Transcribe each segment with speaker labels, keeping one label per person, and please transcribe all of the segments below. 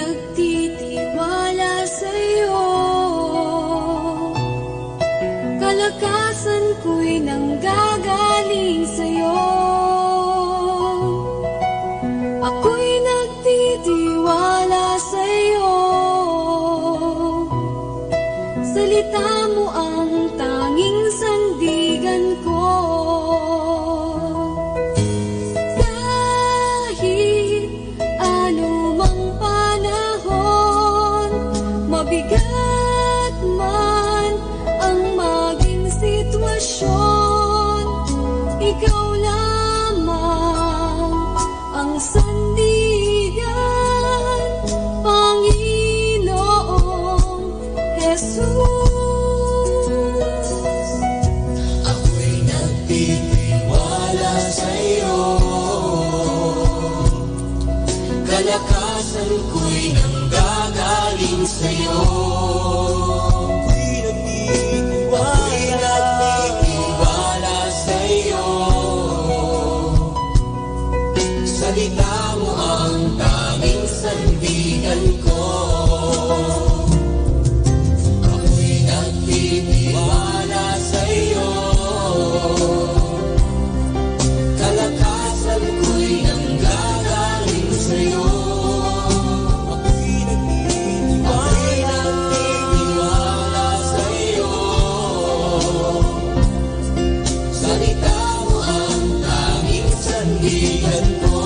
Speaker 1: nagtitiwala sa'yo. Kalakasan ko'y nanggagaling sa'yo. Ako'y nagtitiwala sa'yo. Salita mo ang tanging sandigan ko. Kahit anumang panahon, mabigat man ang maging sitwasyon, ikaw lamang ang sandigan, Panginoong Jesus.
Speaker 2: Ako'y nagtitiwala sa'yo. Kalakasan ko'y nanggagaling sa'yo. Ako'y nagtitiwala sa'yo. Salita mo ang tanging sandigan ko. Ako'y nagtitiwala sa'yo. Kalakasan ko'y nanggagaling sa'yo. Ako'y nagtitiwala sa'yo. Salita mo ang tanging sandigan ko.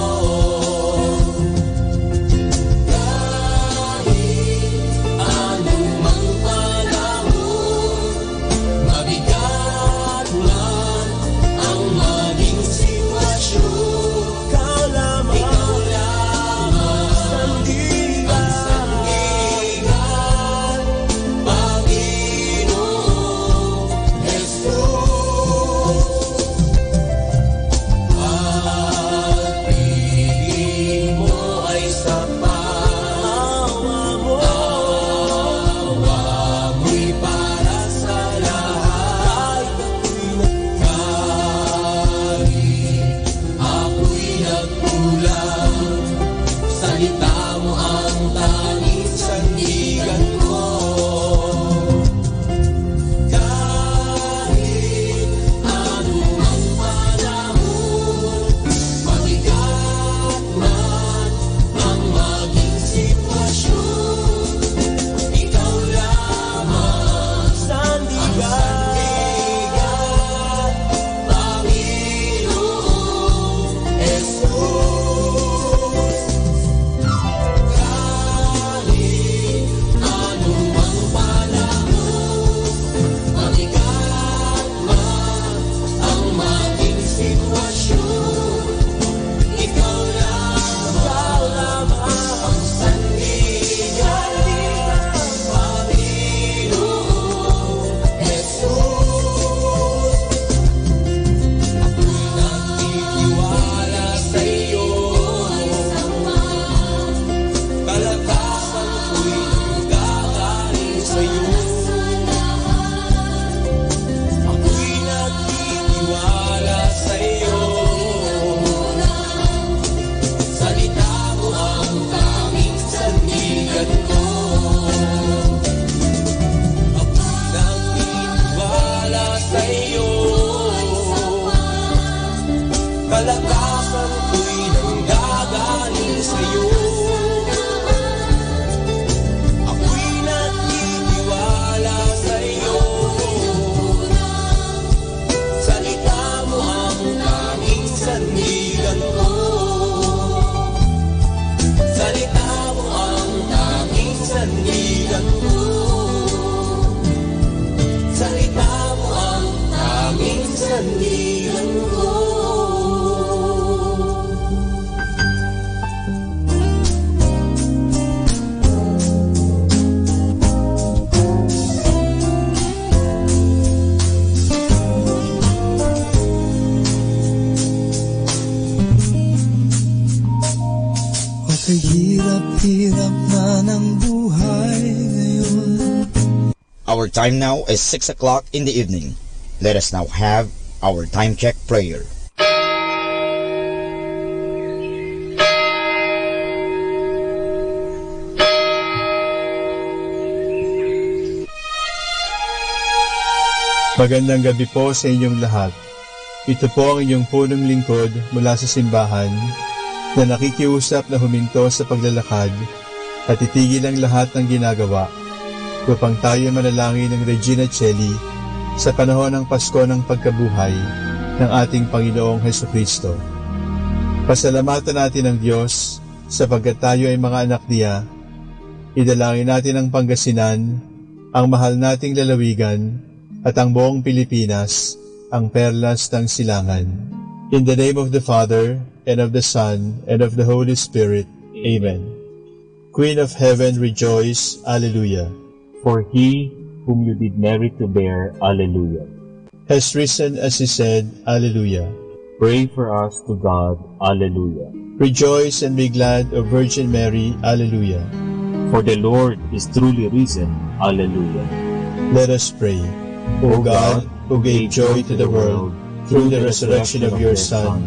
Speaker 2: Kalakasan ko'y nanggagaling sa'yo. Ako'y nagtitiwala sa'yo. Salita mo ang tanging sandigan ko. Salita mo ang tanging sandigan ko. Salita mo ang tanging sandigan ko.
Speaker 3: Hirap-hirap na ng buhay ngayon.
Speaker 4: Our time now is 6 o'clock in the evening. Let us now have our time check prayer.
Speaker 5: Magandang gabi po sa inyong lahat. Ito po ang inyong punong lingkod mula sa simbahan na nakikiusap na huminto sa paglalakad at itigil ang lahat ng ginagawa upang tayo manalangin ng Regina Coeli sa panahon ng Pasko ng pagkabuhay ng ating Panginoong Hesukristo. Pasalamatan natin ang Diyos sapagkat tayo ay mga anak niya. Idalangin natin ang Pangasinan, ang mahal nating lalawigan, at ang buong Pilipinas, ang perlas ng silangan. In the name of the Father, and of the Son, and of the Holy Spirit. Amen. Queen of Heaven, rejoice. Alleluia.
Speaker 6: For he whom you did merit to bear, Alleluia.
Speaker 5: Has risen as he said, Alleluia.
Speaker 6: Pray for us to God, Alleluia.
Speaker 5: Rejoice and be glad, O Virgin Mary, Alleluia.
Speaker 6: For the Lord is truly risen, Alleluia.
Speaker 5: Let us pray. O God, who gave joy to the world through the resurrection of your Son,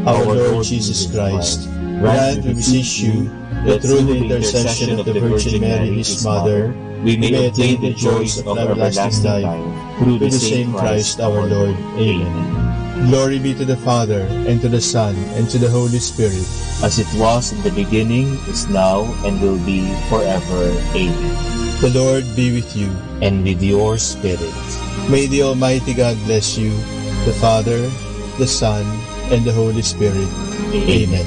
Speaker 5: our Lord Jesus Christ, grant, we beseech you, that through the intercession of the Virgin Mary, his Mother, we may obtain the joys of everlasting life, through the same Christ our Lord. Amen. Glory be to the Father, and to the Son, and to the Holy Spirit,
Speaker 6: as it was in the beginning, is now, and will be forever. Amen.
Speaker 5: The Lord be with you.
Speaker 6: And with your spirit.
Speaker 5: May the Almighty God bless you, the Father, the Son, and the Holy Spirit. Amen.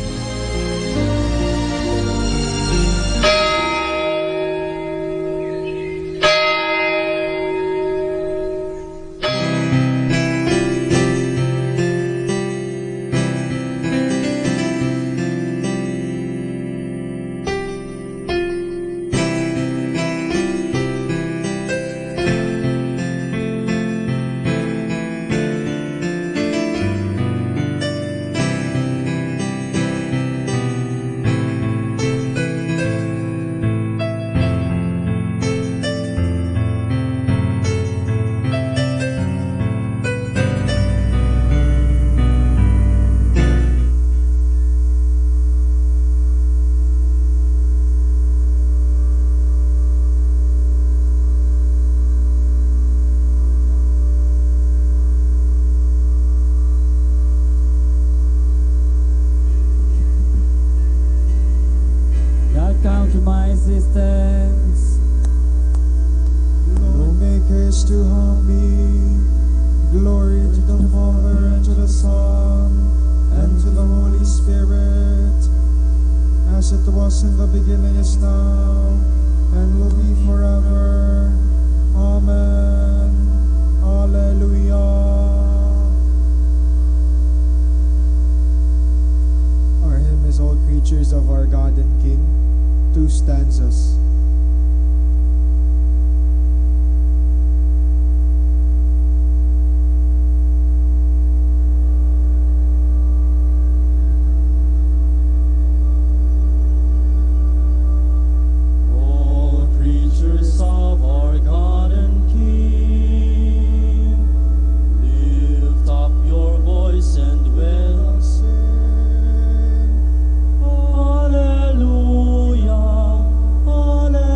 Speaker 7: Come to my assistance.
Speaker 3: Lord, make haste to help me. Glory to the Father, and to the Son, and to the Holy Spirit, as it was in the beginning, is now, and will be forever. Amen. Alleluia. Our hymn is All Creatures of Our God and King. 2 stanzas.
Speaker 7: All creatures of our God and King, lift up your voice and with us sing. Alleluia. Alleluia.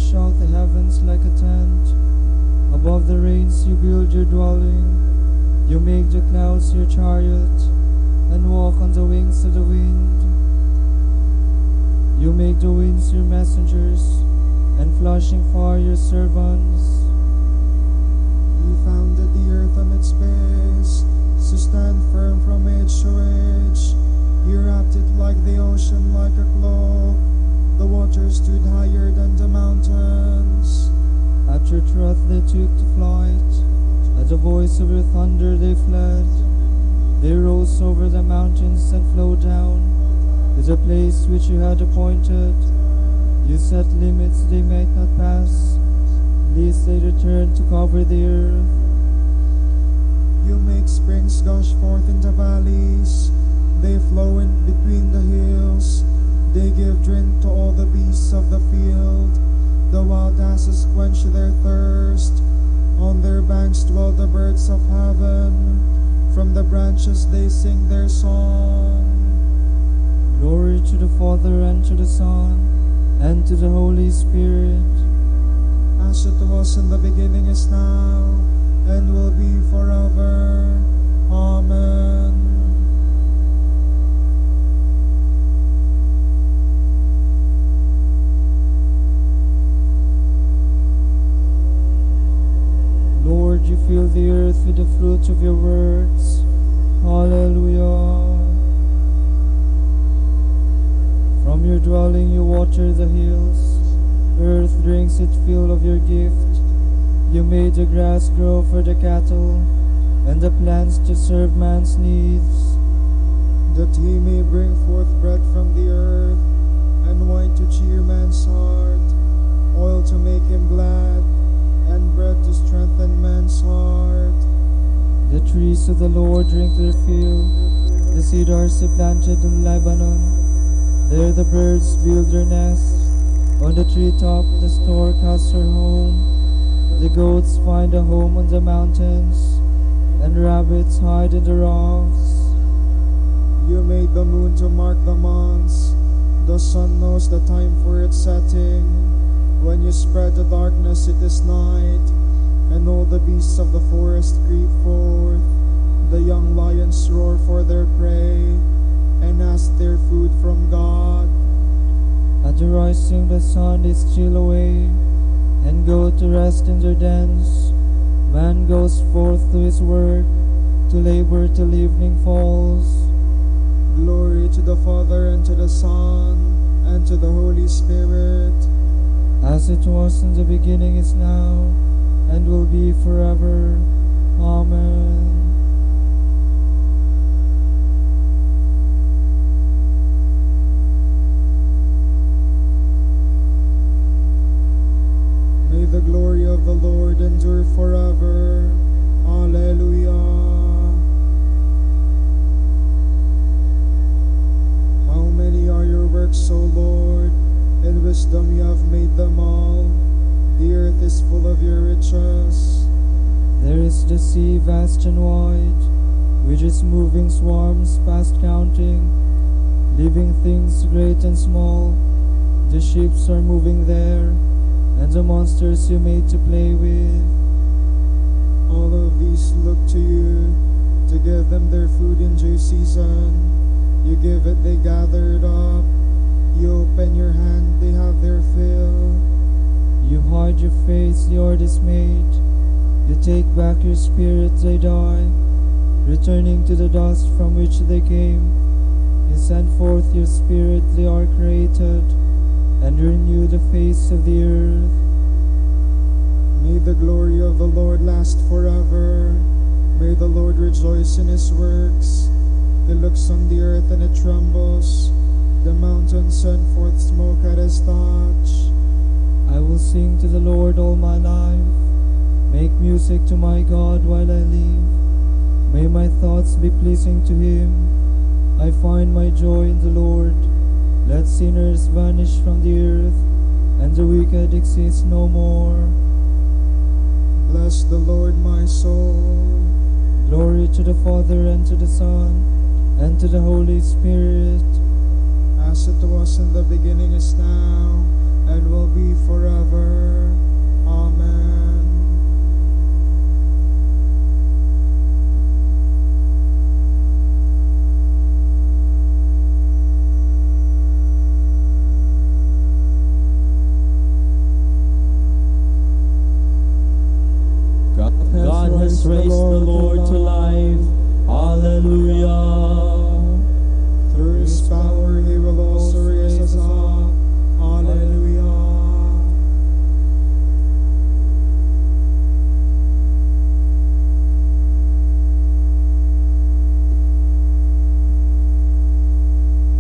Speaker 3: stretch out the heavens like a tent. Above the rains you build your dwelling. You make the clouds your chariot, and walk on the wings of the wind. You make the winds your messengers, and flashing fire your servants.
Speaker 8: You founded the earth on its base, to stand firm from age to age. You wrapped it like the ocean, like a cloak. The waters stood higher than the mountains.
Speaker 3: At your trough they took to flight. At the voice of your thunder they fled. They rose over the mountains and flowed down to the place which you had appointed. You set limits they might not pass, lest they return to cover the earth.
Speaker 8: You make springs gush forth in the valleys. They flow in between the hills. They give drink to all the beasts of the field. The wild asses quench their thirst. On their banks dwell the birds of heaven. From the branches they sing their song.
Speaker 3: Glory to the Father, and to the Son, and to the Holy Spirit.
Speaker 8: As it was in the beginning, is now, and will be forever. Amen.
Speaker 3: Lord, you fill the earth with the fruit of your words. Hallelujah. From your dwelling you water the hills. Earth drinks its fill of your gift. You made the grass grow for the cattle, and the plants to serve man's needs.
Speaker 8: That he may bring forth bread from the earth, and wine to cheer man's heart, oil to make him glad, and bread to strengthen man's heart.
Speaker 3: The trees of the Lord drink their fill, the cedars he planted in Lebanon. There the birds build their nests, on the treetop the stork has her home. The goats find a home on the mountains, and rabbits hide in the rocks.
Speaker 8: You made the moon to mark the months. The sun knows the time for its setting. When you spread the darkness, it is night, and all the beasts of the forest creep forth. The young lions roar for their prey, and ask their food from God.
Speaker 3: At the rising the sun they steal away, and go to rest in their dens. Man goes forth to his work, to labor till evening falls.
Speaker 8: Glory to the Father, and to the Son, and to the Holy Spirit.
Speaker 3: As it was in the beginning, is now, and will be forever. Amen.
Speaker 8: May the glory of the Lord endure forever. Alleluia. How many are your works, O Lord? In wisdom you have made them all. The earth is full of your riches.
Speaker 3: There is the sea vast and wide, with its moving swarms past counting, living things great and small. The ships are moving there, and the monsters you made to play with.
Speaker 8: All of these look to you, to give them their food in due season. You give it, they gather it up. You open your hand, they have their fill.
Speaker 3: You hide your face, they are dismayed. You take back your spirit, they die, returning to the dust from which they came. You send forth your spirit, they are created, and renew the face of the earth.
Speaker 8: May the glory of the Lord last forever. May the Lord rejoice in his works. He looks on the earth and it trembles. The mountains send forth smoke at his touch.
Speaker 3: I will sing to the Lord all my life, make music to my God while I live. May my thoughts be pleasing to him. I find my joy in the Lord. Let sinners vanish from the earth, and the wicked exist no more.
Speaker 8: Bless the Lord, my soul.
Speaker 3: Glory to the Father, and to the Son, and to the Holy Spirit.
Speaker 8: As it was in the beginning, is now, and will be forever. Amen.
Speaker 7: God has raised the Lord to life. Hallelujah.
Speaker 8: Through his power he will also raise us up. Hallelujah.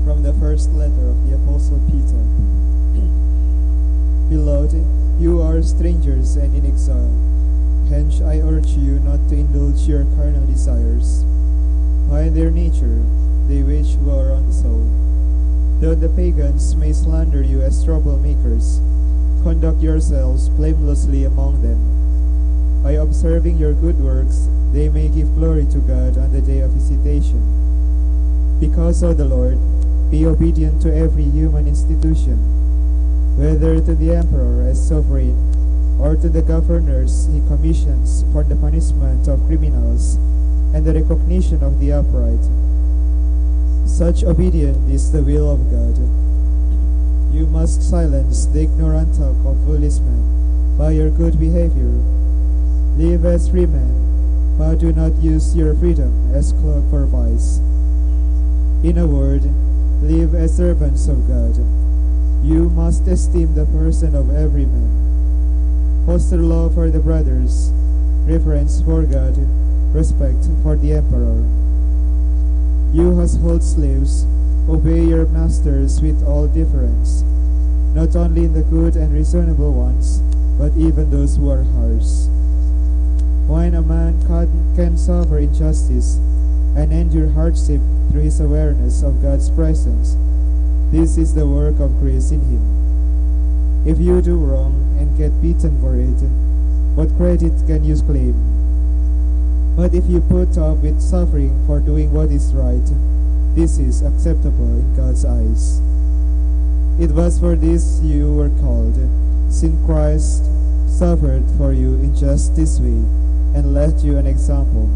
Speaker 9: From the first letter of the Apostle Peter. Beloved, you are strangers and in exile. Hence I urge you not to indulge your carnal desires. By their nature, they wage war on the soul. Though the pagans may slander you as troublemakers, conduct yourselves blamelessly among them. By observing your good works, they may give glory to God on the day of visitation. Because of the Lord, be obedient to every human institution, whether to the emperor as sovereign, or to the governors he commissions for the punishment of criminals and the recognition of the upright. Such obedience is the will of God. You must silence the ignorant talk of foolish men by your good behavior. Live as free men, but do not use your freedom as cloak for vice. In a word, live as servants of God. You must esteem the person of every man. Foster love for the brothers, reverence for God, respect for the emperor. You household slaves, obey your masters with all deference, not only in the good and reasonable ones, but even those who are harsh. When a man can suffer injustice and endure hardship through his awareness of God's presence, this is the work of grace in him. If you do wrong and get beaten for it, what credit can you claim? But if you put up with suffering for doing what is right, this is acceptable in God's eyes. It was for this you were called, since Christ suffered for you in just this way, and left you an example,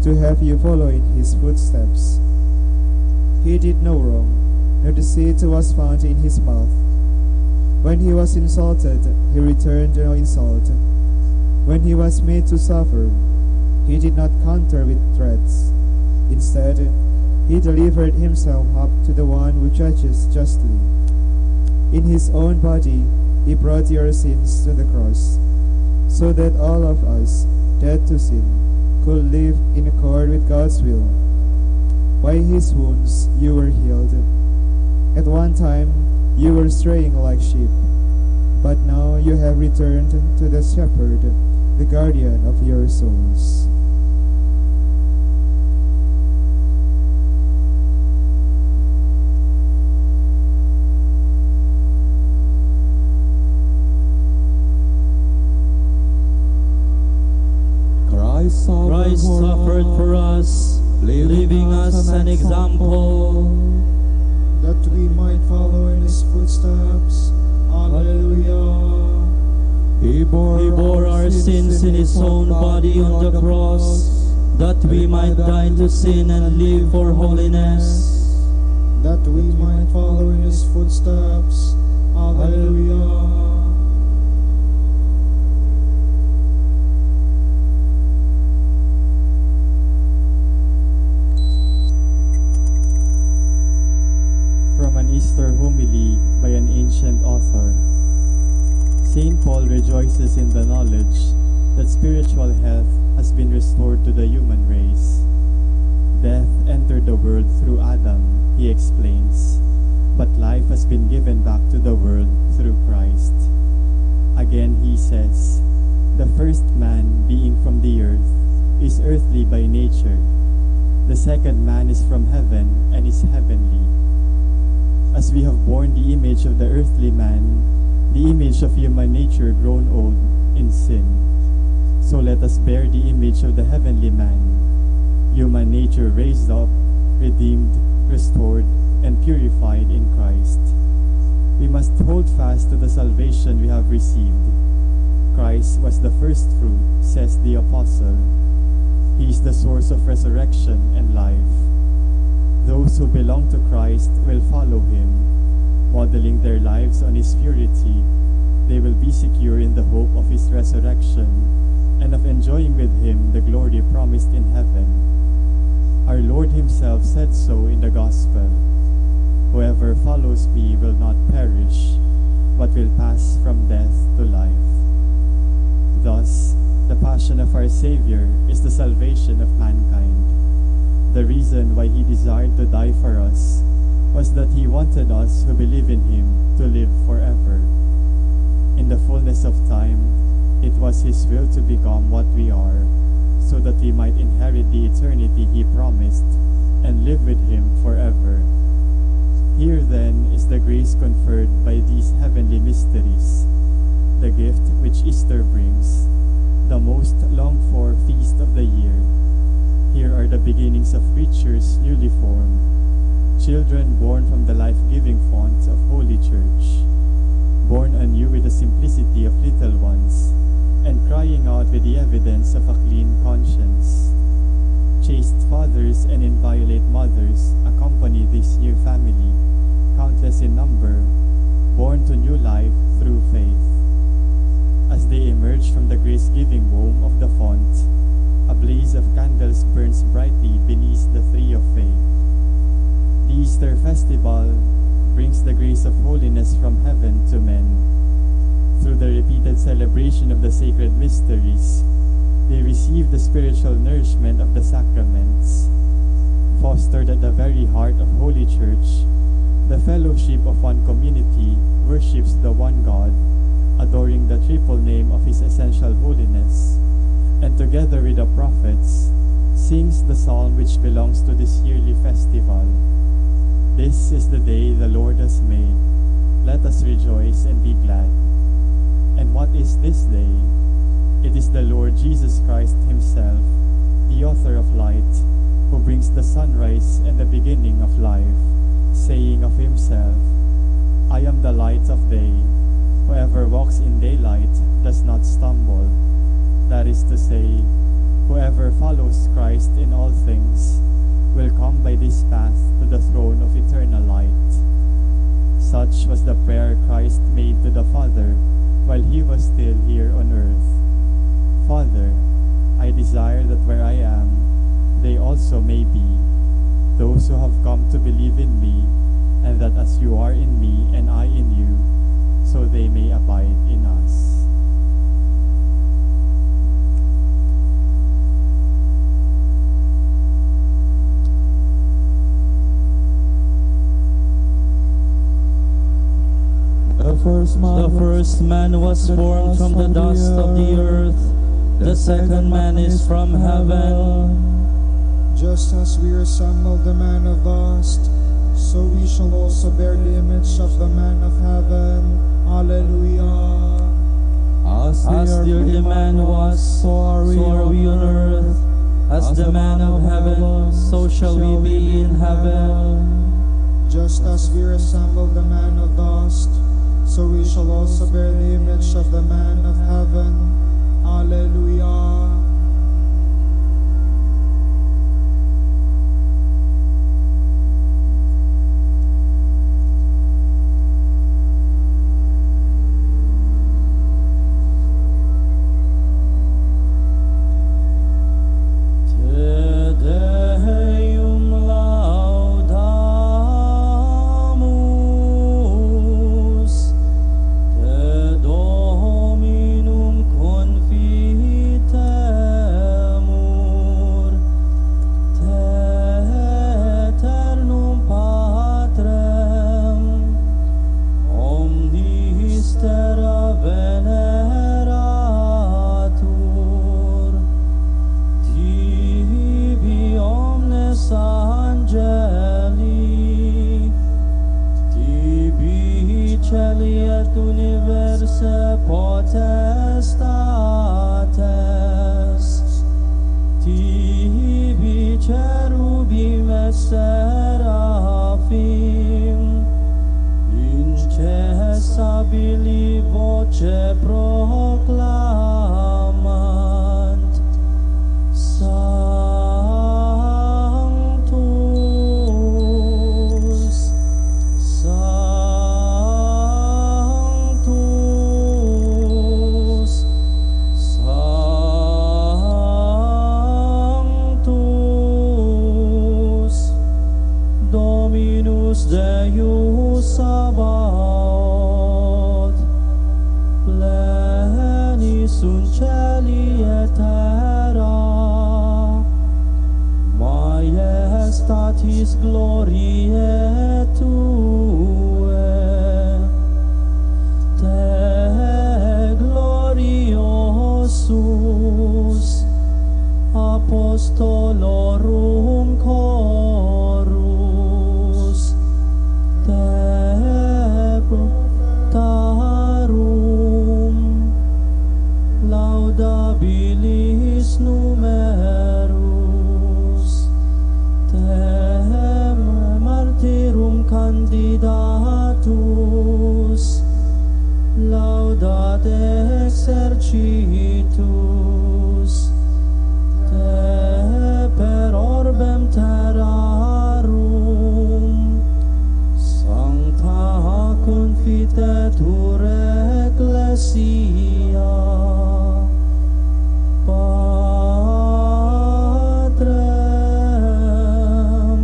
Speaker 9: to have you follow in his footsteps. He did no wrong, nor deceit was found in his mouth. When he was insulted, he returned no insult. When he was made to suffer, he did not counter with threats. Instead, he delivered himself up to the one who judges justly. In his own body, he brought your sins to the cross, so that all of us, dead to sin, could live in accord with God's will. By his wounds you were healed. At one time, you were straying like sheep, but now you have returned to the shepherd, the guardian of your souls.
Speaker 7: Christ suffered for us, leaving us an example,
Speaker 8: that we might follow in his footsteps. Hallelujah.
Speaker 7: He bore our sins in his own body on the cross, that we might die to sin and live for holiness.
Speaker 8: That we might follow in his footsteps. Hallelujah.
Speaker 9: From an Easter homily by an ancient author. St. Paul rejoices in the knowledge that spiritual health has been restored to the human race. Death entered the world through Adam, he explains, but life has been given back to the world through Christ. Again he says, the first man being from the earth is earthly by nature. The second man is from heaven and is heavenly. As we have borne the image of the earthly man, the image of human nature grown old in sin, so let us bear the image of the heavenly man, human nature raised up, redeemed, restored, and purified in Christ.
Speaker 10: We must hold fast to the salvation we have received. Christ was the first fruit, says the Apostle. He is the source of resurrection and life. Those who belong to Christ will follow him, modeling their lives on his purity. They will be secure in the hope of his resurrection and of enjoying with him the glory promised in heaven. Our Lord himself said so in the Gospel. Whoever follows me will not perish, but will pass from death to life. Thus, the passion of our Savior is the salvation of mankind. The reason why he desired to die for us was that he wanted us who believe in him to live forever. In the fullness of time, it was his will to become what we are, so that we might inherit the eternity he promised and live with him forever. Here then is the grace conferred by these heavenly mysteries, the gift which Easter brings, the most longed-for feast of the year. Here are the beginnings of creatures newly formed, children born from the life-giving font of Holy Church, born anew with the simplicity of little ones, and crying out with the evidence of a clean conscience. Chaste fathers and inviolate mothers accompany this new family, countless in number, born to new life through faith. As they emerge from the grace-giving womb of the font, a blaze of candles burns brightly beneath the tree of faith. The Easter festival brings the grace of holiness from heaven to men. Through the repeated celebration of the sacred mysteries, they receive the spiritual nourishment of the sacraments. Fostered at the very heart of Holy Church, the fellowship of one community worships the one God, adoring the triple name of his essential holiness, and together with the prophets, sings the psalm which belongs to this yearly festival. This is the day the Lord has made. Let us rejoice and be glad. And what is this day? It is the Lord Jesus Christ himself, the author of light, who brings the sunrise and the beginning of life, saying of himself, I am the light of day. Whoever walks in daylight does not stumble. That is to say, whoever follows Christ in all things will come by this path to the throne of eternal light. Such was the prayer Christ made to the Father while he was still here on earth. Father, I desire that where I am, they also may be, those who have come to believe in me, and that as you are in me and I in you, so they may abide in us.
Speaker 7: The first man was formed from the dust of the earth. The second man is from heaven.
Speaker 8: Just as we resemble the man of dust, so we shall also bear the image of the man of heaven. Alleluia.
Speaker 7: As the earthly man was, so are we on earth. As the man of heaven, so shall we be in heaven.
Speaker 8: Just as we resemble the man of dust, so we shall also bear the image of the man of heaven. Alleluia.
Speaker 7: Seraphim in abili voce proclamant, Sanctus, Sanctus, Sanctus, Dominus Deus Sabaoth, plenis sunt celi et terra, majestatis gloriae Tue, Te gloriosus apostolorum chorus, Te proptarum laudabilis numerus, Te martyrum candidatus, laudat exercitus, Te per orbem terrarum, sancta confitetur ecclesia, Patrem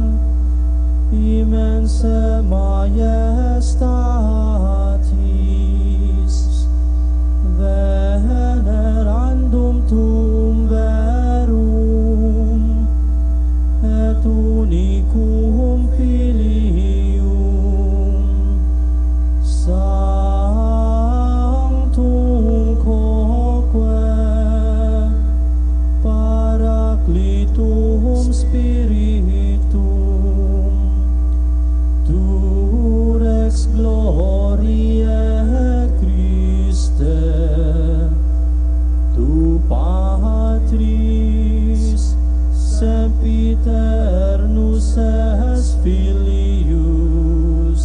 Speaker 7: immense majestatis, venerandum tum verum et unicum filium sanctum quoque paraclitum spiritum durex gloriae Christe tu Patris sempiternus es Filius,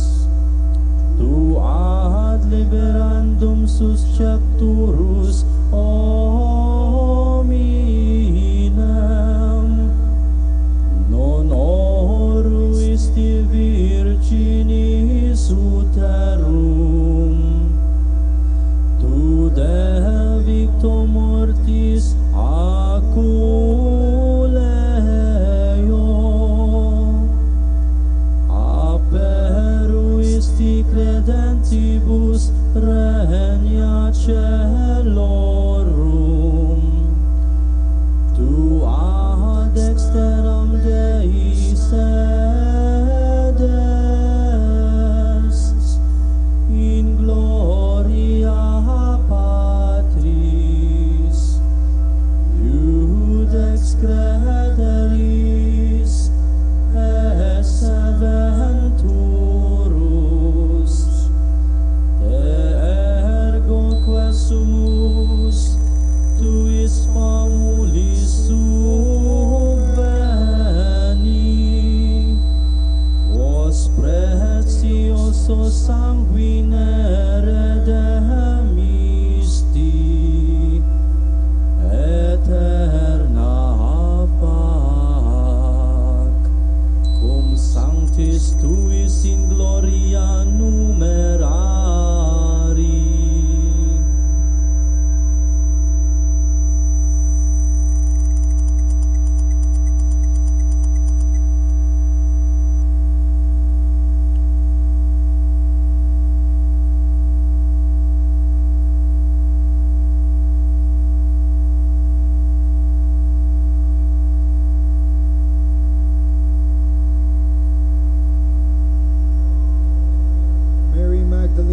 Speaker 7: tu ad liberandum suscepturus hominem non oruisti virginis uterum, tu de victo mortis aculeo, aperuisti credentibus regna celorum, tu ad exteram Dei sedest, in gloria Patris, iudex crederis esse venturus, te ergo quesumus tuis famulis subveni, vos preciosos sanguine redemisti, eterna pac, cum sanctis tuis in gloria numerari.
Speaker 8: Mary Magdalene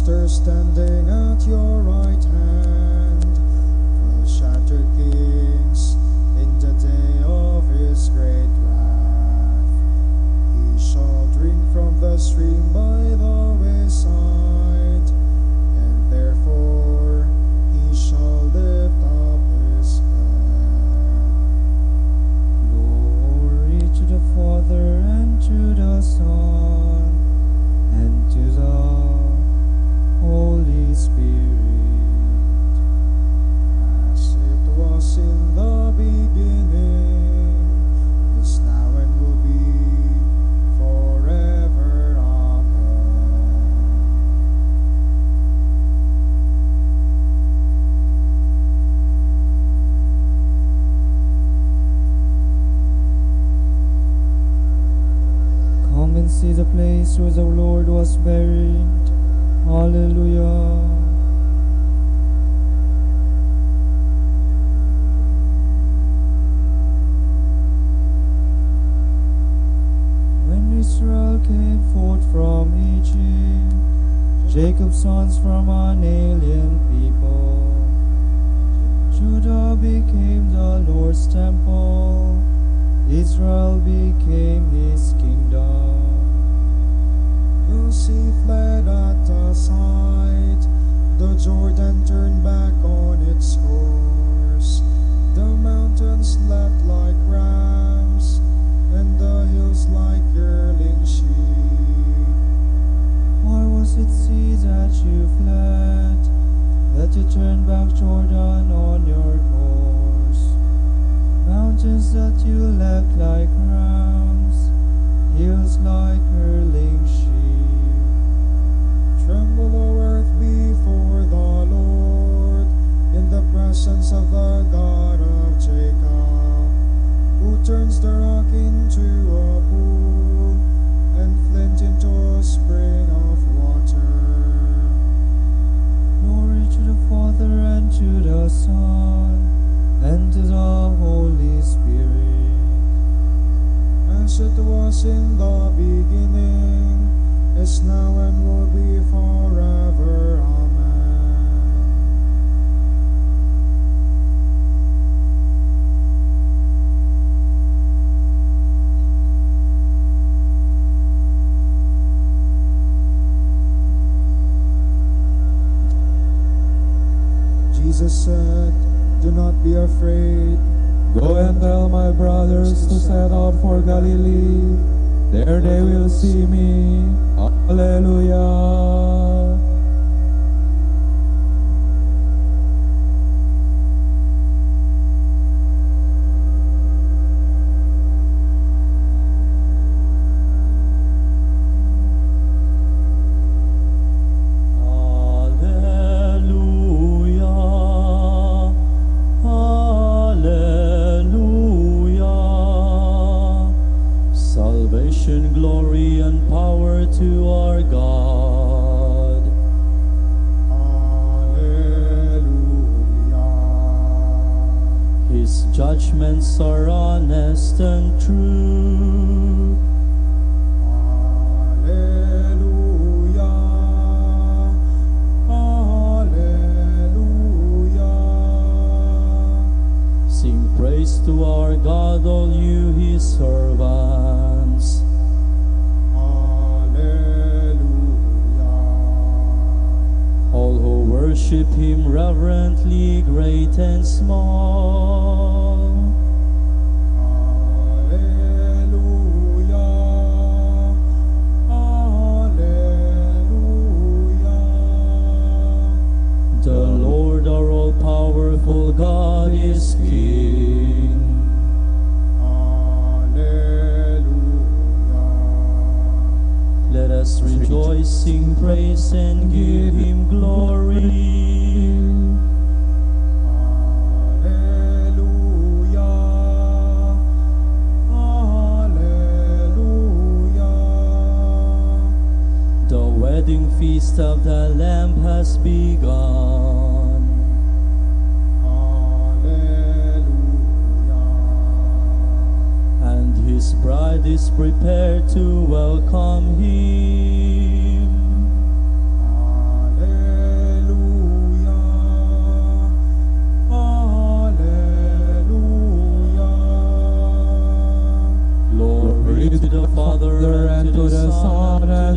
Speaker 8: Master standing at your right hand will shatter kings in the day of his great wrath. He shall drink from the stream by the wayside, and therefore he shall lift up his head.
Speaker 7: Glory to the Father, and to the Son, and to the Holy Spirit,
Speaker 8: As it was in the beginning, is now and will be forever. Amen.
Speaker 7: Come and see the place where the Lord was buried. Hallelujah. When Israel came forth from Egypt, Jacob's sons from an alien people, Judah became the Lord's temple, Israel became his kingdom.
Speaker 8: The sea fled at the sight, the Jordan turned back on its course. The mountains leapt like rams, and the hills like yearling sheep.
Speaker 7: Why was it sea that you fled, that you turned back Jordan on your course? Mountains that you left like rams, hills like hurling sheep.
Speaker 8: Tremble, O earth, before the Lord, in the presence of the God of Jacob, who turns the rock into a pool, and flint into a spring of water.
Speaker 7: Glory to the Father, and to the Son, and to the Holy Spirit,
Speaker 8: as it was in the beginning, is now and will be forever. Amen. Jesus said, "Do not be afraid.
Speaker 7: go and tell my brothers to set out for Galilee. There they will see me. Hallelujah. Glory and power to our God.
Speaker 8: Hallelujah.
Speaker 7: His judgments are honest and true.
Speaker 8: Hallelujah. Hallelujah.
Speaker 7: Sing praise to our God, all you his servants. All who worship him reverently, great and small.
Speaker 8: Hallelujah. Hallelujah.
Speaker 7: The Lord our all-powerful God is King. Let us rejoice, sing praise, and give him glory.
Speaker 8: Hallelujah. Hallelujah.
Speaker 7: The wedding feast of the Lamb has begun.
Speaker 8: Hallelujah.
Speaker 7: And his bride is prepared to welcome him.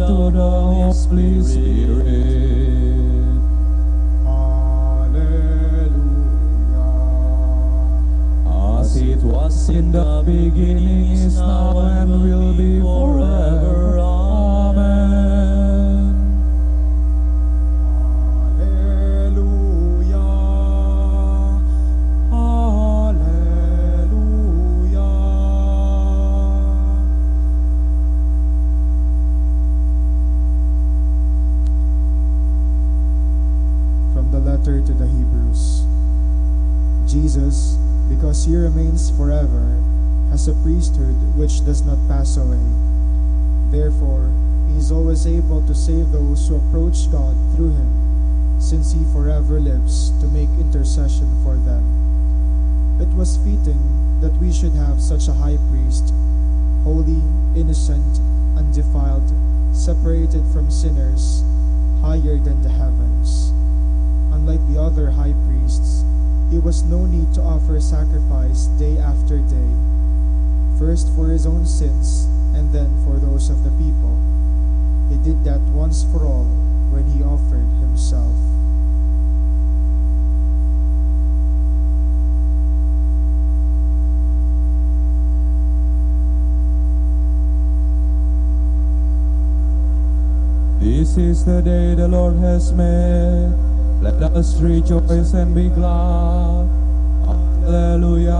Speaker 7: to the Holy Spirit.
Speaker 8: Hallelujah.
Speaker 7: As it was in the beginning, is now, and will be forever. Amen.
Speaker 8: Hallelujah. Hallelujah. From the letter to the Hebrews. Jesus, because he remains forever, has a priesthood which does not pass away. Therefore, he is always able to save those who approach God through him, since he forever lives to make intercession for them. It was fitting that we should have such a high priest, holy, innocent, undefiled, separated from sinners, higher than the heavens. Unlike the other high priests, he was no need to offer sacrifice day after day, first for his own sins and then for those of the people. He did that once for all when he offered himself.
Speaker 7: This is the day the Lord has made. Let us rejoice and be glad. Hallelujah.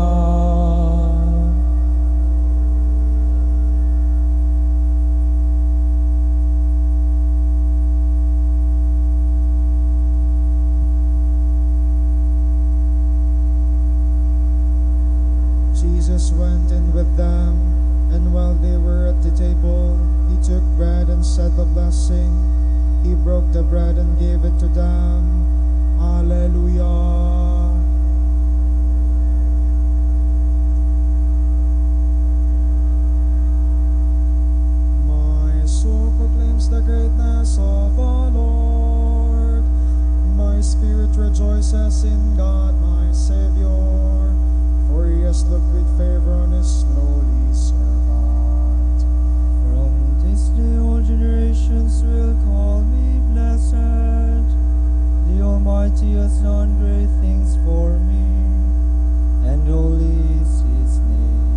Speaker 8: Jesus went in with them, and while they were at the table, he took bread and said the blessing. He broke the bread and gave it to them. Hallelujah. My soul proclaims the greatness of the Lord. My spirit rejoices in God, my Savior, for he has looked with favor on his lowly servant.
Speaker 7: From this day all generations will call me blessed. The Almighty has done great things for me, and holy is his name.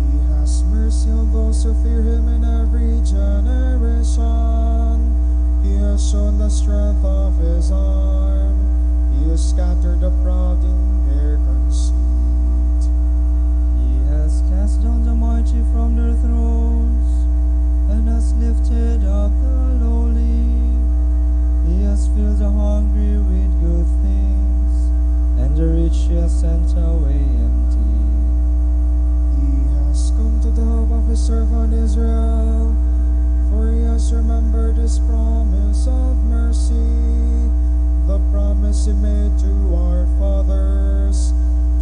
Speaker 8: He has mercy on those who fear him in every generation. He has shown the strength of his arm. He has scattered the proud in their conceit.
Speaker 7: He has cast down the mighty from their thrones, and has lifted up the lowly. He has filled the hungry with good things, and the rich he has sent away empty.
Speaker 8: He has come to the help of his servant Israel, for he has remembered his promise of mercy, the promise he made to our fathers,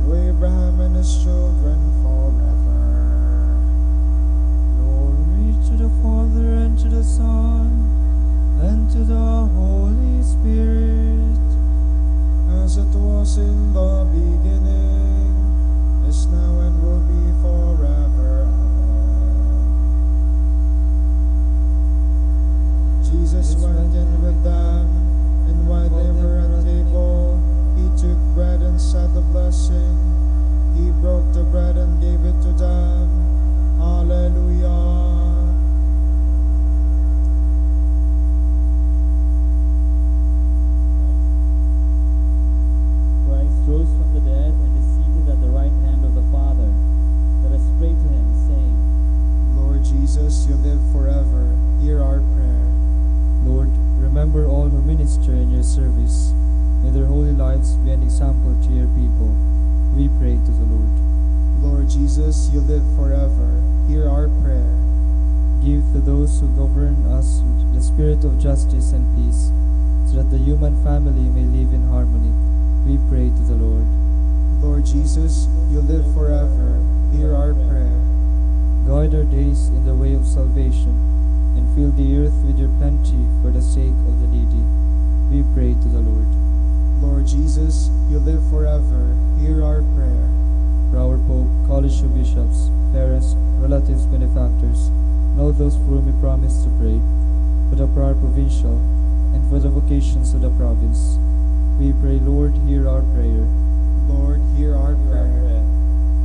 Speaker 8: to Abraham and his children forever.
Speaker 7: Glory to the Father, and to the Son, and to the Holy Spirit,
Speaker 8: as it was in the beginning, is now, and will be forever. Amen. Jesus went in with them, and while they were at table, he took bread and said the blessing. He broke the bread and gave it to them. Hallelujah.
Speaker 11: Rose from the dead and is seated at the right hand of the Father. Let us pray to him, saying,
Speaker 8: Lord Jesus, you live forever. Hear our prayer.
Speaker 7: Lord, remember all who minister in your service. May their holy lives be an example to your people. We pray to the Lord.
Speaker 8: Lord Jesus, you live forever. Hear our prayer.
Speaker 7: Give to those who govern us the spirit of justice and peace, so that the human family may live in harmony. We pray to the Lord.
Speaker 8: Lord Jesus, you live forever. Hear our prayer.
Speaker 7: Guide our days in the way of salvation, and fill the earth with your plenty for the sake of the needy. We pray to the Lord.
Speaker 8: Lord Jesus, you live forever. Hear our prayer.
Speaker 7: For our Pope, College of Bishops, parents, relatives, benefactors, and all those for whom we promise to pray, for the prayer provincial, and for the vocations of the province. We pray, Lord, hear our prayer.
Speaker 8: Lord, hear our prayer.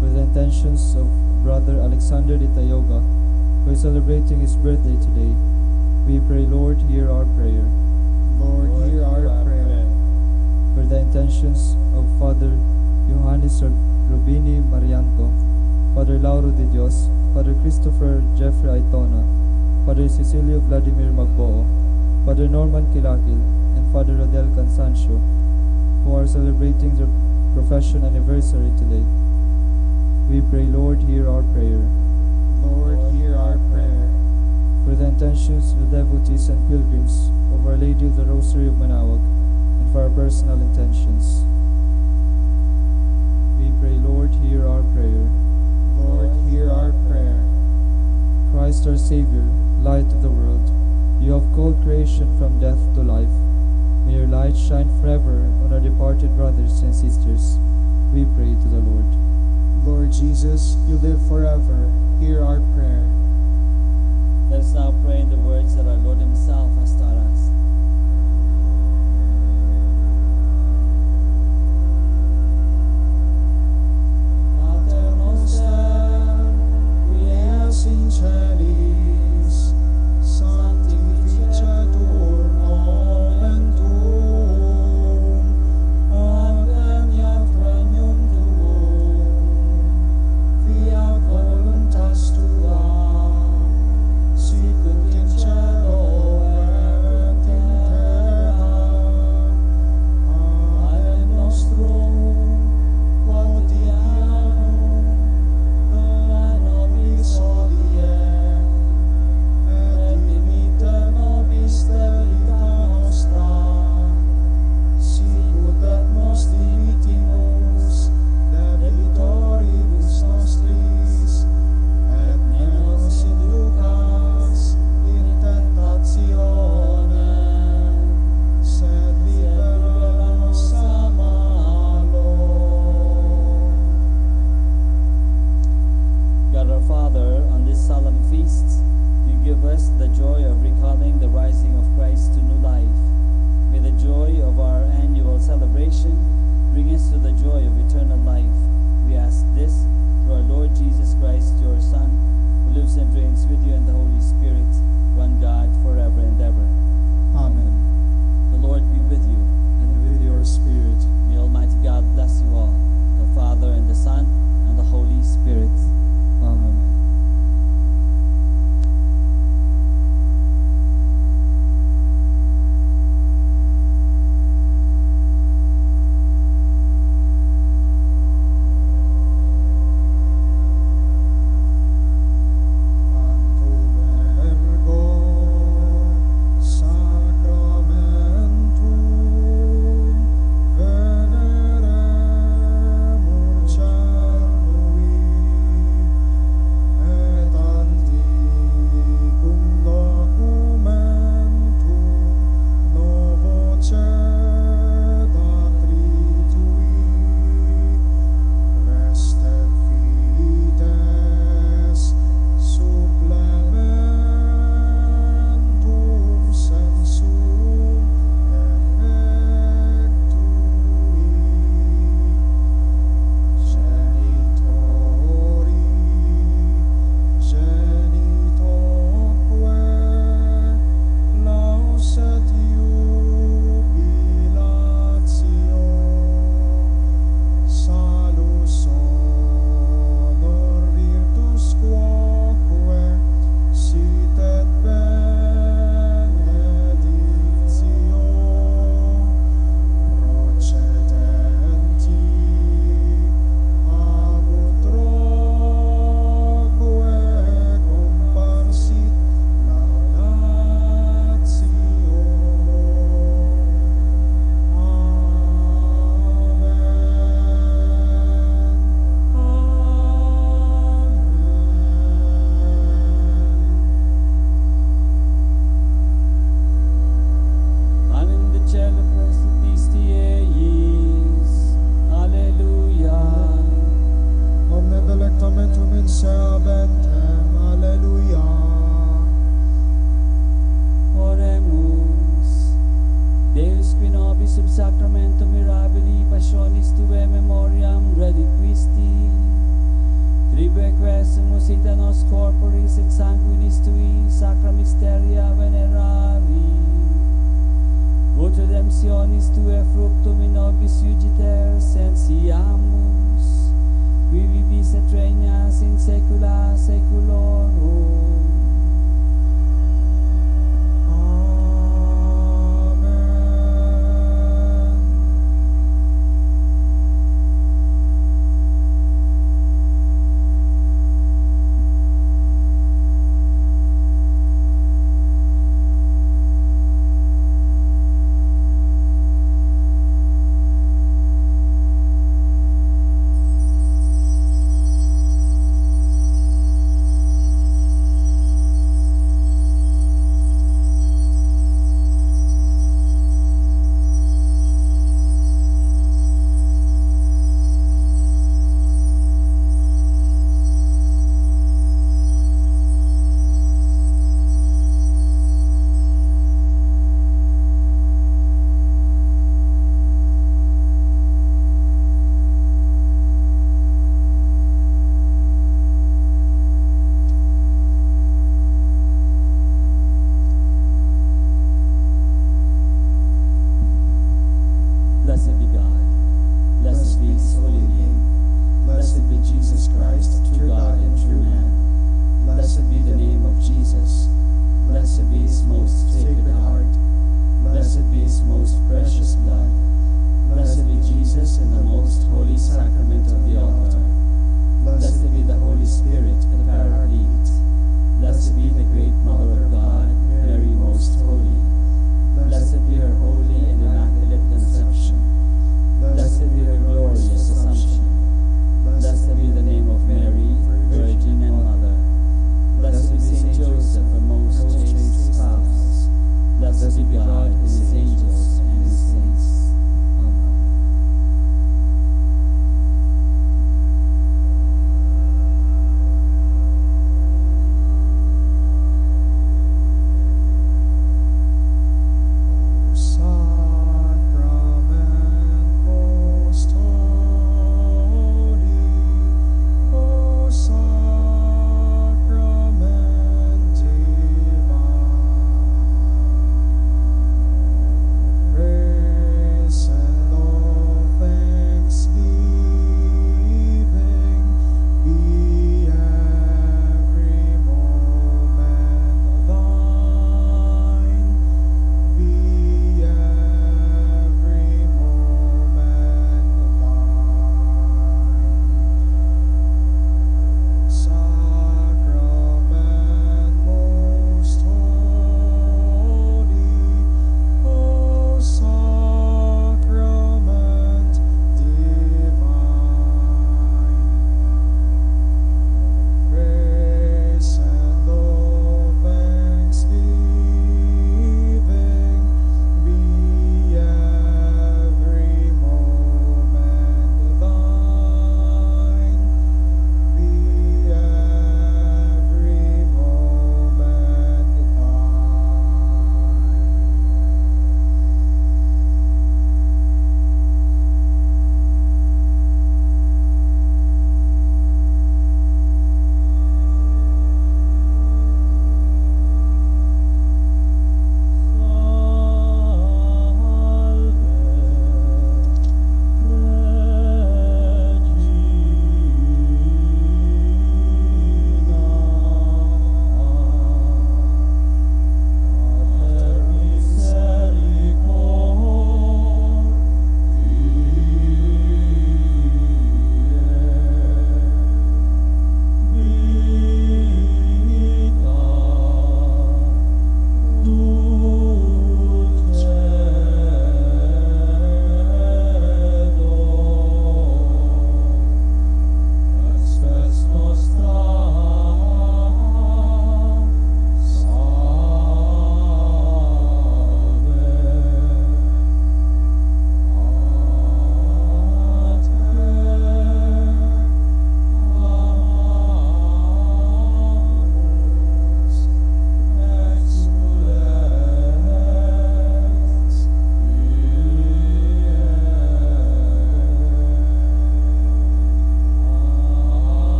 Speaker 7: For the intentions of Brother Alexander de Tayoga, who is celebrating his birthday today, we pray, Lord, hear our prayer.
Speaker 8: Lord, hear our prayer.
Speaker 7: For the intentions of Father Johannes Rubini Marianco, Father Lauro de Dios, Father Christopher Jeffrey Aitona, Father Cecilio Vladimir Magboo, Father Norman Kilakil, and Father Rodel Cansancio, who are celebrating their profession anniversary today. We pray, Lord, hear our prayer.
Speaker 8: Lord, hear our prayer.
Speaker 7: For the intentions of the devotees and pilgrims of Our Lady of the Rosary of Manaoag, and for our personal intentions. We pray, Lord, hear our prayer.
Speaker 8: Lord, hear our prayer.
Speaker 7: Christ our Savior, light of the world, you have called creation from death to life. May your light shine forever on our departed brothers and sisters. We pray to the Lord.
Speaker 8: Lord Jesus, you live forever. Hear our prayer.
Speaker 11: Let us now pray in the words that our Lord Himself has taught us.
Speaker 8: Pater noster, qui es in celis, sanctificetur nomen tuum, adveniat regnum tuum, fiat voluntas tua, sicut in cielo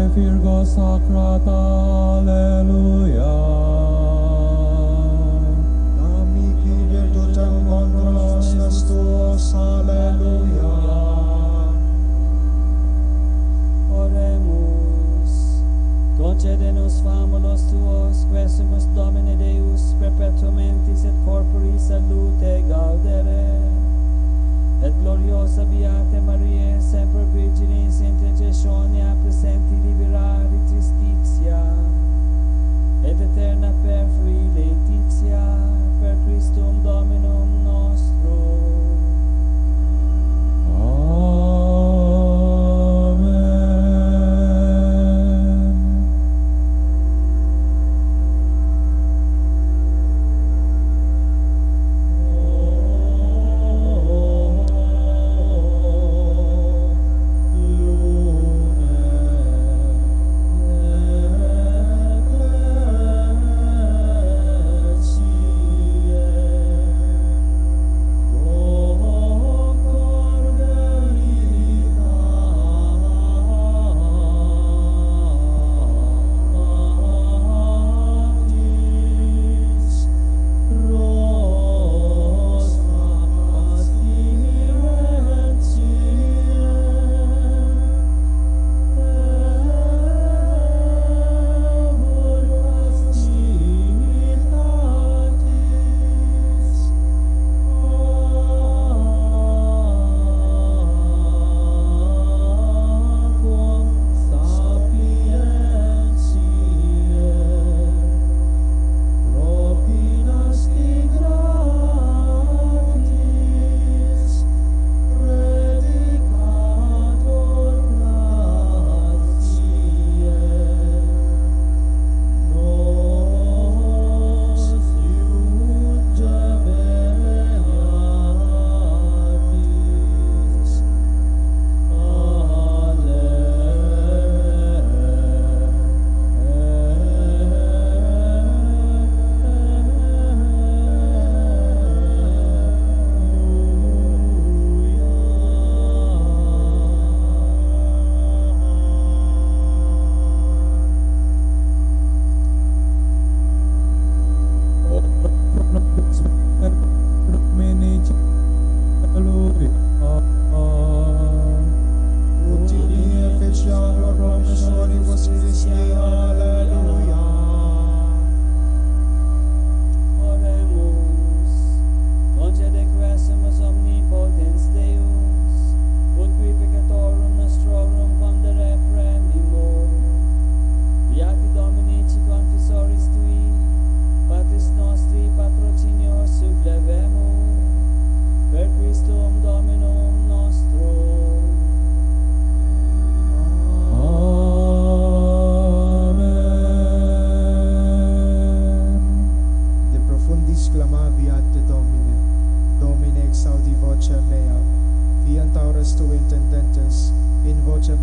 Speaker 7: Virgo Sacrata, Alleluia.
Speaker 8: Amici virtutem contrastes tuos, Alleluia.
Speaker 11: Oremus. Concede-nos famulos tuos, quesumus Domine Deus, perpetuum mentis et corpori salute gaudere. Et gloriosa Beate Mariae, semper Virginis intercessionia presenti liberari tristitia, et eterna perfui laetitia, per Christum Dominum nostrum.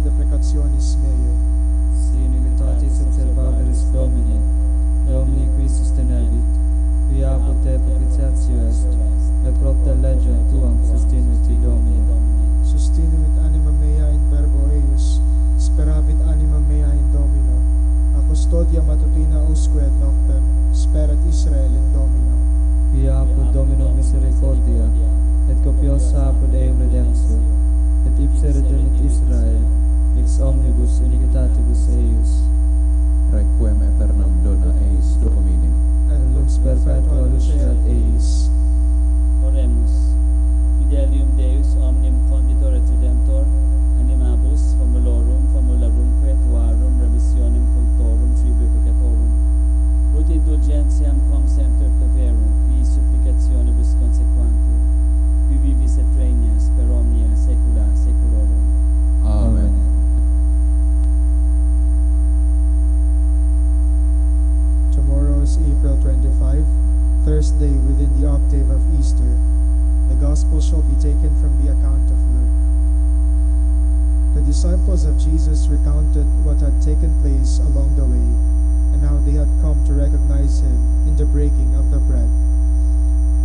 Speaker 9: deprecationis meae.
Speaker 7: Sin imitatis observabilis Domini, Domini qui sustenebit, qui apud te propitiatio est, et propter legion tuam sustinuit Domini.
Speaker 8: Sustinuit anima mea in verbo eius, speravit anima mea in Domino. A custodia matutina usque et noctem, sperat Israel in Domino.
Speaker 7: Qui apud Domino misericordia, et copiosa apud eum redemptio, et ipse redemit Israel, ex omnibus iniquitatibus eius.
Speaker 12: Requiem aeternam dona eis Domini.
Speaker 7: Et lux perpetua luceat eis.
Speaker 11: Oremus. Fidelium Deus omnium conditor et redemptor, animabus famulorum famularumque tuarum remissionem punctorum tribu peccatorum, ut indulgentiam quam semper pleverum, qui supplicationibus consequantur, qui vivis et regnas per omnia saecula saeculorum.
Speaker 12: Amen.
Speaker 8: Tomorrow is April 25, Thursday within the octave of Easter. The Gospel shall be taken from the account of Luke. The disciples of Jesus recounted what had taken place along the way, and how they had come to recognize him in the breaking of the bread.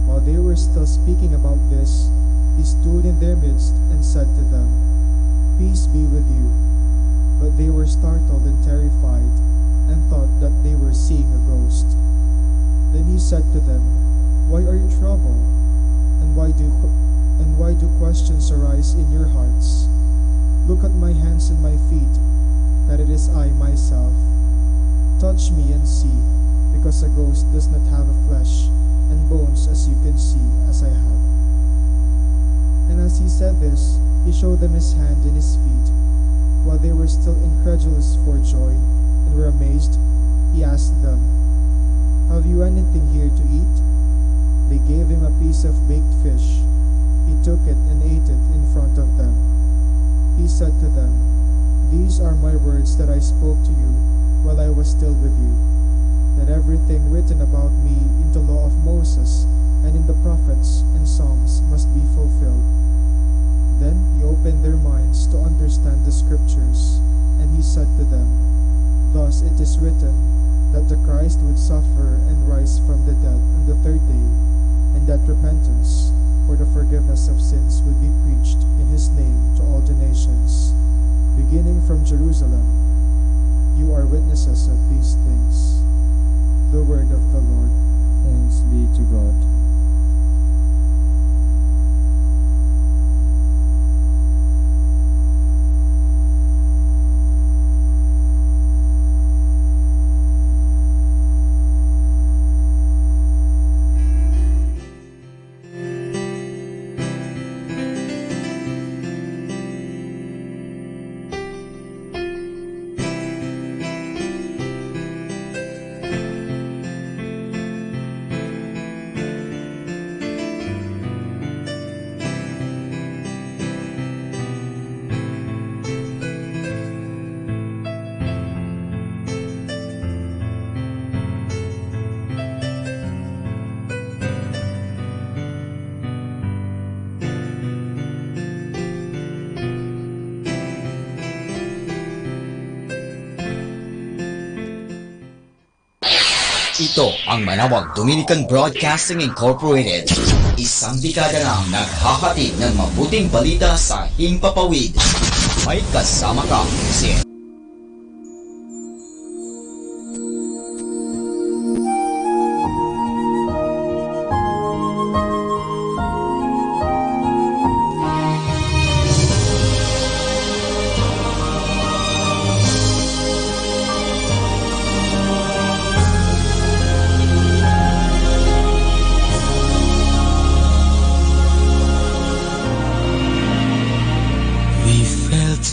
Speaker 8: While they were still speaking about this, he stood in their midst and said to them, "Peace be with you." But they were startled and terrified, and thought that they were seeing a ghost. Then he said to them, "Why are you troubled? And why do questions arise in your hearts? Look at my hands and my feet, that it is I myself. Touch me and see, because a ghost does not have a flesh and bones as you can see, as I have." And as he said this, he showed them his hand and his feet. While they were still incredulous for joy and were amazed, he asked them, "Have you anything here to eat?" They gave him a piece of baked fish. He took it and ate it in front of them. He said to them, "These are my words that I spoke to you while I was still with you, that everything written about me in the law of Moses and in the prophets and Psalms must be fulfilled." Then he opened their minds to understand the scriptures, and he said to them, "Thus it is written, that the Christ would suffer and rise from the dead on the third day, and that repentance for the forgiveness of sins would be preached in his name to all the nations, beginning from Jerusalem. You are witnesses of these things." The word of the Lord.
Speaker 7: Thanks be to God.
Speaker 4: Ito ang Manawag Dominican Broadcasting Incorporated. Isang dekada nang naghahatid ng mabuting balita sa himpapawid. May kasama ka si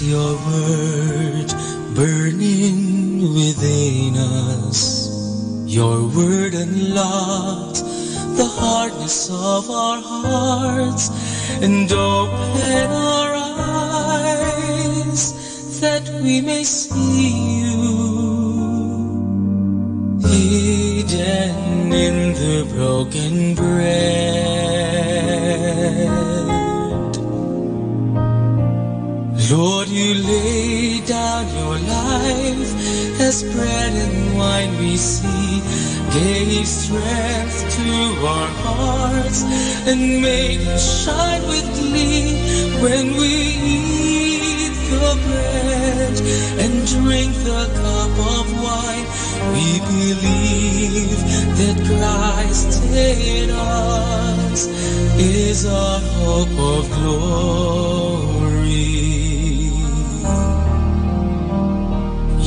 Speaker 2: your word burning within us. Your word unlocked the hardness of our hearts and open our eyes that we may see you hidden in the broken bread. Lord, you laid down your life as bread and wine we see, gave strength to our hearts and made us shine with glee. When we eat the bread and drink the cup of wine, we believe that Christ in us is our hope of glory.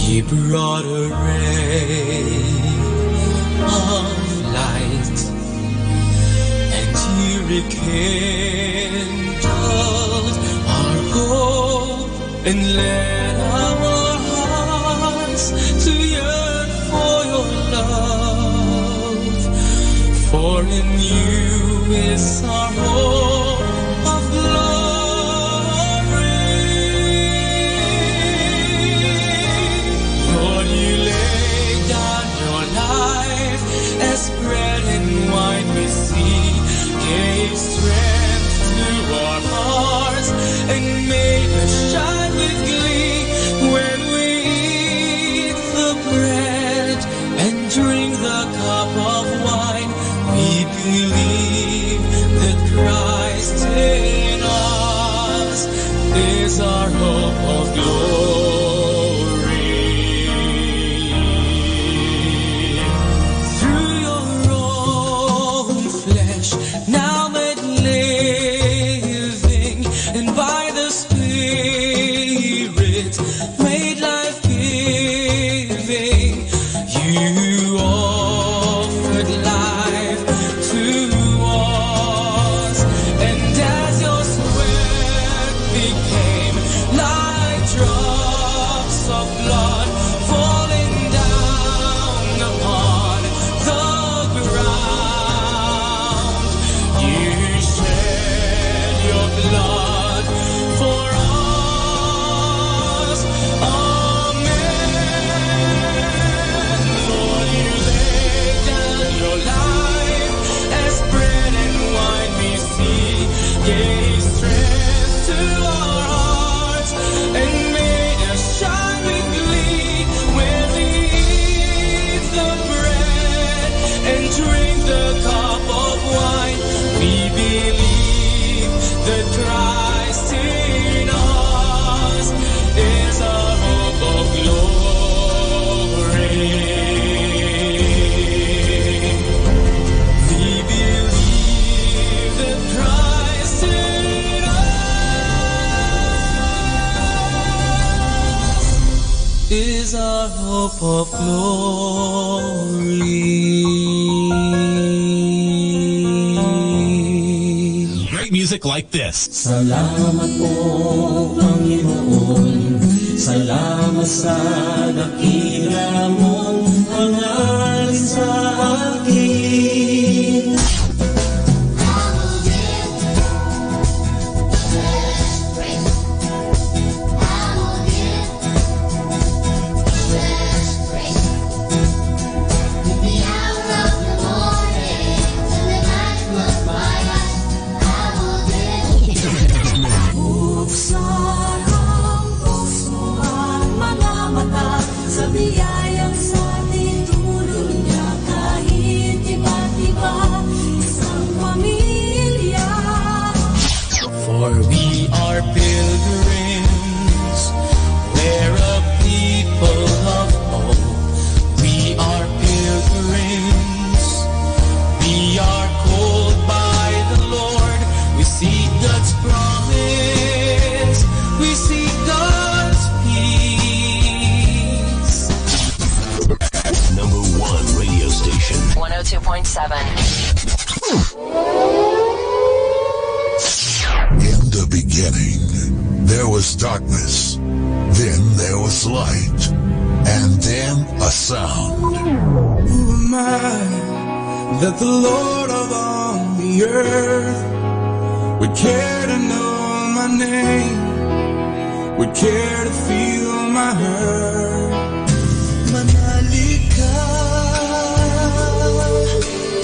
Speaker 2: He brought a ray of light, and He rekindled our hope and led our hearts to yearn for your love. For in you is our hope of glory. As bread and wine we see, gave strength to our hearts and made us shine with glee. When we eat the bread and drink the cup of wine, we believe that Christ blood falling down upon the ground. You shed your blood for us. Amen. Lord, you laid down your life as bread and wine we see, gave strength to our hearts and made us shine with glee when we eat the bread and drink the cup of wine. We believe that Christ in us is our hope of glory. We believe that Christ in us is our hope of glory.
Speaker 13: Great music like this.
Speaker 14: Salamat po, Panginoon. Salamat sa dakila mong hangarin sa akin.
Speaker 1: Buksan ang puso at mga mata sa biyayang sa ating tulong niya, kahit iba't iba, isang pamilya.
Speaker 2: For we are pilgrims, we're a people of hope. We are pilgrims, we are called by the Lord. We seek God's promise, we seek God's peace.
Speaker 13: Number 1 radio station.
Speaker 15: 102.7.
Speaker 16: In the beginning, there was darkness, then there was light, and then a sound.
Speaker 2: Who am I that the Lord of all the earth would care to know my name, would care to feel my hurt? Manali ka,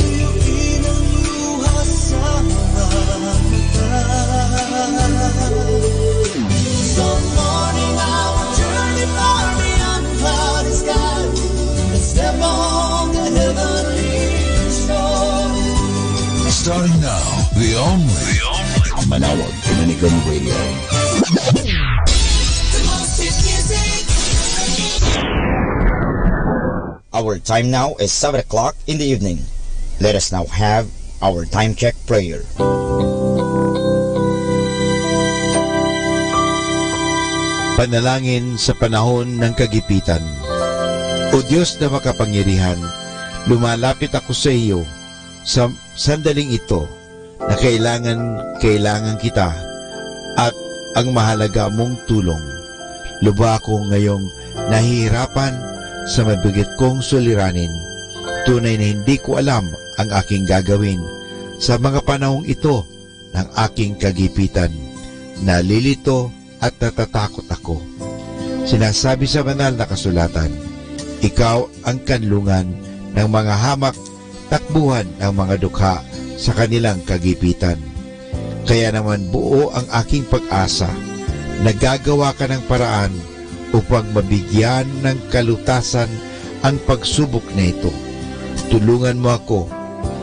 Speaker 2: tuyuin ang luha sa mga mata. Some morning I will journey far beyond the cloudy sky and step on the heavenly shore.
Speaker 16: Starting now, the only
Speaker 4: Manawag Dominican Radio. Our time now is 7 o'clock in the evening. Let us now have our time check prayer.
Speaker 17: Panalangin sa panahon ng kagipitan. O Diyos na makapangyarihan, lumalapit ako sa iyo sa sandaling ito na kailangan kita at ang mahalaga mong tulong. Luba ako ngayong nahihirapan sa mabigat kong suliranin. Tunay na hindi ko alam ang aking gagawin sa mga panahong ito ng aking kagipitan. Nalilito at natatakot ako. Sinasabi sa banal na kasulatan, ikaw ang kanlungan ng mga hamak, takbuhan ng mga dukha sa kanilang kagipitan. Kaya naman buo ang aking pag-asa na gagawa ka ng paraan upang mabigyan ng kalutasan ang pagsubok na ito. Tulungan mo ako.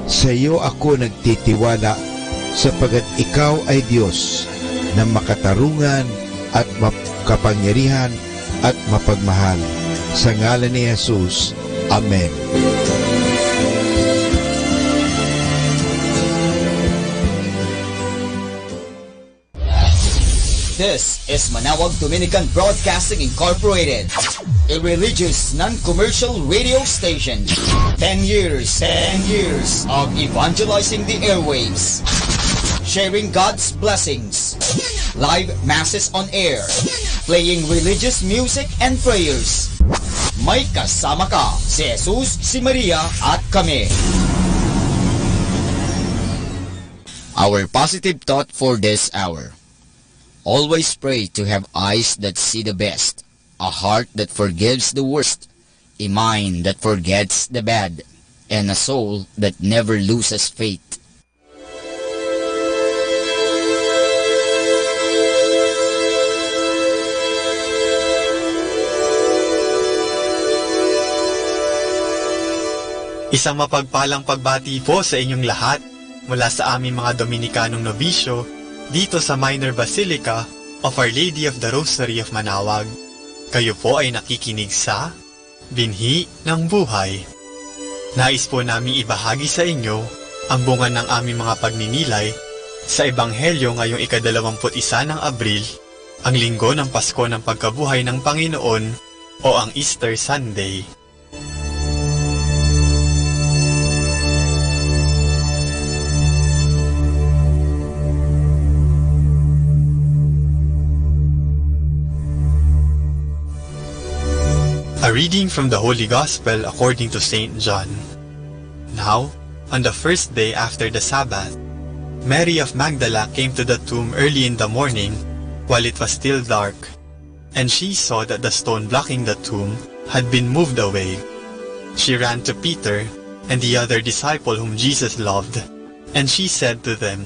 Speaker 17: Sa iyo ako nagtitiwala sapagat ikaw ay Diyos na makatarungan at makapangyarihan at mapagmahal. Sa ngalan ni Jesus. Amen.
Speaker 4: This is Manawag Dominican Broadcasting Incorporated, a religious, non-commercial radio station. 10 years of evangelizing the airwaves, sharing God's blessings live masses on air, playing religious music and prayers. May kasama ka, si Jesus, si Maria at kami. Our positive thought for this hour. Always pray to have eyes that see the best, a heart that forgives the worst, a mind that forgets the bad, and a soul that never loses faith.
Speaker 15: Isang mapagpalang pagbati po sa inyong lahat mula sa aming mga Dominikanong nobisyo dito sa Minor Basilica of Our Lady of the Rosary of Manaoag. Kayo po ay nakikinig sa Binhi ng Buhay. Nais po namin ibahagi sa inyo ang bunga ng aming mga pagninilay sa Ebanghelyo ngayong ika-21 ng Abril, ang linggo ng Pasko ng Pagkabuhay ng Panginoon o ang Easter Sunday. A reading from the Holy Gospel according to St. John. Now, on the first day after the Sabbath, Mary of Magdala came to the tomb early in the morning while it was still dark, and she saw that the stone blocking the tomb had been moved away. She ran to Peter and the other disciple whom Jesus loved, and she said to them,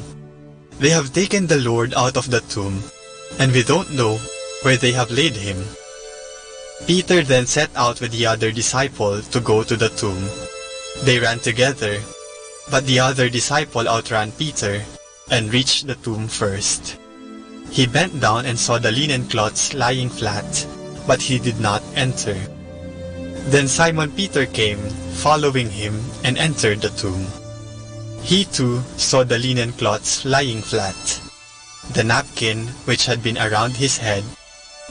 Speaker 15: "They have taken the Lord out of the tomb, and we don't know where they have laid him." Peter then set out with the other disciple to go to the tomb. They ran together, but the other disciple outran Peter and reached the tomb first. He bent down and saw the linen cloths lying flat, but he did not enter. Then Simon Peter came, following him, and entered the tomb. He too saw the linen cloths lying flat. The napkin, which had been around his head,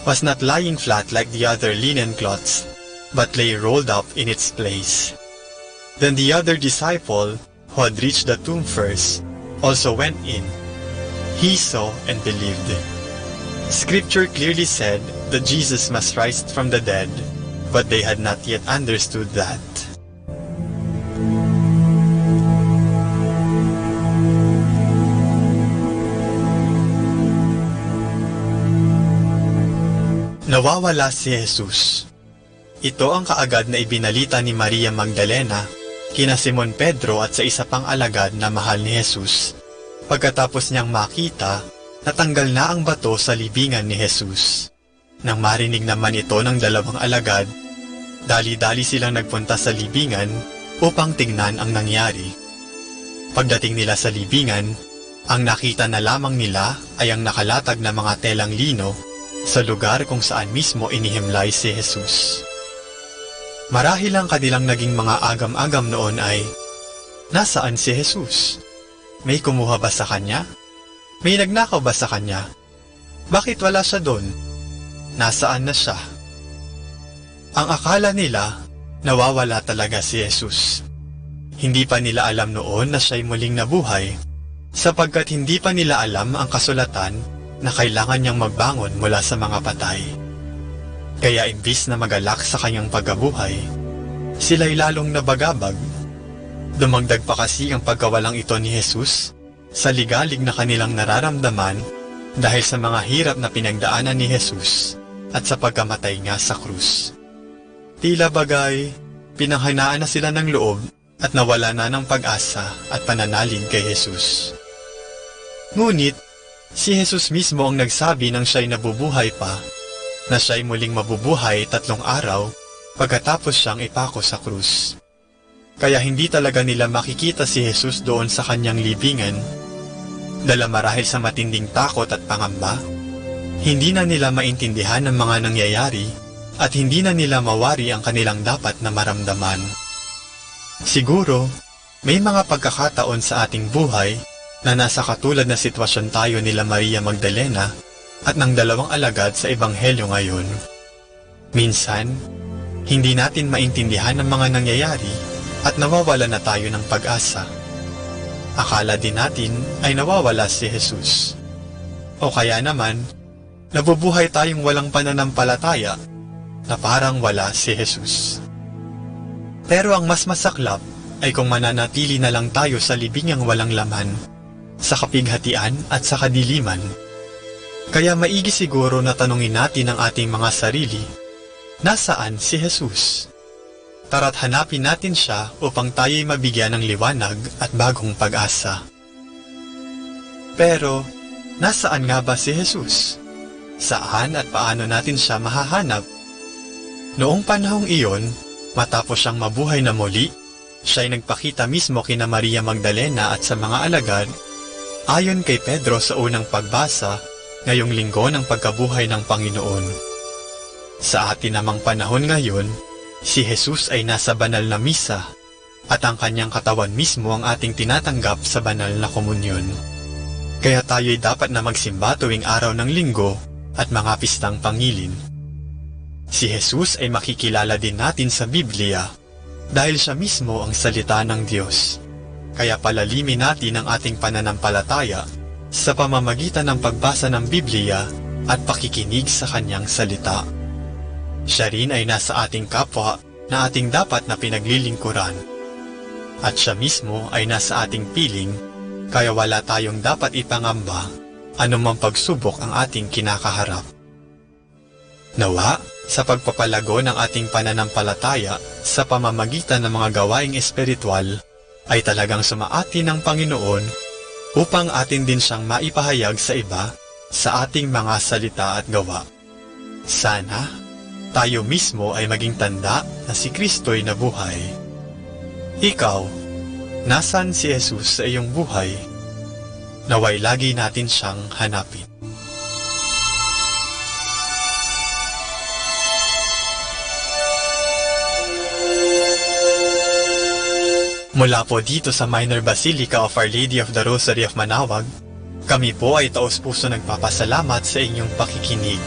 Speaker 15: was not lying flat like the other linen cloths, but lay rolled up in its place. Then the other disciple, who had reached the tomb first, also went in. He saw and believed. Scripture clearly said that Jesus must rise from the dead, but they had not yet understood that. Nawawala si Jesus. Ito ang kaagad na ibinalita ni Maria Magdalena kina Simon Pedro at sa isa pang alagad na mahal ni Jesus. Pagkatapos niyang makita, natanggal na ang bato sa libingan ni Jesus. Nang marinig naman ito ng dalawang alagad, dali-dali silang nagpunta sa libingan upang tingnan ang nangyari. Pagdating nila sa libingan, ang nakita na lamang nila ay ang nakalatag na mga telang lino sa lugar kung saan mismo inihimlay si Jesus. Marahil ang kanilang naging mga agam-agam noon ay, nasaan si Jesus? May kumuha ba sa kanya? May nagnakaw ba sa kanya? Bakit wala siya doon? Nasaan na siya? Ang akala nila, nawawala talaga si Jesus. Hindi pa nila alam noon na siya'y muling nabuhay, sapagkat hindi pa nila alam ang kasulatan na kailangan niyang magbangon mula sa mga patay. Kaya imbis na magalak sa kanyang pagkabuhay, sila'y lalong nabagabag. Dumagdag pa kasi ang pagkawalang ito ni Jesus sa ligalig na kanilang nararamdaman dahil sa mga hirap na pinagdaanan ni Jesus at sa pagkamatay nga sa krus. Tila bagay, pinanghinaan na sila ng loob at nawala na ng pag-asa at pananalig kay Jesus. Ngunit, si Jesus mismo ang nagsabi nang siya'y nabubuhay pa, na siya'y muling mabubuhay 3 araw pagkatapos siyang ipako sa krus. Kaya hindi talaga nila makikita si Jesus doon sa kanyang libingan. Dala marahil sa matinding takot at pangamba, hindi na nila maintindihan ang mga nangyayari at hindi na nila mawari ang kanilang dapat na maramdaman. Siguro, may mga pagkakataon sa ating buhay na nasa katulad na sitwasyon tayo nila Maria Magdalena at ng dalawang alagad sa Ebanghelyo ngayon. Minsan, hindi natin maintindihan ang mga nangyayari at nawawala na tayo ng pag-asa. Akala din natin ay nawawala si Jesus. O kaya naman, nabubuhay tayong walang pananampalataya na parang wala si Jesus. Pero ang mas masaklap ay kung mananatili na lang tayo sa libingang walang laman, sa kapighatian at sa kadiliman. Kaya maigi siguro na tanungin natin ang ating mga sarili, nasaan si Jesus? Tara't hanapin natin siya upang tayo'y mabigyan ng liwanag at bagong pag-asa. Pero, nasaan nga ba si Jesus? Saan at paano natin siya mahahanap? Noong panahong iyon, matapos siyang mabuhay na muli, siya'y nagpakita mismo kina Maria Magdalena at sa mga alagad, ayon kay Pedro sa unang pagbasa, ngayong linggo ng pagkabuhay ng Panginoon. Sa atin namang panahon ngayon, si Jesus ay nasa banal na misa, at ang kanyang katawan mismo ang ating tinatanggap sa banal na komunyon. Kaya tayo'y dapat na magsimba tuwing araw ng linggo at mga pistang pangilin. Si Jesus ay makikilala din natin sa Biblia dahil siya mismo ang salita ng Diyos. Kaya palalimin natin ang ating pananampalataya sa pamamagitan ng pagbasa ng Biblia at pakikinig sa kanyang salita. Siya rin ay nasa ating kapwa na ating dapat na pinaglilingkuran. At siya mismo ay nasa ating piling, kaya wala tayong dapat ipangamba anumang pagsubok ang ating kinakaharap. Nawa, sa pagpapalago ng ating pananampalataya sa pamamagitan ng mga gawaing espiritual, ay talagang sumaati ng Panginoon upang atin din siyang maipahayag sa iba sa ating mga salita at gawa. Sana, tayo mismo ay maging tanda na si Kristo'y nabuhay. Ikaw, nasan si Jesus sa iyong buhay? Naway lagi natin siyang hanapin. Mula po dito sa Minor Basilica of Our Lady of the Rosary of Manaoag, kami po ay taos-puso nagpapasalamat sa inyong pakikinig.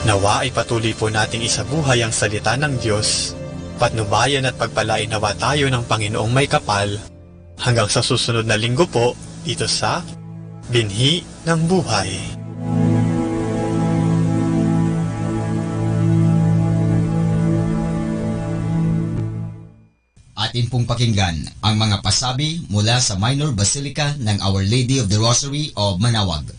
Speaker 15: Nawa ay patuloy po nating isabuhay ang salita ng Diyos, patnubayan at pagpalain nawa tayo ng Panginoong may kapal, hanggang sa susunod na linggo po dito sa Binhi ng Buhay.
Speaker 4: Atin pong pakinggan ang mga pasabi mula sa Minor Basilica ng Our Lady of the Rosary of Manaoag.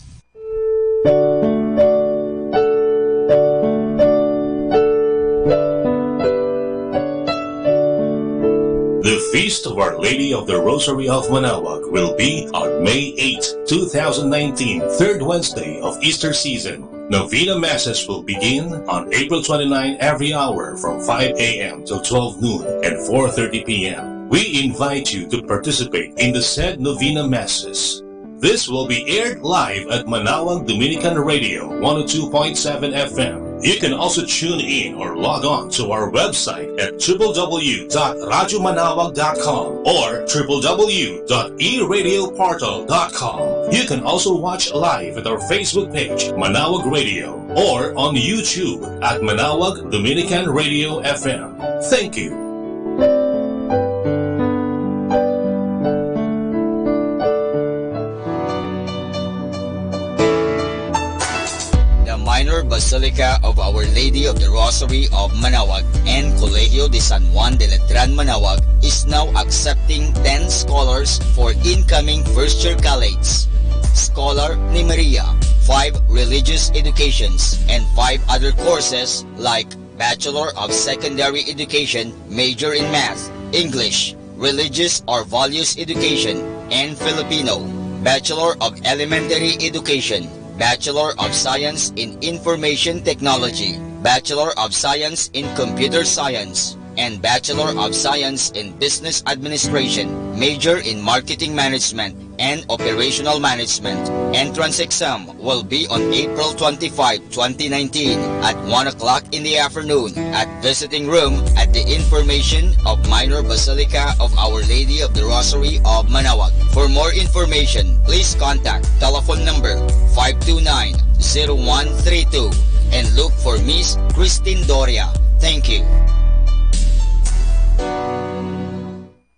Speaker 13: The Feast of Our Lady of the Rosary of Manaoag will be on May 8, 2019, third Wednesday of Easter season. Novena Masses will begin on April 29 every hour from 5 a.m. till 12 noon and 4:30 p.m. We invite you to participate in the said Novena Masses. This will be aired live at Manaoag Dominican Radio 102.7 FM. You can also tune in or log on to our website at www.radyomanawag.com or www.eradioportal.com. You can also watch live at our Facebook page, Manaoag Radio, or on YouTube at Manaoag Dominican Radio FM. Thank you.
Speaker 4: Minor Basilica of Our Lady of the Rosary of Manaoag and Colegio de San Juan de Letran Manaoag is now accepting 10 scholars for incoming first-year colleagues. Scholar ni Maria, 5 religious educations, and 5 other courses like Bachelor of Secondary Education, major in Math, English, Religious or Values Education, and Filipino, Bachelor of Elementary Education, Bachelor of Science in Information Technology, Bachelor of Science in Computer Science, and Bachelor of Science in Business Administration, major in Marketing Management and Operational Management. Entrance exam will be on April 25, 2019 at 1 o'clock in the afternoon at visiting room at the information of Minor Basilica of Our Lady of the Rosary of Manaoag. For more information, please contact telephone number 529-0132 and look for Miss Christine Doria. Thank you.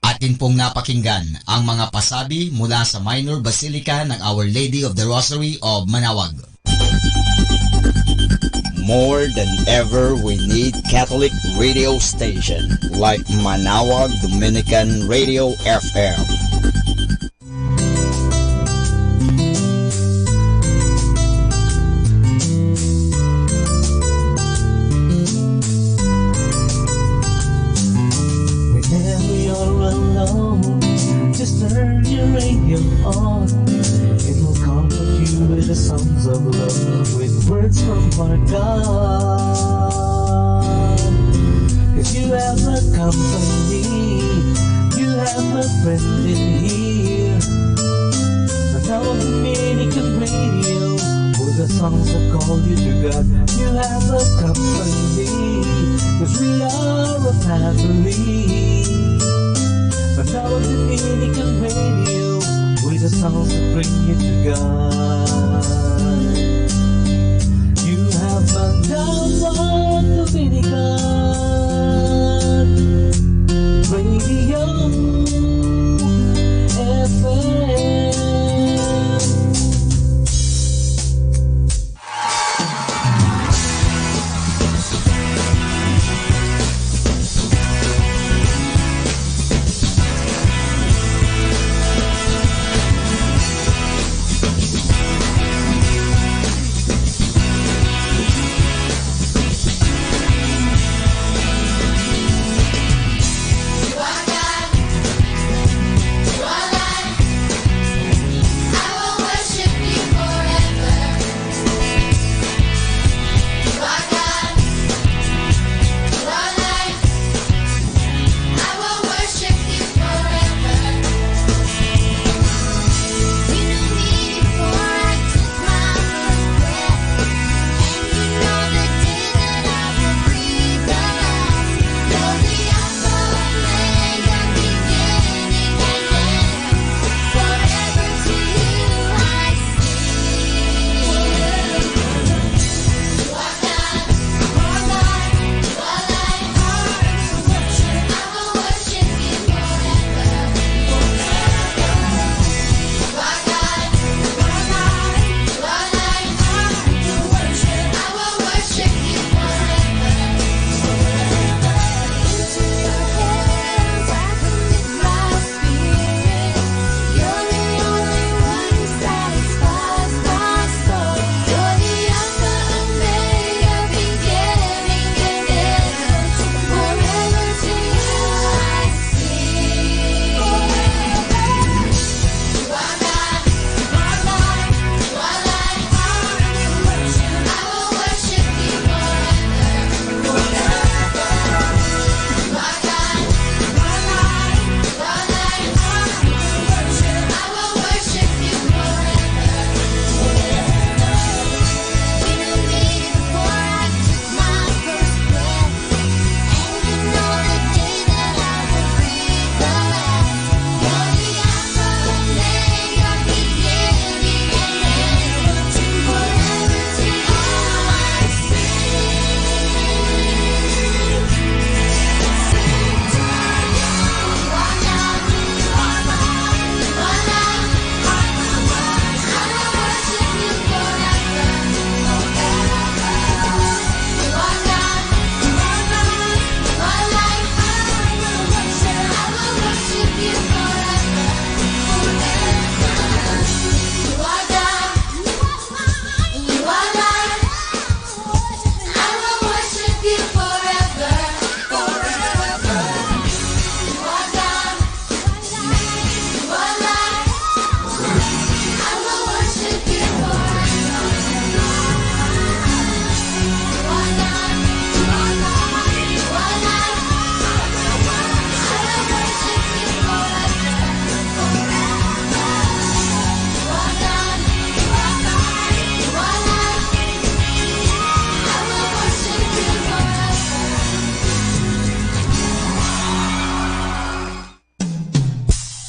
Speaker 4: Atin pong napakinggan ang mga pasabi mula sa Minor Basilica ng Our Lady of the Rosary of Manaoag.
Speaker 18: More than ever, we need Catholic radio station like Manaoag Dominican Radio FM.
Speaker 14: Whenever you're alone, just turn your radio on. It will comfort you with the songs of love, with words from our God. 'Cause you have a company, you have a friend in here. Manaoag Dominican Radio, with the songs that call you to God. You have a company, 'cause we are a family. Manaoag Dominican Radio, with the songs that bring you to God. You have Manaoag Dominican Radio FM.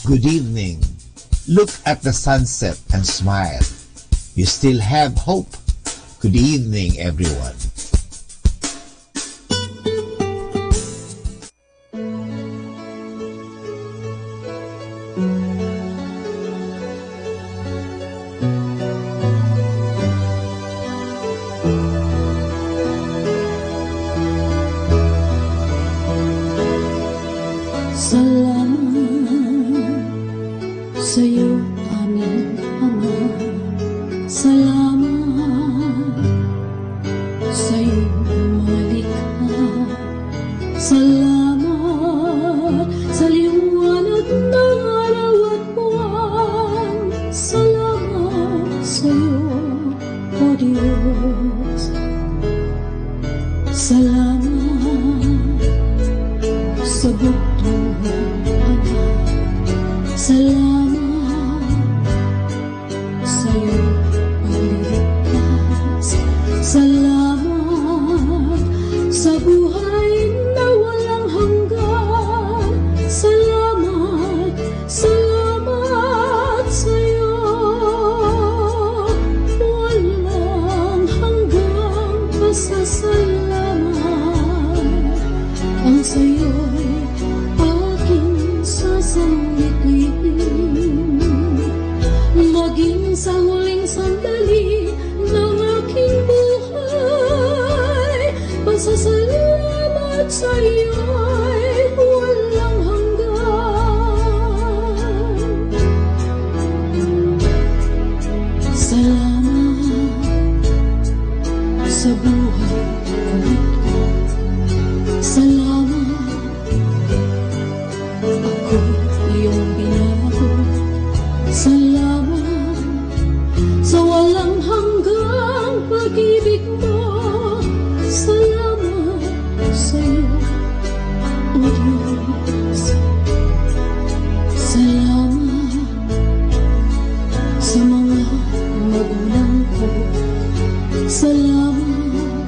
Speaker 17: Good evening. Look at the sunset and smile. You still have hope. Good evening, everyone.
Speaker 1: Salamat sa'yo, aming Ama. Salamat sa'yo, mga likha. Salamat sa liwanag ng araw at buwan. Salamat sa'yo, O Diyos. Salamat sa bugtong anak. Salamat sa'yo, pagliligtas. Salamat sa buhay na walang hanggan. Salamat, salamat sa'yo, walang hanggang pasasalamat. Ang sa'yo'y aking sasambitin, maging sa huling sandali ng aking buhay. Pasasalamat sa'yo'y walang hanggan. Salamat sa buhay ko ito. Salamat, ako iyong binago. Salamat sa walang hanggang pag-ibig mo. Salamat sa'yo, O Diyos. Salamat sa mga magulang ko. Salamat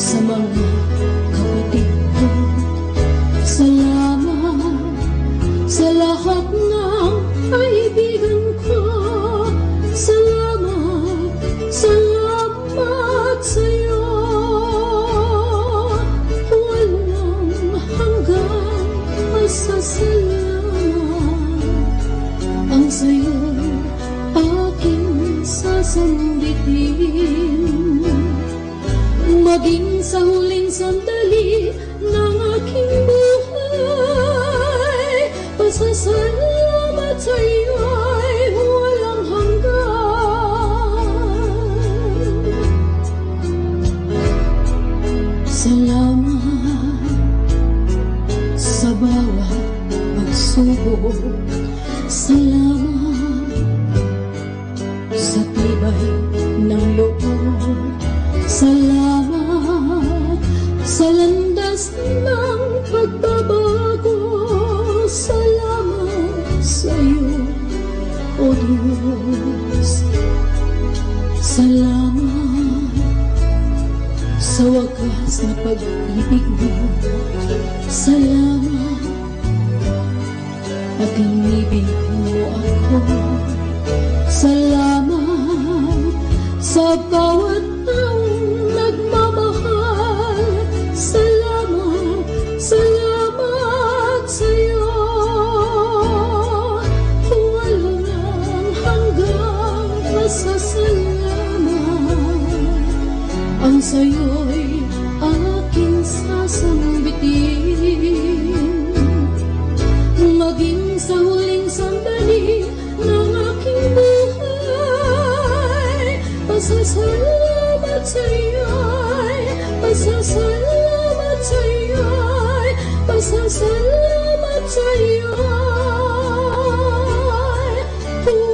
Speaker 1: sa mga kapatid ko. Salamat sa lahat ng kaibigan ko. Salamat, salamat sa'yo, walang hanggang pasasalamat. Ang sa'yo'y aking sasambitin, maging sa huling sandali ng aking buhay. Pasasalamat sa'yo'y walang hanggan. Salamat sa bawat pagsubok. Salamat sa tibay ng loob. Salamat sa landas ng pagbabago. Salamat sa'yo, O Diyos. Salamat sa wagas na pag-ibig mo. Salamat at inibig mo ako. Salamat sa bawat taong nagmamahal. Salamat, salamat sa'yo, walang hanggang pasasalamat. Ang sa'yo'y aking sasambitin, maging sa huling sandali ng aking buhay. Pasasalamat sa'yo'y, pasasalamat sa'yo'y, pasasalamat sa'yo'y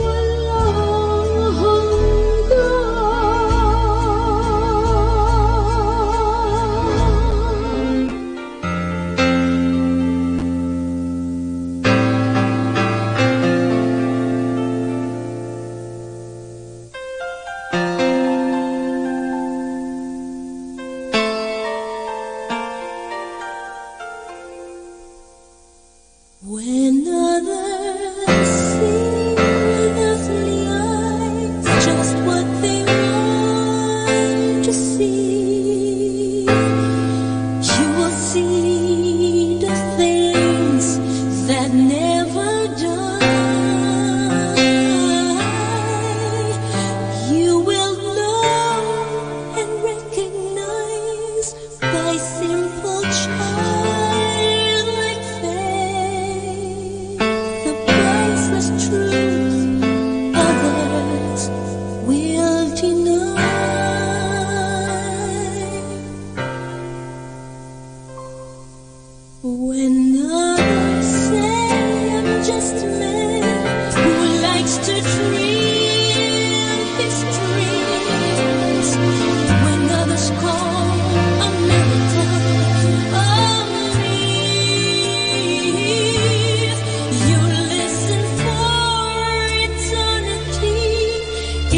Speaker 1: walang hanggan. When others see earthly eyes, just what they want to see, you will see the things that never die. You will know and recognize by simple childlike faith When others say I'm just a man who likes to dream his dreams, when others call America a myth, you listen for eternity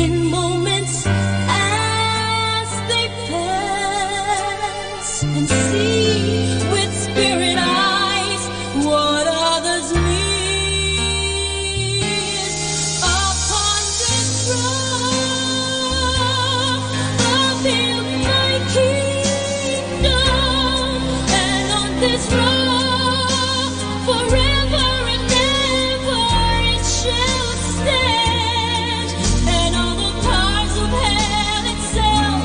Speaker 1: in moments as they pass, and see with spirit eyes what others need. Upon this rock I'll build my kingdom, and on this rock forever and ever it shall stand, and all the powers of hell itself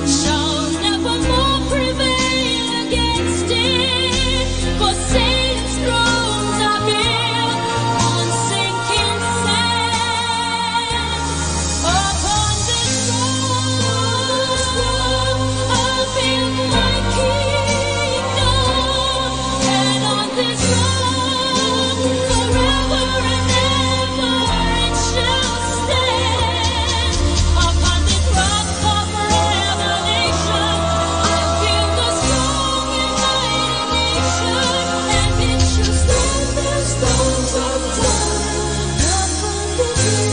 Speaker 1: shall never more prevail against it. For Satan's thrones are built on sinking sand. Upon this rock I'll build my kingdom, and on this rock forever and ever it shall stand. Upon this rock of revelation I'll build a strong and mighty nation, and it shall stand the stones of time upon this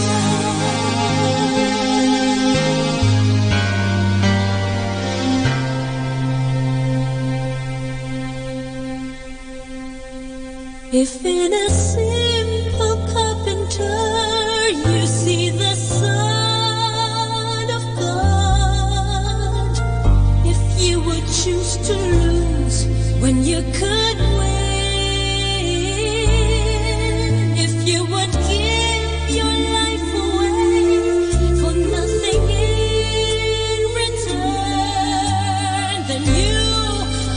Speaker 1: If in a simple carpenter you see the Son of God, if you would choose to lose when you could win, if you would give your life away for nothing in return, then you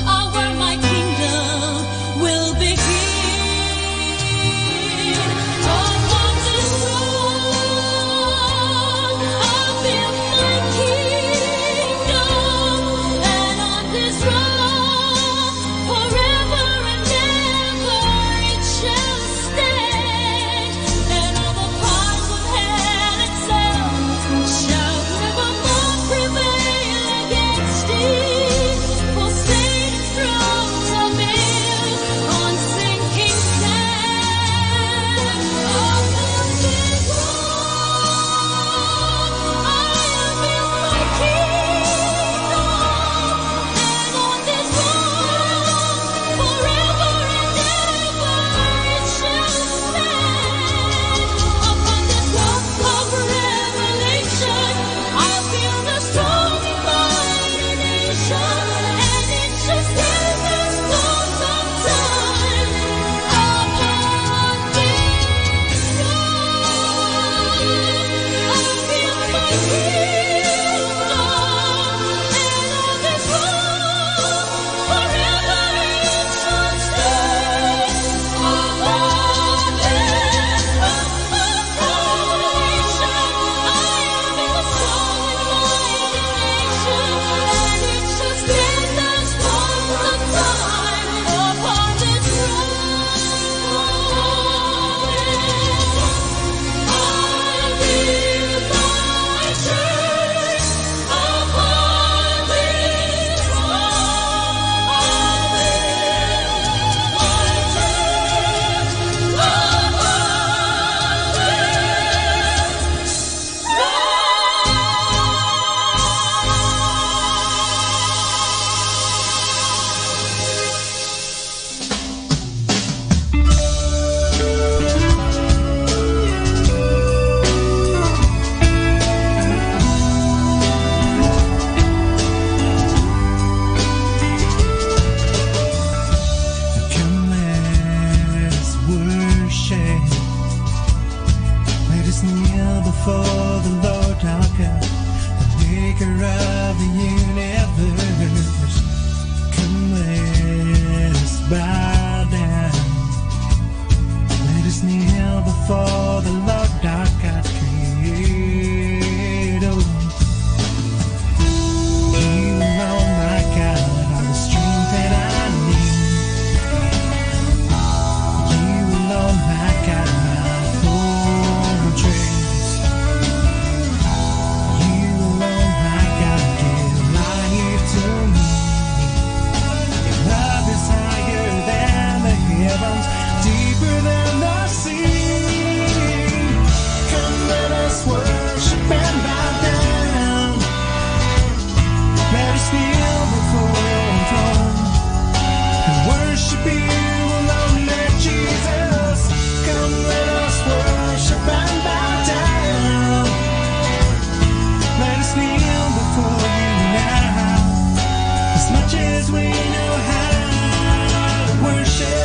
Speaker 1: are where my kingdom will begin. Upon this rock I'll build my kingdom, and on this rock forever
Speaker 14: worship you alone, Lord Jesus. Come, let us worship and bow down. Let us kneel before you now, as much as we know how to worship.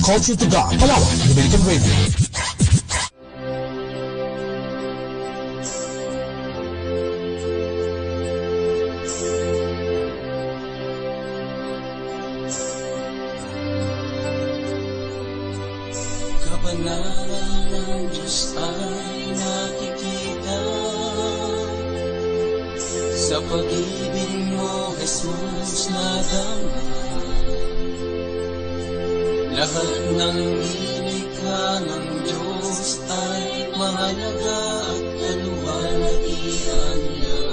Speaker 19: Culture to God, Malawak, Dominican Radio.
Speaker 2: Kabanalan ng Diyos ay nakikita sa pag-ibig mo, Jesus, nadama. Lahat ng nilikha ng Diyos ay mahalaga at kaluwalhatian niya.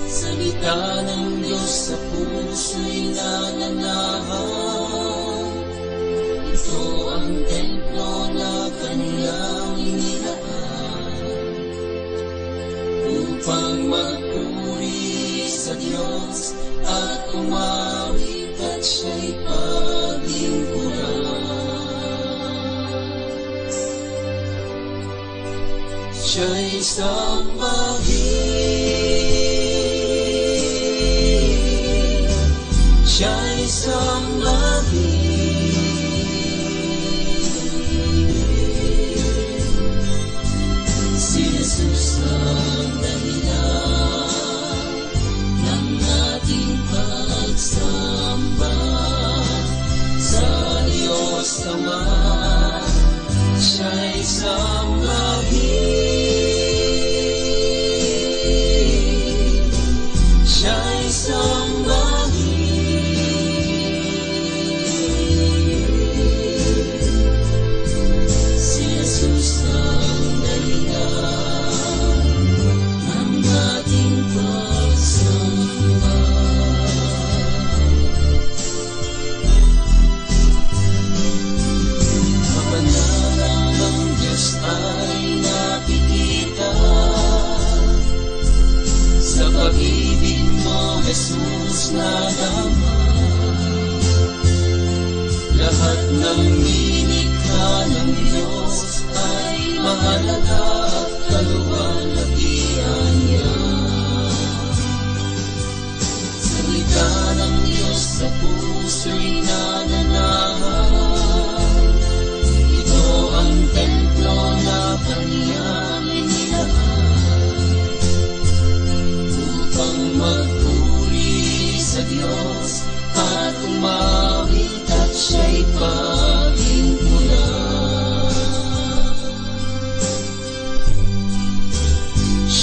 Speaker 2: Salita ng Diyos sa puso'y nananahan. Ito ang templo na kanyang inilaan upang magpuri sa Diyos at umawit at siya'y paglingkuran. Siya'y sambahin, siya'y sambahin. Si Jesus ang dahilan ng ating pagsamba sa Diyos Ama. Siya'y sambahin, siya'y sambahin.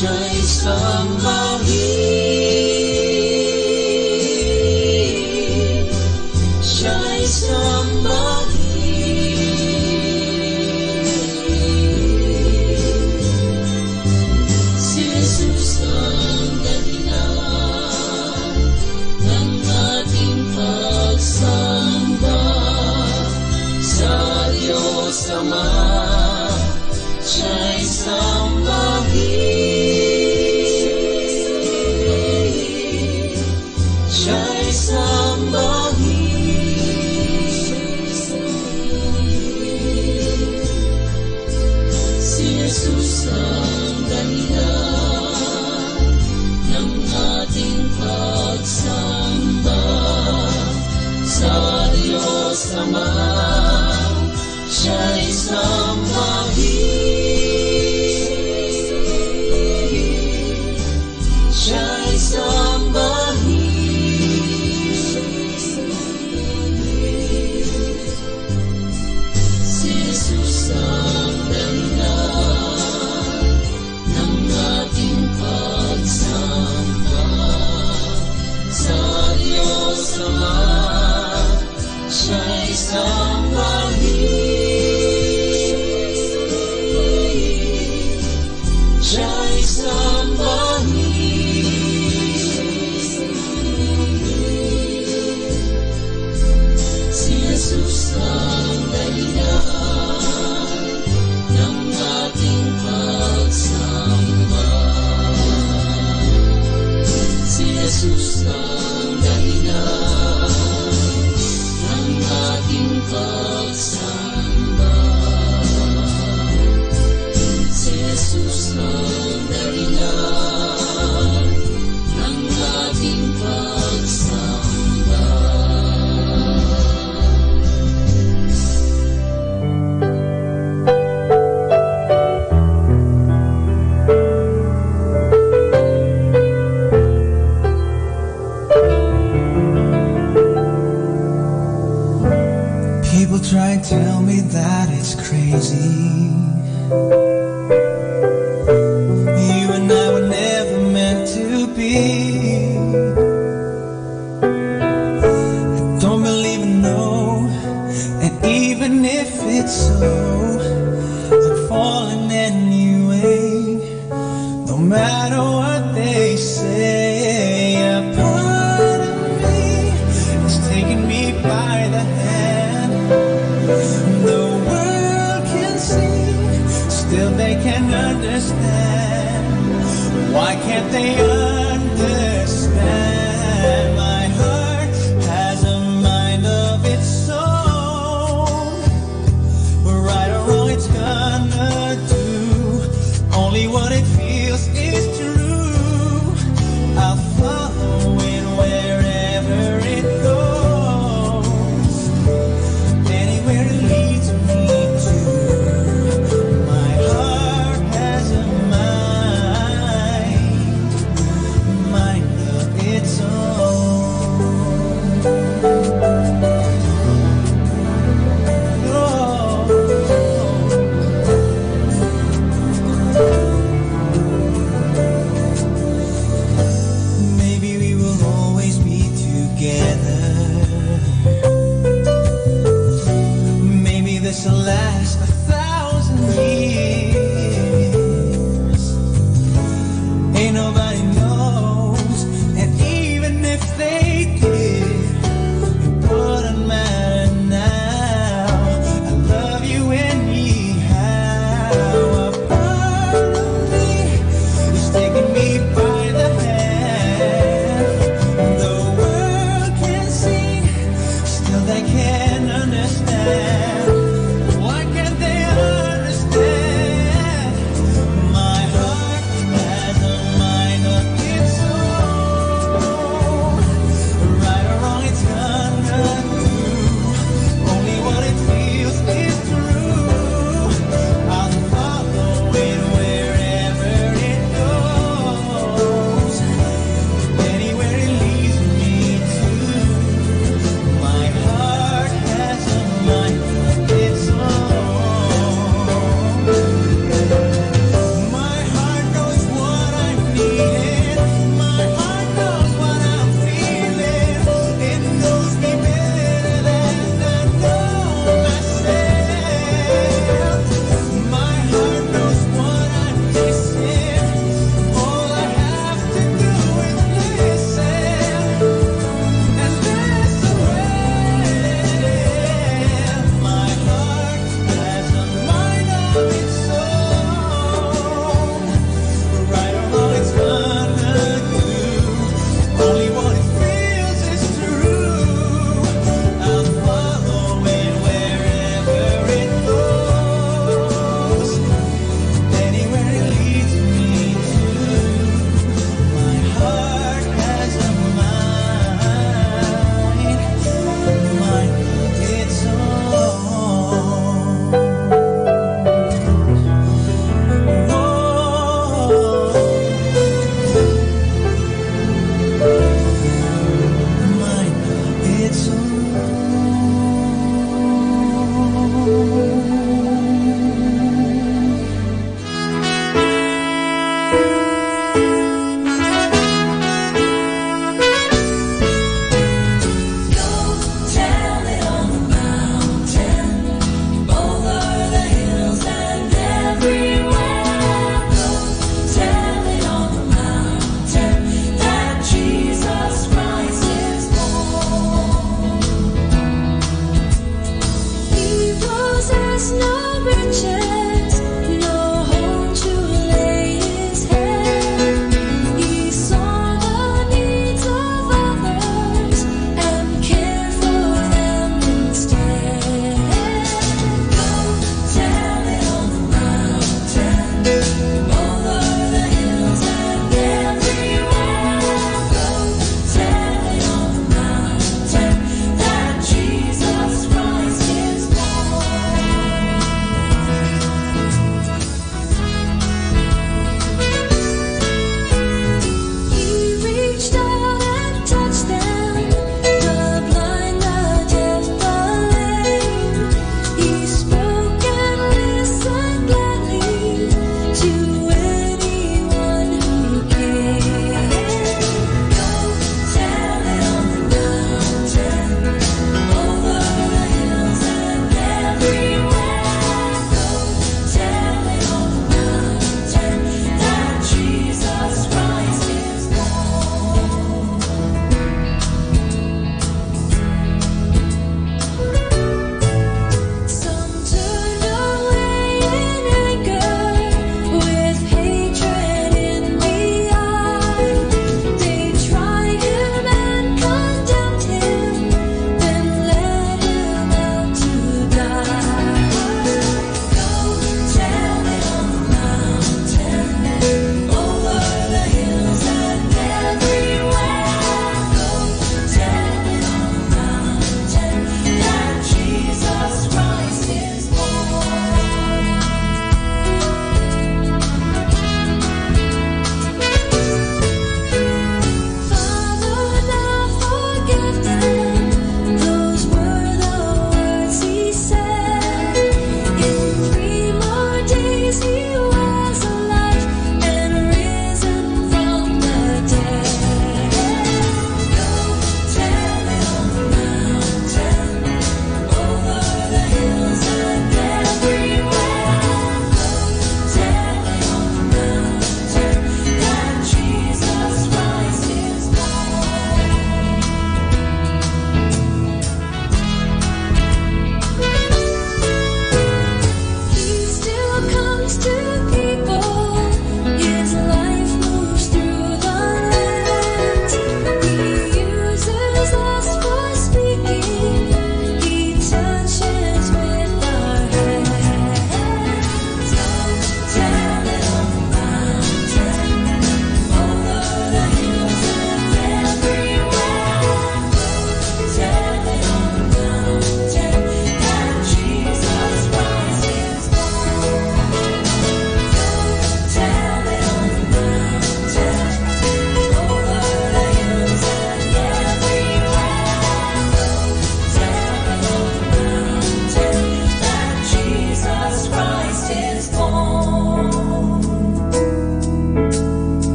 Speaker 2: siya'y sambahin, siya'y sambahin. Si Jesus ang dahilan ng ating pagsamba sa Diyos Ama, siya'y sambahin, siya'y sambahin. Si Jesus ang dahilan ng ating pagsamba sa Diyos Ama, siya'y sambahin, siya'y sambahin. Si Jesus ang dahilan ng ating pagsamba sa Diyos Ama, siya'y sambahin, siya'y sambahin. Si Jesus ang dahilan ng ating pagsamba, si Jesus ang dahilan ng ating pagsamba, si Jesus ang dahilan ng ating pagsamba. People try to tell me that it's crazy. You and I were never meant to be. I don't believe in no, and even if it's so, I'm falling anyway. No matter what they say, a part of me is taking me by the hand. The world can see, still they can't understand. Why can't they understand? My heart has a mind of its own. Right or wrong, it's gonna do only what it feels is true. I'll follow it wherever it goes, anywhere it leads me to. My heart has a mind of its own. Oh.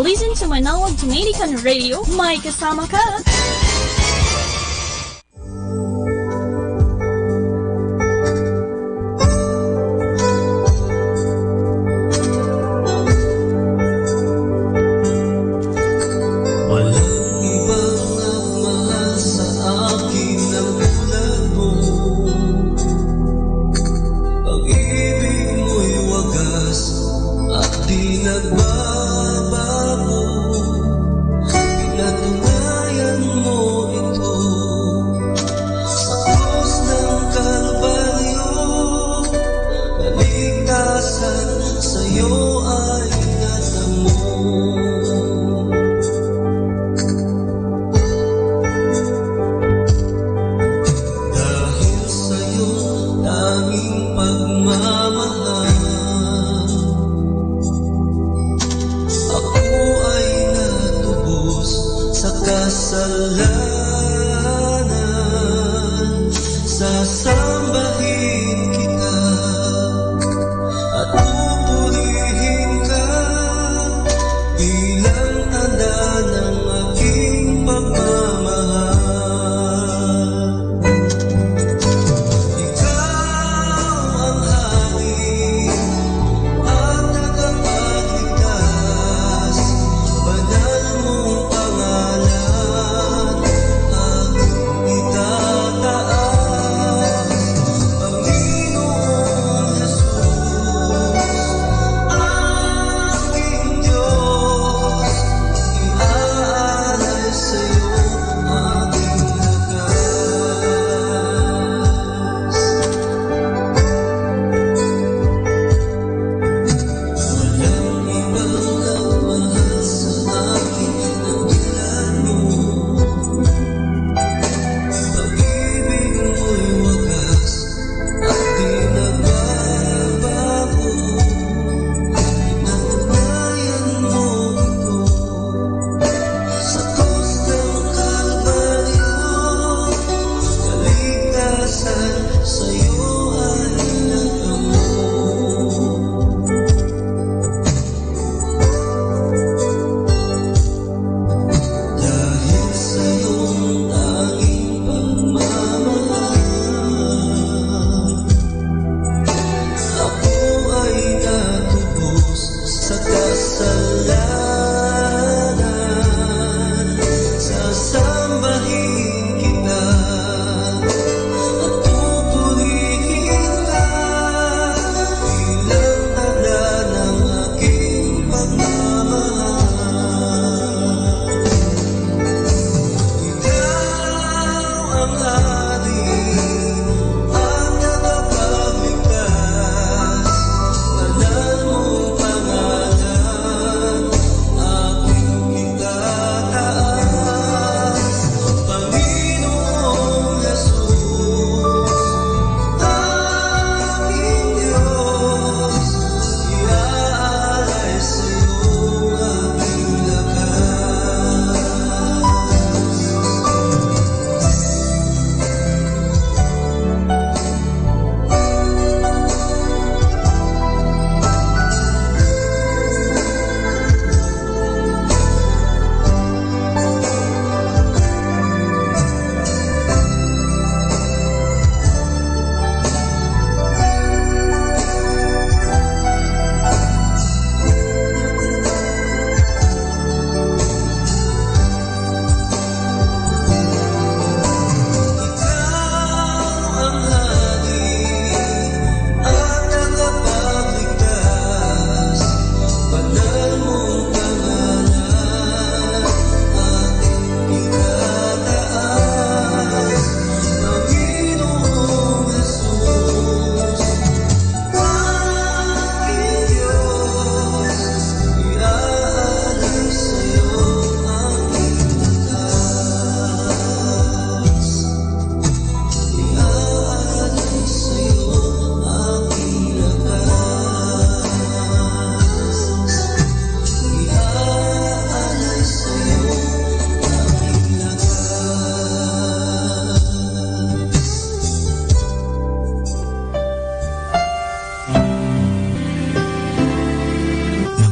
Speaker 1: listen to Manawag Dominican Radio. May kasama ka!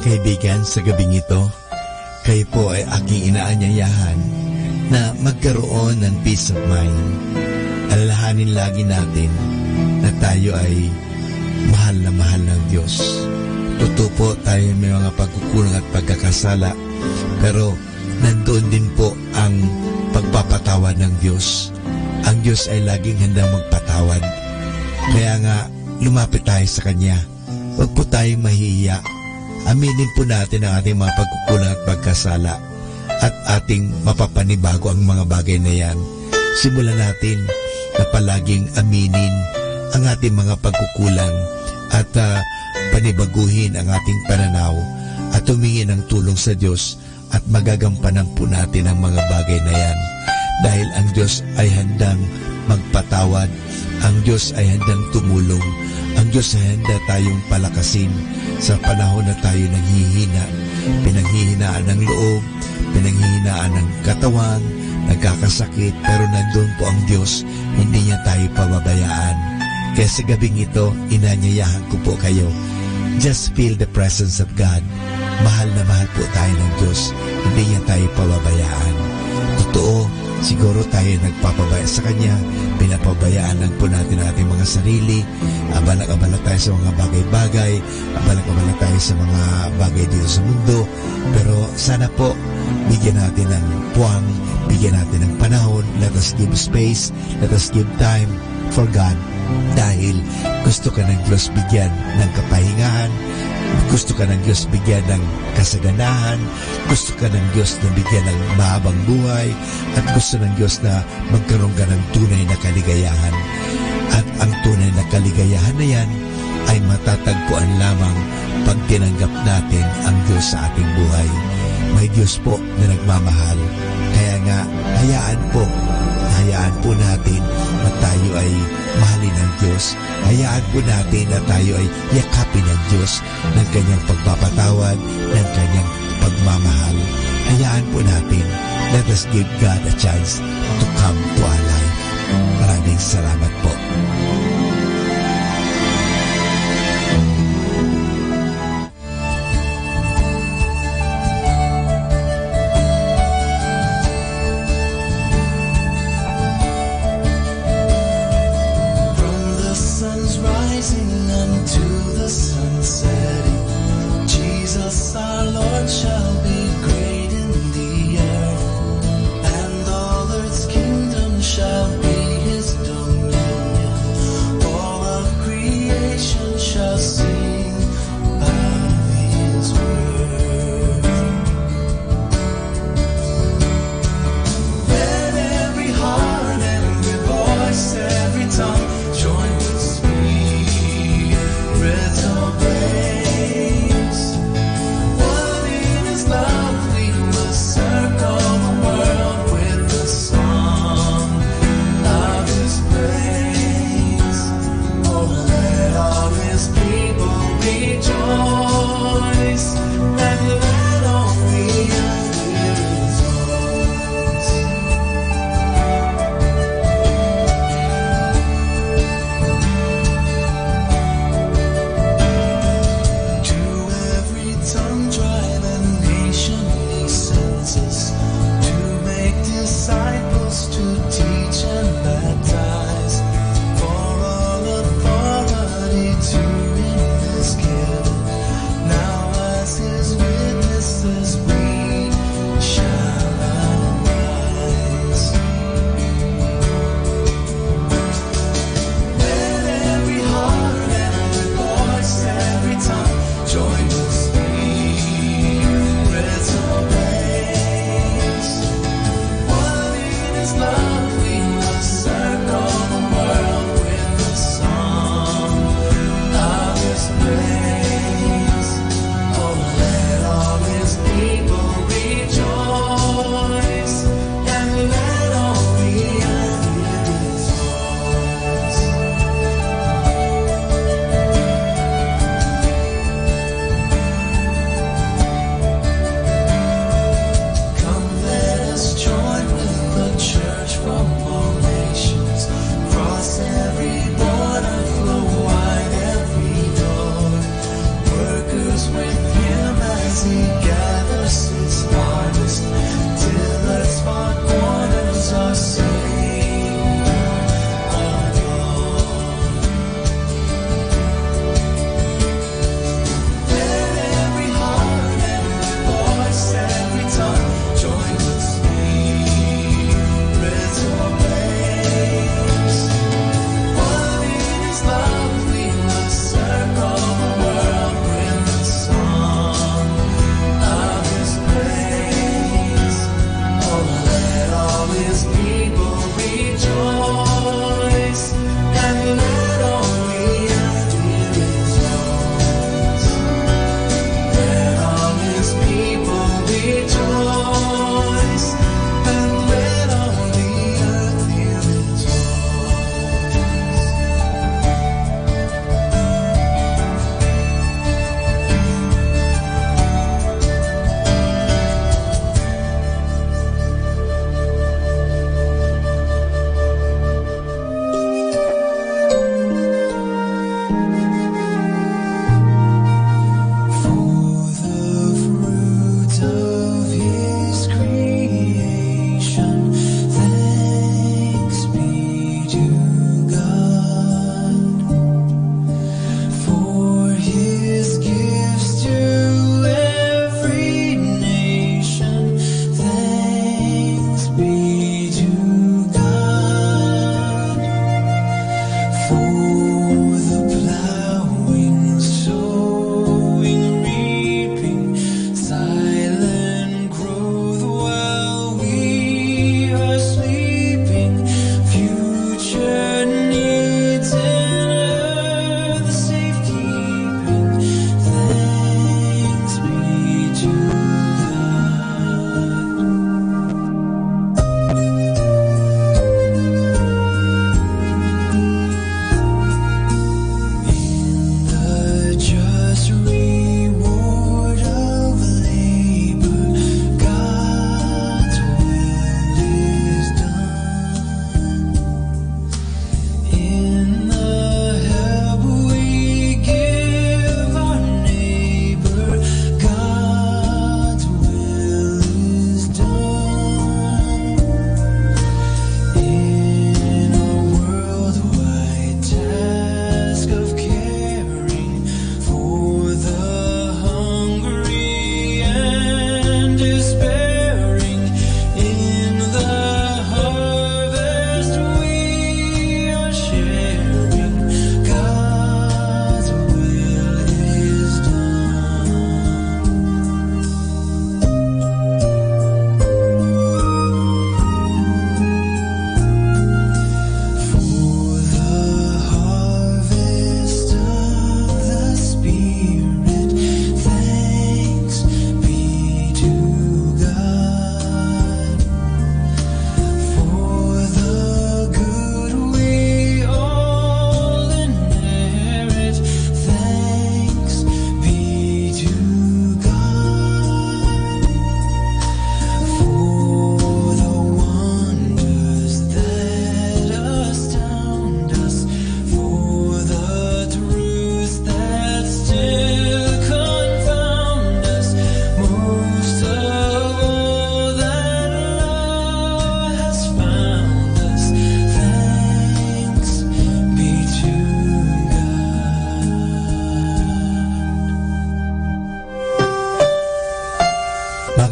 Speaker 17: Kaibigan, sa gabing ito, kayo po ay aking inaanyayahan na magkaroon ng peace of mind. Alalahanin lagi natin na tayo ay mahal na mahal ng Diyos. Totoo po tayo may mga pagkukulang at pagkakasala, pero nandoon din po ang pagpapatawad ng Diyos. Ang Diyos ay laging handang magpatawad. Kaya nga, lumapit tayo sa Kanya. Huwag po tayong mahihiya. Aminin po natin ang ating mga pagkukulang at pagkasala at ating mapapanibago ang mga bagay na yan. Simulan natin na palaging aminin ang ating mga pagkukulang at panibaguhin ang ating pananaw at humingi ng tulong sa Diyos at magagampanan po natin ang mga bagay na yan. Dahil ang Diyos ay handang magpatawad, ang Diyos ay handang tumulong, ang Diyos ay handa tayong palakasin sa panahon na tayo nanghihina, pinanghihinaan ng loob, pinanghihinaan ng katawan, nagkakasakit, pero nandun po ang Diyos, hindi niya tayo pababayaan. Kaya sa gabing ito, inanyayahan ko po kayo, just feel the presence of God. Mahal na mahal po tayo ng Diyos, hindi niya tayo pababayaan. Totoo, siguro tayo nagpapabaya sa Kanya, pinapabayaan lang po natin ang ating mga sarili, abalang-abala tayo sa mga bagay-bagay, abalang-abala tayo sa mga bagay dito sa mundo, pero sana po, bigyan natin ng puwang, bigyan natin ng panahon, let us give space, let us give time for God, dahil gusto ka ng Diyos bigyan ng kapahingahan, gusto ka ng Diyos bigyan ng kasaganahan, gusto ka ng Diyos na bigyan ng mahabang buhay, at gusto ng Diyos na magkaroon ka ng tunay na kaligayahan. At ang tunay na kaligayahan na yan ay matatagpuan lamang pag tinanggap natin ang Diyos sa ating buhay. May Diyos po na nagmamahal. Kaya nga, hayaan po natin na tayo ay mahalin ng Diyos. Hayaan po natin na tayo ay yakapin ng Diyos ng Kanyang pagpapatawad, ng Kanyang pagmamahal. Hayaan po natin, let us give God a chance to come to our life. Maraming salamat po.
Speaker 2: Shall be his dominion.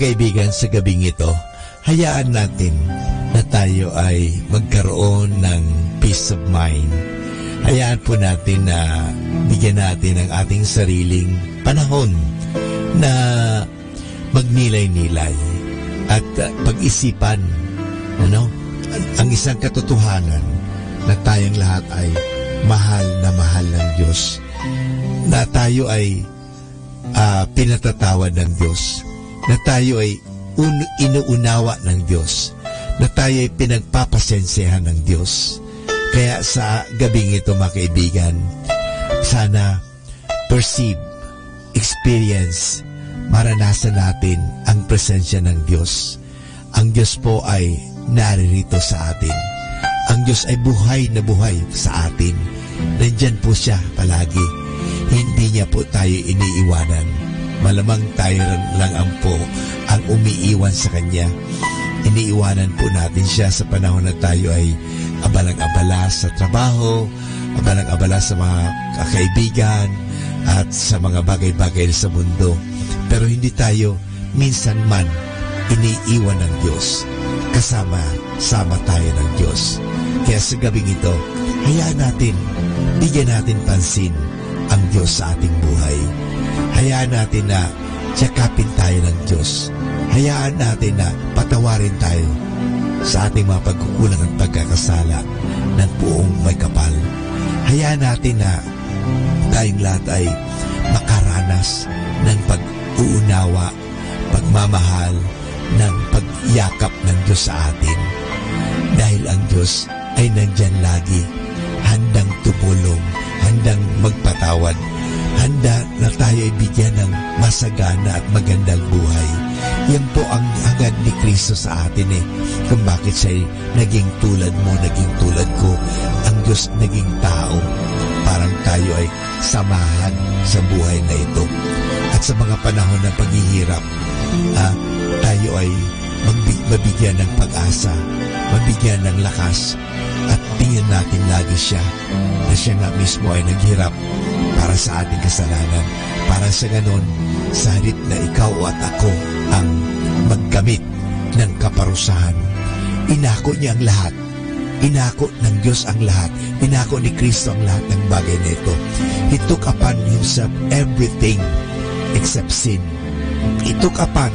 Speaker 17: kaibigan, sa gabing ito, hayaan natin na tayo ay magkaroon ng peace of mind. Hayaan po natin na bigyan natin ang ating sariling panahon na magnilay-nilay at pag-isipan ang isang katotohanan na tayong lahat ay mahal ng Diyos, na tayo ay pinatatawad ng Diyos, na tayo ay inuunawa ng Diyos, na tayo ay pinagpapasensehan ng Diyos. Kaya sa gabing ito, mga kaibigan, sana perceive, experience, maranasan natin ang presensya ng Diyos. Ang Diyos po ay naririto sa atin. Ang Diyos ay buhay na buhay sa atin. Nandyan po siya palagi. Hindi niya po tayo iniiwanan. Malamang tayo lang ang umiiwan sa Kanya. Iniiwanan po natin siya sa panahon na tayo ay abalang-abala sa trabaho, abalang-abala sa mga kaibigan, at sa mga bagay-bagay sa mundo. Pero hindi tayo minsan man iniiwan ng Diyos. Kasama tayo ng Diyos. Kaya sa gabing ito, hayaan natin, bigyan natin pansin ang Diyos sa ating buhay. Hayaan natin na tiyakapin tayo ng Diyos. Hayaan natin na patawarin tayo sa ating mga pagkukulang at pagkakasala ng buong may kapal. Hayaan natin na tayong lahat ay makaranas ng pag-uunawa, pagmamahal, ng pagyakap ng Diyos sa atin. Dahil ang Diyos ay nandyan lagi, handang tumulong, handang magpatawad, handa na tayo ay bigyan ng masagana at magandang buhay. Yan po ang hangad ni Kristo sa atin kung bakit siya naging tulad mo, naging tulad ko. Ang Diyos naging tao, parang tayo ay samahan sa buhay na ito. At sa mga panahon ng paghihirap, tayo ay mabigyan ng pag-asa, mabigyan ng lakas, at tingnan natin lagi siya na siya nga mismo ay naghirap para sa ating kasalanan, para sa ganon, sa halip na ikaw at ako ang magkamit ng kaparusahan. Inako niya ang lahat. Inako ng Diyos ang lahat. Inako ni Kristo ang lahat ng bagay na ito. He took upon Himself everything except sin. He took upon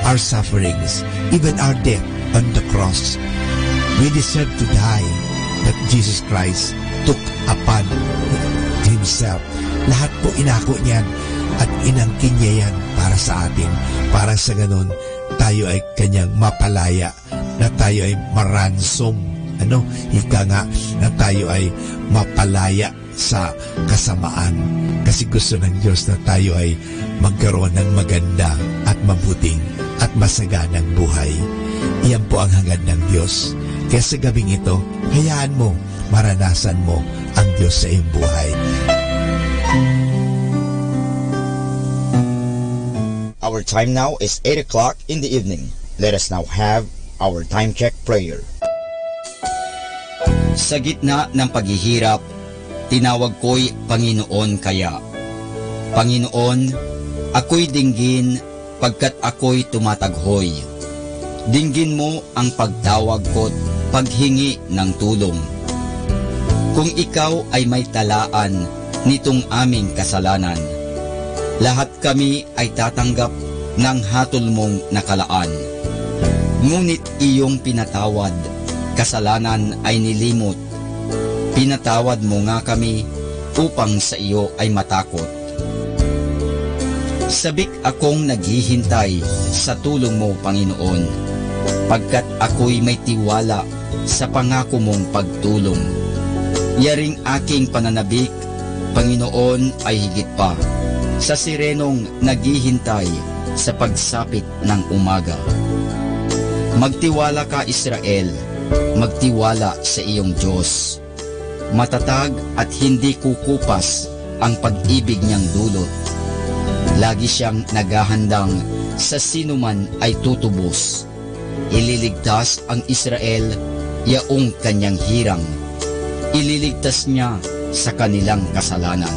Speaker 17: our sufferings, even our death on the cross. We deserve to die, but Jesus Christ took upon Himself. Lahat po inako niyan at inangkin niya yan para sa atin. Para sa ganun, tayo ay Kanyang mapalaya, na tayo ay maransom. Ika nga, na tayo ay mapalaya sa kasamaan. Kasi gusto ng Diyos na tayo ay magkaroon ng maganda at mabuting at masaganang buhay. Iyan po ang hangad ng Diyos. Kaya sa gabing ito, hayaan mo, maranasan mo ang Diyos sa iyong buhay.
Speaker 18: Our time now is 8 o'clock in the evening. Let us now have our time check prayer. Sa gitna ng paghihirap, tinawag ko'y Panginoon kaya. Panginoon, ako'y dinggin pagkat ako'y tumataghoy. Dinggin mo ang pagtawag ko't paghingi ng tulong. Kung ikaw ay may talaan nitong aming kasalanan, lahat kami ay tatanggap ng hatol mong nakalaan. Ngunit iyong pinatawad, kasalanan ay nilimot. Pinatawad mo nga kami upang sa iyo ay matakot. Sabik akong naghihintay sa tulong mo, Panginoon, pagkat ako'y may tiwala sa pangako mong pagtulong. Yaring aking pananabik, Panginoon, ay higit pa sa sirenong naghihintay sa pagsapit ng umaga. Magtiwala ka, Israel, magtiwala sa iyong Diyos. Matatag at hindi kukupas ang pag-ibig niyang dulot. Lagi siyang naghahandang sa sinuman ay tutubos. Ililigtas ang Israel, yaong kanyang hirang. Ililigtas niya sa kanilang kasalanan.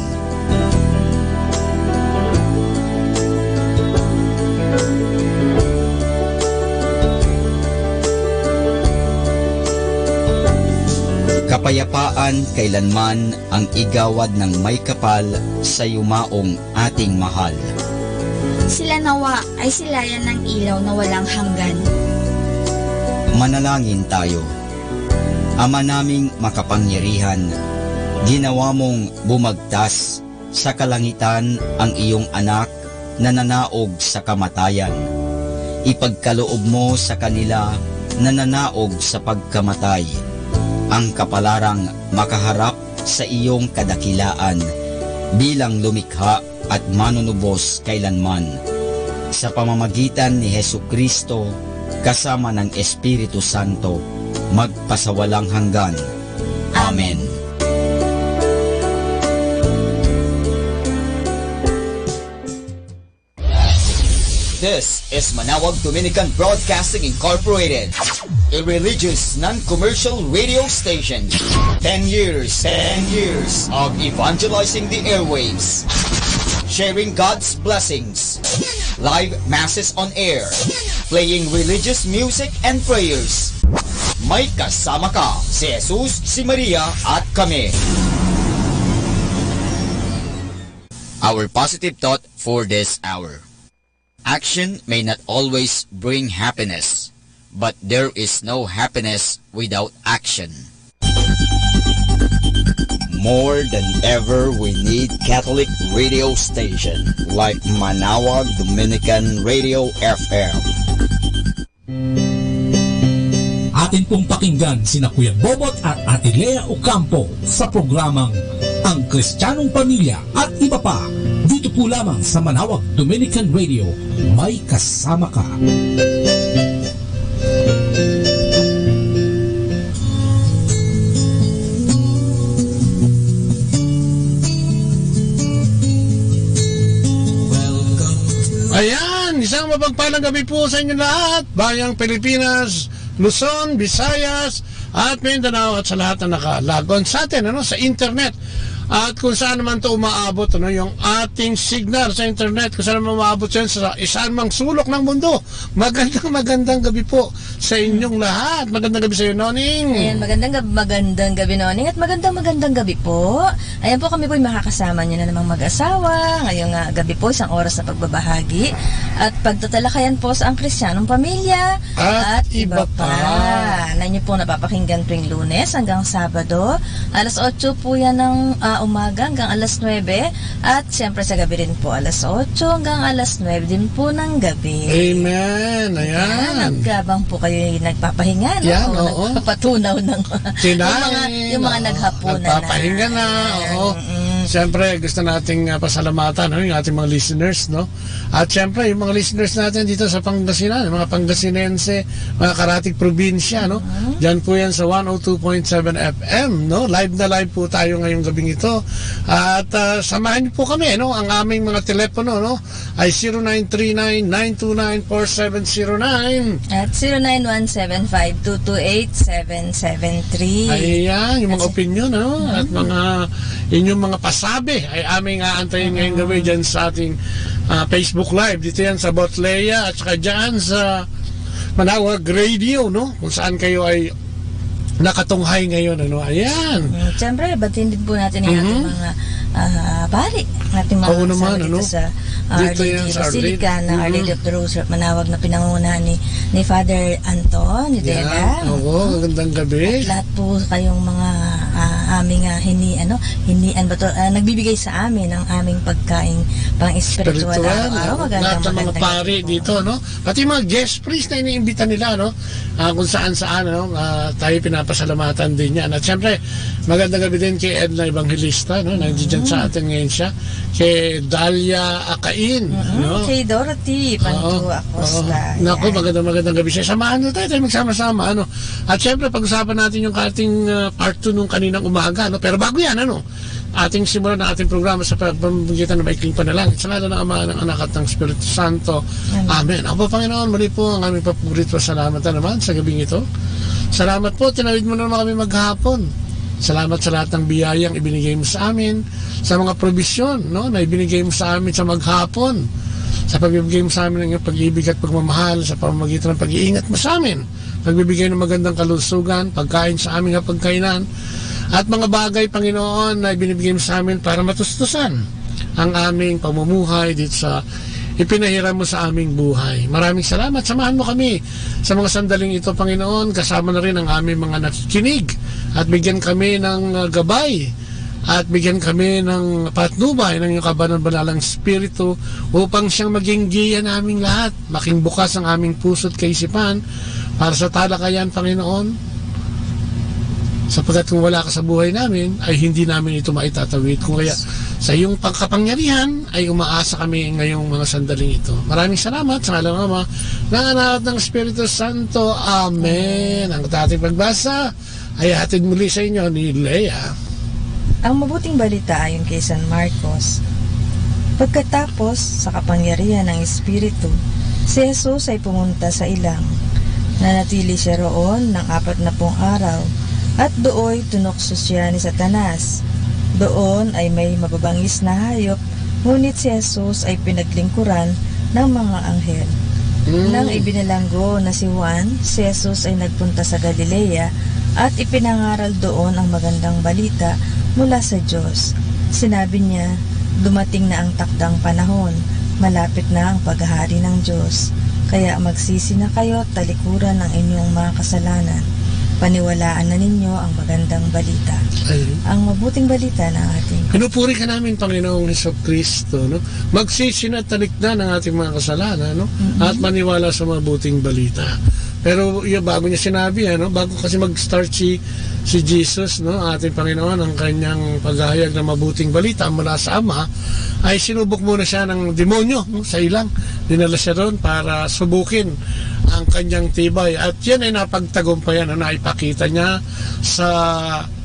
Speaker 18: Kapayapaan kailanman ang igawad ng may kapal sa yumaong ating mahal.
Speaker 20: Sila nawa ay silayan ng ilaw na walang hanggan.
Speaker 18: Manalangin tayo. Ama naming makapangyarihan, ginawa mong bumagtas sa kalangitan ang iyong anak na nanaog sa kamatayan. Ipagkaloob mo sa kanila na nanaog sa pagkamatay ang kapalarang makaharap sa iyong kadakilaan bilang lumikha at manunubos kailanman. Sa pamamagitan ni Hesukristo kasama ng Espiritu Santo, magpasawalang hanggan. Amen.
Speaker 4: This is Manawag Dominican Broadcasting Incorporated, a religious non-commercial radio station. 10 years of evangelizing the airwaves, sharing God's blessings, live masses on air, playing religious music and prayers. May kasama ka, si Jesus, si Maria at kami. Our positive thought for this hour. Action may not always bring happiness, but there is no happiness without action. More than ever, we need Catholic radio station like Manawag Dominican Radio FM.
Speaker 19: Atin pong pakinggan sina Kuya Bobot at Ate Lea Ocampo sa programang Ang Kristiyanong Pamilya at iba pa. Dito po lamang sa Manawag Dominican Radio, may kasama ka.
Speaker 21: Ayan, isang mapagpalang gabi po sa inyo lahat, bayang Pilipinas, Luzon, Visayas, at Mindanao at sa lahat na nakalagon sa atin sa internet. At kung saan naman ito umaabot, yung ating signal sa internet, kung saan naman umaabot yan sa isang mang sulok ng mundo. Magandang gabi po sa inyong lahat. Magandang gabi sa iyo, Noning.
Speaker 22: Ayan, magandang gabi, Noning. At magandang gabi po. Ayan po, kami po yung makakasama niyo na namang mag-asawa. Ngayong gabi po, isang oras na pagbabahagi. At pagtatalakayan po sa Ang Kristiyanong Pamilya at iba pa. Na inyo po napapakinggan tuwing Lunes hanggang Sabado. Alas 8 po yan ng umaga hanggang alas 9 at siyempre sa gabi rin po alas 8 hanggang alas 9 din po ng gabi.
Speaker 21: Amen. Ayan.
Speaker 22: Nagkabang po kayo nagpapahinga, no?
Speaker 21: Yan,
Speaker 22: oo. Nagpapatunaw ng yung mga naghapunan na.
Speaker 21: Nagpapahinga na. Oo. Siyempre, gusto nating pasalamatan yung ating mga listeners, no? At siyempre, yung mga listeners natin dito sa Pangasinan, mga Pangasinense, mga karatig probinsya, no? Diyan po yan sa 102.7 FM, no? Live na live po tayo ngayong gabing ito. At samahan niyo po kami, no? Ang aming mga telepono, no? Ay 0939-929-4709
Speaker 22: at 09175228-773.
Speaker 21: Ayan, yung mga opinion, no? At mga inyong mga pasabi ay aming aantayin ngayong gabi dyan sa ating Facebook Live. Dito yan sa Botlea at saka dyan sa Manawag Radio, no? Kung saan kayo ay nakatunghay ngayon, ano? Ayan.
Speaker 22: Siyempre, batiin din po natin yung ating mga bali. Ating mga
Speaker 21: naman, ano?
Speaker 22: Dito sa Our Lady Basilica na Our Lady of the Rose Manawag na pinangungunahan ni Father Anton, ni Dela.
Speaker 21: Oo, magandang gabi.
Speaker 22: At lahat po kayong mga aming nagbibigay sa amin ng aming pagkain pang espiritual araw-araw.
Speaker 21: Lahat ng mga pari dito, no? Pati mga guest priest na iniimbita nila, no? Kung saan-saan, no? Tayo pinapasalamatan din yan. At syempre, magandang gabi din kay Edna Evangelista, no? Nandiyan sa atin ngayon siya. Kay Dalia Akain, no?
Speaker 22: Kay Dorothy Pantu Acosta.
Speaker 21: Naku, magandang gabi siya. Samahan na tayo magsama-sama, ano? At syempre, pag-usapan natin yung ating part 2 nung kaninang umaga, no? Pero bago yan, ano? Ating simulan ng ating programa sa pamamagitan ng maikling panalangin sa ngalan ng Ama, ng Anak at ng Espiritu Santo. Amen. Ako po, Panginoon, muli po ang aming papurit pasalamatan naman sa gabing ito. Salamat po, tinawid mo naman kami maghapon. Salamat sa lahat ng biyayang ibinigay mo sa amin, sa mga probisyon, no, na ibinigay mo sa amin sa maghapon, sa pagbibigay mo sa amin ng pag-ibig at pagmamahal, sa pamamagitan ng pag-iingat mo sa amin, pagbibigay ng magandang kalusugan, pagkain sa aming pagkainan, At mga bagay, Panginoon, na ibinibigay mo sa amin para matustusan ang aming pamumuhay dito sa ipinahiram mo sa aming buhay. Maraming salamat. Samahan mo kami sa mga sandaling ito, Panginoon. Kasama na rin ang aming mga nakikinig at bigyan kami ng gabay at bigyan kami ng patnubay ng iyong kabanal-banalang Espiritu upang siyang maging giya naming lahat. Making bukas ang aming puso't kaisipan para sa talakayan, Panginoon. Sapagkat kung wala ka sa buhay namin, ay hindi namin ito maitatawid. Kung kaya sa iyong pagkapangyarihan, ay umaasa kami ngayong mga sandaling ito. Maraming salamat sa ngalan ng Ama, ng Anak at ng Espiritu Santo. Amen. Ang ating pagbasa ay hatid muli sa inyo ni Lea.
Speaker 22: Ang mabuting balita ayon kay San Marcos. Pagkatapos sa kapangyarihan ng Espiritu, si Jesus ay pumunta sa ilang. Nanatili siya roon ng 40 araw, at dooy tunokso siya ni Satanas. Doon ay may mababangis na hayop, ngunit si Jesus ay pinaglingkuran ng mga anghel. Nang ibinalanggo na si Juan, si Jesus ay nagpunta sa Galilea at ipinangaral doon ang magandang balita mula sa Diyos. Sinabi niya, dumating na ang takdang panahon, malapit na ang paghahari ng Diyos. Kaya magsisi na kayo at talikuran ng inyong mga kasalanan. Paniwalaan na ninyo ang magandang balita. Ang mabuting balita ng ating
Speaker 21: Pinupuri ka namin, Panginoong Hesukristo, no? Magsisi na at talikdan ng ating mga kasalanan, no? At maniwala sa mabuting balita. Pero yung bago niya sinabi, bago kasi mag-start si Jesus, no, ating Panginoon, ang kanyang paghahayag ng mabuting balita mula sa Ama, ay sinubok muna siya ng demonyo, no, sa ilang. Dinala siya doon para subukin ang kanyang tibay. At yan ay napagtagumpayan, na ipakita niya sa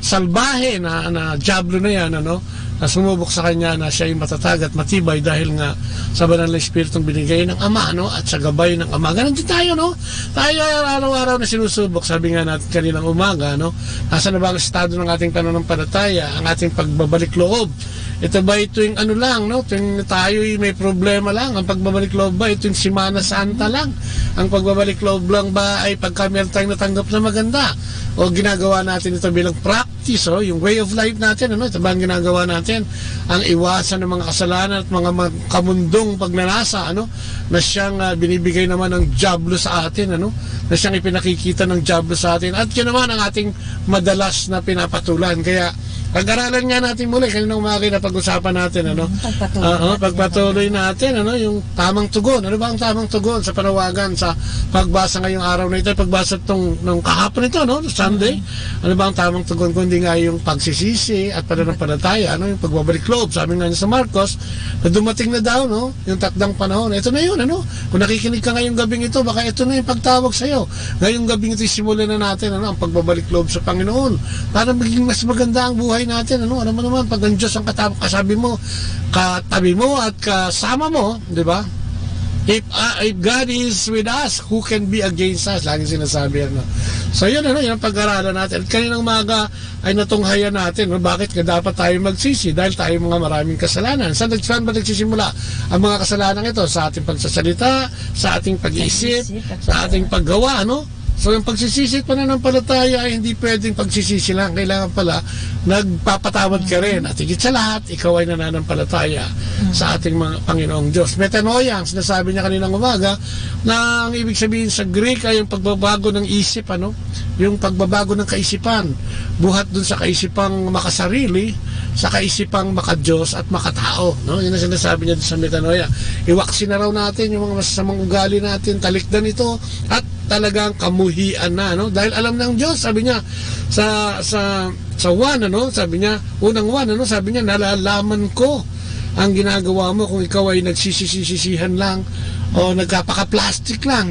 Speaker 21: salbahe na diablo na yan, na sumubok sa kanya na siya ay matatag at matibay dahil nga sa banal na Espiritong binigay ng Ama, at sa gabay ng Ama. Ganun din tayo, Tayo araw-araw na sinusubok, sabi nga natin kaninang umaga, Nasa na ba ang estado ng ating pananampalataya, ang ating pagbabalik loob? Ito ba ito yung lang, Tuwing tayo may problema lang, ang pagbabalik loob ba ito yung Semana Santa lang? Ang pagbabalik loob lang ba ay pagka meron tayong natanggap na maganda? O ginagawa natin ito bilang practice, yung way of life natin, ito ba ang ginagawa natin? Ang iwasan ng mga kasalanan at mga kamundong pagnanasa, na siyang binibigay naman ng diablo sa atin, na siyang ipinakikita ng diablo sa atin. At yun naman ang ating madalas na pinapatulan. Kaya pag-aralan nga natin muli, kanina umaga na pag-usapan natin, pagpatuloy natin, yung tamang tugon. Ano ba ang tamang tugon sa panawagan, sa pagbasa ngayong araw na ito, pagbasa nung kahapon ito, Sunday? Ano ba ang tamang tugon, kundi nga yung pagsisisi at pananampalataya, yung pagbabalik loob. Sabi nga sa Marcos, na dumating na daw, yung takdang panahon. Ito na yun, Kung nakikinig ka ngayong gabing ito, baka ito na yung pagtawag sa'yo. Ngayong gabing ito, simulan na natin, ang pagbabalik loob sa Panginoon. Para maging mas maganda ang buhay natin, ano mo naman, pag ang Diyos ang kasabi mo, katabi mo at kasama mo, di ba? If God is with us, who can be against us? Laging sinasabi, So yun, yun ang pag-aralan natin. At kaninang umaga ay natunghayan natin, bakit nga dapat tayo magsisi? Dahil tayo mga maraming kasalanan. Saan ba nagsisimula ang mga kasalanan ito? Sa ating pagsasalita, sa ating pag-iisip, sa ating paggawa, So yung pagsisisi at pananampalataya ay hindi pwedeng pagsisisi lang. Kailangan pala nagpapatawad ka rin. At higit sa lahat, ikaw ay nananampalataya sa ating mga Panginoong Diyos. Metanoia, ang sinasabi niya kaninang umaga, na ang ibig sabihin sa Greek ay yung pagbabago ng isip, yung pagbabago ng kaisipan. Buhat dun sa kaisipang makasarili, sa kaisipang makadiyos at makatao. Yun ang sinasabi niya dun sa metanoia. Iwaksin na raw natin yung mga masasamang ugali natin, talikdan ito, at talagang kamuhian na, dahil alam ng Diyos, sabi niya sa Juan, sabi niya unang Juan, sabi niya, nalalaman ko ang ginagawa mo kung ikaw ay nagsisisihan lang o nagkapaka-plastic lang,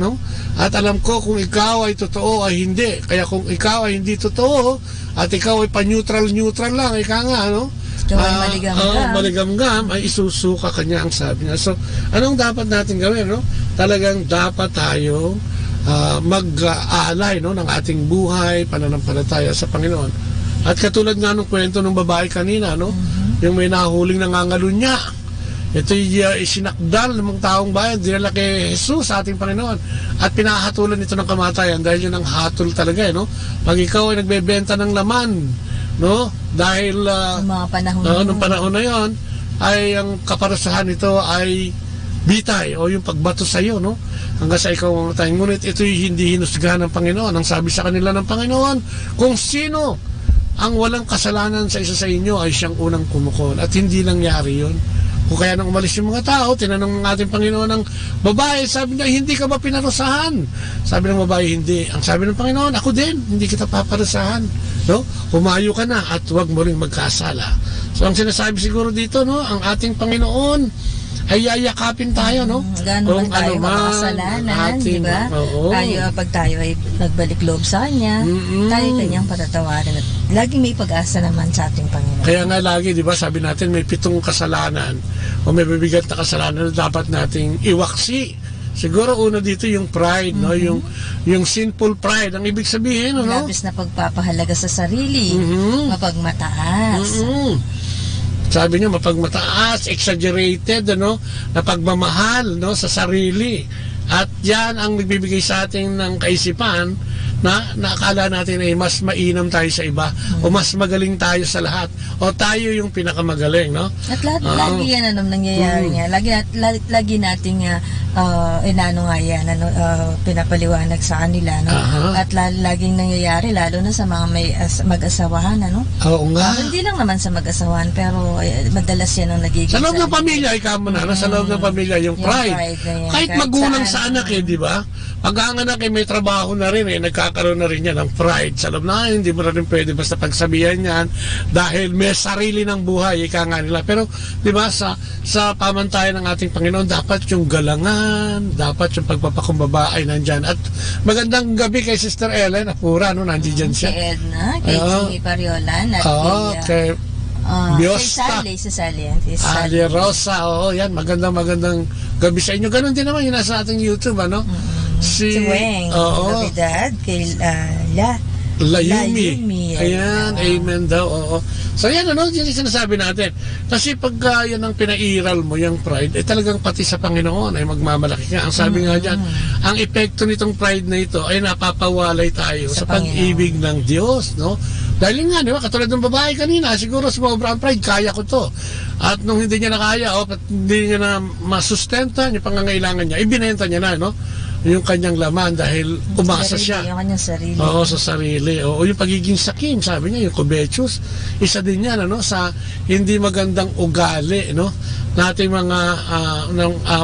Speaker 21: at alam ko kung ikaw ay totoo ay hindi. Kaya kung ikaw ay hindi totoo at ikaw ay pa-neutral lang, ika nga, maligamgam, ay isusuka kanya, ang sabi niya. So anong dapat natin gawin? Talagang dapat tayo mag-aalay ng ating buhay, pananampalataya sa Panginoon. At katulad nga nung kwento ng babae kanina, yung may nahuling nangangalunya, ito'y isinakdal ng mga taong bayan, dinala kay Jesus sa ating Panginoon, at pinahatulan ito ng kamatayan dahil yun ang hatol talaga, Pag ikaw ay nagbebenta ng laman no? Dahil
Speaker 22: mga panahon
Speaker 21: nung panahon na yon ay ang kaparusahan nito ay bitay o yung pagbato sa iyo, no? Hanggang sa ikaw ang tayo. Ngunit ito'y hindi hinusgahan ng Panginoon. Ang sabi sa kanila ng Panginoon, kung sino ang walang kasalanan sa isa sa inyo ay siyang unang kumukol. At hindi nangyari yun. Kung kaya nang umalis yung mga tao, tinanong ng ating Panginoon ng babae, sabi niya, hindi ka ba pinarusahan? Sabi ng babae, hindi. Ang sabi ng Panginoon, ako din, hindi kita paparusahan. No? Humayo ka na at huwag mo rin magkasala. So ang sinasabi siguro dito, no, ang ating Panginoon ay yayakapin tayo, no?
Speaker 22: Gano'n man tayo makasalanan, di ba? Tayo, pag tayo ay nagbalik loob sa Kanya, tayo kanyang patatawarin at laging may pag-asa naman sa ating Panginoon.
Speaker 21: Kaya nga lagi, di ba, sabi natin may 7 kasalanan o may bibigat na kasalanan na dapat nating iwaksi. Siguro una dito yung pride, no? Yung sinful pride. Ang ibig sabihin, no?
Speaker 22: Labis na pagpapahalaga sa sarili, mapagmataas.
Speaker 21: Sabi niya, mapagmataas, exaggerated, ano, na pagmamahal, no, sa sarili. At yan ang nagbibigay sa atin ng kaisipan na akala natin ay mas mainam tayo sa iba o mas magaling tayo sa lahat o tayo yung pinakamagaling, no?
Speaker 22: At lagi yan nangyayari nga. Lagi nating pinapaliwanag sa kanila, no? At laging nangyayari lalo na sa mga may mag-asawahan, ano?
Speaker 21: Oo nga.
Speaker 22: Hindi lang naman sa mag-asawahan pero madalas yan ang nagiging
Speaker 21: sa loob ng pamilya, ikaw mo na, sa loob ng pamilya, yung pride. Kahit magulang sa anak, di ba? Pag ang anak may trabaho na rin, nagkakaroon na rin yan ng pride. Sa loob na, hindi mo na rin pwede basta pagsabihan yan dahil may sarili ng buhay, ika nga nila. Pero, di ba, sa pamantayan ng ating Panginoon, dapat yung galangan, dapat yung pagpapakumbaba ay nandyan. At magandang gabi kay Sister Ellen Apura, no, nandiyan siya.
Speaker 22: Kay Edna, kay Jimmy Pariolan, at
Speaker 21: kay Biosta.
Speaker 22: Kay Sally
Speaker 21: Rosa, yan, magandang gabi sa inyo. Ganon din naman yung nasa ating YouTube, ano? Si
Speaker 22: Weng, Navidad, kay
Speaker 21: Layumi. Ayan, amen daw, oo. So yan, ano, yun yung sinasabi natin. Kasi pag yan ang pinairal mo, yung pride, talagang pati sa Panginoon ay magmamalaki ka. Ang sabi nga dyan, ang epekto nitong pride na ito ay napapawalay tayo sa pag-ibig ng Diyos, no? Dahil nga, di ba, katulad ng babae kanina, siguro sumobra ang pride, kaya ko to. At nung hindi niya nakaya, hindi niya na masustenta yung pangangailangan niya, ibinenta niya na, no? Yung kanyang laman dahil umasa siya.
Speaker 22: Yung kanyang sarili.
Speaker 21: Oo, sa sarili. O yung pagiging sakim, sabi niya, yung covetous, isa din yan, ano, sa hindi magandang ugali, no? Nating mga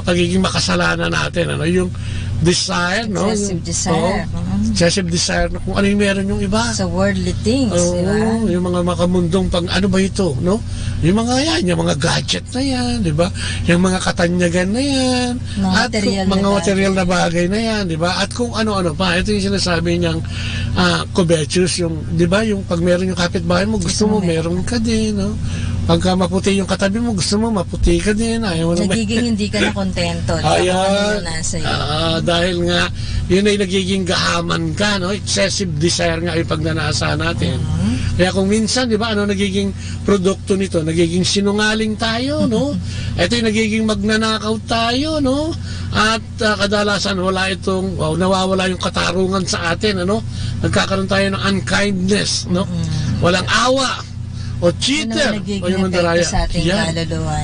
Speaker 21: pagiging makasalanan natin, ano, yung desire, no?
Speaker 22: Excessive desire.
Speaker 21: Excessive desire, no? Kung ano yung meron yung iba.
Speaker 22: Sa worldly things, di ba?
Speaker 21: Yung mga makamundong ano ba ito, no? Yung mga yan, yung mga gadget na yan, di ba? Yung mga katanyagan na yan. Mga material na bagay na yan, di ba? At kung ano-ano pa, ito yung sinasabi niyang covetous, yung, di ba? Yung pag meron yung kapitbahay mo, gusto mo, meron ka din, no? Pagka maputi yung katabi mo, gusto mo, maputi ka din. Ayaw mo
Speaker 22: nagiging hindi ka na kontento.
Speaker 21: Ayan. Dahil nga, yun ay nagiging gahaman ka, no? Excessive desire nga ay pagnanasa natin. Kaya kung minsan, di ba, ano nagiging produkto nito? Nagiging sinungaling tayo, no? Ito yung nagiging magnanakaw tayo, no? At kadalasan, nawawala yung katarungan sa atin, ano? Nagkakaroon tayo ng unkindness, no? Walang awa. O cheater, o yung mandaraya.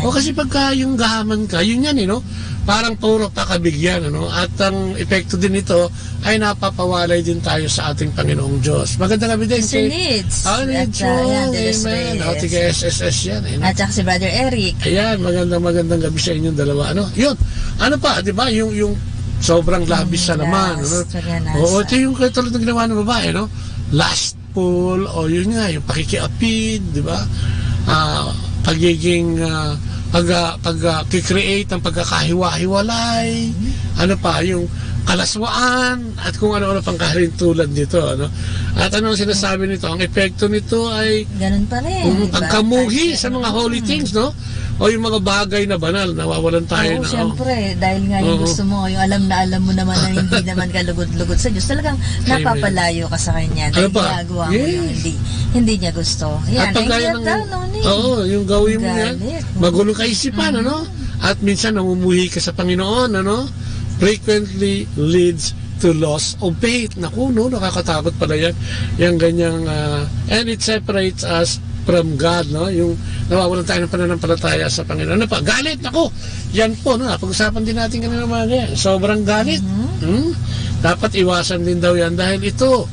Speaker 21: O kasi pagka yung gahaman ka, yun yan, no? Parang puro pakabigyan, ano? At ang epekto din nito ay napapawalay din tayo sa ating Panginoong Diyos. Magandang gabi din
Speaker 22: si Lids.
Speaker 21: Amen. O, tiga SSS yan.
Speaker 22: At saka si Brother Eric.
Speaker 21: Ayan, magandang gabi sa inyong dalawa. Ano? Yun. Ano pa, di ba? Yung sobrang labis sa naman. Oo, ito yung katulad ng ginawa ng babae, no? Lustful, o yun nga, yung pakikiapid, di ba? Pagiging pag-create ng pagkakahiwa-hiwalay, ano pa, yung kalaswaan, at kung ano-ano pang tulad nito, ano? At ano ang sinasabi nito? Ang epekto nito ay
Speaker 22: ganun pa rin,
Speaker 21: pagkamuhi sa mga holy things, no? O yung mga bagay na banal, nawawalan tayo na.
Speaker 22: Siyempre, dahil nga yung gusto mo, yung alam mo naman na hindi naman ka lugod-lugod sa Diyos, talagang napapalayo ka sa Kanya. Dahil ginagawa mo yung hindi niya gusto. Yan,
Speaker 21: yung gawin mo yan, magulong kaisipan, ano? At minsan namumuhi ka sa Panginoon, ano? Frequently leads to loss of faith. Naku, no, nakakatakot pala yan. Yung ganyang, and it separates us from God, no? Yung nawawalan tayo ng pananampalataya sa Panginoon. Ano pa? Galit, naku! Yan po, no? Pag-usapan din natin kanina mga ganyan. Sobrang galit. Dapat iwasan din daw yan dahil ito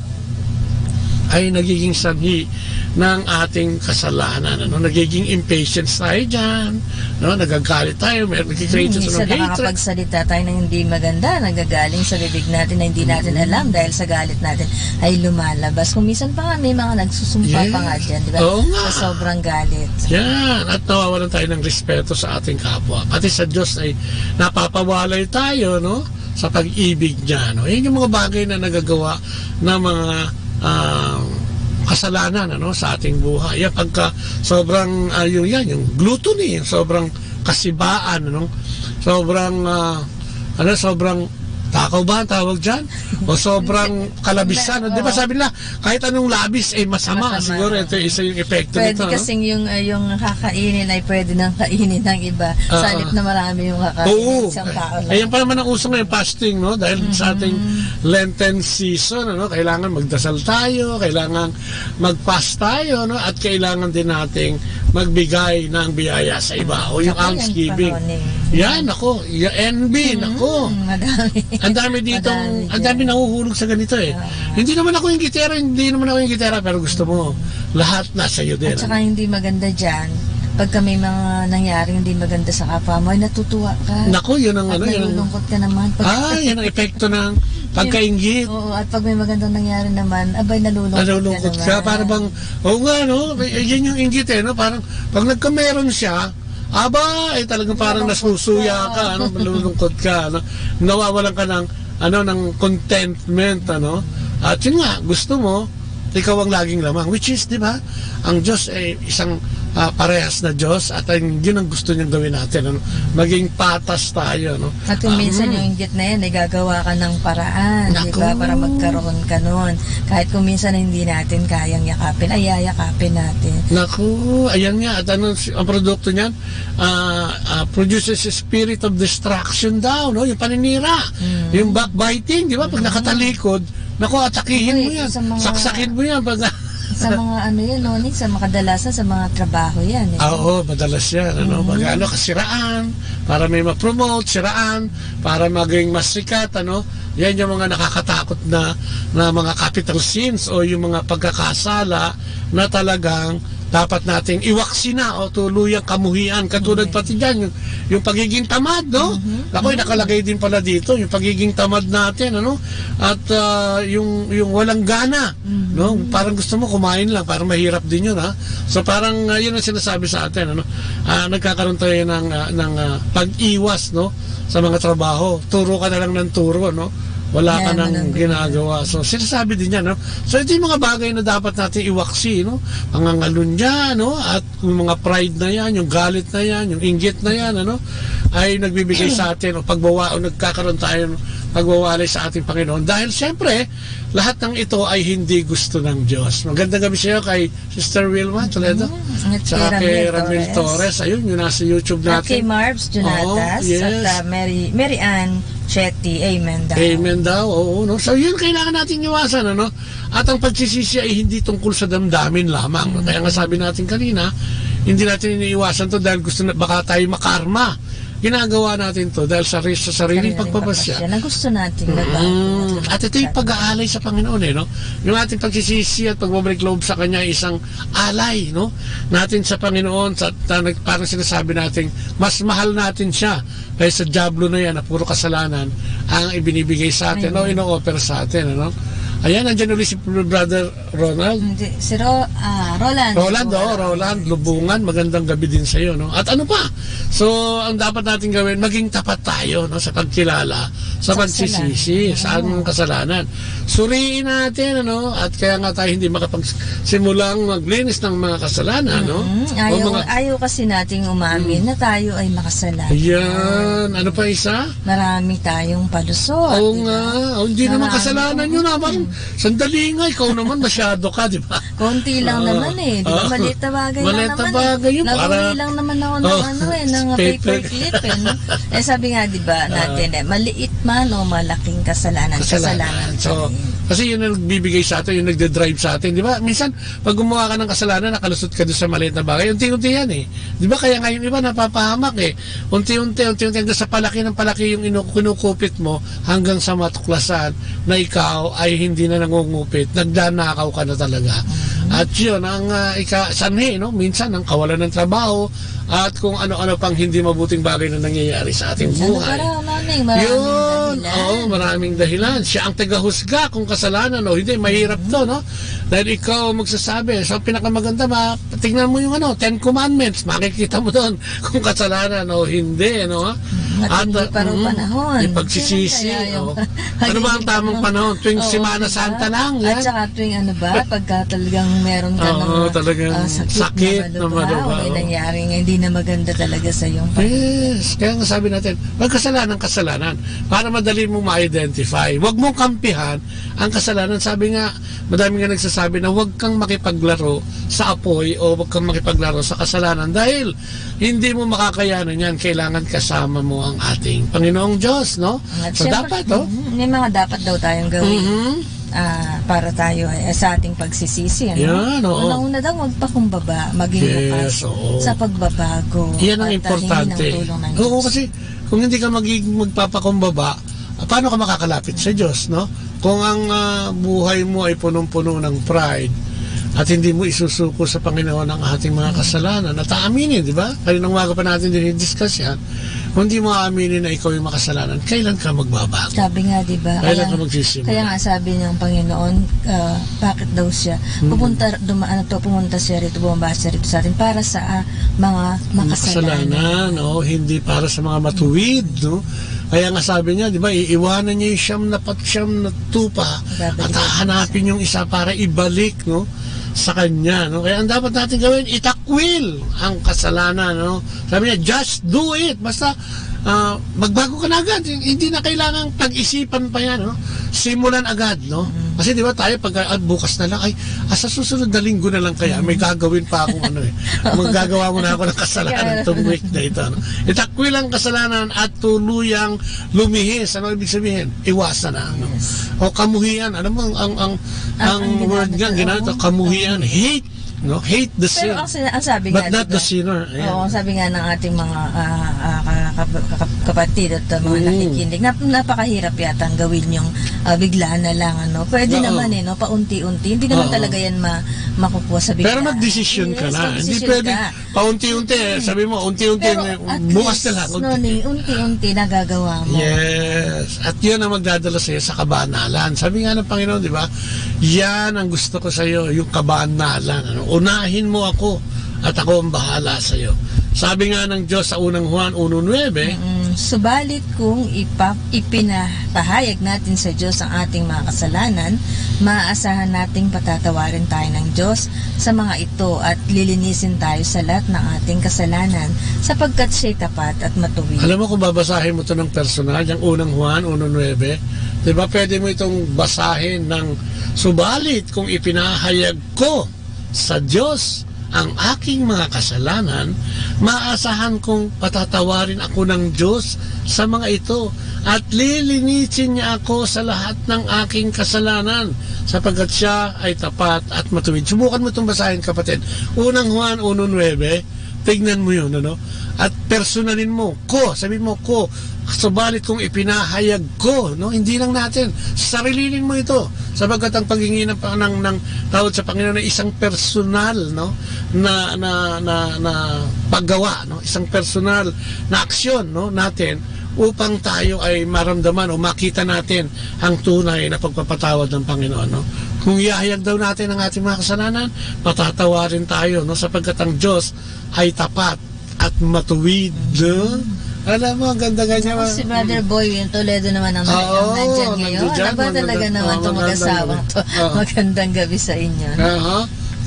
Speaker 21: ay nagiging sanhi ng ating kasalanan. Ano? Nagiging impatience tayo dyan. No? Nagagalit tayo. Nagkikreate sa
Speaker 22: hatred. Nakakapagsalita tayo na hindi maganda, nagagaling sa bibig natin na hindi natin alam dahil sa galit natin ay lumalabas. Kung minsan pa nga may mga nagsusumpa pa nga dyan, di ba?
Speaker 21: Oo nga.
Speaker 22: Sa sobrang galit.
Speaker 21: Yan. At nawawalan tayo ng respeto sa ating kapwa. Pati sa Diyos ay napapawalay tayo, no? Sa pag-ibig niya. No? Yan yung mga bagay na nagagawa ng mga kasalanan, ano, sa ating buhay. Yan, pagka sobrang yung gluttony, yung sobrang kasibaan, ano, sobrang sobrang takaw ba ang tawag dyan? O sobrang kalabisan. Di ba sabi nila, kahit anong labis ay masama. Siguro ito isa yung epekto nito.
Speaker 22: Pwede kasing yung kakainin ay pwede nang kainin ng iba. Sa halip na marami yung kakainin isang tao lang.
Speaker 21: Ayan pa naman ang uso ngayon, fasting, no? Dahil sa ating Lenten season, ano? Kailangan magdasal tayo, kailangan mag-fast tayo, no? At kailangan din nating magbigay ng biyaya sa iba. O yung almsgiving. Yan, ako. Yung NB, ako. Ang dami dito, ang dami nahuhulog sa ganito eh. Hindi naman ako yung gitara, pero gusto mo, lahat nasa iyo din.
Speaker 22: At saka hindi maganda dyan, pagka may mga nangyaring hindi maganda sa kapwa mo, ay natutuwa ka.
Speaker 21: Naku, yun ang
Speaker 22: at nalulungkot ka naman.
Speaker 21: Yan ang epekto ng pagkainggit.
Speaker 22: Oo, at pag may magandang nangyari naman, abay nalulungkot
Speaker 21: ka. Para bang, nga, no? Yan yung inggit eh, no? Parang, pag nagkameron siya, talagang parang nasusuya ka, ano, malulungkot ka, ano, nawawalan ka ng, ng contentment, ano, at yun nga, gusto mo, ikaw ang laging lamang, which is, di ba, ang Diyos ay isang parehas na Diyos at yun ang gusto niyang gawin natin, ano? Maging patas tayo, no?
Speaker 22: At kung minsan yung inggit na yan, gagawa ka ng paraan, di ba, para magkaroon ka nun. Kahit kung minsan hindi natin kayang yakapin, ay yayakapin natin.
Speaker 21: Naku, ayan nga, at ang produkto niyan, produces a spirit of destruction daw, no? Yung paninira, yung backbiting, di ba, pag nakatalikod, naku, atakihin mo yan, saksakin mo yan,
Speaker 22: sa mga sa mga kadalasan sa mga trabaho yan.
Speaker 21: Oo, madalas yan. Kasiraan, para may ma-promote, siraan, para maging mas sikat, yan yung mga nakakatakot na mga capital sins o yung mga pagkakasala na talagang dapat nating iwaksi na o tuluyang kamuhian. Katulad pati dyan, yung pagiging tamad, no? Ako, nakalagay din pala dito, yung pagiging tamad natin, At yung walang gana, no? Parang gusto mo kumain lang, parang mahirap din yun, ha? So parang yun ang sinasabi sa atin, nagkakaroon tayo ng pag-iwas, no? Sa mga trabaho. Turo ka na lang ng turo, no? Wala ka nang ginagawa. So, sinasabi din yan, no? So, ito yung mga bagay na dapat natin iwaksi, no? Ang ngalunja, no? At yung mga pride na yan, yung galit na yan, yung inggit na yan, ay nagbibigay sa atin o nagkakaroon tayo ng pagwawalay sa ating Panginoon. Dahil, siyempre, lahat ng ito ay hindi gusto ng Diyos. Magandang gabi sa iyo kay Sister Wilma Toledo. At kay Ramil Torres. Ayun, yung nasa YouTube natin.
Speaker 22: At kay Marbs Jonatas. At Mary Ann Chetty. Amen daw.
Speaker 21: Amen daw, oo. No? So yun kailangan natin iwasan, At ang pagsisisi ay hindi tungkol sa damdamin lamang. Kaya nga sabi natin kanina, hindi natin iniiwasan to dahil baka tayo makarma. Ginagawa natin to dahil sa sariling pagpapasya
Speaker 22: na gusto natin
Speaker 21: at ito yung pag-aalay sa Panginoon, no? Yung ating pagsisisi at pagbabalik loob sa Kanya ay isang alay, no? Natin sa Panginoon, parang sinasabi natin, mas mahal natin siya kaysa diablo na yan na puro kasalanan ang ibinibigay sa atin, ino-offer sa atin, Ayan, nandiyan ulit si Brother Ronald.
Speaker 22: Si Roland.
Speaker 21: Roland, Lubungan. Magandang gabi din sa iyo, At ano pa? So, ang dapat natin gawin, maging tapat tayo, sa pagkilala, sa pagsisisi, sa anong kasalanan. Suriin natin, At kaya nga tayo hindi makapagsimulang maglinis ng mga kasalanan,
Speaker 22: Ayaw kasi nating umamin na tayo ay makasalanan.
Speaker 21: Ayan. Ano pa isa?
Speaker 22: Marami tayong palusot.
Speaker 21: Oo nga. Hindi naman kasalanan yun, Sandali nga, ikaw naman masyado ka, di ba?
Speaker 22: Konti lang naman eh. Di ba? Maliit na bagay lang
Speaker 21: maliit na
Speaker 22: naman
Speaker 21: bagay yun,
Speaker 22: Naguli lang naman ako ng ng paperclip eh. No? Sabi nga, di ba, natin maliit man o malaking kasalanan
Speaker 21: So, kasi yun ang nagbibigay sa atin, yung nagde-drive sa atin, di ba? Minsan, pag gumawa ka ng kasalanan, nakalusot ka doon sa maliit na bagay, unti-unti yan eh. Di ba? Kaya ngayon iba, napapahamak eh. Unti-unti, hanggang sa palaki ng palaki yung kinukupit mo, hanggang sa matuklasan na ikaw ay hindi na nangungupit, nagdanakaw ka na talaga. At yun, ang sanhi, no? Minsan, ang kawalan ng trabaho, at kung ano-ano pang hindi mabuting bagay na nangyayari sa ating buhay. Maraming dahilan. Siya ang tagahusga kung kasalanan o hindi. Mahirap to, no? Dahil ikaw magsasabi. So, pinakamaganda, tingnan mo yung 10 Commandments. Makikita mo doon kung kasalanan o hindi, no?
Speaker 22: At hindi pa rin panahon.
Speaker 21: Ipagsisisi. Ano ba ang tamang panahon? Tuwing Semana Santa lang.
Speaker 22: At saka tuwing pagka talagang meron ka ng sakit na maluba. May nangyari nga, hindi na maganda talaga sa iyong
Speaker 21: Yes. Kaya nga sabi natin, kasalanan para madali mong ma-identify. Huwag mong kampihan ang kasalanan. Sabi nga, madami nga nagsasabi na huwag kang makipaglaro sa apoy o huwag kang makipaglaro sa kasalanan dahil hindi mo makakayanan yan. Kailangan kasama mo ang ating Panginoong Diyos, no? So dapat,
Speaker 22: may mga dapat daw tayong gawin. Para tayo sa ating pagsisisi.
Speaker 21: Yan, oo.
Speaker 22: Una-una daw, magpakumbaba, maging bukas sa pagbabago.
Speaker 21: Yan ang importante. Oo, kasi kung hindi ka magpapakumbaba, paano ka makakalapit sa Diyos, no? Kung ang buhay mo ay punong-puno ng pride at hindi mo isusuko sa Panginoon ang ating mga kasalanan at aaminin, di ba? Kaninang umaga pa natin din i-discuss yan. Kung hindi mo aaminin na ikaw yung makasalanan, kailan ka magbabago?
Speaker 22: Sabi nga, di ba?
Speaker 21: Kailan ka magsisimula?
Speaker 22: Kaya nga sabi ng Panginoon, bakit daw siya? Pumunta siya rito, bumaba siya rito sa atin para sa mga makasalanan.
Speaker 21: Hindi para sa mga matuwid, no? Kaya nga sabi niya, di ba, iiwanan niya yung siyam na tupa at hahanapin yung isa para ibalik, no? Sa kanya, no? Kaya ang dapat natin gawin, itakwil ang kasalanan, no? Sabi niya, just do it. Basta magbago ka na agad. Hindi na kailangan pag-isipan pa yan, no? Simulan agad, no? Kasi di ba tayo pag bukas na lang, sa susunod na linggo na lang kaya may gagawin pa akong magagawa mo na ako ng kasalanan itong week na ito, no? Itakwil ang kasalanan at tuluyang lumihis. Ano ibig sabihin? Iwasan na, no? O kamuhian. Ano mo ang word nga ginagawa, kamuhian, hate, no? Hate the sin.
Speaker 22: Pero ang sabi
Speaker 21: but
Speaker 22: nga,
Speaker 21: not the sinner.
Speaker 22: Oo, sabi nga ng ating mga kapatid at mga nakikinig, napakahirap yata ang gawin yung bigla na lang, ano. Pwede naman no? Paunti-unti. Hindi naman talaga yan makukuha sa bigla.
Speaker 21: Pero mag-decision ka na. Hindi pwede paunti-unti. Sabi mo, unti-unti, bukas na lang.
Speaker 22: Unti-unti nagagawa mo.
Speaker 21: Yes. At yun ang magdadala sa'yo sa kabanalan. Sabi nga ng Panginoon, di ba? Yan ang gusto ko sa'yo, yung kabanalan. Ano? Unahin mo ako at ako ang bahala sa iyo. Sabi nga ng Diyos sa unang Juan 1:9,
Speaker 22: subalit kung ipinapahayag natin sa Diyos ang ating mga kasalanan, maaasahan nating patatawarin tayo ng Diyos sa mga ito at lilinisin tayo sa lahat ng ating kasalanan sapagkat siya'y tapat at matuwid.
Speaker 21: Alam mo kung babasahin mo ito ng personal, yung unang Juan 1:9, diba pwede mo itong basahin ng subalit kung ipinahayag ko sa Diyos ang aking mga kasalanan, maasahan kong patatawarin ako ng Diyos sa mga ito at lilinisin niya ako sa lahat ng aking kasalanan sapagkat siya ay tapat at matuwid. Subukan mo itong basahin, kapatid. Unang Juan 1:9, tignan mo yun, ano? At personalin mo, sabi mo, subalit kung ipinahayag ko, no? Hindi lang natin, sarilinin mo ito sapagkat ang paghingi ng tawad sa Panginoon ay isang personal, no? na paggawa, no? Isang personal na aksyon, no? natin upang tayo ay maramdaman o makita natin ang tunay na pagpapatawad ng Panginoon, no? Kung ihahayag daw natin ang ating mga kasalanan, patatawarin tayo, no? Sapagkat ang Diyos ay tapat at matuwid, no? Alam mo, ang ganda ganyan.
Speaker 22: Si Brother Boy, yung Toledo naman ang nandyan ngayon. Ano ba talaga naman itong mag-asawang to? Magandang gabi sa inyo.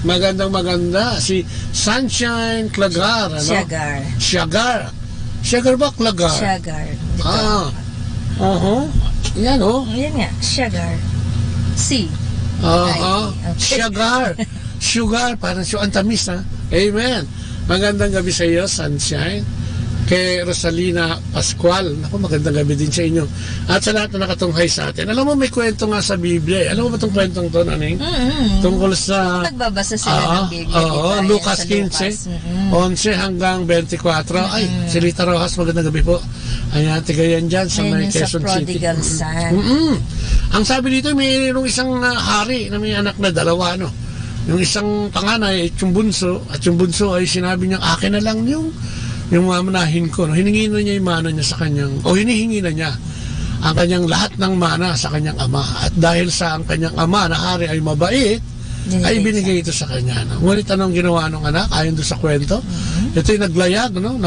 Speaker 21: Maganda. Si Sunshine Clagar. Ano? Siagar ba? Clagar?
Speaker 22: Siagar.
Speaker 21: Yan,
Speaker 22: Yan nga, Siagar. C.
Speaker 21: Sugar. Sugar, parang ang tamis, ha? Amen. Magandang gabi sa iyo, Sunshine. Kay Rosalina Pascual. Naku, magandang gabi din sa inyo. At sa lahat na nakatunghay sa atin. Alam mo, may kwento nga sa Biblia. Alam mo ba itong kwentong to, Naning? Tungkol sa...
Speaker 22: Nagbabasa sila ng Biblia.
Speaker 21: Lucas 15, 11 hanggang 24. Ay, si Rita Rojas, magandang gabi po. Ayan, tigayan dyan sa may Quezon City.
Speaker 22: Prodigal Son.
Speaker 21: Ang sabi dito, mayroong isang hari na may anak na dalawa, no? Yung isang panganay, yung bunso, at yung bunso ay sinabi niya, akin na lang yung mamanahin ko. No? Hiningi na niya yung mana niya sa kanyang, hinihingi na niya ang kanyang lahat ng mana sa kanyang ama. At dahil sa ang kanyang ama na hari ay mabait, ay binigay ito sa kanya. No? Ngunit anong ginawa ng anak? Ayon doon sa kwento, ito'y naglayag, no?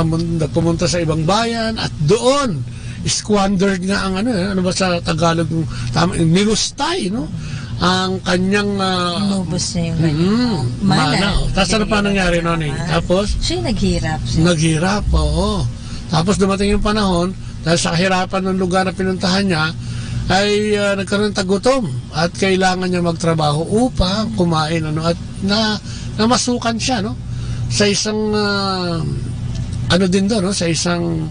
Speaker 21: Pumunta sa ibang bayan, at doon, squandered nga ang ano ba sa Tagalog, nilustay, no? Ang kanyang
Speaker 22: inubos niya yung
Speaker 21: mana. Tapos ano pa nangyari noon? Tapos
Speaker 22: siya naghirap.
Speaker 21: Naghirap, oo. Tapos dumating yung panahon, dahil sa kahirapan ng lugar na pinuntahan niya, ay nagkaroon ng tagutom at kailangan niya magtrabaho upang kumain, at namasukan siya, no? Sa isang din doon, no? Sa isang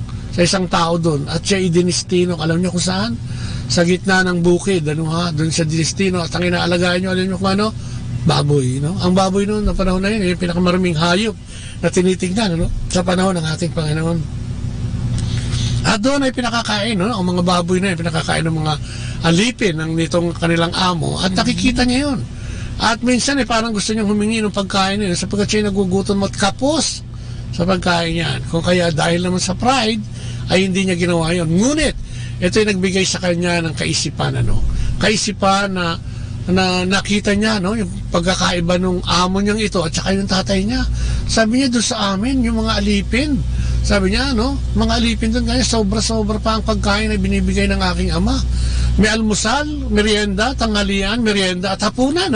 Speaker 21: tao doon, at siya idinistino, alam niyo kung saan? Sa gitna ng bukid, doon sa destino, at ang inaalagaan nyo, alam nyo kung ano? Baboy, no? Ang baboy noon, na panahon na yun, yung pinakamaraming hayop na tinitignan, sa panahon ng ating Panginoon. At doon ay pinakakain, no? Ang mga baboy na yun, pinakakain ng mga alipin ng nitong kanilang amo, at nakikita niya yun. At minsan parang gusto niyang humingi ng pagkain yun, sapagkat siya nagugutom at kapos sa pagkain niyan. Kung kaya dahil naman sa pride, ay hindi niya ginawa yun. Ngunit, ito ay nagbigay sa kanya ng kaisipan, kaisipan na nakita niya, yung pagkakaiba ng amo niyang ito at saka yung tatay niya. Sabi niya, doon sa amin, yung mga alipin, sabi niya, mga alipin doon, kaya sobra-sobra pa ang pagkain na binibigay ng aking ama. May almusal, merienda, tanghalian, merienda at hapunan,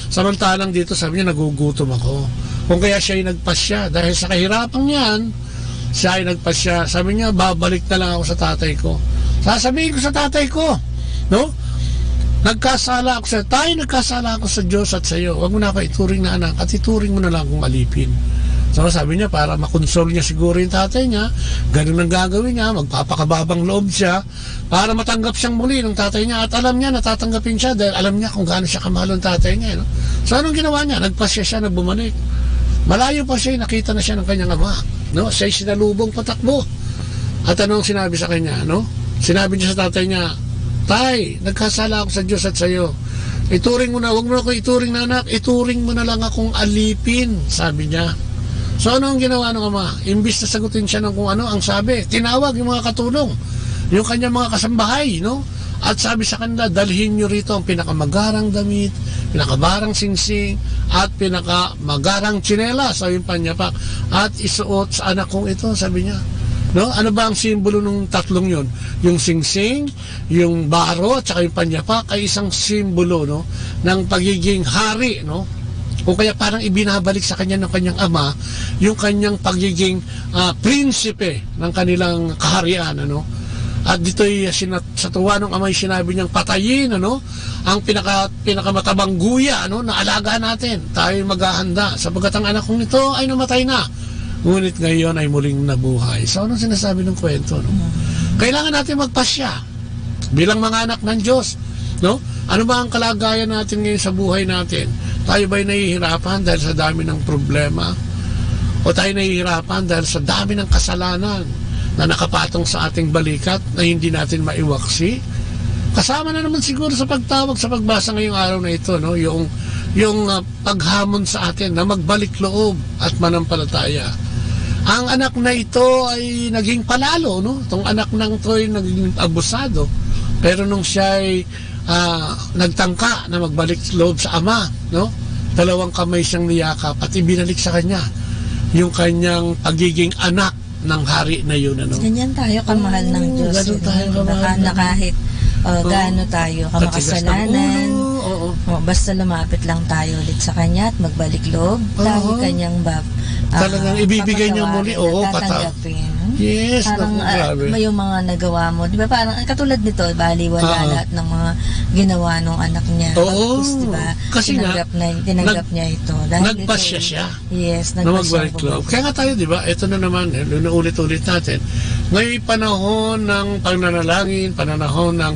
Speaker 21: samantalang dito, sabi niya, nagugutom ako. Kung kaya siya ay nagpasya, dahil sa kahirapan niyan, siya ay nagpasya. Sabi niya, babalik na lang ako sa tatay ko. Sasabihin ko sa tatay ko, nagkasala ako sa tayo, nagkasala ako sa Diyos at sa iyo. Huwag mo na ako ituring na anak, at ituring mo na lang akong alipin. So sabi niya, para makonsol niya siguro yung tatay niya, ganun ang gagawin niya, magpapakababang loob siya, para matanggap siyang muli ng tatay niya, at alam niya, natatanggapin siya, dahil alam niya kung gaano siya kamahal ng tatay niya. So anong ginawa niya? Nagpasya siya na bumalik. Malayo pa siya, nakita na siya ng kanyang ama. Siya'y sinalubong patakbo. At anong sinabi sa kanya? Sinabi niya sa tatay niya, tay, nagkasala ako sa Diyos at sa iyo. Ituring mo na, huwag mo ako ituring na anak, ituring mo na lang akong alipin, sabi niya. So ano ang ginawa ng ama? Imbis na sagutin siya ng kung ano, ang sabi, tinawag yung mga katulong, yung kanyang mga kasambahay, At sabi sa kanila, dalhin nyo rito ang pinakamagarang damit, pinakabarang singsing, at pinakamagarang tsinela, sabi yung panyapak, at isuot sa anak kong ito, sabi niya. Ano ba ang simbolo ng tatlong yon? Yung singsing, yung baro, at saka yung panyapak ay isang simbolo ng pagiging hari. O kaya parang ibinabalik sa kanya ng kanyang ama yung kanyang pagiging prinsipe ng kanilang kaharian. At dito'y sa tuwa ng amay sinabi niyang patayin ang pinakamatabang guya na alaga natin. Tayo maghahanda sapagkat ang anak kong ito ay namatay na. Ngunit ngayon ay muling nabuhay. So anong sinasabi ng kwento? Kailangan natin magpasya bilang mga anak ng Diyos. Ano ba ang kalagayan natin ngayon sa buhay natin? Tayo ba'y nahihirapan dahil sa dami ng problema? O tayo nahihirapan dahil sa dami ng kasalanan na nakapatong sa ating balikat na hindi natin maiwaksi? Kasama na naman siguro sa pagtawag, sa pagbasa ngayong araw na ito, yung paghamon sa atin na magbalik loob at manampalataya. Ang anak na ito ay naging palalo, Itong anak ng ito ay naging abusado. Pero nung siya ay nagtangka na magbalik loob sa ama, dalawang kamay siyang niyakap at ibinalik sa kanya yung kanyang pagiging anak ng hari na yun.
Speaker 22: Ganyan tayo kamahal ng Diyos.
Speaker 21: Ganun tayo kamahal
Speaker 22: na kahit gaano tayo kamakasalanan. Basta lumapit lang tayo ulit sa kanya at magbalik loob. Lagi kanyang
Speaker 21: talagang ibibigay niya muli.
Speaker 22: Tatanggapin.
Speaker 21: Yes,
Speaker 22: Parang
Speaker 21: naku, grabe.
Speaker 22: may yung mga nagawa mo. Di ba parang katulad nito, baliwala lahat ng mga ginawa nung anak niya.
Speaker 21: Oo.
Speaker 22: Bagkus, di ba?
Speaker 21: Kasi
Speaker 22: tinanggap niya ito. Dahil
Speaker 21: nagpasya siya.
Speaker 22: Yes,
Speaker 21: na magbalik loob. Kaya nga tayo, di ba? Ito na naman, ulit-ulit natin. Ngayon panahon ng pagnanalangin, panahon ng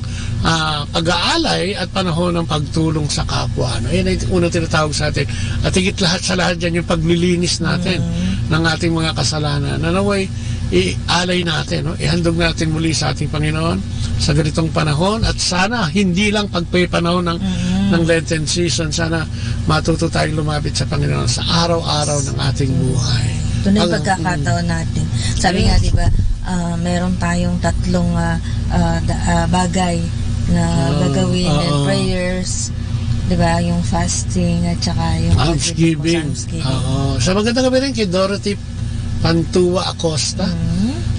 Speaker 21: pag-aalay at panahon ng pagtulong sa kapwa. Yan ay unang tinatawag sa atin. At higit lahat sa lahat dyan yung paglilinis natin ng ating mga kasalanan. Nanaway, i-alay natin, ihandog natin muli sa ating Panginoon sa ganitong panahon at sana hindi lang pagpanahon ng Lenten season, sana matuto tayong lumapit sa Panginoon sa araw-araw ng ating buhay.
Speaker 22: Ito na yung pagkakataon natin. Sabi nga, di ba, meron tayong tatlong bagay na gagawin and prayers, di ba, yung fasting at saka yung
Speaker 21: Thanksgiving. Sa magandang gabi rin kay Dorothy Pantua Acosta,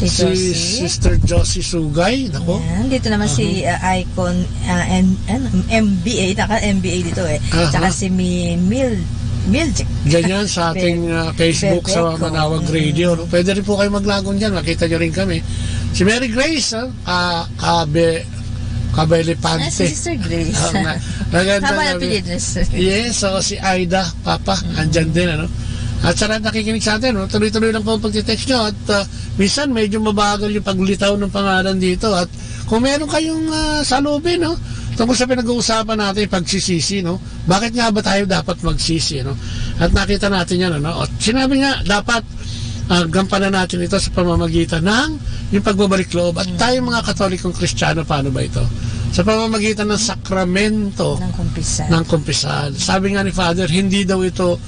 Speaker 21: si Sister Josie Sugay, nako.
Speaker 22: Dito naman si Icon MBA, MBA dito tsaka si Miljik.
Speaker 21: Ganyan sa ating Facebook sa Manawag Radio. Pwede rin po kayo maglagon dyan, makita nyo rin kami. Si Mary Grace, Kabelepante.
Speaker 22: Si Sister Grace.
Speaker 21: Tama na yes, so si Aida, Papa, andyan din, At sa nakikinig sa atin, tuloy-tuloy lang po ang pag-text nyo at minsan medyo mabagal yung paglitaw ng pangalan dito at kung meron kayong salubin, tungkol sa pinag-uusapan natin, pagsisisi, bakit nga ba tayo dapat magsisi, At nakita natin yan, At sinabi nga, dapat gampanan natin ito sa pamamagitan ng yung pagbabalik loob. At tayo mga Katolikong Kristiyano, paano ba ito? Sa pamamagitan ng sakramento ng kumpisal. Sabi nga ni Father, hindi daw ito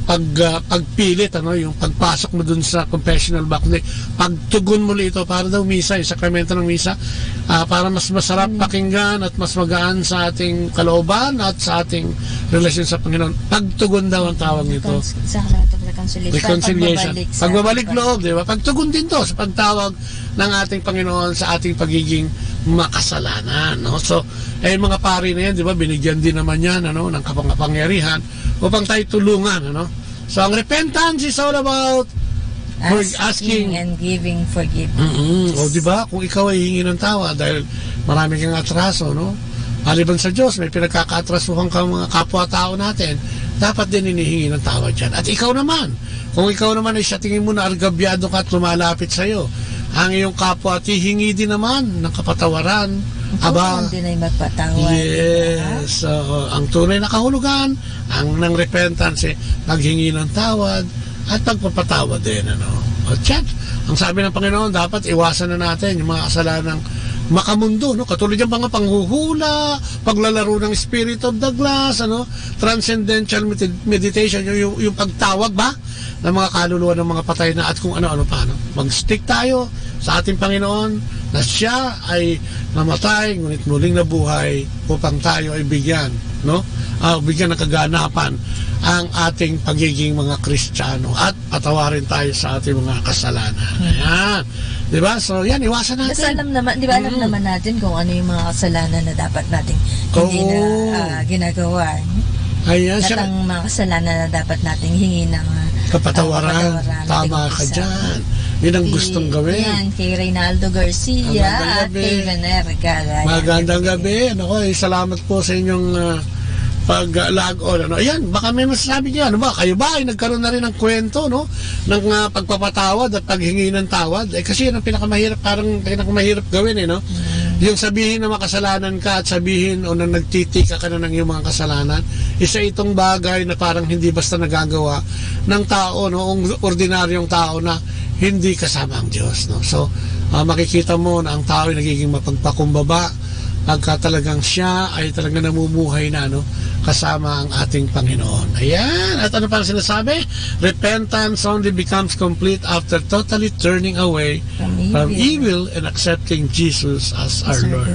Speaker 21: pagpilit, yung pagpasok mo dun sa confessional box, pagtugon mo ito para daw misa, yung sakramento ng misa, para mas masarap pakinggan at mas magaan sa ating kalooban at sa ating relasyon sa Panginoon. Pagtugon daw ang tawag nito. Reconciliation. Pagbabalik loob, di ba? Pagtugon din to sa pagtawag ng ating Panginoon sa ating pagiging makasalanan, So, mga pari na yan, di ba? Binigyan din naman yan, ng kapangyarihan upang tayo tulungan, So, ang repentance is all about asking
Speaker 22: and giving forgiveness.
Speaker 21: O, di ba? Kung ikaw ay hingi ng tawa dahil marami kang atraso, Maliban sa Diyos, may pinagkakaatrasuhan ka mga kapwa-tao natin, dapat din hinihingi ng tawad dyan. At ikaw naman, kung ikaw naman ay sa tingin mo na argabyado ka at lumalapit sa'yo, ang iyong kapwa at hihingi din naman ng kapatawaran. Aba,
Speaker 22: din ay magpatawad.
Speaker 21: Yes. Ang tunay na kahulugan, ang ng repentance, maghingi ng tawad at pagpapatawad din. At yan, ang sabi ng Panginoon, dapat iwasan na natin yung mga kasalanang makamundo, katulad yung mga panghuhula, paglalaro ng Spirit of the Glass, transcendental meditation, yung pagtawag ba ng mga kaluluwa ng mga patay na at kung ano-ano pa. Mag-stick tayo sa ating Panginoon na siya ay namatay, ngunit muling nabuhay upang tayo ay bigyan, bigyan ng kaganapan ang ating pagiging mga Kristiyano at patawarin tayo sa ating mga kasalanan. Ayan. Diba? So, yan, iwasan natin.
Speaker 22: Kasi alam naman, di ba alam naman natin kung ano yung mga kasalanan na dapat nating hindi na ginagawa.
Speaker 21: Ayan,
Speaker 22: at ang mga kasalanan na dapat nating hingi ng
Speaker 21: kapatawaran. Tama ka dyan. Yun ang gustong gawin.
Speaker 22: Yan, kay Reynaldo Garcia at kay Venerga.
Speaker 21: Magandang gabi. Salamat po sa inyong pag-log on. Ayan, baka may masasabi niyo, kayo ba ay nagkaroon na rin ng kwento, ng pagpapatawad at paghingi ng tawad? Kasi yun ang pinakamahirap, parang pinakamahirap gawin, Yung sabihin na makasalanan ka at sabihin o na nagtitika ka na ng iyong mga kasalanan, isa itong bagay na parang hindi basta nagagawa ng tao, ordinaryong tao na hindi kasama ang Diyos, So, makikita mo na ang tao ay nagiging mapagpakumbaba pagka talagang siya ay talagang namumuhay na kasama ang ating Panginoon. Ayan. At ano pang sinasabi? Repentance only becomes complete after totally turning away from evil and accepting Jesus as our Lord.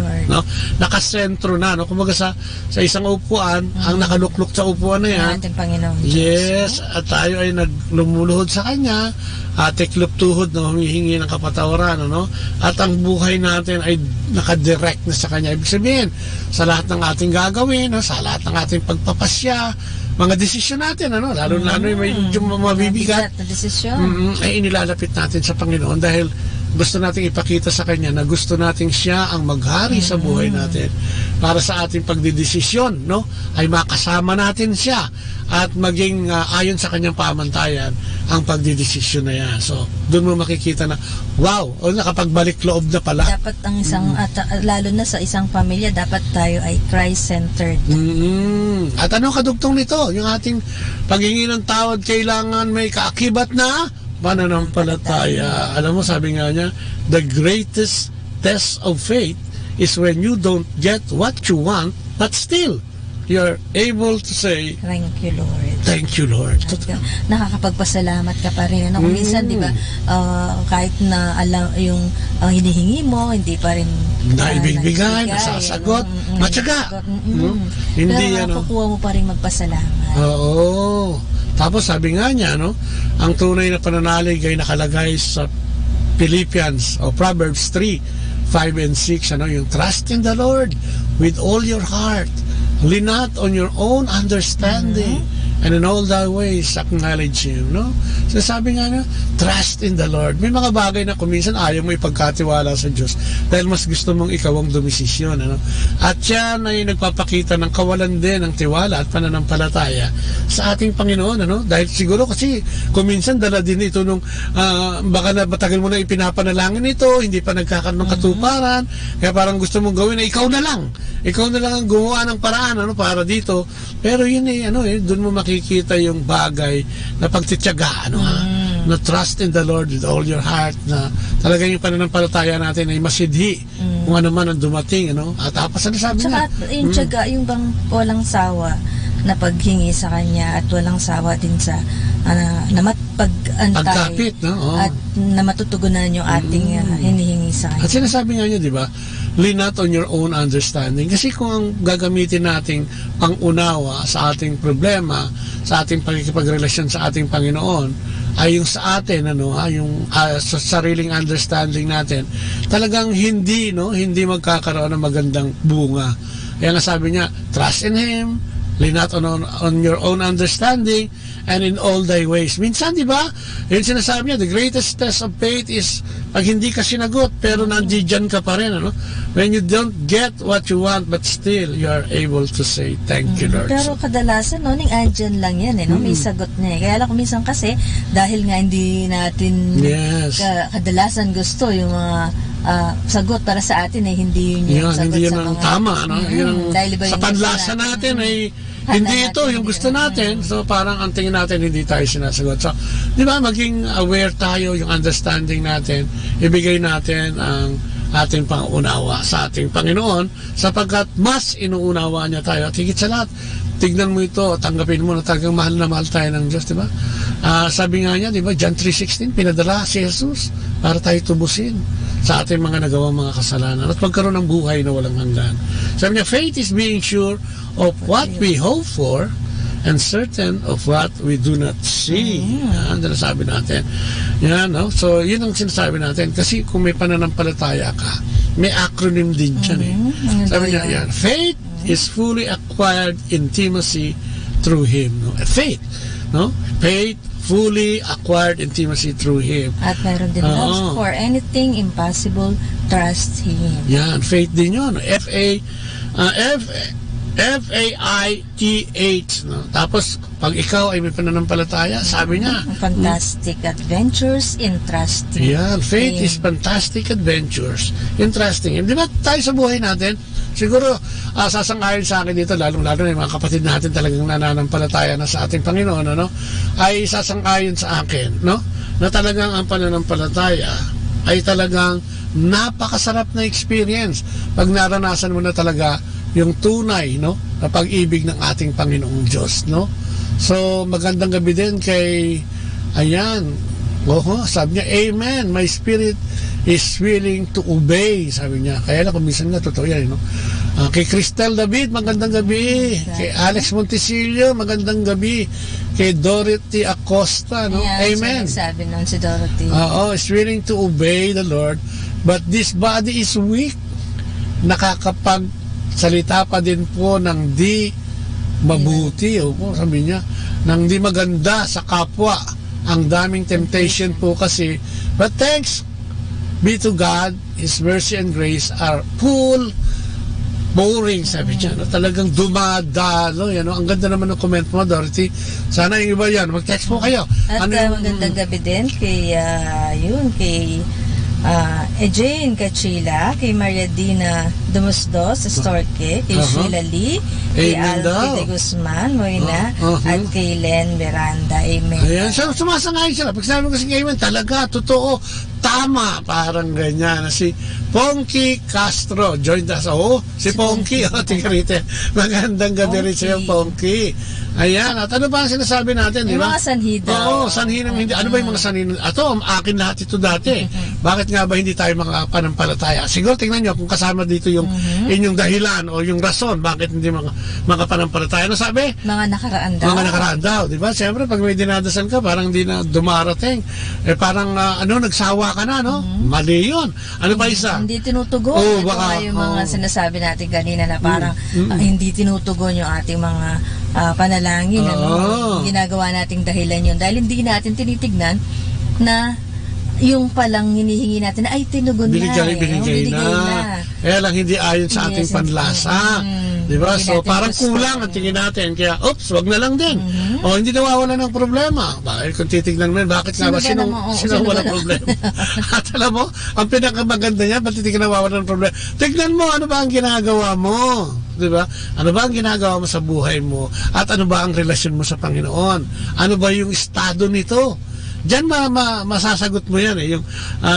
Speaker 21: Nakasentro na. Kumbaga sa isang upuan, ang nakalukluk sa upuan na yan,
Speaker 22: ating Panginoon.
Speaker 21: Yes. At tayo ay naglumuhod sa Kanya, tiklop tuhod na humihingi ng kapatawaran, At ang buhay natin ay nakadirect na sa Kanya. Ibig sabihin, sa lahat ng ating gagawin, sa lahat ng ating pagpapasya, mga desisyon natin, lalo yung may mabibigat,
Speaker 22: na desisyon.
Speaker 21: Ay inilalapit natin sa Panginoon dahil gusto nating ipakita sa Kanya na gusto nating Siya ang maghari sa buhay natin. Para sa ating pagdidesisyon, ay makasama natin Siya at maging ayon sa Kanyang pamantayan ang pagdidesisyon na yan. So, doon mo makikita na, wow, nakapagbalik loob na pala.
Speaker 22: Dapat ang isang, at lalo na sa isang pamilya, dapat tayo ay Christ-centered.
Speaker 21: At ano kadugtong nito? Yung ating paghingi ng tawad, kailangan may kaakibat na pananampalataya. Alam mo, sabi nga niya, the greatest test of faith is when you don't get what you want, but still, you're able to say,
Speaker 22: thank you, Lord.
Speaker 21: Thank you, Lord.
Speaker 22: Nakakapagpasalamat ka pa rin. Kung minsan, di ba, kahit na alam yung hinihingi mo, hindi pa rin
Speaker 21: naibibigay, nasasagot, matyaga.
Speaker 22: Hindi, pero nakukuha mo pa rin magpasalamat.
Speaker 21: Oo. Tapos sabi nga niya, ang tunay na pananalig ay nakalagay sa Philippians o Proverbs 3:5 and 6, yung trust in the Lord with all your heart, lean not on your own understanding, and in all thy ways acknowledge Him, So sabi nga niya, trust in the Lord. May mga bagay na kuminsan ayaw mo ipagkatiwala sa Diyos dahil mas gusto mong ikaw ang dumisisyon, At yan ay nagpapakita ng kawalan din ng tiwala at pananampalataya sa ating Panginoon, Dahil siguro kasi kuminsan dala din ito nung baka na matagal mo na ipinapanalangin ito, hindi pa nagkakaroon ng katuparan, kaya parang gusto mong gawin na ikaw na lang ang gumawa ng paraan para dito. Pero yun doon mo makikita yung bagay na pagtitiyaga, na trust in the Lord with all your heart, na talagang yung pananampalataya natin ay masidhi kung ano man ang dumating, At tapos ano sabi niya?
Speaker 22: Yung tiyaga, yung bang walang sawa na paghingi sa Kanya at walang sawa din sa pag-antay at na matutugunan yung ating hinihingi sa Kanya.
Speaker 21: At sinasabi nga niya, di ba, lean not on your own understanding. Kasi kung ang gagamitin nating pangunawa sa ating problema, sa ating pagkikipagrelasyon sa ating Panginoon, ay yung sa atin, yung sa sariling understanding natin, talagang hindi magkakaroon ng magandang bunga. Kaya nga sabi niya, trust in Him, lean not on your own understanding, and in all thy ways. Minsan, di ba, yung sinasabi niya, the greatest test of faith is pag hindi ka sinagot, pero nandiyan ka pa rin, When you don't get what you want, but still, you are able to say, thank you, Lord.
Speaker 22: Pero kadalasan, andyan lang yan, may sagot niya. Kaya lang minsan kasi, dahil nga hindi natin kadalasan gusto yung mga sagot para sa atin ay hindi yun yung sagot
Speaker 21: hindi yun
Speaker 22: sa
Speaker 21: ang
Speaker 22: mga
Speaker 21: tama, sa panlasa natin ay hindi ito yung gusto natin. So parang ang tingin natin hindi tayo sinasagot. So, di ba, maging aware tayo, yung understanding natin, ibigay natin ang ating pangunawa sa ating Panginoon sapagkat mas inuunawa niya tayo. At higit sa lahat, tignan mo ito, tanggapin mo na talagang mahal na mahal tayo ng Diyos, di ba? Sabi nga niya, di ba, John 3:16, pinadala si Jesus para tayo tubusin sa ating mga nagawang mga kasalanan at magkaroon ng buhay na walang hanggan. Sabi niya, faith is being sure of what we hope for and certain of what we do not see. Yan, sabi natin. Yan, So, yun ang sinasabi natin. Kasi kung may pananampalataya ka, may acronym din dyan Sabi niya, yan, faith is fully acquired intimacy through Him. Faith, Faith, fully acquired intimacy through Him.
Speaker 22: At meron din love for anything impossible, trust Him.
Speaker 21: Yan, faith din yun. F-A-I-T-H. Tapos, pag ikaw ay may pananampalataya, sabi niya,
Speaker 22: fantastic adventures in trusting.
Speaker 21: Yan, faith is fantastic adventures in trusting Him. Di ba tayo sa buhay natin, siguro sasang-ayon sa akin dito, lalong-lalo na yung mga kapatid natin talagang nananampalataya na sa ating Panginoon, ay sasang-ayon sa akin, na talagang ang pananampalataya ay talagang napakasarap na experience pag naranasan mo na talaga yung tunay, na pag-ibig ng ating Panginoong Diyos, So, magandang gabi din kay, sabi niya, Amen, my spirit is willing to obey, sabi niya. Kaya lang, kung minsan nga, totoo yan, kay Cristel David, magandang gabi. Kay Alex Montesilio, magandang gabi. Kay Dorothy Acosta, Amen.
Speaker 22: Sabi nun si Dorothy.
Speaker 21: Is willing to obey the Lord, but this body is weak. Nakakapagsalita pa din po ng di mabuti. Opo, sabi niya, nang di maganda sa kapwa. Ang daming temptation po kasi. But thanks be to God, His mercy and grace are full, boring, sabi niya. No? Talagang dumadalo. Yan, no? Ang ganda naman ng comment mo, Dorothy. Sana yung iba yan. Mag-text po kayo.
Speaker 22: At magandang gabi din kay, kay Jane Cachila, kay Maria Dina Dumusdos, Storke, kay Sheila Lee, kay Alfie de Guzman, Moina, at kay Len Miranda. Amen.
Speaker 21: Ayan, sumasangayon sila. Pag sabi ko si Amen, talaga, totoo, tama, parang ganyan. Si Ponky Castro joined us. Si Ponky, tingnan rito. Magandang gabi rin sa'yo, Ponky. Ayan, at ano ba ang sinasabi natin, di ba?
Speaker 22: Yung mga sanhi daw.
Speaker 21: Oo, sanhi ng hindi. Ano ba yung mga sanhi? Ato, akin lahat ito dati. Bakit nga ba hindi tayo mga panampalataya? Siguro tingnan nyo kung kasama dito yung inyong dahilan o yung rason bakit hindi mga panampalataya. Ano sabi?
Speaker 22: Mga nakaraan daw.
Speaker 21: Mga nakaraan daw, di ba? Siyempre, pag may dinadasan ka, parang hindi na dumarating. Parang, nagsawa ka na, no? Mali yun. Ano ba isa?
Speaker 22: Hindi tinutugon. Ito nga yung mga sinasabi natin kanina na parang hindi tinutugon yung ating mga panalangin. Ginagawa nating dahilan yun. Dahil hindi natin tinitignan na yung palang hinihingi natin ay tinugon
Speaker 21: binigay na. Kaya lang hindi ayon sa ating panlasa. Diba? So parang kulang ang tingin natin. Kaya, oops, wag na lang din. O hindi nawawala ng problema. Dahil kung titignan mo, bakit nga ba sino wala problema? At alam mo, ang pinakamaganda niya, ba't hindi ka nawawala ng problema? Tignan mo, ano ba ang ginagawa mo? Diba? Ano ba ang ginagawa mo sa buhay mo? At ano ba ang relasyon mo sa Panginoon? Ano ba yung estado nito? Diyan masasagot mo yan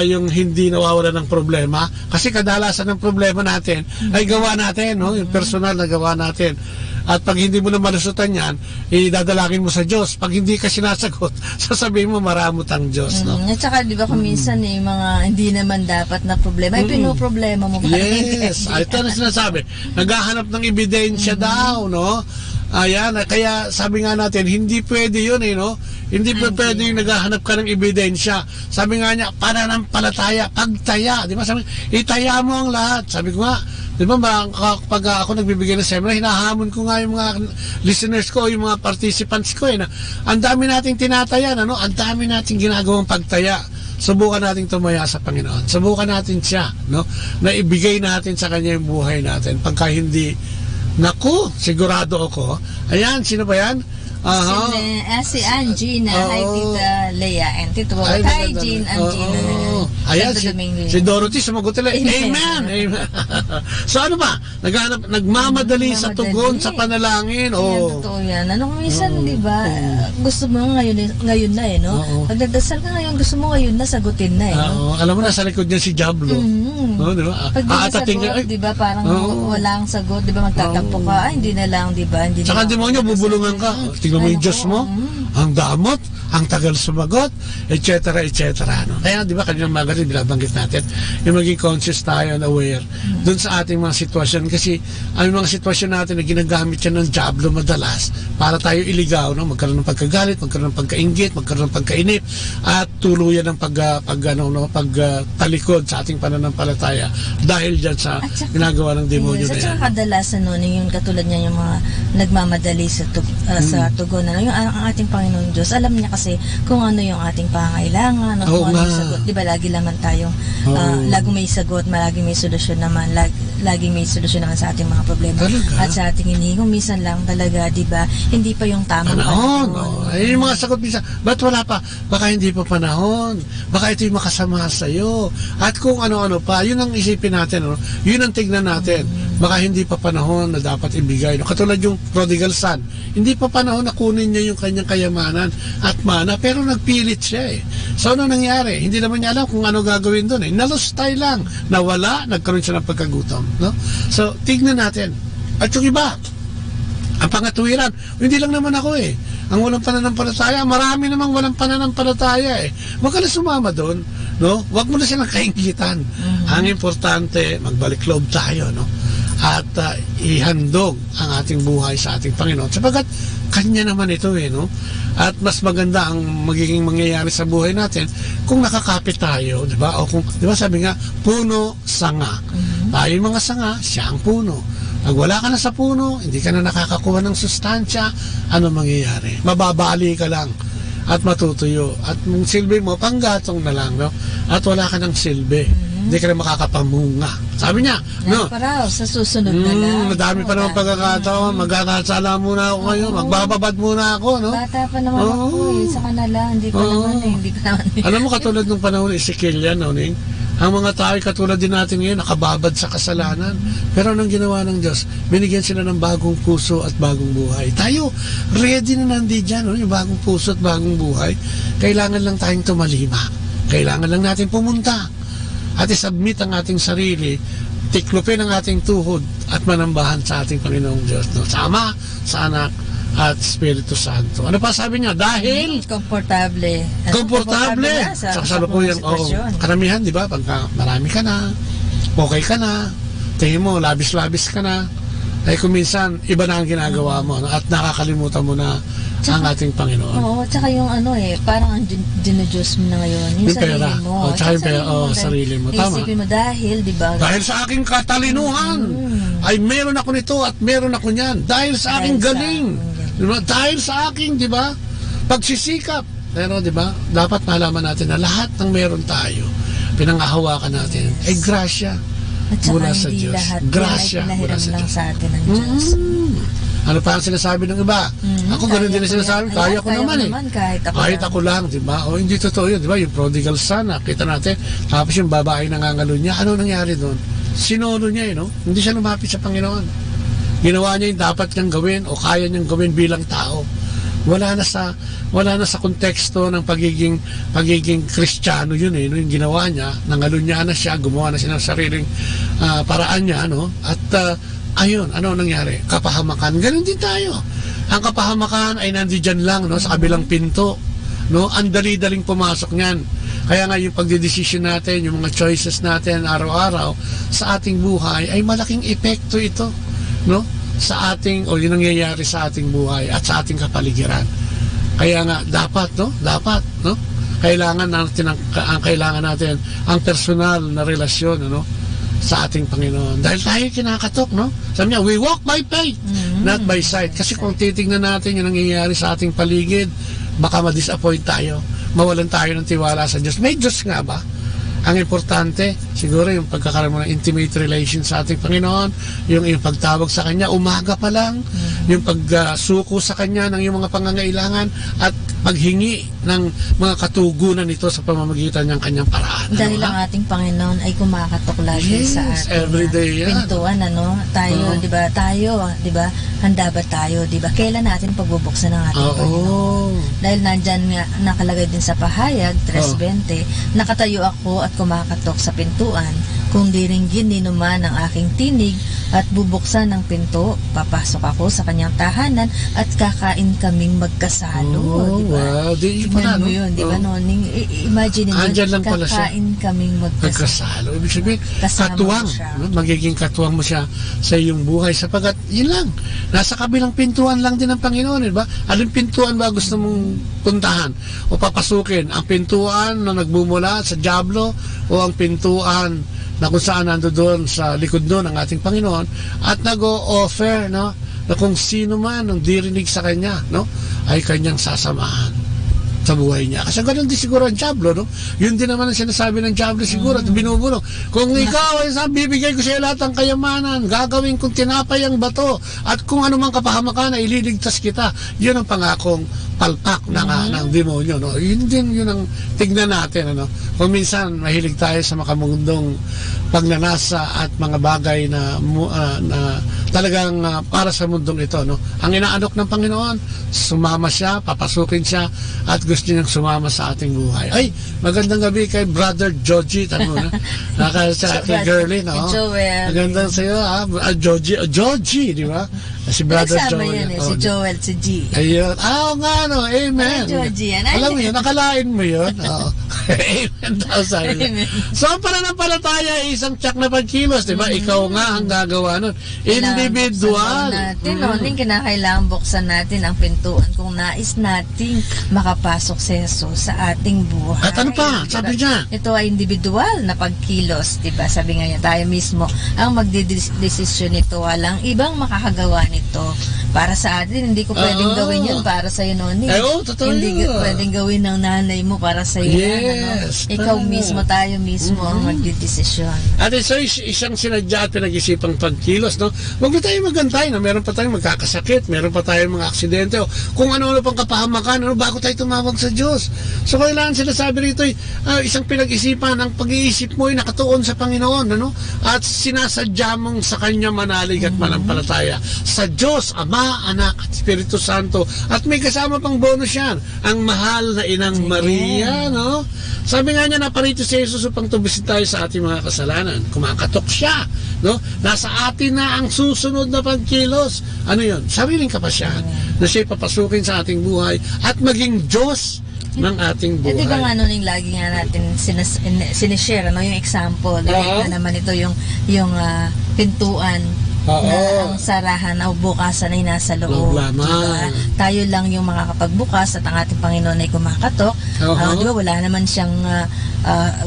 Speaker 21: yung hindi nawawala ng problema. Kasi kadalasan ng problema natin ay gawa natin, no? Yung personal na gawa natin. At pag hindi mo na malusutan yan, idadalangin mo sa Diyos. Pag hindi ka sinasagot, sasabihin mo maramot ang Diyos, no?
Speaker 22: At saka, di ba, kung minsan yung mga hindi naman dapat na problema, ay pinoproblema mo pa.
Speaker 21: Yes, ito na sinasabi. Naghahanap ng ebidensya daw, no? Ayan, kaya sabi nga natin, hindi pwede yun, no? Hindi pwede yung naghahanap ka ng ebidensya. Sabi nga niya, pananampalataya, pagtaya. Di ba? Sabi, itaya mo ang lahat. Sabi ko nga, di ba, pag ako nagbibigay ng seminar, hinahamon ko nga yung mga listeners ko, yung mga participants ko, na ang dami nating tinataya, ano? Ang dami nating ginagawang pagtaya. Subukan nating tumaya sa Panginoon. Subukan natin siya, no? Na ibigay natin sa Kanya yung buhay natin. Pagka hindi, naku, sigurado ako. Ayan, sino ba yan?
Speaker 22: Si Angina, hi Tita Lea and Tito Bobot. Hi Jean, Angina.
Speaker 21: Ayan, si Dorothy sumagot nila. Amen! Amen! So ano ba? Nagmamadali sa tugon, sa panalangin.
Speaker 22: Yan, totoo yan. Minsan, di ba, gusto mo ngayon na no? Pag nagdasal ka ngayon, gusto mo ngayon na, sagutin na
Speaker 21: Alam mo, nasa likod niya si Diablo.
Speaker 22: Di ba? Pag di sagot, di ba, parang walang sagot, di ba, magtatampo ka, hindi na lang, di ba?
Speaker 21: Saka demonyo, bubulungan ka. Tingnan mo yung Diyos mo, ang damot, ang tagal sumagot, etc. No? Kaya di ba kanina magaling binabanggit natin yung maging conscious tayo and aware dun sa ating mga sitwasyon, kasi ang mga sitwasyon natin na ginagamit yan ng Diablo madalas para tayo iligaw, no? Magkaroon ng pagkagalit, magkaroon ng pagkainggit, magkaroon ng pagkainip, at tuluyan ng pagtalikod sa ating pananampalataya dahil dyan sa ginagawa ng demonyo na yan.
Speaker 22: At saka kadalasan nun, yung katulad niya yung mga nagmamadali sa tugon na yung ang ating Panginoon Diyos, alam niya kasi kung ano yung ating pangailangan, kung ano yung sagot. Di ba, lagi naman tayong laging may sagot, laging may solusyon naman, laging may solusyon naman sa ating mga problema. Talaga? At sa ating hinihingi, minsan lang talaga, di ba, hindi pa yung tamang panahon.
Speaker 21: Ay, yung mga sagot minsan, ba't wala pa? Baka hindi pa panahon. Baka ito yung makasama sa'yo. At kung ano-ano pa, yun ang isipin natin, yun ang tignan natin. Baka hindi pa panahon na dapat ibigay. Katulad yung prodigal son, hindi pa panahon na kunin niya yung kanyang kayamanan at mana, pero nagpilit siya So ano nangyari? Hindi naman niya alam kung ano gagawin doon Nalustay lang, nawala, nagkaroon siya ng pagkagutom, no? So tignan natin. At yung iba, ang pangatuwiran, hindi lang naman ako ang walang pananampalataya, marami namang walang pananampalataya Huwag ka na sumama doon, no? Huwag mo na silang kainggitan. Ang importante, magbalik loob tayo, no? At ihandog ang ating buhay sa ating Panginoon sapagkat Kanya naman ito no? At mas maganda ang magiging mangyayari sa buhay natin kung nakakapit tayo, di ba? O kung, di ba sabi nga, puno, sanga. Tayo mga sanga, siya ang puno. Pag wala ka na sa puno, hindi ka na nakakakuha ng sustansya, ano mangyayari? Mababali ka lang at matutuyo. At yung silbi mo, panggatong na lang, no? At wala ka ng silbi. Hindi ka na makakapamunga. Sabi niya, no?
Speaker 22: Para sa susunod na lang.
Speaker 21: Madami pa naman pagkakataon. Magkakasala muna ako ngayon. Magbababad muna ako, no?
Speaker 22: Bata pa naman ako eh. Sa kanila, hindi pa naman eh. Hindi pa naman eh.
Speaker 21: Alam mo, katulad ng panahon ni Ezekiel yan, no, Ning? Ang mga tao katulad din natin ngayon, nakababad sa kasalanan. Pero anong ginawa ng Diyos? Binigyan sila ng bagong puso at bagong buhay. Tayo, ready na nandiyan, no? Yung bagong puso at bagong buhay. Kailangan lang tayong tumalima. Kailangan lang natin pumunta. At isubmit ang ating sarili, tiklupin ang ating tuhod at manambahan sa ating Panginoong Diyos. No? Sa Ama, sa Anak, at Espiritu Santo. Ano pa sabi niya? Dahil
Speaker 22: komportable.
Speaker 21: Komportable. Sa kasalukuyan, karamihan, di ba? Pagka marami ka na, okay ka na, tingin mo, labis-labis ka na, ay kung minsan, iba na ang ginagawa mo, no? At nakakalimutan mo na ang ating Panginoon.
Speaker 22: Oo, tsaka yung parang ang dinodiyos mo na ngayon, yung sarili mo.
Speaker 21: Tsaka yung pera, sarili mo. Tama.
Speaker 22: Isipin mo dahil, di ba?
Speaker 21: Dahil sa aking katalinuhan, ay meron ako nito at meron ako niyan. Dahil sa aking galing. Diba? Dahil sa aking, di ba, pagsisikap. Pero, di ba, dapat malaman natin na lahat ng meron tayo, pinangahawakan natin, ay grasya mula sa Diyos. Grasya mula sa Diyos.
Speaker 22: Sa atin ng Diyos.
Speaker 21: Ano pa ang sinasabi ng iba? Ako ganun din ang sinasabi. Kaya ko naman eh. Kahit ako lang, di ba? O hindi totoo yun, di ba? Yung prodigal son, nakita natin. Tapos yung babae nangangalo niya. Ano nangyari doon? Sinolo niya, no? Hindi siya lumapit sa Panginoon. Ginawa niya yung dapat niyang gawin o kaya niyang gawin bilang tao. Wala na sa konteksto ng pagiging Kristiyano yun eh, no? Yung ginawa niya, nangalunya na siya, gumawa na siya ng sariling paraan niya, no? At ayun, ano nangyari? Kapahamakan. Ganun din tayo. Ang kapahamakan ay nandiyan lang, no? Sa kabilang pinto, no? Ang dali-daling pumasok niyan. Kaya nga yung pagdedesisyon natin, yung mga choices natin araw-araw sa ating buhay ay malaking epekto ito, no? Sa ating, o yung nangyayari sa ating buhay at sa ating kapaligiran. Kaya nga, dapat, no? Kailangan natin ang personal na relasyon, ano? Sa ating Panginoon. Dahil tayo kinakatok, no? Sabi niya, we walk by faith, not by sight. Kasi kung titignan natin yung nangyayari sa ating paligid, baka ma-disappoint tayo. Mawalan tayo ng tiwala sa Diyos. May Diyos nga ba? Ang importante, siguro yung pagkakaroon mo ng intimate relation sa ating Panginoon, yung pagtawag sa Kanya, umaga pa lang, yung pagsuko sa Kanya ng yung mga pangangailangan at paghingi ng mga katugunan nito sa pamamagitan ng Kanyang paraan.
Speaker 22: Dahil ang ating Panginoon ay kumakatok lagi sa ating
Speaker 21: everyday
Speaker 22: pintuan, ano? Tayo, di ba? Handa ba tayo, di ba? Kailan natin pagbubuksan ng ating Panginoon? Dahil nandyan nga, nakalagay din sa pahayag, 3:20, nakatayo ako at kumakatok sa pintuan, kung diringgin ni naman ang aking tinig at bubuksan ng pinto, papasok ako sa kanyang tahanan at kakain kaming magkasalo, di ba?
Speaker 21: Wow, di pala, no?
Speaker 22: Yun, di ba, Noning? Imagine mo, kakain kaming magkasalo.
Speaker 21: Ibig sabihin, katuwang, no? Magiging katuwang mo siya sa iyong buhay sapagkat, yun lang, nasa kabilang pintuan lang din ng Panginoon, di ba? Anong pintuan ba gusto mong puntahan o papasukin? Ang pintuan na nagbumula sa Diablo o ang pintuan na kung saan nando doon sa likod doon ng ating Panginoon at nag-o-offer, no, na kung sino man ang dirinig sa Kanya, no, ay Kanyang sasamahan sa buhay niya. Kasi ganun din siguro ang Diablo, no? Yun din naman ang sinasabi ng Diablo siguro at binubulong. Kung ikaw ay bibigay ko sa iyo lahat ng kayamanan, gagawin kong tinapay ang bato at kung anumang kapahamakan ay ililigtas kita. Yun ang pangakong palpak ng demonyo, no? Yun din yun ang tignan natin, ano? Kung minsan mahilig tayo sa makamundong pagnanasa at mga bagay na talagang para sa mundong ito, no? Ang inaanok ng Panginoon, sumama siya, papasukin siya at gusto niyang sumama sa ating buhay. Ay, magandang gabi kay Brother Joji, tanong na sa kay Girlie, no?
Speaker 22: Joel.
Speaker 21: Magandang sa'yo, Joji, di ba? Si Brother Joel.
Speaker 22: Si Joel, si G.
Speaker 21: Ayun. Nga, no? Amen.
Speaker 22: Joji, yan.
Speaker 21: Alam mo yun, nakalain mo yun. Oo. Amen daw, sabi niya. So, ang pananampalataya ay isang tiyak na pagkilos, di ba? Ikaw nga ang gagawa nun. Individual.
Speaker 22: Natin, kinakailangan buksan natin ang pintuan kung nais nating makapasok si Jesus sa ating buhay.
Speaker 21: At ano pa? Sabi niya?
Speaker 22: Ito ay individual na pagkilos, di ba? Sabi nga niya, tayo mismo ang magdidesisyon nito. Walang ibang makakagawa nito. Para sa atin, hindi ko pwedeng gawin yun para sa'yo, Noni.
Speaker 21: Totoo
Speaker 22: hindi
Speaker 21: yun.
Speaker 22: pwedeng gawin ng nanay mo para sa'yo.
Speaker 21: Yes.
Speaker 22: Ikaw mismo, tayo mismo ang magdidesisyon.
Speaker 21: At so, isang sinadya at pinag-isipang pagkilos, no? Huwag na tayo magantay, no? Meron pa tayong magkakasakit, meron pa tayong mga aksidente, o kung ano-ano pang kapahamakan, bago tayo tumawag sa Diyos. So, kailangan sinasabi rito, isang pinag-isipan, ang pag-iisip mo ay nakatuon sa Panginoon, ano? At sinasadya mong sa Kanya manalig at manampalataya. Sa Diyos, Ama, Anak, at Espiritu Santo. At may kasama pang bonus yan, ang mahal na Inang Maria, no? Sabi nga niya, naparito si Jesus upang tubusin tayo sa ating mga kasalanan. Kumakatok siya, no? Nasa atin na ang susunod na pagkilos. Ano yun? Sariling kapasyahan na siya'y papasukin sa ating buhay at maging Diyos ng ating buhay.
Speaker 22: Di ba nga yung lagi nga natin sinishare, no? Yung example. Na naman ito yung pintuan na ang sarahan o bukasan ay nasa loob. Diba? Tayo lang yung makakapagbukas at ang ating Panginoon ay kumakatok. Diba? Wala naman siyang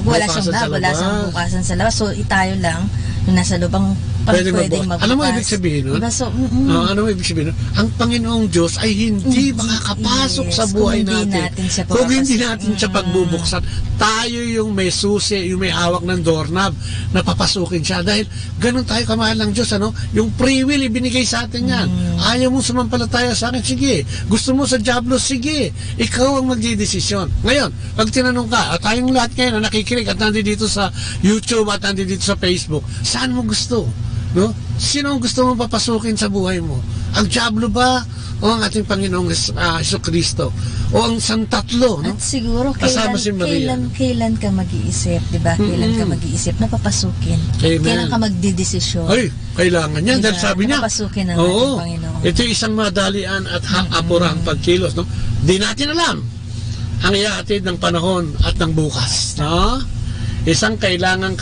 Speaker 22: wala siyang bukasan sa labas. So, tayo lang yung nasa loob ang pwedeng magbukas.
Speaker 21: Ano mo ibig sabihin nun?
Speaker 22: Diba? So,
Speaker 21: ano mo ibig sabihin nun? Ang Panginoong Diyos ay hindi makakapasok sa buhay natin. Kung hindi natin siya pagbubuksan. Tayo yung may susi, yung may hawak ng doorknob na papasukin siya. Dahil ganun tayo kamahal ng Diyos, ano? Yung free will, ibinigay sa atin yan. Ayaw mo sumampalataya sa akin, sige. Gusto mo sa Diablo, sige. Ikaw ang magdidesisyon. Ngayon, pag tinanong ka, at tayong lahat ngayon na nakikinig at nandito sa YouTube at nandito sa Facebook, saan mo gusto? No? Sino ang gusto mong papasukin sa buhay mo? Ang Diablo ba? O ang ating Panginoong Jesucristo? O ang Santatlo? No?
Speaker 22: At siguro,
Speaker 21: kasama si Maria.
Speaker 22: Kailan ka mag-iisip, di ba? Kailan ka mag-iisip na papasukin?
Speaker 21: Amen.
Speaker 22: Kailan ka magdidesisyon?
Speaker 21: Ay, kailangan yan. Dahil sabi niya,
Speaker 22: papasukin ng ating Panginoon.
Speaker 21: Ito isang madalian at apurang pagkilos. No? Di natin alam ang ihahatid ng panahon at ng bukas. No? Isang kailangan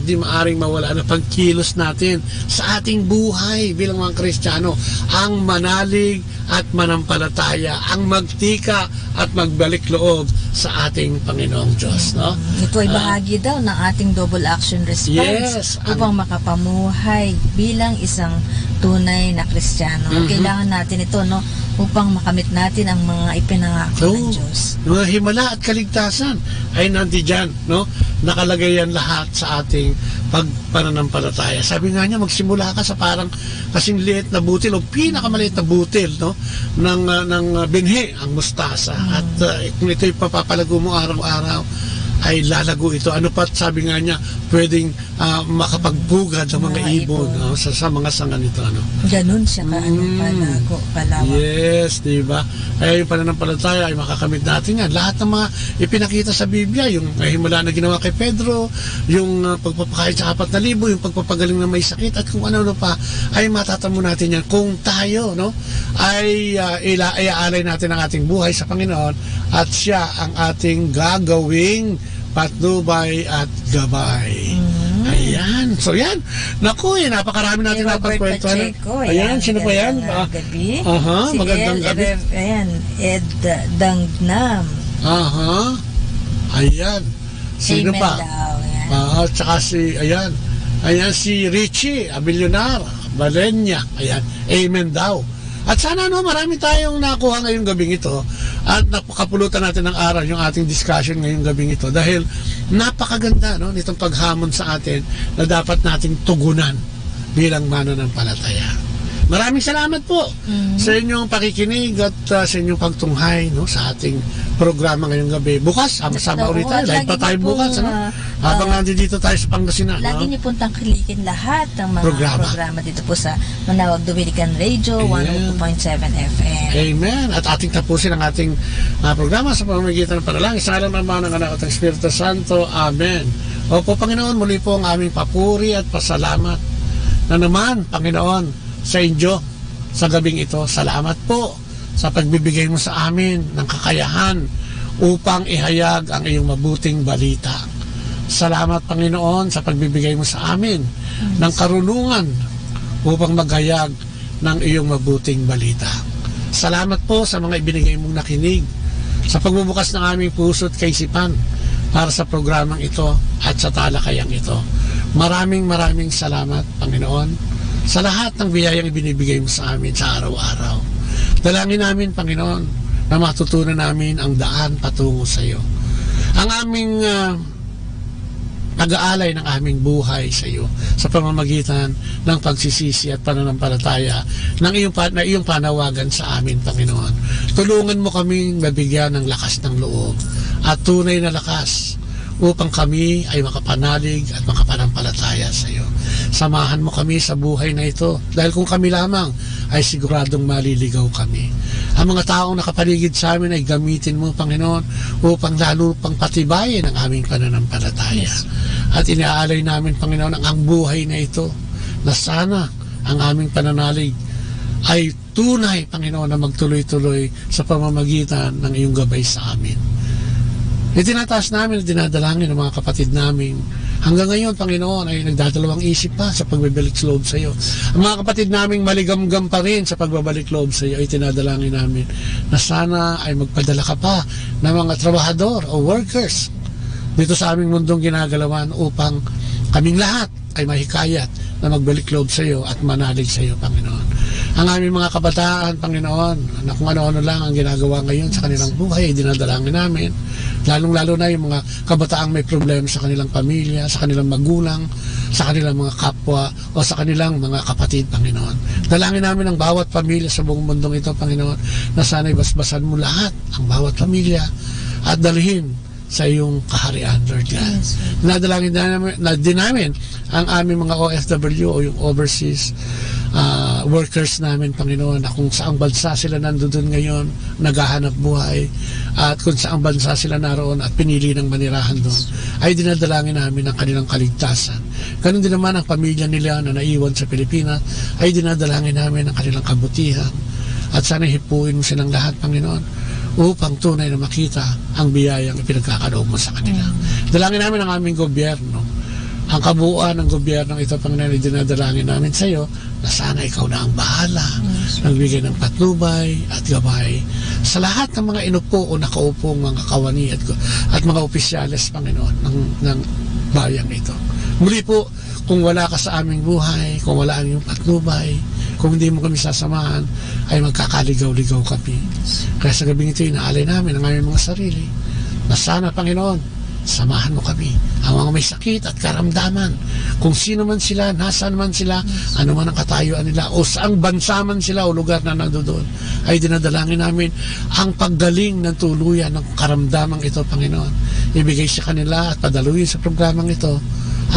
Speaker 21: di maaring mawala na pagkilos natin sa ating buhay bilang mga Kristiyano, ang manalig at manampalataya, ang magtika at magbalik loob sa ating Panginoong Diyos. No?
Speaker 22: Ito ay bahagi daw ng ating double action response upang makapamuhay bilang isang tunay na Kristiyano. Kailangan natin ito, no? Upang makamit natin ang mga ipinangako ng Diyos.
Speaker 21: Mga himala at kaligtasan ay nandiyan, no? Nakalagay yan lahat sa ating pananampalataya. Sabi nga niya, magsimula ka sa parang kasing liit na butil o pinakamaliit na butil, no? ng binhi, ang mustasa. At kung ito'y papapalago mo araw-araw, ay lalago ito. Ano pa, sabi nga niya, pwedeng makapagbugad sa mga ibon, no? sa mga sanga nito. Ano?
Speaker 22: Ganun siya palago, palawak.
Speaker 21: Yes, di ba? Kaya yung pananampalataya ay makakamit natin yan. Lahat ng mga ipinakita sa Biblia, yung himala na ginawa kay Pedro, yung pagpapakain sa 4,000, yung pagpapagaling na may sakit, at kung ano-ano pa, ay matatamo natin yan. Kung tayo, no, ay iaalay natin ang ating buhay sa Panginoon, at siya ang ating gagawing patnubay at gabay. Ayan. So yan. Naku, napakarami natin napagkwentuhan. Ayan, sino pa yan?
Speaker 22: Gabi.
Speaker 21: Aha, magandang gabi.
Speaker 22: Ayan, Ed Dangnam.
Speaker 21: Aha. Ayan. Sino pa? Tsaka si Richie Abilionar, Valenya. Ayan. Amen daw. At sana marami tayong nakuha ngayong gabing ito at napakapulutan natin ng aral yung ating discussion ngayong gabing ito dahil napakaganda nitong paghamon sa atin na dapat nating tugunan bilang mananampalataya. Maraming salamat po sa inyong pakikinig at sa inyong pagtunghay sa ating programa ngayong gabi. Bukas, sama-sama ulit tayo. Live pa tayo bukas. Habang nandito tayo sa Pangasinan.
Speaker 22: Lagi niyo pong tangkilikin lahat ng mga programa dito po sa Manawag Dominican Radio 102.7 FM.
Speaker 21: Amen. At ating tapusin ang ating programa sa pamamagitan ng panalangin. Sa ngalan ng Ama, ng Anak at ng Espiritu Santo. Amen. Opo, Panginoon, muli po ang aming papuri at pasalamat na naman, Panginoon, sa inyo sa gabing ito. Salamat po sa pagbibigay mo sa amin ng kakayahan upang ihayag ang iyong mabuting balita. Salamat, Panginoon, sa pagbibigay mo sa amin ng karunungan upang maghayag ng iyong mabuting balita. Salamat po sa mga ibinigay mong nakinig, sa pagbubukas ng aming puso at kaisipan para sa programang ito at sa talakayang ito. Maraming salamat, Panginoon, sa lahat ng biyayang ibinibigay mo sa amin sa araw-araw. Dalangin namin, Panginoon, na matutunan namin ang daan patungo sa iyo. Ang aming pag-aalay ng aming buhay sa iyo sa pamamagitan ng pagsisisi at pananampalataya ng iyong panawagan sa amin, Panginoon. Tulungan mo kaming mabigyan ng lakas ng loob at tunay na lakas upang kami ay makapanalig at makapanampalataya sa iyo. Samahan mo kami sa buhay na ito dahil kung kami lamang ay siguradong maliligaw kami. Ang mga taong nakapaligid sa amin ay gamitin mo, Panginoon, upang lalo pang patibayin ang aming pananampalataya. At inaalay namin, Panginoon, ang buhay na ito na sana ang aming pananalig ay tunay, Panginoon, na magtuloy-tuloy sa pamamagitan ng iyong gabay sa amin. Itinataas namin at dinadalangin ng mga kapatid namin. Hanggang ngayon, Panginoon, ay nagdadalawang isip pa sa pagbabalik loob sa iyo. Ang mga kapatid naming maligamgam pa rin sa pagbabalik loob sa iyo ay tinadalangin namin na sana ay magpadala ka pa ng mga trabahador o workers dito sa aming mundong ginagalawan upang kaming lahat ay mahikayat na magbalik loob sa iyo at manalig sa iyo, Panginoon. Ang aming mga kabataan, Panginoon, na kung ano-ano lang ang ginagawa ngayon sa kanilang buhay, dinadalangin namin. Lalong-lalo na yung mga kabataang may problema sa kanilang pamilya, sa kanilang magulang, sa kanilang mga kapwa, o sa kanilang mga kapatid, Panginoon. Dalangin namin ang bawat pamilya sa buong mundong ito, Panginoon, na sana'y basbasan mo lahat, ang bawat pamilya, at dalhin sa iyong kaharian, Lord God. Yes, nadalangin din namin ang aming mga OFW o yung overseas workers namin, Panginoon, na kung saang bansa sila nandoon ngayon, naghahanap buhay, at kung saang bansa sila naroon at pinili ng manirahan doon, ay dinadalangin namin ang kanilang kaligtasan. Ganun din naman ang pamilya nila na naiwan sa Pilipinas, ay dinadalangin namin ang kanilang kabutihan. At sana hipuin mo silang lahat, Panginoon, upang tunay na makita ang biyayang ipinagkakaloob mo sa kanila. Dalangin namin ang aming gobyerno, ang kabuuan ng gobyerno ito, Panginoon, ay dinadalangin namin sa iyo na sana ikaw na ang bahala, nagbigay ng patnubay at gabay sa lahat ng mga inupo o nakaupong mga kawani at mga opisyales, Panginoon, ng bayang ito. Muli po, kung wala ka sa aming buhay, kung wala ang iyong patnubay, kung hindi mo kami sasamahan, ay magkakaligaw-ligaw kami. Kaya sa gabing ito, inaalay namin ang aming mga sarili na sana, Panginoon, samahan mo kami, ang mga may sakit at karamdaman, kung sino man sila, nasaan man sila, ano man ang katayuan nila, o saang bansa man sila o lugar na nandoon, ay dinadalangin namin ang paggaling ng tuluyan ng karamdamang ito, Panginoon. Ibigay sa kanila at padaluyin sa programang ito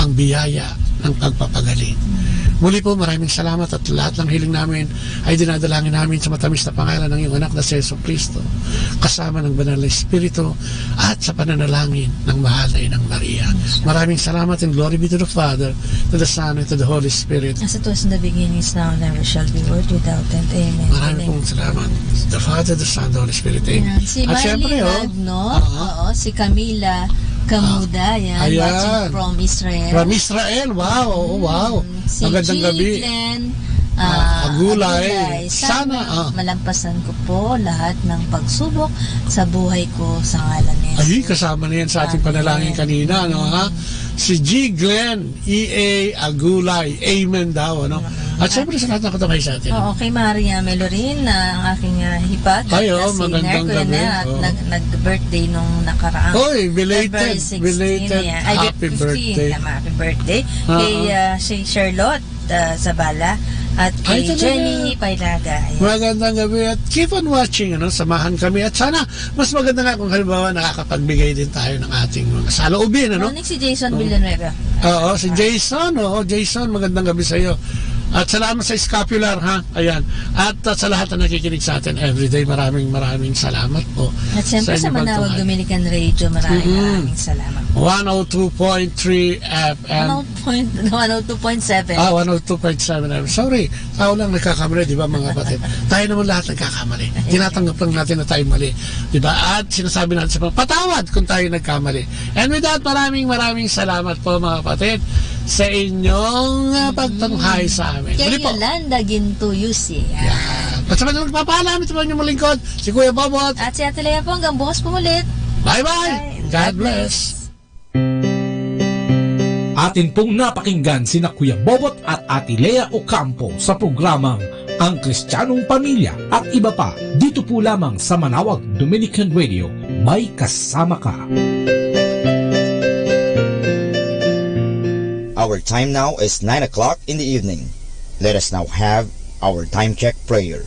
Speaker 21: ang biyaya ng pagpapagaling. Muli po, maraming salamat at lahat ng hiling namin ay dinadalangin namin sa matamis na pangalan ng iyong anak na si Jesu Cristo, kasama ng banal na Espiritu at sa pananalangin ng mahal na Inang Maria. Maraming salamat and glory be to the Father, to the Son, and to the Holy Spirit.
Speaker 22: As it was in the beginning, is now, never shall be, world without end. Amen.
Speaker 21: Maraming pong salamat. The Father, the Son, the Holy Spirit. Amen.
Speaker 22: Si Marlene Magno, si Camila Kamuda, yan, watching from Israel.
Speaker 21: From Israel, wow, wow.
Speaker 22: Si
Speaker 21: magandang gabi.
Speaker 22: Glenn,
Speaker 21: Agulay. Sana
Speaker 22: malampasan ko po lahat ng pagsubok sa buhay ko sa ngalan ni Jesus.
Speaker 21: Ay, kasama na yan sa ating panalangin kanina, no, ha? Si G. Glenn, E.A. Agulay, amen daw, ano? At siyempre sa lahat ng katamay sa atin.
Speaker 22: Oo, kay Maria Melorin, ang aking hipat.
Speaker 21: Ay, magandang gabi.
Speaker 22: At nag-birthday nung nakaraang.
Speaker 21: Oy, belated happy birthday.
Speaker 22: Happy birthday. Kay si Charlotte Zabala at kay Jenny Pailaga.
Speaker 21: Magandang gabi at keep on watching, ano, samahan kami at sana mas maganda nga kung halimbawa nakakapagbigay din tayo ng ating mga saloobin, ano?
Speaker 22: Si Jason Villanueva.
Speaker 21: Oo, si Jason, Jason, magandang gabi sa iyo. At salamat sa scapular, ha? Ayan. At sa lahat na nakikinig sa atin everyday, maraming salamat po.
Speaker 22: At siyempre sa Manawag Dominican Radio, maraming salamat po.
Speaker 21: 102.3 FM.
Speaker 22: 102.7.
Speaker 21: 102.7 FM. Sorry, tao lang nagkakamali, di ba mga kapatid? Tayo naman lahat nagkakamali. Tinatanggap lang natin na tayo mali. Di ba? At sinasabi natin sa mga patawad kung tayo nagkamali. And with that, maraming salamat po mga kapatid sa inyong pagtunghay sa amin.
Speaker 22: Kay Yolanda Ginto Yusi.
Speaker 21: At sa mga magpapaalam, ito ba inyong lingkod? Si Kuya Bobot.
Speaker 22: At si Ate Lea po, hanggang bukas po ulit.
Speaker 21: Bye-bye! God bless!
Speaker 19: Atin pong napakinggan sina Kuya Bobot at Ate Lea Ocampo sa programang Ang Kristiyanong Pamilya at iba pa dito po lamang sa Manawag Dominican Radio. May kasama ka.
Speaker 4: Our time now is 9 o'clock in the evening. Let us now have our time check prayer.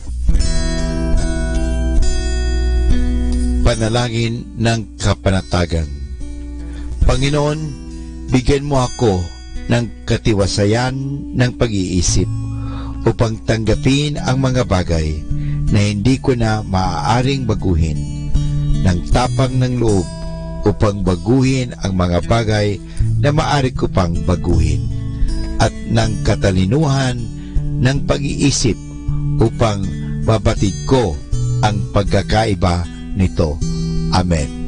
Speaker 17: Panalangin ng kapanatagan. Panginoon, bigyan mo ako ng katiwasayan ng pag-iisip upang tanggapin ang mga bagay na hindi ko na maaaring baguhin, ng tapang ng loob upang baguhin ang mga bagay na maaari ko pang baguhin, at ng katalinuhan ng pag-iisip upang mabatid ko ang pagkakaiba nito. Amen.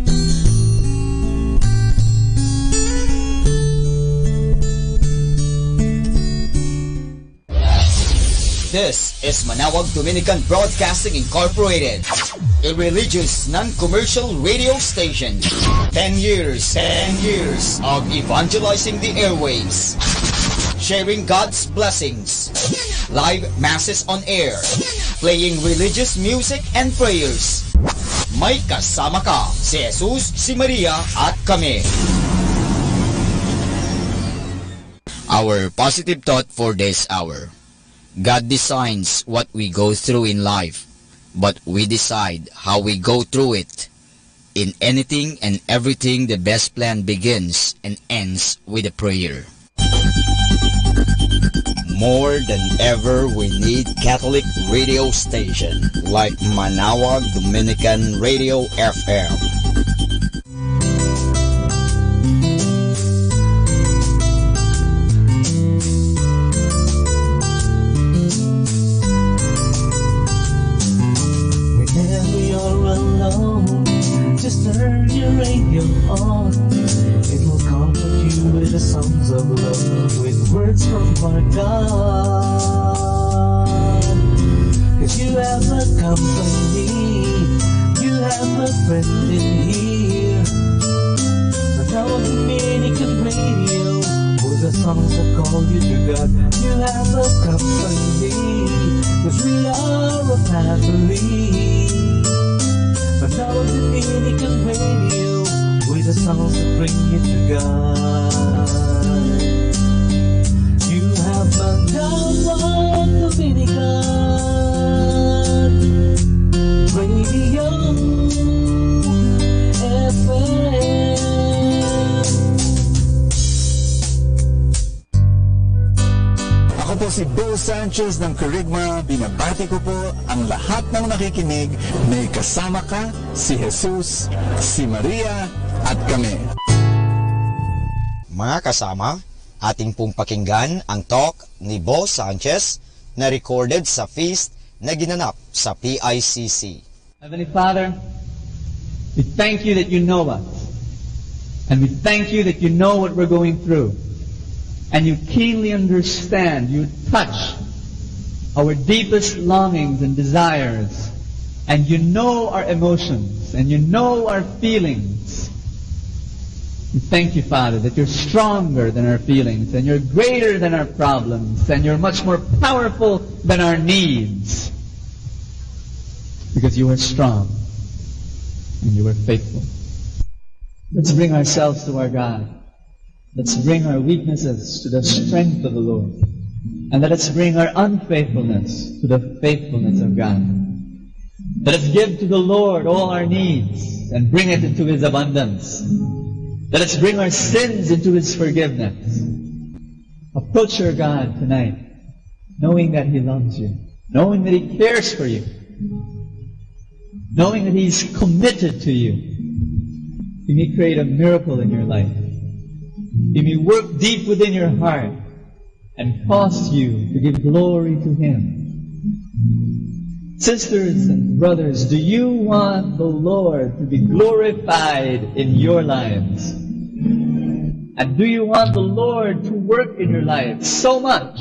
Speaker 4: This is Manawag Dominican Broadcasting Incorporated, a religious, non-commercial radio station. 10 years of evangelizing the airwaves, sharing God's blessings, live masses on air, playing religious music and prayers. May kasama ka, si Jesus, si Maria, at kami. Our positive thought for this hour. God designs what we go through in life, but we decide how we go through it. In anything and everything, the best plan begins and ends with a prayer. More than ever, we need Catholic radio station like Manawag Dominican Radio FM.
Speaker 14: Just turn your radio on. It will comfort you with the songs of love, with words from our God. 'Cause you have a company, you have a friend in here. Manawag Dominican Radio, with the songs that call you to God. You have a company, 'cause we are a family. Manawag Dominican Radio, with the songs that bring you to God. You have Manawag Dominican Radio FM.
Speaker 5: Ako po si Bo Sanchez ng Kerygma. Binabati ko po ang lahat ng nakikinig. May kasama ka, si Jesus, si Maria, at kami.
Speaker 4: Mga kasama, ating pong pakinggan ang talk ni Bo Sanchez na recorded sa feast na ginanap sa PICC.
Speaker 6: Heavenly Father, we thank you that you know us. And we thank you that you know what we're going through. And you keenly understand, you touch our deepest longings and desires. And you know our emotions, and you know our feelings. We thank you, Father, that you're stronger than our feelings, and you're greater than our problems, and you're much more powerful than our needs. Because you are strong, and you are faithful. Let's bring ourselves to our God. Let's bring our weaknesses to the strength of the Lord. And let us bring our unfaithfulness to the faithfulness of God. Let us give to the Lord all our needs and bring it into His abundance. Let us bring our sins into His forgiveness. Approach your God tonight knowing that He loves you, knowing that He cares for you, knowing that He's committed to you. He may create a miracle in your life. He may work deep within your heart and cause you to give glory to Him. Sisters and brothers, do you want the Lord to be glorified in your lives? And do you want the Lord to work in your life so much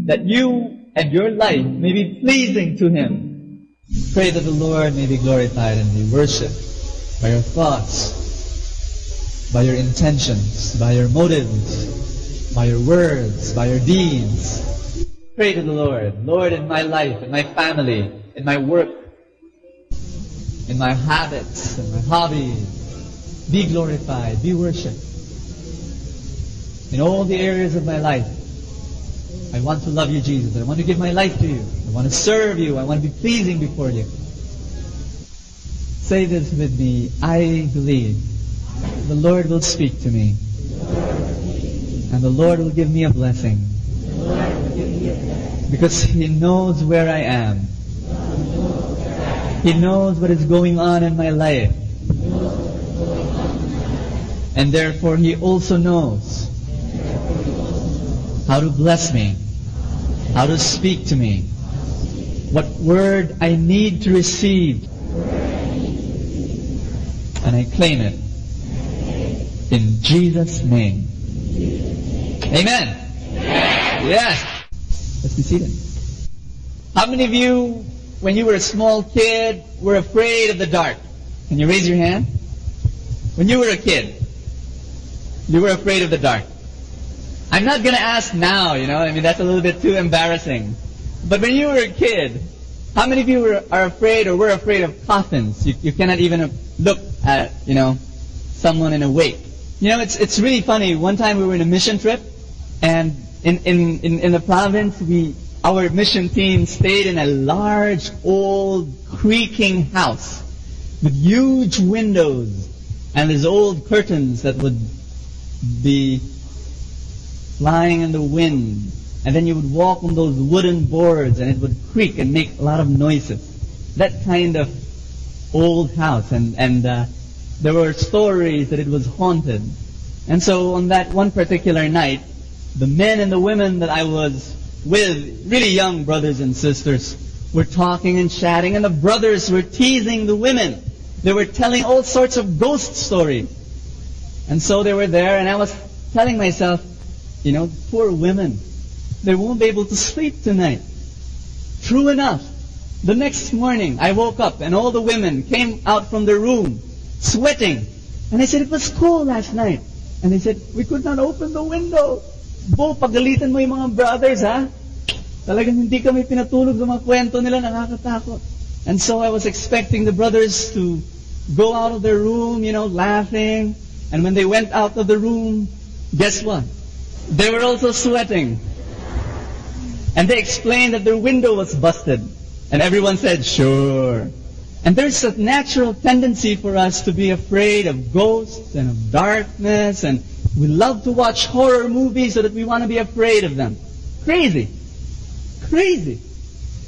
Speaker 6: that you and your life may be pleasing to Him? Pray that the Lord may be glorified and be worshipped by your thoughts, by your intentions, by your motives, by your words, by your deeds. Pray to the Lord. Lord, in my life, in my family, in my work, in my habits, in my hobbies, be glorified, be worshipped. In all the areas of my life, I want to love you, Jesus. I want to give my life to you. I want to serve you. I want to be pleasing before you. Say this with me. I believe the Lord will speak to me. And the Lord will give me a blessing. Because He knows where I am. He knows what is going on in my life. And therefore He also knows how to bless me, how to speak to me, what word I need to receive. And I claim it in Jesus' name. Amen. Yes. Let's be seated. How many of you, when you were a small kid, were afraid of the dark? Can you raise your hand? When you were a kid, you were afraid of the dark. I'm not going to ask now, that's a little bit too embarrassing. But when you were a kid, how many of you are afraid or were afraid of coffins? You cannot even look at, someone in a wake. It's really funny. One time we were in a mission trip, and in the province, our mission team stayed in a large, old, creaking house with huge windows and these old curtains that would be flying in the wind. And then you would walk on those wooden boards and it would creak and make a lot of noises. That kind of old house. And there were stories that it was haunted. And so on that one particular night, the men and the women that I was with, really young brothers and sisters, were talking and chatting, and the brothers were teasing the women. They were telling all sorts of ghost stories. And so they were there, and I was telling myself, poor women, they won't be able to sleep tonight. True enough, the next morning I woke up and all the women came out from their room, sweating. And I said, it was cool last night. And they said, we could not open the window. Bo, pagalitan mo yung mga brothers, ha? Talagang hindi kami pinatulog sa mga kwento nila, nakakatakot. And so I was expecting the brothers to go out of their room, laughing. And when they went out of the room, guess what? They were also sweating. And they explained that their window was busted. And everyone said, sure. And there's a natural tendency for us to be afraid of ghosts and of darkness, and we love to watch horror movies so that we want to be afraid of them. Crazy. Crazy.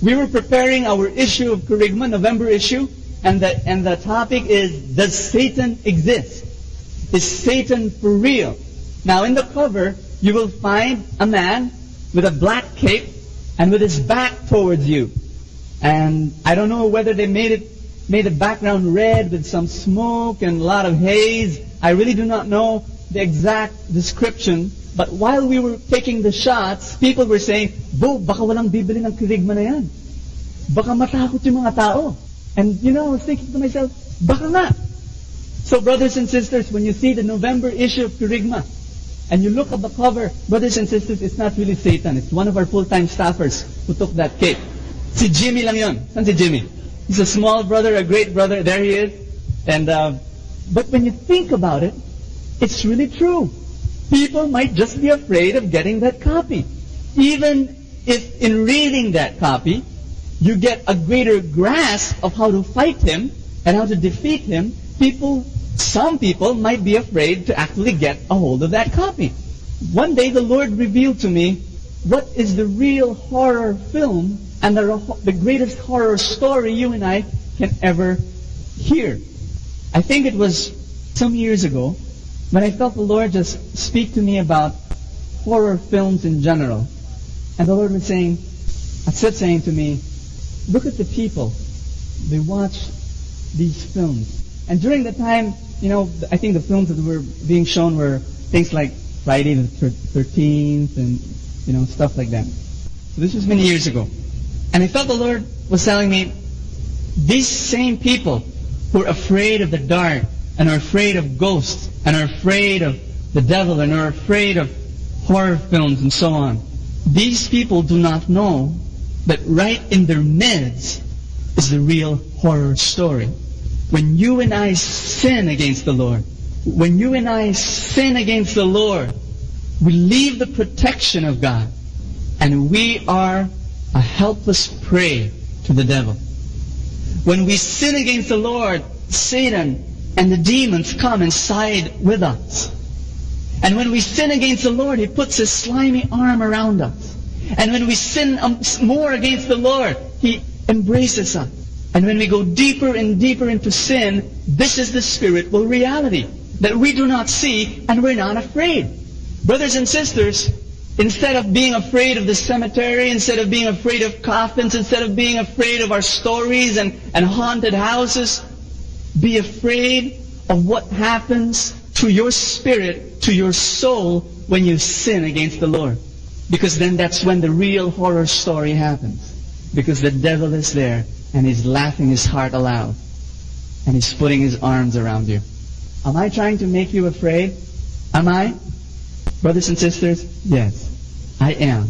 Speaker 6: We were preparing our issue of Kerygma, November issue, and the topic is, does Satan exist? Is Satan for real? Now in the cover, you will find a man with a black cape and with his back towards you. And I don't know whether they made the background red with some smoke and a lot of haze. I really do not know the exact description. But while we were taking the shots, people were saying, Bo, baka walang bibili ng Kerygma na yan. Baka matakot yung mga tao. And I was thinking to myself, baka nga. So brothers and sisters, when you see the November issue of Kerygma, and you look at the cover, brothers and sisters, it's not really Satan. It's one of our full-time staffers who took that cape. Si Jimmy lang yun. Saan si Jimmy? He's a small brother, a great brother. There he is. And but when you think about it, it's really true. People might just be afraid of getting that copy. Even if in reading that copy, you get a greater grasp of how to fight him and how to defeat him, some people might be afraid to actually get a hold of that copy. One day the Lord revealed to me what is the real horror film and the greatest horror story you and I can ever hear. I think it was some years ago when I felt the Lord just speak to me about horror films in general. And the Lord was saying to me, look at the people. They watch these films. And during the time, I think the films that were being shown were things like Friday the 13th and, stuff like that. So this was many years ago. And I felt the Lord was telling me, these same people who are afraid of the dark and are afraid of ghosts and are afraid of the devil and are afraid of horror films and so on, these people do not know that right in their midst is the real horror story. When you and I sin against the Lord, we leave the protection of God, and we are a helpless prey to the devil. When we sin against the Lord, Satan and the demons come and side with us. And when we sin against the Lord, he puts his slimy arm around us. And when we sin more against the Lord, he embraces us. And when we go deeper and deeper into sin, this is the spiritual reality that we do not see and we're not afraid. Brothers and sisters, instead of being afraid of the cemetery, instead of being afraid of coffins, instead of being afraid of our stories and haunted houses, be afraid of what happens to your spirit, to your soul, when you sin against the Lord. Because then that's when the real horror story happens. Because the devil is there, and he's laughing his heart aloud. And he's putting his arms around you. Am I trying to make you afraid? Am I? Brothers and sisters, yes, I am.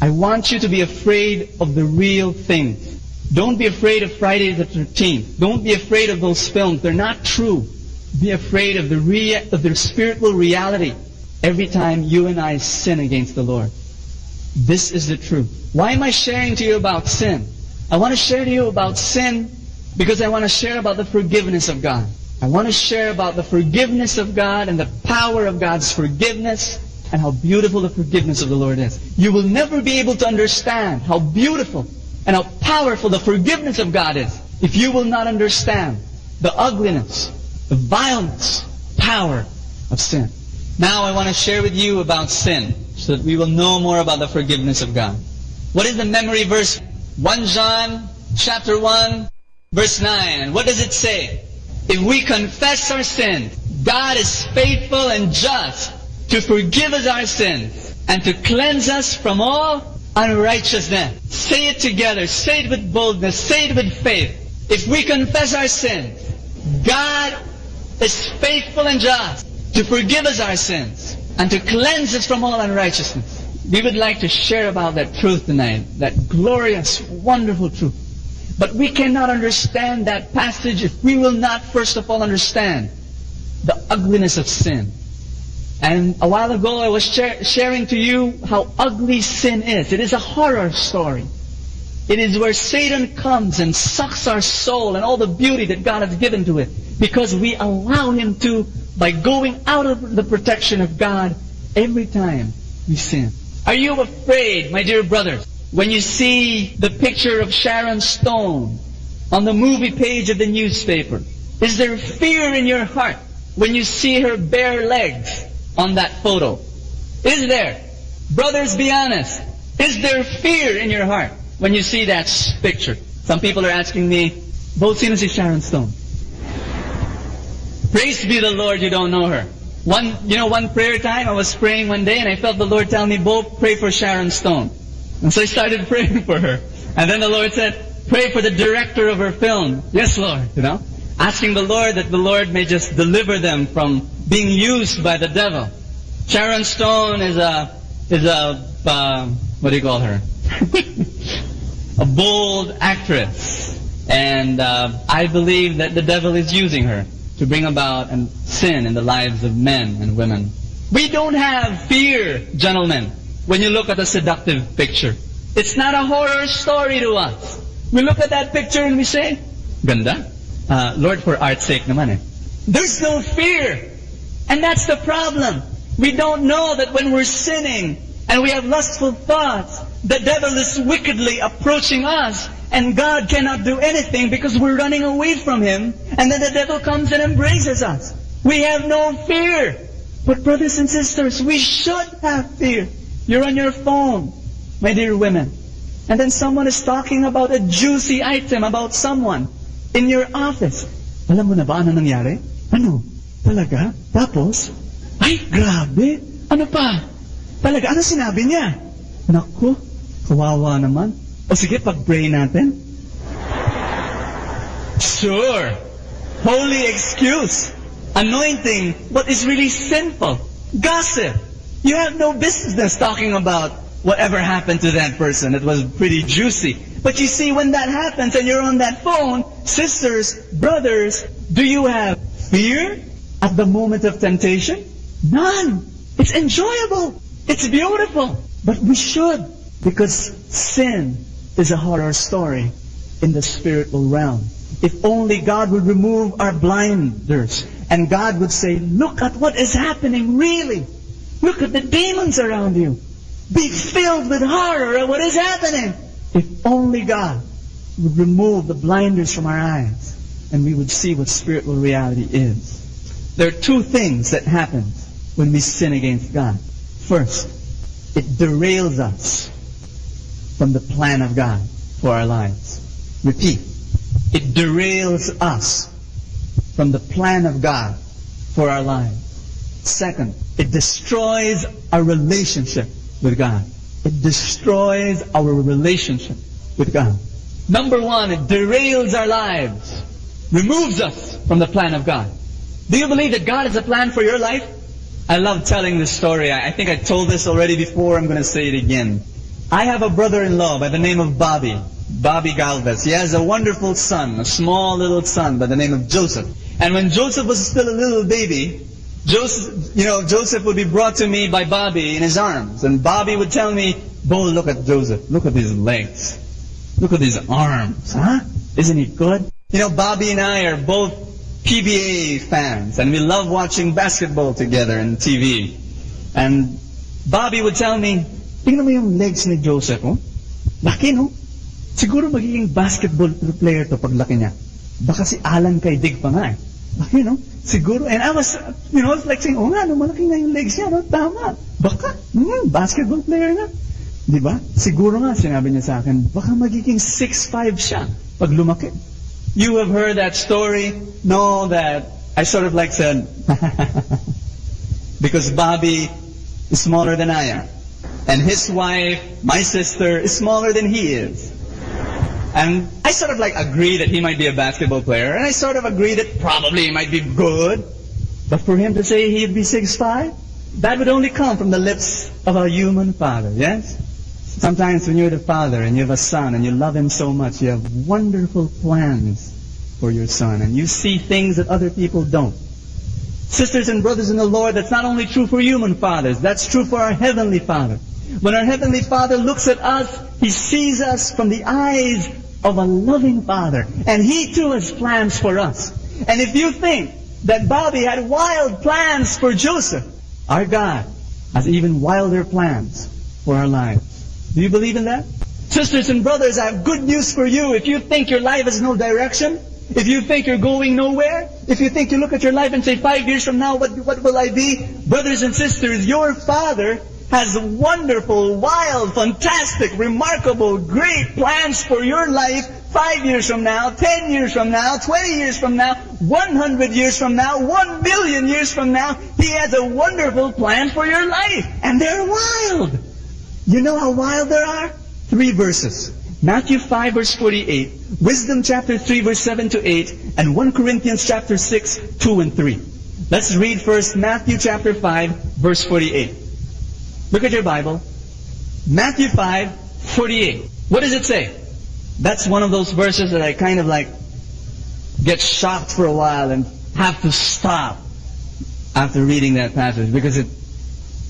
Speaker 6: I want you to be afraid of the real things. Don't be afraid of Friday the 13th. Don't be afraid of those films. They're not true. Be afraid of the spiritual reality every time you and I sin against the Lord. This is the truth. Why am I sharing to you about sin? I want to share to you about sin because I want to share about the forgiveness of God. I want to share about the forgiveness of God and the power of God's forgiveness and how beautiful the forgiveness of the Lord is. You will never be able to understand how beautiful and how powerful the forgiveness of God is if you will not understand the ugliness, the violence, power of sin. Now I want to share with you about sin so that we will know more about the forgiveness of God. What is the memory verse? 1 John chapter 1 verse 9. And what does it say? If we confess our sins, God is faithful and just to forgive us our sins and to cleanse us from all unrighteousness. Say it together. Say it with boldness. Say it with faith. If we confess our sins, God is faithful and just to forgive us our sins and to cleanse us from all unrighteousness. We would like to share about that truth tonight, that glorious, wonderful truth. But we cannot understand that passage if we will not first of all understand the ugliness of sin. And a while ago I was sharing to you how ugly sin is. It is a horror story. It is where Satan comes and sucks our soul and all the beauty that God has given to it because we allow him to by going out of the protection of God every time we sin. Are you afraid, my dear brothers, when you see the picture of Sharon Stone on the movie page of the newspaper? Is there fear in your heart when you see her bare legs on that photo? Is there? Brothers, be honest. Is there fear in your heart when you see that picture? Some people are asking me, Bo, sino si Sharon Stone? Praise be the Lord, you don't know her. One prayer time, I was praying one day and I felt the Lord tell me, Bo, pray for Sharon Stone. And so I started praying for her. And then the Lord said, pray for the director of her film. Yes, Lord, asking the Lord that the Lord may just deliver them from being used by the devil. Sharon Stone is a what do you call her? A bold actress. And I believe that the devil is using her to bring about sin in the lives of men and women. We don't have fear, gentlemen, when you look at a seductive picture. It's not a horror story to us. We look at that picture and we say, ganda. Lord, for art's sake naman eh. There's no fear. And that's the problem. We don't know that when we're sinning and we have lustful thoughts, the devil is wickedly approaching us, and God cannot do anything because we're running away from Him, and then the devil comes and embraces us. We have no fear. But brothers and sisters, we should have fear. You're on your phone, my dear women, and then someone is talking about a juicy item about someone in your office. Alam mo na ba ano nangyari? Ano? Talaga? Tapos? Ay, grabe! Ano pa? Talaga? Ano sinabi niya? Naku, kawawa naman. O sige, pag-pray natin. Sure. Holy excuse. Anointing what is really sinful. Gossip. You have no business talking about whatever happened to that person. It was pretty juicy. But you see, when that happens and you're on that phone, sisters, brothers, do you have fear at the moment of temptation? None. It's enjoyable. It's beautiful. But we should, because sin is a horror story in the spiritual realm. If only God would remove our blinders and God would say, look at what is happening really. Look at the demons around you. Be filled with horror at what is happening. If only God would remove the blinders from our eyes and we would see what spiritual reality is. There are two things that happen when we sin against God. First, it derails us from the plan of God for our lives. Repeat. It derails us from the plan of God for our lives. Second, it destroys our relationship with God. It destroys our relationship with God. Number one, it derails our lives, removes us from the plan of God. Do you believe that God has a plan for your life? I love telling this story. I think I told this already before. I'm going to say it again. I have a brother-in-law by the name of Bobby Galvez. He has a wonderful son, a small little son by the name of Joseph. And when Joseph was still a little baby, Joseph would be brought to me by Bobby in his arms. And Bobby would tell me, Bo, look at Joseph. Look at his legs. Look at his arms. Huh? Isn't he good? Bobby and I are both PBA fans. And we love watching basketball together on TV. And Bobby would tell me, tingnan mo yung legs ni Joseph, oh? Laki, no? Siguro magiging basketball player to pag laki niya. Baka si Alan Kaidig pa nga eh. Laki, no? Siguro, and I was, like saying, oh nga, no, malaki nga yung legs niya, no? Tama. Baka, basketball player nga. Diba? Siguro nga, sinabi niya sa akin, baka magiging 6'5" siya pag lumaki. You have heard that story? No, that I sort of like said, because Bobby is smaller than I am. And his wife, my sister, is smaller than he is. And I sort of like agree that he might be a basketball player. And I sort of agree that probably he might be good. But for him to say he'd be 6'5", that would only come from the lips of a human father, yes? Sometimes when you're the father and you have a son and you love him so much, you have wonderful plans for your son. And you see things that other people don't. Sisters and brothers in the Lord, that's not only true for human fathers, that's true for our Heavenly Father. When our Heavenly Father looks at us, He sees us from the eyes of a loving Father. And He too has plans for us. And if you think that Bobby had wild plans for Joseph, our God has even wilder plans for our lives. Do you believe in that? Sisters and brothers, I have good news for you. If you think your life has no direction, if you think you're going nowhere, if you think you look at your life and say, 5 years from now, what will I be? Brothers and sisters, your Father has wonderful, wild, fantastic, remarkable, great plans for your life 5 years from now, 10 years from now, 20 years from now, 100 years from now, 1 billion years from now. He has a wonderful plan for your life. And they're wild. You know how wild they are? 3 verses. Matthew 5 verse 48, Wisdom chapter 3 verse 7 to 8, and 1 Corinthians chapter 6, 2 and 3. Let's read first Matthew chapter 5 verse 48. Look at your Bible. Matthew 5, 48. What does it say? That's one of those verses that I kind of like get shocked for a while and have to stop after reading that passage because it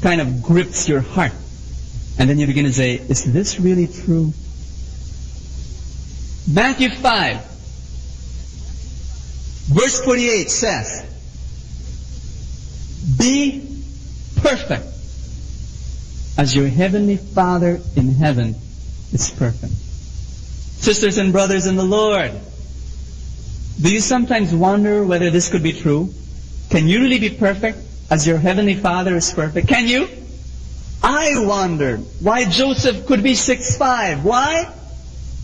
Speaker 6: kind of grips your heart. And then you begin to say, is this really true? Matthew 5, verse 48 says, be perfect as your heavenly Father in heaven is perfect. Sisters and brothers in the Lord, do you sometimes wonder whether this could be true? Can you really be perfect as your heavenly Father is perfect? Can you? I wondered why Joseph could be 6'5". Why?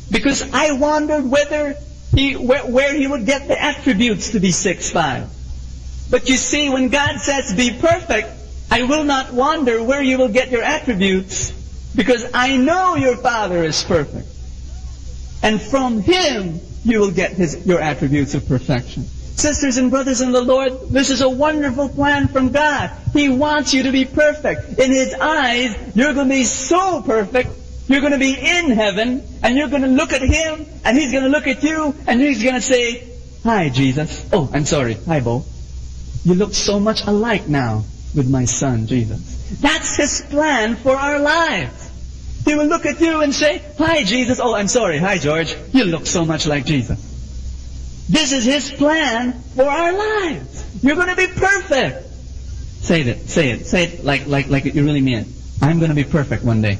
Speaker 6: Because I wondered where he would get the attributes to be 6'5". But you see, when God says be perfect, I will not wonder where you will get your attributes, because I know your Father is perfect. And from Him, you will get your attributes of perfection. Sisters and brothers in the Lord, this is a wonderful plan from God. He wants you to be perfect. In His eyes, you're going to be so perfect, you're going to be in heaven, and you're going to look at Him, and He's going to look at you, and He's going to say, "Hi, Jesus." "Oh, I'm sorry. Hi, Bo. You look so much alike now with my son, Jesus." That's His plan for our lives. He will look at you and say, "Hi, Jesus." "Oh, I'm sorry. Hi, George. You look so much like Jesus." This is His plan for our lives. You're going to be perfect. Say it. Say it. Say it like you really mean it. I'm going to be perfect one day.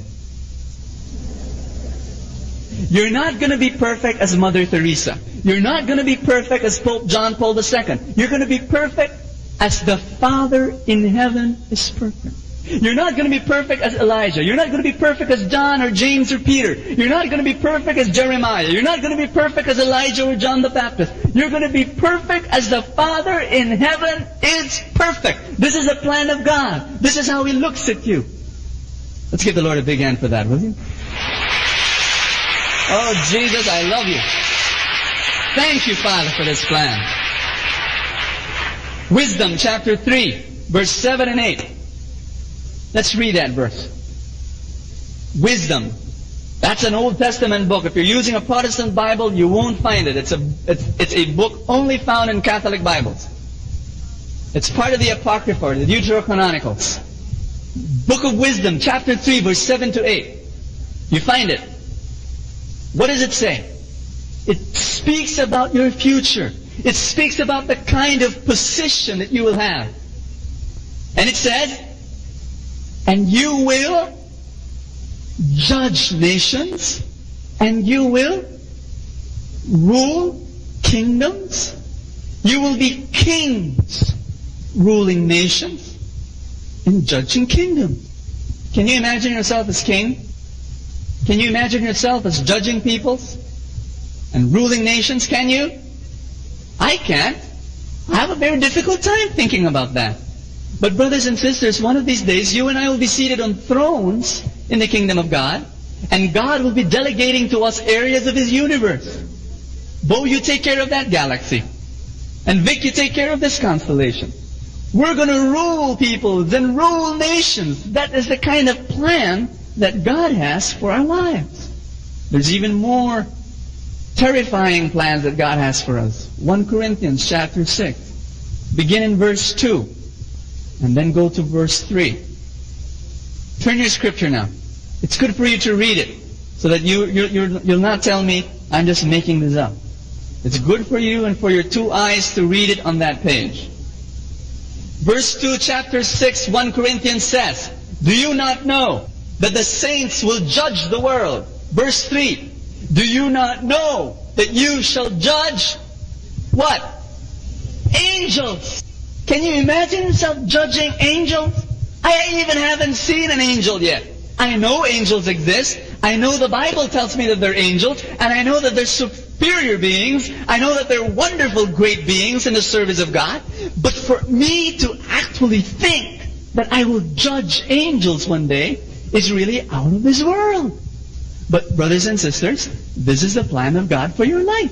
Speaker 6: You're not going to be perfect as Mother Teresa. You're not going to be perfect as Pope John Paul II. You're going to be perfect as the Father in heaven is perfect. You're not going to be perfect as Elijah. You're not going to be perfect as John or James or Peter. You're not going to be perfect as Jeremiah. You're not going to be perfect as Elijah or John the Baptist. You're going to be perfect as the Father in heaven is perfect. This is the plan of God. This is how He looks at you. Let's give the Lord a big hand for that, will you? Oh, Jesus, I love you. Thank you, Father, for this plan. Wisdom, chapter 3, verse 7 and 8. Let's read that verse. Wisdom. That's an Old Testament book. If you're using a Protestant Bible, you won't find it. It's a book only found in Catholic Bibles. It's part of the Apocrypha, or the Deuterocanonicals. Book of Wisdom, chapter 3, verse 7 to 8. You find it. What does it say? It speaks about your future. It speaks about the kind of position that you will have. And it says, "And you will judge nations, and you will rule kingdoms. You will be kings ruling nations and judging kingdoms." Can you imagine yourself as king? Can you imagine yourself as judging peoples and ruling nations? Can you? I can't. I have a very difficult time thinking about that. But brothers and sisters, one of these days, you and I will be seated on thrones in the kingdom of God, and God will be delegating to us areas of His universe. Bo, you take care of that galaxy. And Vic, you take care of this constellation. We're going to rule peoples and rule nations. That is the kind of plan that God has for our lives. There's even more terrifying plans that God has for us. 1 Corinthians chapter 6. Begin in verse 2. And then go to verse 3. Turn your scripture now. It's good for you to read it, so that you'll not tell me I'm just making this up. It's good for you and for your two eyes to read it on that page. Verse 2, chapter 6, 1 Corinthians says, "Do you not know that the saints will judge the world?" Verse 3, "Do you not know that you shall judge" what? Angels. Can you imagine yourself judging angels? I even haven't seen an angel yet. I know angels exist. I know the Bible tells me that they're angels. And I know that they're superior beings. I know that they're wonderful, great beings in the service of God. But for me to actually think that I will judge angels one day is really out of this world. But brothers and sisters, this is the plan of God for your life.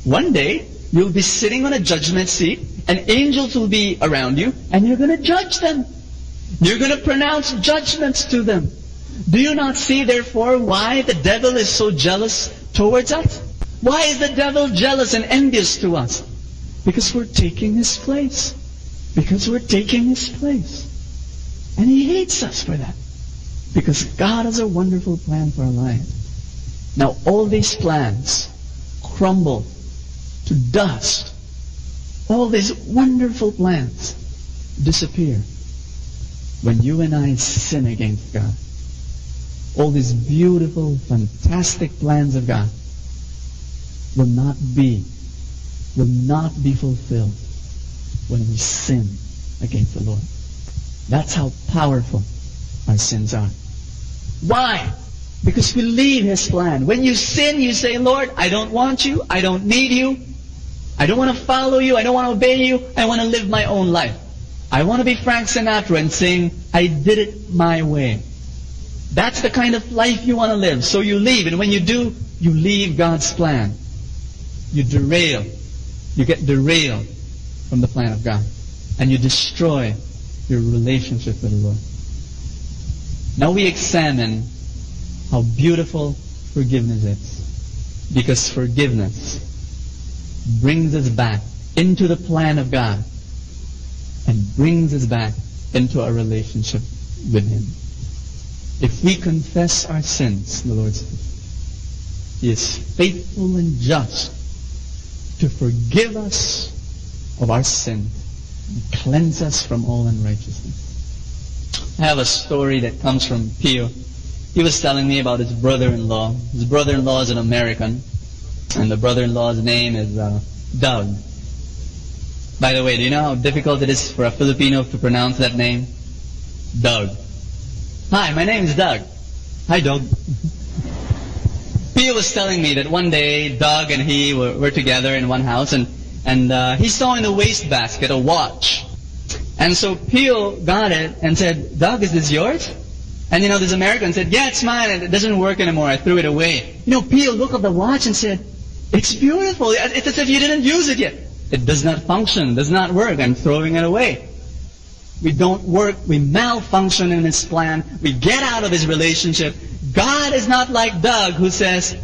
Speaker 6: One day, you'll be sitting on a judgment seat, and angels will be around you, and you're going to judge them. You're going to pronounce judgments to them. Do you not see, therefore, why the devil is so jealous towards us? Why is the devil jealous and envious to us? Because we're taking his place. Because we're taking his place. And he hates us for that. Because God has a wonderful plan for our lives. Now, all these plans crumble to dust. All these wonderful plans disappear when you and I sin against God. all these beautiful, fantastic plans of God will not be fulfilled when we sin against the Lord. That's how powerful our sins are. Why? Because we leave His plan. When you sin, you say, Lord, I don't want you. I don't need you. I don't want to follow you. I don't want to obey you. I want to live my own life. I want to be Frank Sinatra and sing, I did it my way. That's the kind of life you want to live. So you leave. And when you do, you leave God's plan. You derail. You get derailed from the plan of God. And you destroy your relationship with the Lord. Now we examine how beautiful forgiveness is. Because forgiveness brings us back into the plan of God and brings us back into our relationship with Him. If we confess our sins, the Lord says, He is faithful and just to forgive us of our sin and cleanse us from all unrighteousness. I have a story that comes from Pio. He was telling me about his brother-in-law. His brother-in-law is an American, and the brother-in-law's name is Doug. By the way, do you know how difficult it is for a Filipino to pronounce that name? Doug. Hi, my name is Doug. Hi, Doug. Pio was telling me that one day Doug and he were together in one house, and he saw in the wastebasket a watch. And so Pio got it and said, Doug, is this yours? And this American said, yeah, it's mine, and it doesn't work anymore. I threw it away. Pio looked at the watch and said, it's beautiful. It's as if you didn't use it yet. It does not function, does not work. I'm throwing it away. We don't work. We malfunction in His plan. We get out of His relationship. God is not like Doug who says,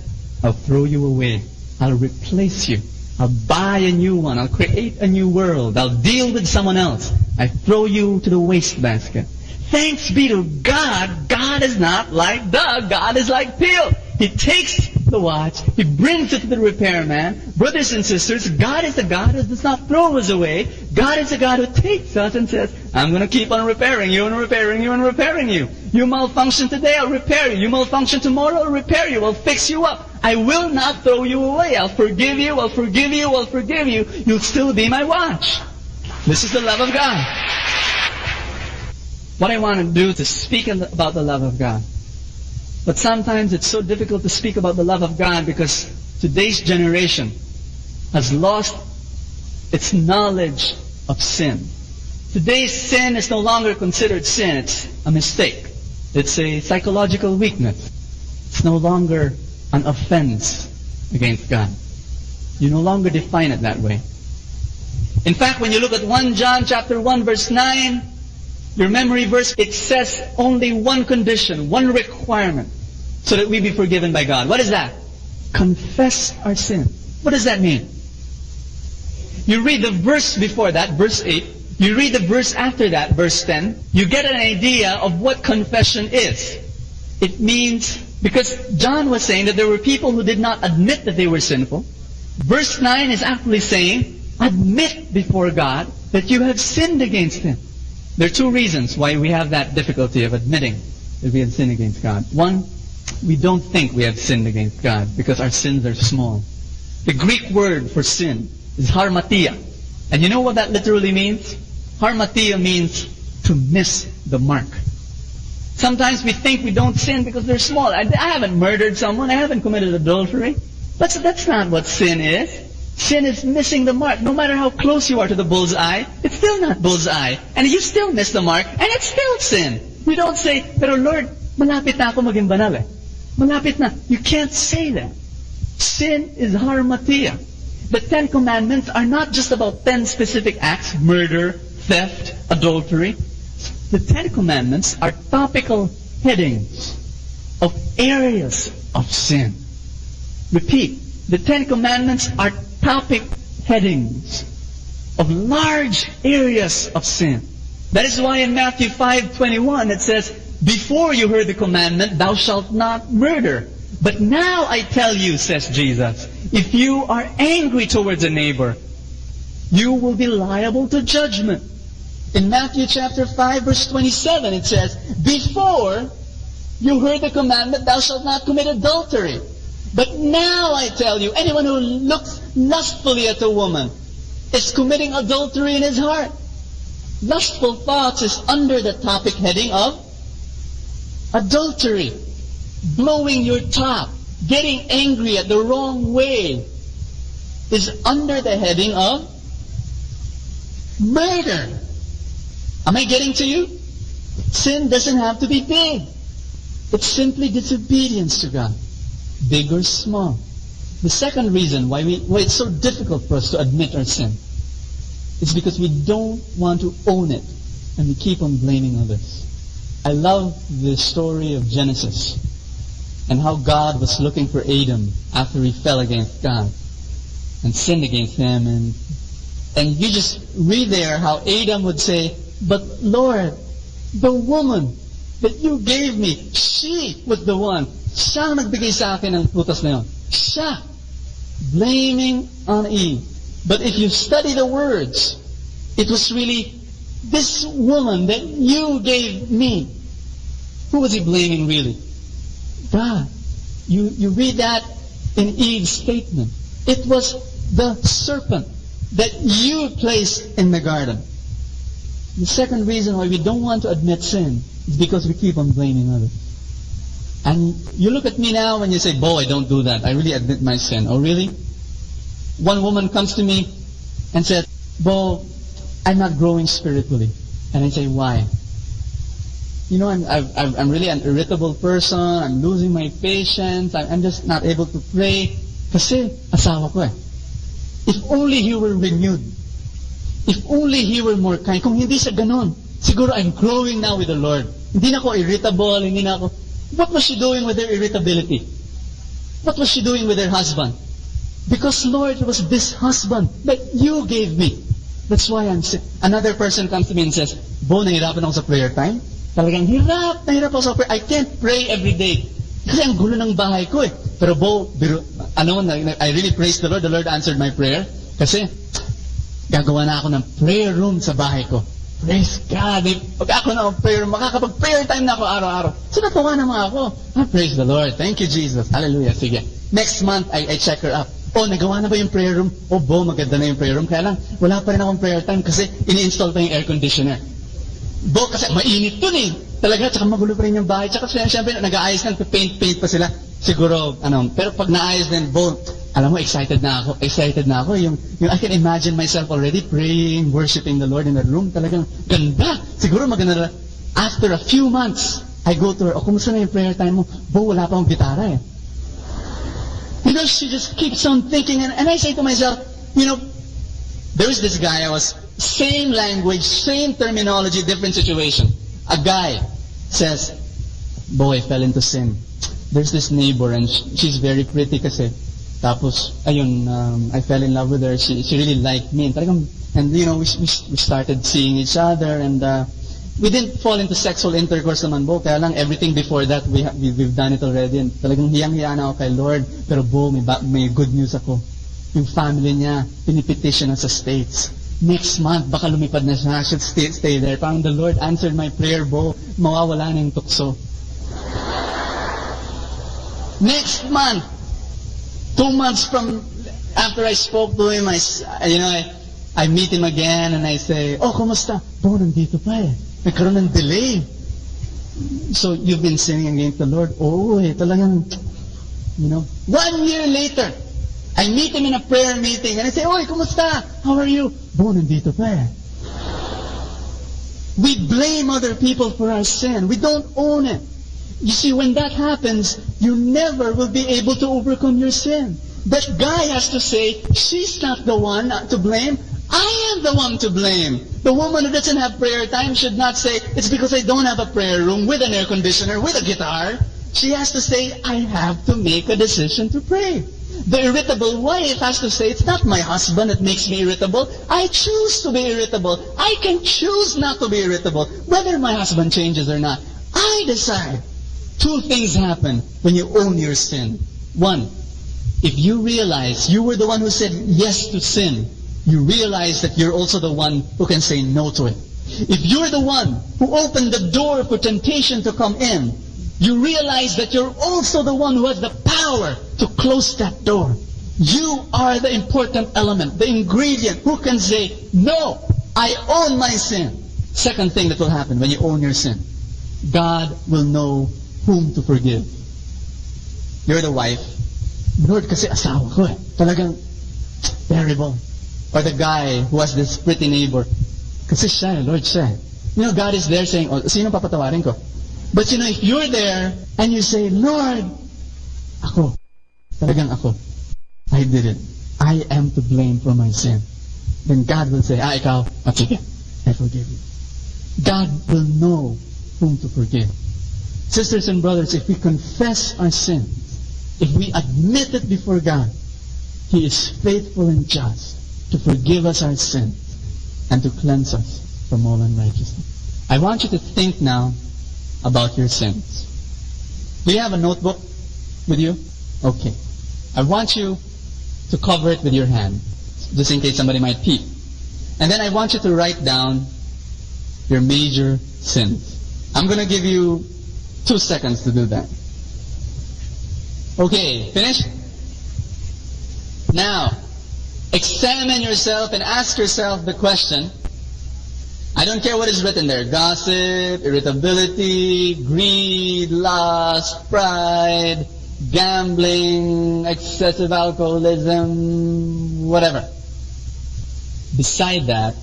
Speaker 6: I'll throw you away. I'll replace you. I'll buy a new one. I'll create a new world. I'll deal with someone else. I throw you to the wastebasket. Thanks be to God, God is not like Doug. God is like Pio. He takes the watch. He brings it to the repairman. Brothers and sisters, God is a God who does not throw us away. God is a God who takes us and says, I'm going to keep on repairing you and repairing you and repairing you. You malfunction today, I'll repair you. You malfunction tomorrow, I'll repair you. I'll fix you up. I will not throw you away. I'll forgive you, I'll forgive you, I'll forgive you. You'll still be my watch. This is the love of God. What I want to do is to speak about the love of God. But sometimes it's so difficult to speak about the love of God because today's generation has lost its knowledge of sin. Today's sin is no longer considered sin. It's a mistake. It's a psychological weakness. It's no longer an offense against God. You no longer define it that way. In fact, when you look at 1 John chapter 1 verse 9, your memory verse, it says only one condition, one requirement, so that we be forgiven by God. What is that? Confess our sin. What does that mean? You read the verse before that, verse 8. You read the verse after that, verse 10. You get an idea of what confession is. It means, because John was saying that there were people who did not admit that they were sinful. Verse 9 is actually saying, admit before God that you have sinned against Him. There are two reasons why we have that difficulty of admitting that we have sinned against God. One, we don't think we have sinned against God because our sins are small. The Greek word for sin is harmatia. And you know what that literally means? Harmatia means to miss the mark. Sometimes we think we don't sin because they're small. I haven't murdered someone. I haven't committed adultery. But that's not what sin is. Sin is missing the mark. No matter how close you are to the bullseye, it's still not bullseye. And you still miss the mark, and it's still sin. You don't say, pero Lord, malapit na ako maging banal eh. Malapit na. You can't say that. Sin is harmatia. The 10 Commandments are not just about 10 specific acts, murder, theft, adultery. The 10 Commandments are topical headings of areas of sin. Repeat, the 10 Commandments are topic headings of large areas of sin. That is why in Matthew 5:21 it says, before you heard the commandment, thou shalt not murder. But now I tell you, says Jesus, if you are angry towards a neighbor, you will be liable to judgment. In Matthew chapter 5 verse 27 it says, before You heard the commandment, thou shalt not commit adultery. But now I tell you, anyone who looks lustfully at a woman is committing adultery in his heart. Lustful thoughts is under the topic heading of adultery. Blowing your top, getting angry at the wrong way is under the heading of murder. Am I getting to you? Sin doesn't have to be big. It's simply disobedience to God, big or small. The second reason why it's so difficult for us to admit our sin is because we don't want to own it and we keep on blaming others. I love the story of Genesis and how God was looking for Adam after he fell against God and sinned against him. And you just read there how Adam would say, but Lord, the woman that you gave me, she was the one. Siya ang nagbigay sa akin ng putas na yun. Siya. Blaming on Eve. But if you study the words, it was really this woman that you gave me. Who was he blaming really? God. You read that in Eve's statement. It was the serpent that you placed in the garden. The second reason why we don't want to admit sin is because we keep on blaming others. And you look at me now and you say, Bo, I don't do that. I really admit my sin. Oh, really? One woman comes to me and said, Bo, I'm not growing spiritually. And I say, why? You know, I'm really an irritable person. I'm losing my patience. I'm just not able to pray. Kasi asawa ko eh. If only he were renewed. If only he were more kind. Kung hindi siya ganon, siguro I'm growing now with the Lord. Hindi na ako irritable, hindi na ako... What was she doing with her irritability? What was she doing with her husband? Because, Lord, it was this husband that you gave me. That's why I'm sick. Another person comes to me and says, Bo, nahirapan ako sa prayer time. Talagang nahirap ako sa prayer. I can't pray every day. Kasi ang gulo ng bahay ko eh. Pero Bo, I really praise the Lord. The Lord answered my prayer. Kasi, gagawa na ako ng prayer room sa bahay ko. Praise God. Pag ako na prayer, makakapag-prayer time na ako araw-araw. So natuwa naman ako. Praise the Lord. Thank you, Jesus. Hallelujah. Sige. Next month, I check her up. Oh, nagawa na ba yung prayer room? Oh, Bo, maganda na yung prayer room. Kaya lang, wala pa rin akong prayer time kasi ini-install pa yung air conditioner. Bo, kasi mainit dun eh. Talaga, tsaka magulo pa rin yung bahay. Tsaka siyempre, nag-aayos lang, paint pa sila. Siguro, pero pag naayos din, Bo, alam mo, excited na ako. Yung I can imagine myself already praying, worshiping the Lord in the room. Talagang ganda. Siguro maganda na. After a few months, I go to her, kumusta na yung prayer time mo? Bo, wala pa akong gitara eh. You know, she just keeps on thinking. And I say to myself, there was this guy, same language, same terminology, different situation. A guy says, Bo, I fell into sin. There's this neighbor and she's very pretty kasi. Tapos, ayun, I fell in love with her. She really liked me. And we started seeing each other and we didn't fall into sexual intercourse naman, Bo. Kaya lang, everything before that, we've done it already. And talagang hiyang-hiya na ako kay Lord. Pero Bo, may good news ako. Yung family niya, pinipetition na sa States. Next month, baka lumipad na siya. I should stay there. Parang the Lord answered my prayer, Bo. Mawawala na yung tukso. Next month, 2 months from after I spoke to him, I meet him again and I say, oh, kumusta? Bo, nandito pa eh. Nagkaroon ng delay. So, you've been sinning against the Lord? Oh, talagang, 1 year later, I meet him in a prayer meeting and I say, oy, kumusta? How are you? Bo, nandito pa eh. We blame other people for our sin. We don't own it. You see, when that happens, you never will be able to overcome your sin. That guy has to say, she's not the one to blame. I am the one to blame. The woman who doesn't have prayer time should not say, it's because I don't have a prayer room with an air conditioner, with a guitar. She has to say, I have to make a decision to pray. The irritable wife has to say, it's not my husband that makes me irritable. I choose to be irritable. I can choose not to be irritable, whether my husband changes or not. I decide. 2 things happen when you own your sin. 1, if you realize you were the one who said yes to sin, you realize that you're also the one who can say no to it. If you're the one who opened the door for temptation to come in,
Speaker 3: you realize that you're also the one who has the power to close that door. You are the important element, the ingredient. Who can say, no, I own my sin? Second thing that will happen when you own your sin, God will know whom to forgive. You're the wife. Lord, kasi asawa ko eh. Talagang terrible. Or the guy who has this pretty neighbor. Kasi siya, Lord, siya. You know, God is there saying, oh, sino papatawarin ko? But you know, if you're there and you say, Lord, ako, talagang ako, I did it. I am to blame for my sin. Then God will say, ikaw, sige, I forgive you. God will know whom to forgive. Sisters and brothers, if we confess our sins, if we admit it before God, He is faithful and just to forgive us our sins and to cleanse us from all unrighteousness. I want you to think now about your sins. Do you have a notebook with you? Okay. I want you to cover it with your hand, just in case somebody might peep. And then I want you to write down your major sins. I'm going to give you 2 seconds to do that. Okay, finished? Now, examine yourself and ask yourself the question. I don't care what is written there. Gossip, irritability, greed, lust, pride, gambling, excessive alcoholism, whatever. Beside that,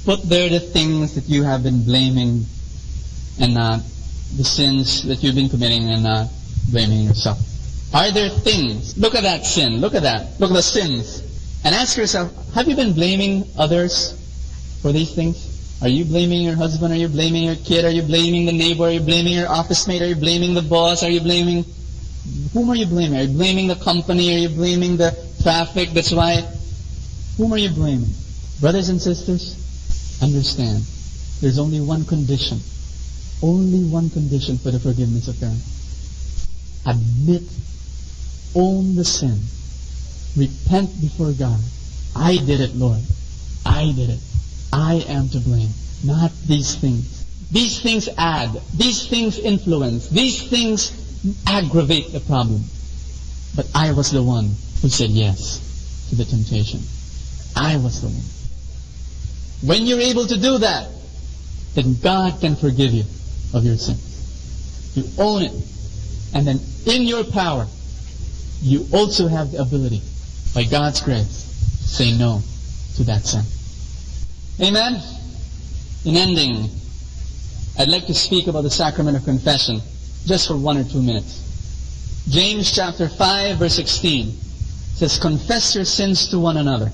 Speaker 3: put there the things that you have been blaming and not the sins that you've been committing and not blaming yourself. Are there things? Look at that sin. Look at that. Look at the sins. And ask yourself, have you been blaming others for these things? Are you blaming your husband? Are you blaming your kid? Are you blaming the neighbor? Are you blaming your office mate? Are you blaming the boss? Are you blaming... Whom are you blaming? Are you blaming the company? Are you blaming the traffic? That's why... Whom are you blaming? Brothers and sisters, understand, there's only one condition. Only one condition for the forgiveness of God. Admit, own the sin, repent before God. I did it, Lord. I did it. I am to blame, not these things. These things add. These things influence. These things aggravate the problem. But I was the one who said yes to the temptation. I was the one. When you're able to do that, then God can forgive you of your sins. You own it. And then in your power, you also have the ability, by God's grace, to say no to that sin. Amen? In ending, I'd like to speak about the sacrament of confession just for 1 or 2 minutes. James chapter 5 verse 16 says, confess your sins to one another.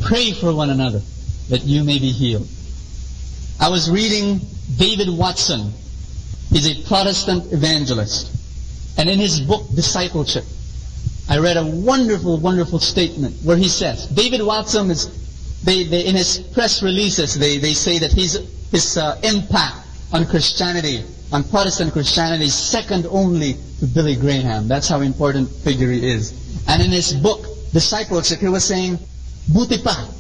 Speaker 3: Pray for one another that you may be healed. I was reading David Watson. He's a Protestant evangelist. And in his book, Discipleship, I read a wonderful, wonderful statement where he says, David Watson is, in his press releases, they say that his impact on Christianity, on Protestant Christianity, is second only to Billy Graham. That's how important figure he is. And in his book, Discipleship, he was saying, buti pa.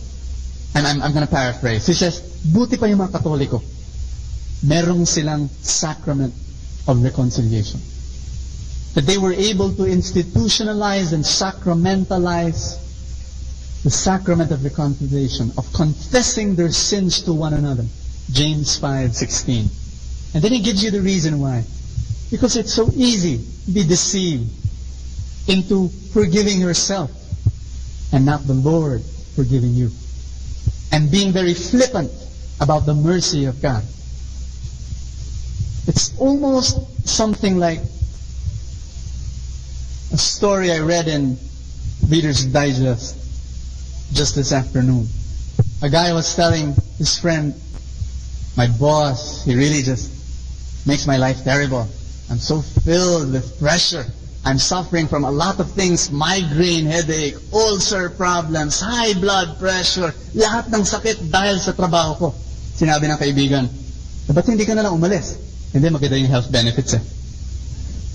Speaker 3: And I'm going to paraphrase. He says, buti pa yung mga Katoliko. Merong silang sacrament of reconciliation. That they were able to institutionalize and sacramentalize the sacrament of reconciliation, of confessing their sins to one another. James 5:16. And then he gives you the reason why. Because it's so easy to be deceived into forgiving yourself and not the Lord forgiving you. And being very flippant about the mercy of God. It's almost something like a story I read in Reader's Digest just this afternoon. A guy was telling his friend, my boss, he really just makes my life terrible. I'm so filled with pressure. I'm suffering from a lot of things, migraine, headache, ulcer problems, high blood pressure, lahat ng sakit dahil sa trabaho ko. Sinabi ng kaibigan, ba't hindi ka na lang umalis? Hindi, maganda yung health benefits eh.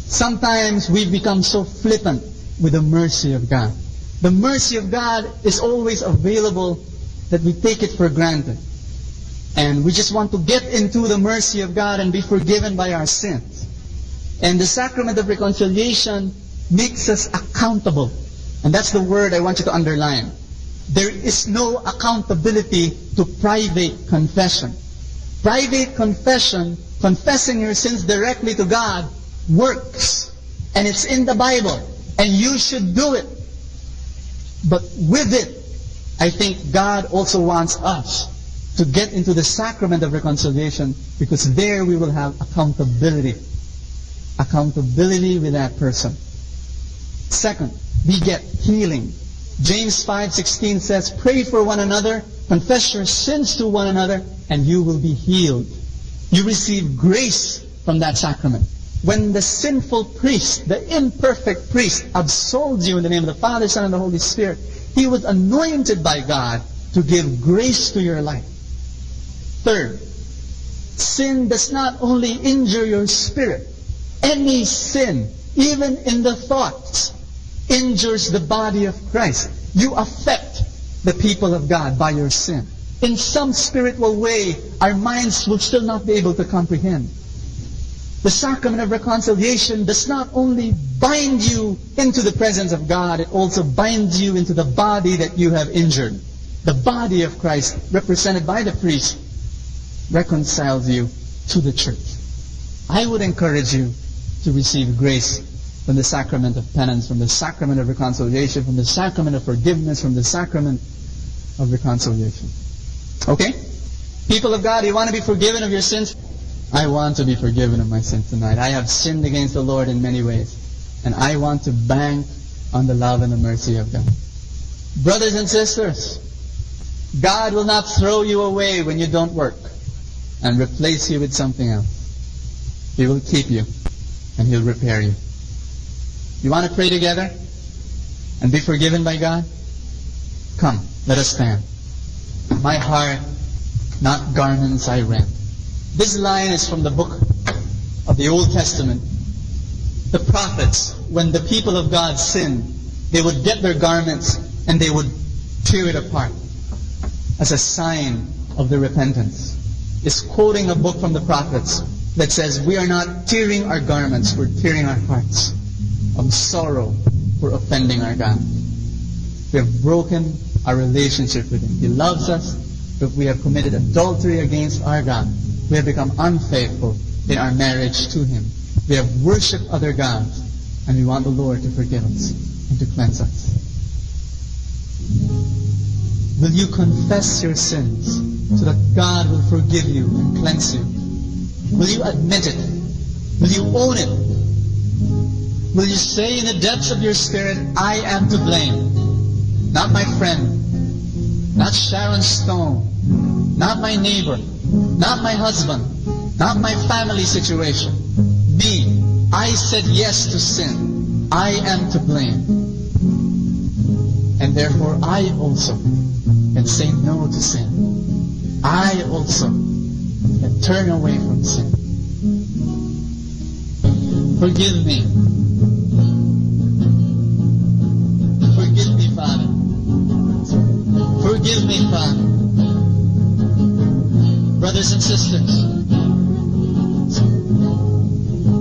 Speaker 3: Sometimes we become so flippant with the mercy of God. The mercy of God is always available that we take it for granted. And we just want to get into the mercy of God and be forgiven by our sins. And the sacrament of reconciliation makes us accountable. And that's the word I want you to underline. There is no accountability to private confession. Private confession, confessing your sins directly to God, works. And it's in the Bible. And you should do it. But with it, I think God also wants us to get into the sacrament of reconciliation, because there we will have accountability. Accountability with that person. Second, we get healing. James 5:16 says, pray for one another, confess your sins to one another, and you will be healed. You receive grace from that sacrament. When the sinful priest, the imperfect priest, absolves you in the name of the Father, Son, and the Holy Spirit, he was anointed by God to give grace to your life. Third, sin does not only injure your spirit. Any sin, even in the thoughts, injures the body of Christ. You affect the people of God by your sin. In some spiritual way, our minds will still not be able to comprehend. The sacrament of reconciliation does not only bind you into the presence of God, it also binds you into the body that you have injured. The body of Christ, represented by the priest, reconciles you to the church. I would encourage you to receive grace from the sacrament of penance, from the sacrament of reconciliation, from the sacrament of forgiveness, from the sacrament of reconciliation. Okay? People of God, you want to be forgiven of your sins? I want to be forgiven of my sins tonight. I have sinned against the Lord in many ways. And I want to bank on the love and the mercy of God. Brothers and sisters, God will not throw you away when you don't work and replace you with something else. He will keep you and He'll repair you. You want to pray together and be forgiven by God? Come, let us stand. My heart, not garments I rent. This line is from the book of the Old Testament. The prophets, when the people of God sinned, they would get their garments and they would tear it apart as a sign of their repentance. It's quoting a book from the prophets that says, we are not tearing our garments, we're tearing our hearts of sorrow for offending our God. We have broken our relationship with Him. He loves us, but we have committed adultery against our God. We have become unfaithful in our marriage to Him. We have worshipped other gods, and we want the Lord to forgive us and to cleanse us. Will you confess your sins so that God will forgive you and cleanse you? Will you admit it? Will you own it? Will you say in the depths of your spirit, I am to blame? Not my friend, not Sharon Stone, not my neighbor, not my husband, not my family situation. Me, I said yes to sin. I am to blame. And therefore I also can say no to sin. I also can turn away from sin. Forgive me. Forgive me, Father. Forgive me, Father. Brothers and sisters,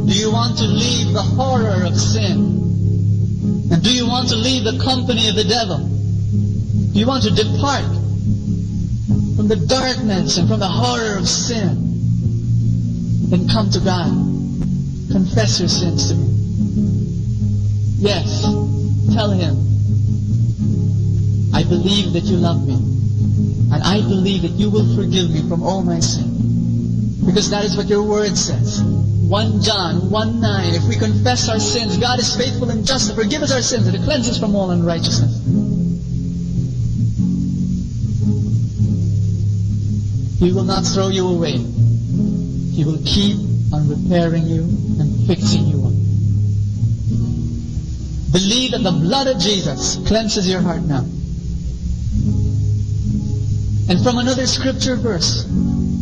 Speaker 3: do you want to leave the horror of sin? And do you want to leave the company of the devil? Do you want to depart from the darkness and from the horror of sin? Then come to God. Confess your sins to Him. Yes, tell Him, I believe that you love me. And I believe that you will forgive me from all my sin. Because that is what your word says. 1 John 1:9. If we confess our sins, God is faithful and just to forgive us our sins and to cleanse us from all unrighteousness. He will not throw you away. He will keep on repairing you and fixing you up. Believe that the blood of Jesus cleanses your heart now. And from another scripture verse,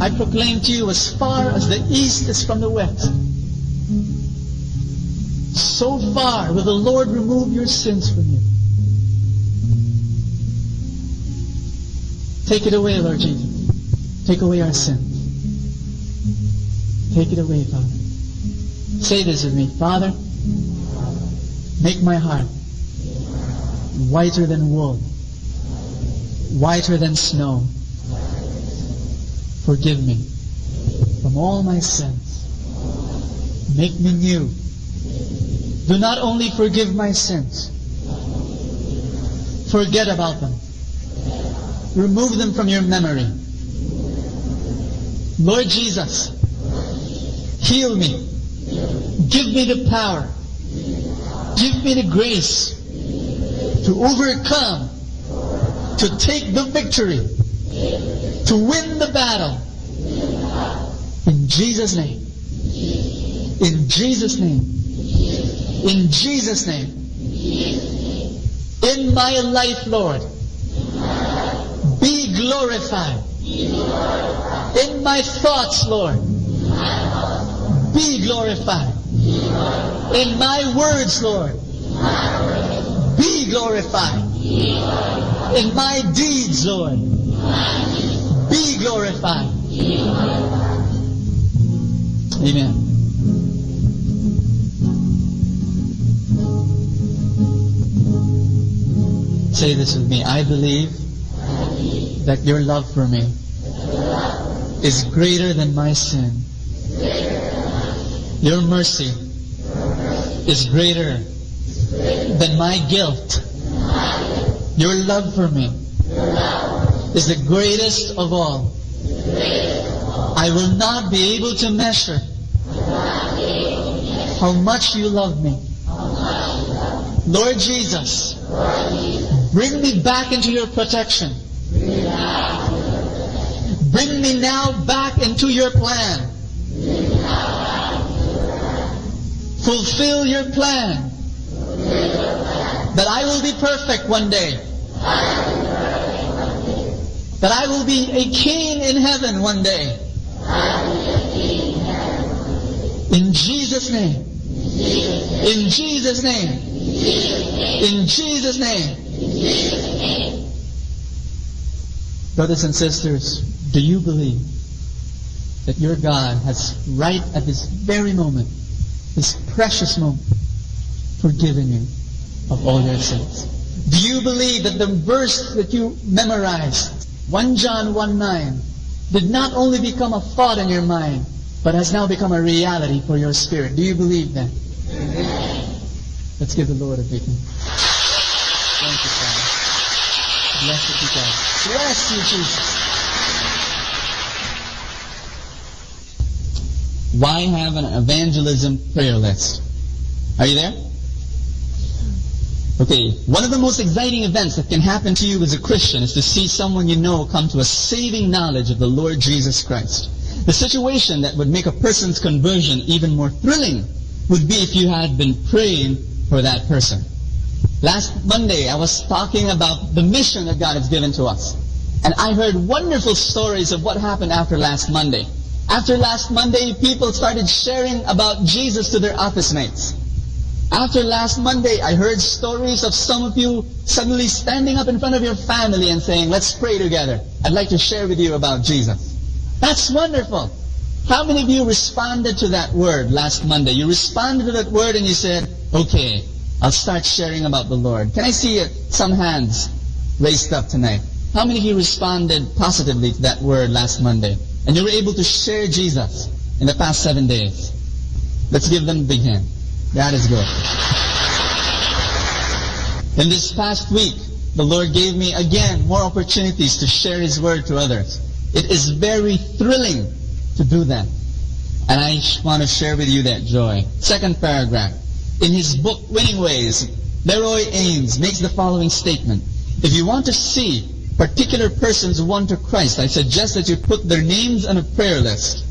Speaker 3: I proclaim to you, as far as the east is from the west, so far will the Lord remove your sins from you. Take it away, Lord Jesus. Take away our sins. Take it away, Father. Say this with me. Father, make my heart whiter than wool, whiter than snow. Forgive me from all my sins. Make me new. Do not only forgive my sins, forget about them. Remove them from your memory. Lord Jesus, heal me. Give me the power. Give me the grace to overcome, to take the victory, to win the battle. In Jesus' name. In Jesus' name. In Jesus' name. In my life, Lord, be glorified. In my thoughts, Lord, be glorified. In my words, Lord, be glorified. In my deeds, Lord, be glorified. Amen. Say this with me. I believe that your love for me is greater than my sin. Your mercy is greater than my guilt. Your love for me is the greatest of all. I will not be able to measure how much you love me. Lord Jesus, bring me back into your protection. Bring me now back into your plan. Fulfill your plan. That I will be perfect one day. That I will be a king in heaven one day. In Jesus' name. In Jesus' name. In Jesus' name. Brothers and sisters, do you believe that your God has right at this very moment, this precious moment, forgiven you of all your sins? Do you believe that the verse that you memorized, 1 John 1:9, did not only become a thought in your mind, but has now become a reality for your spirit? Do you believe that? Let's give the Lord a big hand. Thank you, Father. Blessed be God. Bless you, Jesus. Why have an evangelism prayer list? Are you there? Okay, one of the most exciting events that can happen to you as a Christian is to see someone you know come to a saving knowledge of the Lord Jesus Christ. The situation that would make a person's conversion even more thrilling would be if you had been praying for that person. Last Monday, I was talking about the mission that God has given to us. And I heard wonderful stories of what happened after last Monday. After last Monday, people started sharing about Jesus to their office mates. After last Monday, I heard stories of some of you suddenly standing up in front of your family and saying, let's pray together. I'd like to share with you about Jesus. That's wonderful. How many of you responded to that word last Monday? You responded to that word and you said, okay, I'll start sharing about the Lord. Can I see some hands raised up tonight? How many of you responded positively to that word last Monday? And you were able to share Jesus in the past 7 days? Let's give them a big hand. God is good. In this past week, the Lord gave me again more opportunities to share His word to others. It is very thrilling to do that. And I want to share with you that joy. Second paragraph. In his book, Winning Ways, Leroy Ames makes the following statement. If you want to see particular persons won to Christ, I suggest that you put their names on a prayer list.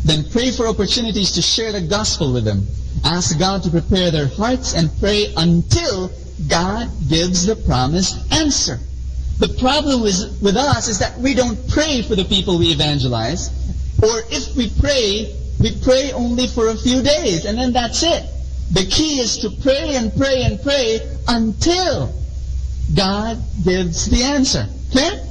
Speaker 3: Then pray for opportunities to share the gospel with them. Ask God to prepare their hearts and pray until God gives the promised answer. The problem with us is that we don't pray for the people we evangelize. Or if we pray only for a few days, and then that's it. The key is to pray and pray and pray until God gives the answer. Clear?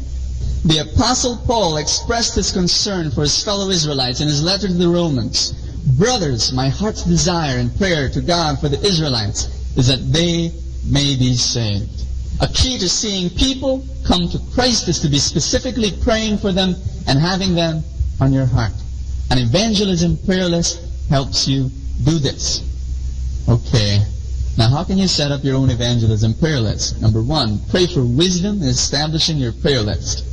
Speaker 3: The Apostle Paul expressed his concern for his fellow Israelites in his letter to the Romans. Brothers, my heart's desire and prayer to God for the Israelites is that they may be saved. A key to seeing people come to Christ is to be specifically praying for them and having them on your heart. An evangelism prayer list helps you do this. Okay. Now, how can you set up your own evangelism prayer list? Number 1, pray for wisdom in establishing your prayer list.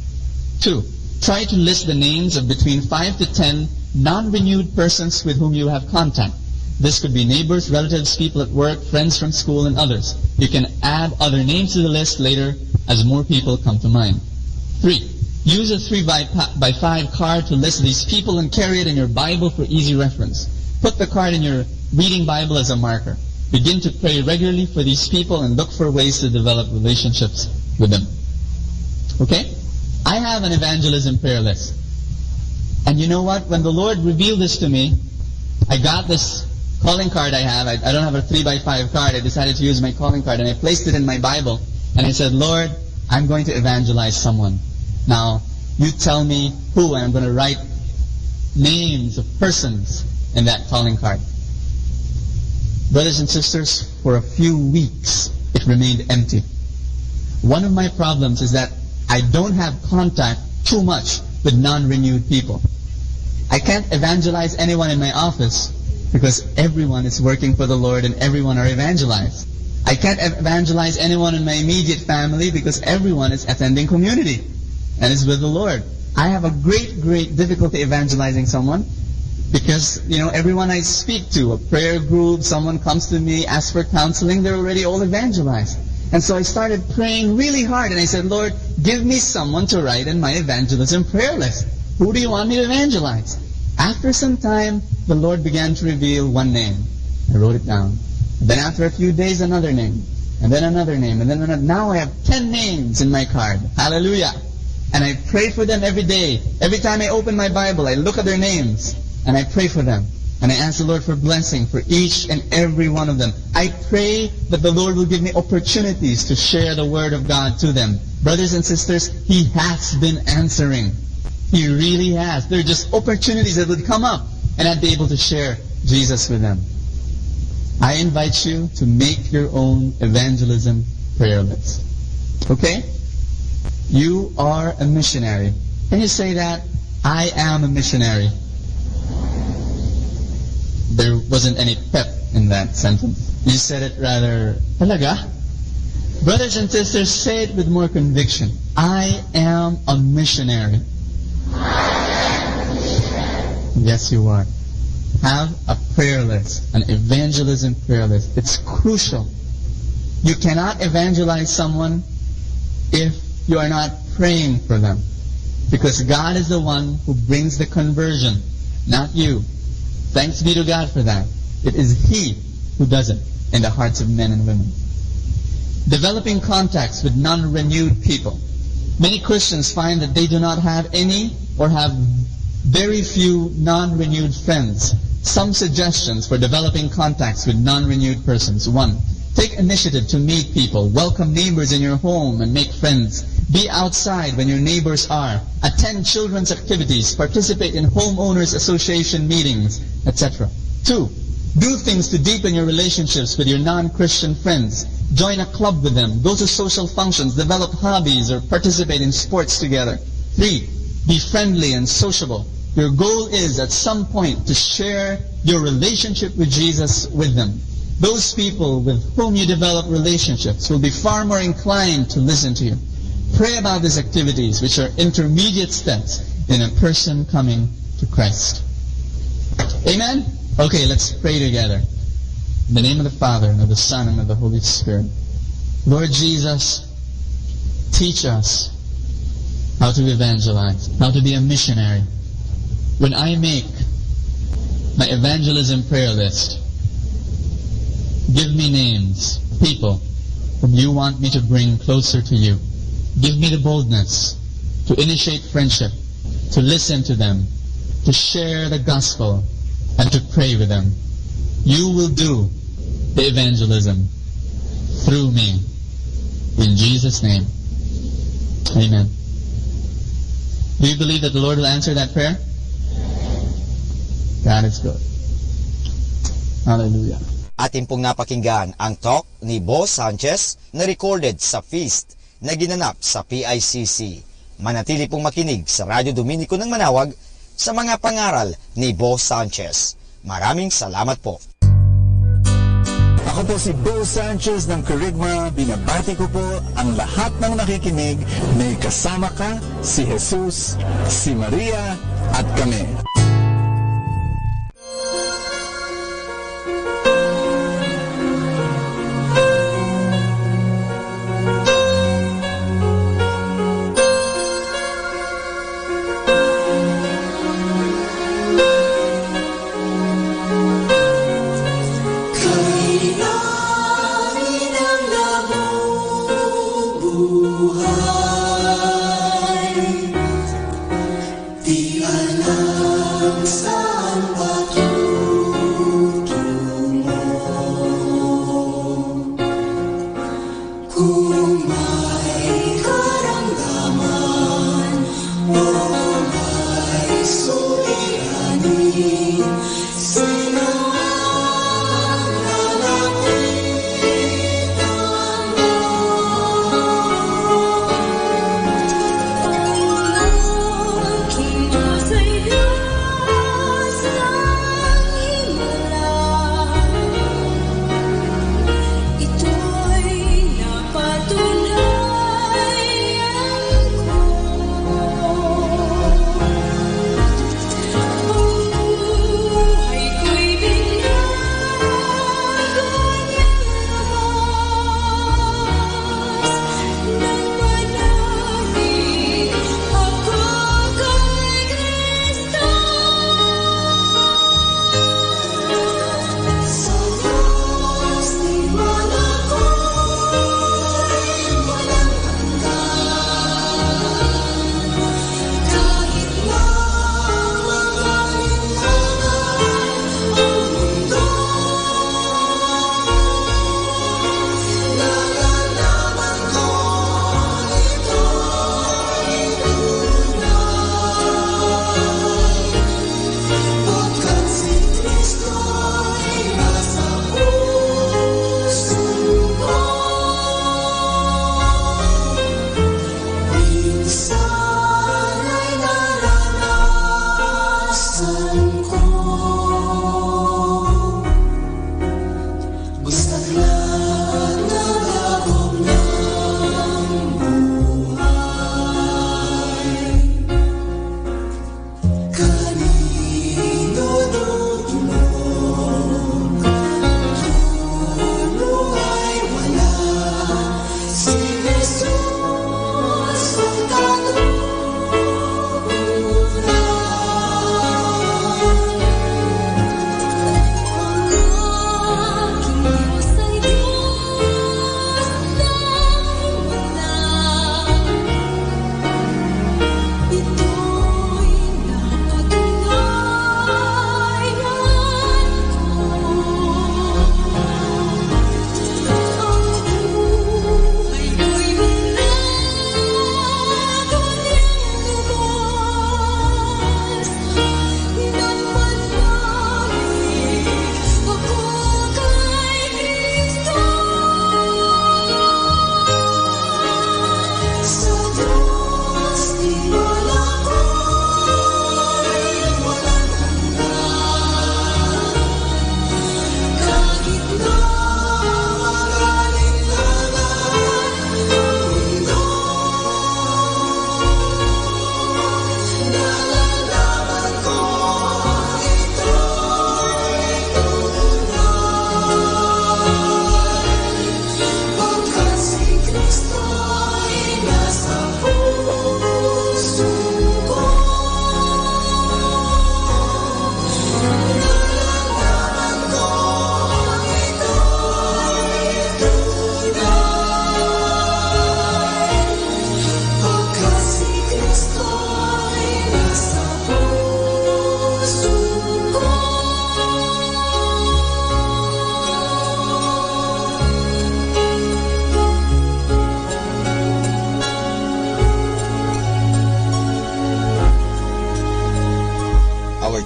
Speaker 3: 2, try to list the names of between 5 to 10 non-renewed persons with whom you have contact. This could be neighbors, relatives, people at work, friends from school, and others. You can add other names to the list later as more people come to mind. 3, use a 3x5 card to list these people and carry it in your Bible for easy reference. Put the card in your reading Bible as a marker. Begin to pray regularly for these people and look for ways to develop relationships with them. Okay? I have an evangelism prayer list. And you know what? When the Lord revealed this to me, I got this calling card I have. I don't have a 3x5 card. I decided to use my calling card and I placed it in my Bible. And I said, Lord, I'm going to evangelize someone. Now, you tell me who, and I'm going to write names of persons in that calling card. Brothers and sisters, for a few weeks, it remained empty. One of my problems is that I don't have contact too much with non-renewed people. I can't evangelize anyone in my office because everyone is working for the Lord and everyone are evangelized. I can't evangelize anyone in my immediate family because everyone is attending community and is with the Lord. I have a great difficulty evangelizing someone because, everyone I speak to, a prayer group, someone comes to me, asks for counseling, they're already all evangelized. And so I started praying really hard and I said, Lord, give me someone to write in my evangelism prayer list. Who do you want me to evangelize? After some time, the Lord began to reveal one name. I wrote it down. Then after a few days, another name. And then another name. And then another. Now I have 10 names in my card. Hallelujah. And I pray for them every day. Every time I open my Bible, I look at their names. And I pray for them. And I ask the Lord for blessing for each and every one of them. I pray that the Lord will give me opportunities to share the Word of God to them. Brothers and sisters, He has been answering. He really has. There are just opportunities that would come up and I'd be able to share Jesus with them. I invite you to make your own evangelism prayer list. Okay? You are a missionary. Can you say that? I am a missionary. There wasn't any pep in that sentence. You said it rather, talaga? Brothers and sisters, say it with more conviction. I am a missionary. Yes, you are. Have a prayer list, an evangelism prayer list. It's crucial. You cannot evangelize someone if you are not praying for them. Because God is the one who brings the conversion, not you. Thanks be to God for that. It is He who does it in the hearts of men and women. Developing contacts with non-renewed people. Many Christians find that they do not have any or have very few non-renewed friends. Some suggestions for developing contacts with non-renewed persons. 1. Take initiative to meet people. Welcome neighbors in your home and make friends. Be outside when your neighbors are. Attend children's activities. Participate in homeowners association meetings, etc. 2. Do things to deepen your relationships with your non-Christian friends. Join a club with them. Go to social functions. Develop hobbies or participate in sports together. 3. Be friendly and sociable. Your goal is at some point to share your relationship with Jesus with them. Those people with whom you develop relationships will be far more inclined to listen to you. Pray about these activities, which are intermediate steps in a person coming to Christ. Amen? Okay, let's pray together. In the name of the Father, and of the Son, and of the Holy Spirit. Lord Jesus, teach us how to evangelize, how to be a missionary. When I make my evangelism prayer list, give me names, people whom you want me to bring closer to you. Give me the boldness to initiate friendship, to listen to them, to share the gospel, and to pray with them. You will do the evangelism through me. In Jesus' name, amen. Do you believe that the Lord will answer that prayer? God is good. Hallelujah.
Speaker 18: Atin pong napakinggan ang talk ni Bo Sanchez na recorded sa feast na ginanap sa PICC. Manatili pong makinig sa Radyo Dominico ng Manawag sa mga pangaral ni Bo Sanchez. Maraming salamat po.
Speaker 5: Ako po si Bo Sanchez ng Kerygma. Binabati ko po ang lahat ng nakikinig. May kasama ka, si Jesus, si Maria, at kami.
Speaker 1: Di alam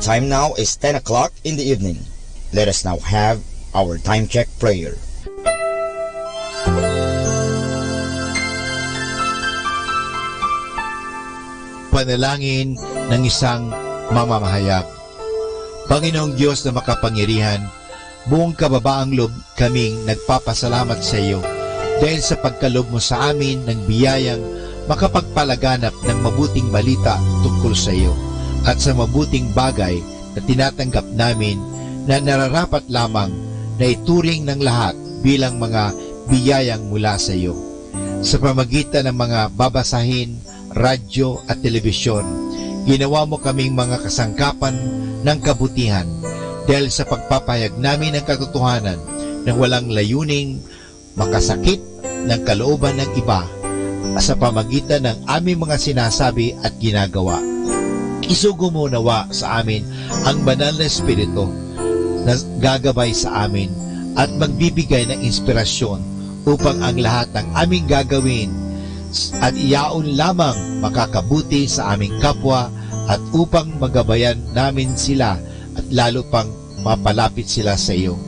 Speaker 18: time now is 10 o'clock in the evening. Let us now have our time check prayer.
Speaker 17: Panalangin ng isang mamamahayag. Panginoong Diyos na makapangyarihan, buong kababaang loob kaming nagpapasalamat sa iyo dahil sa pagkaloob mo sa amin ng biyayang makapagpalaganap ng mabuting balita tungkol sa iyo at sa mabuting bagay na tinatanggap namin na nararapat lamang na ituring ng lahat bilang mga biyayang mula sa iyo. Sa pamagitan ng mga babasahin, radyo at telebisyon, ginawa mo kaming mga kasangkapan ng kabutihan dahil sa pagpapahayag namin ng katotohanan na walang layuning makasakit ng kalooban ng iba sa pamagitan ng aming mga sinasabi at ginagawa. Isugo mo nawa sa amin ang banal na Espiritu na gagabay sa amin at magbibigay ng inspirasyon upang ang lahat ng aming gagawin at iyaon lamang makakabuti sa aming kapwa at upang magabayan namin sila at lalo pang mapalapit sila sa iyo.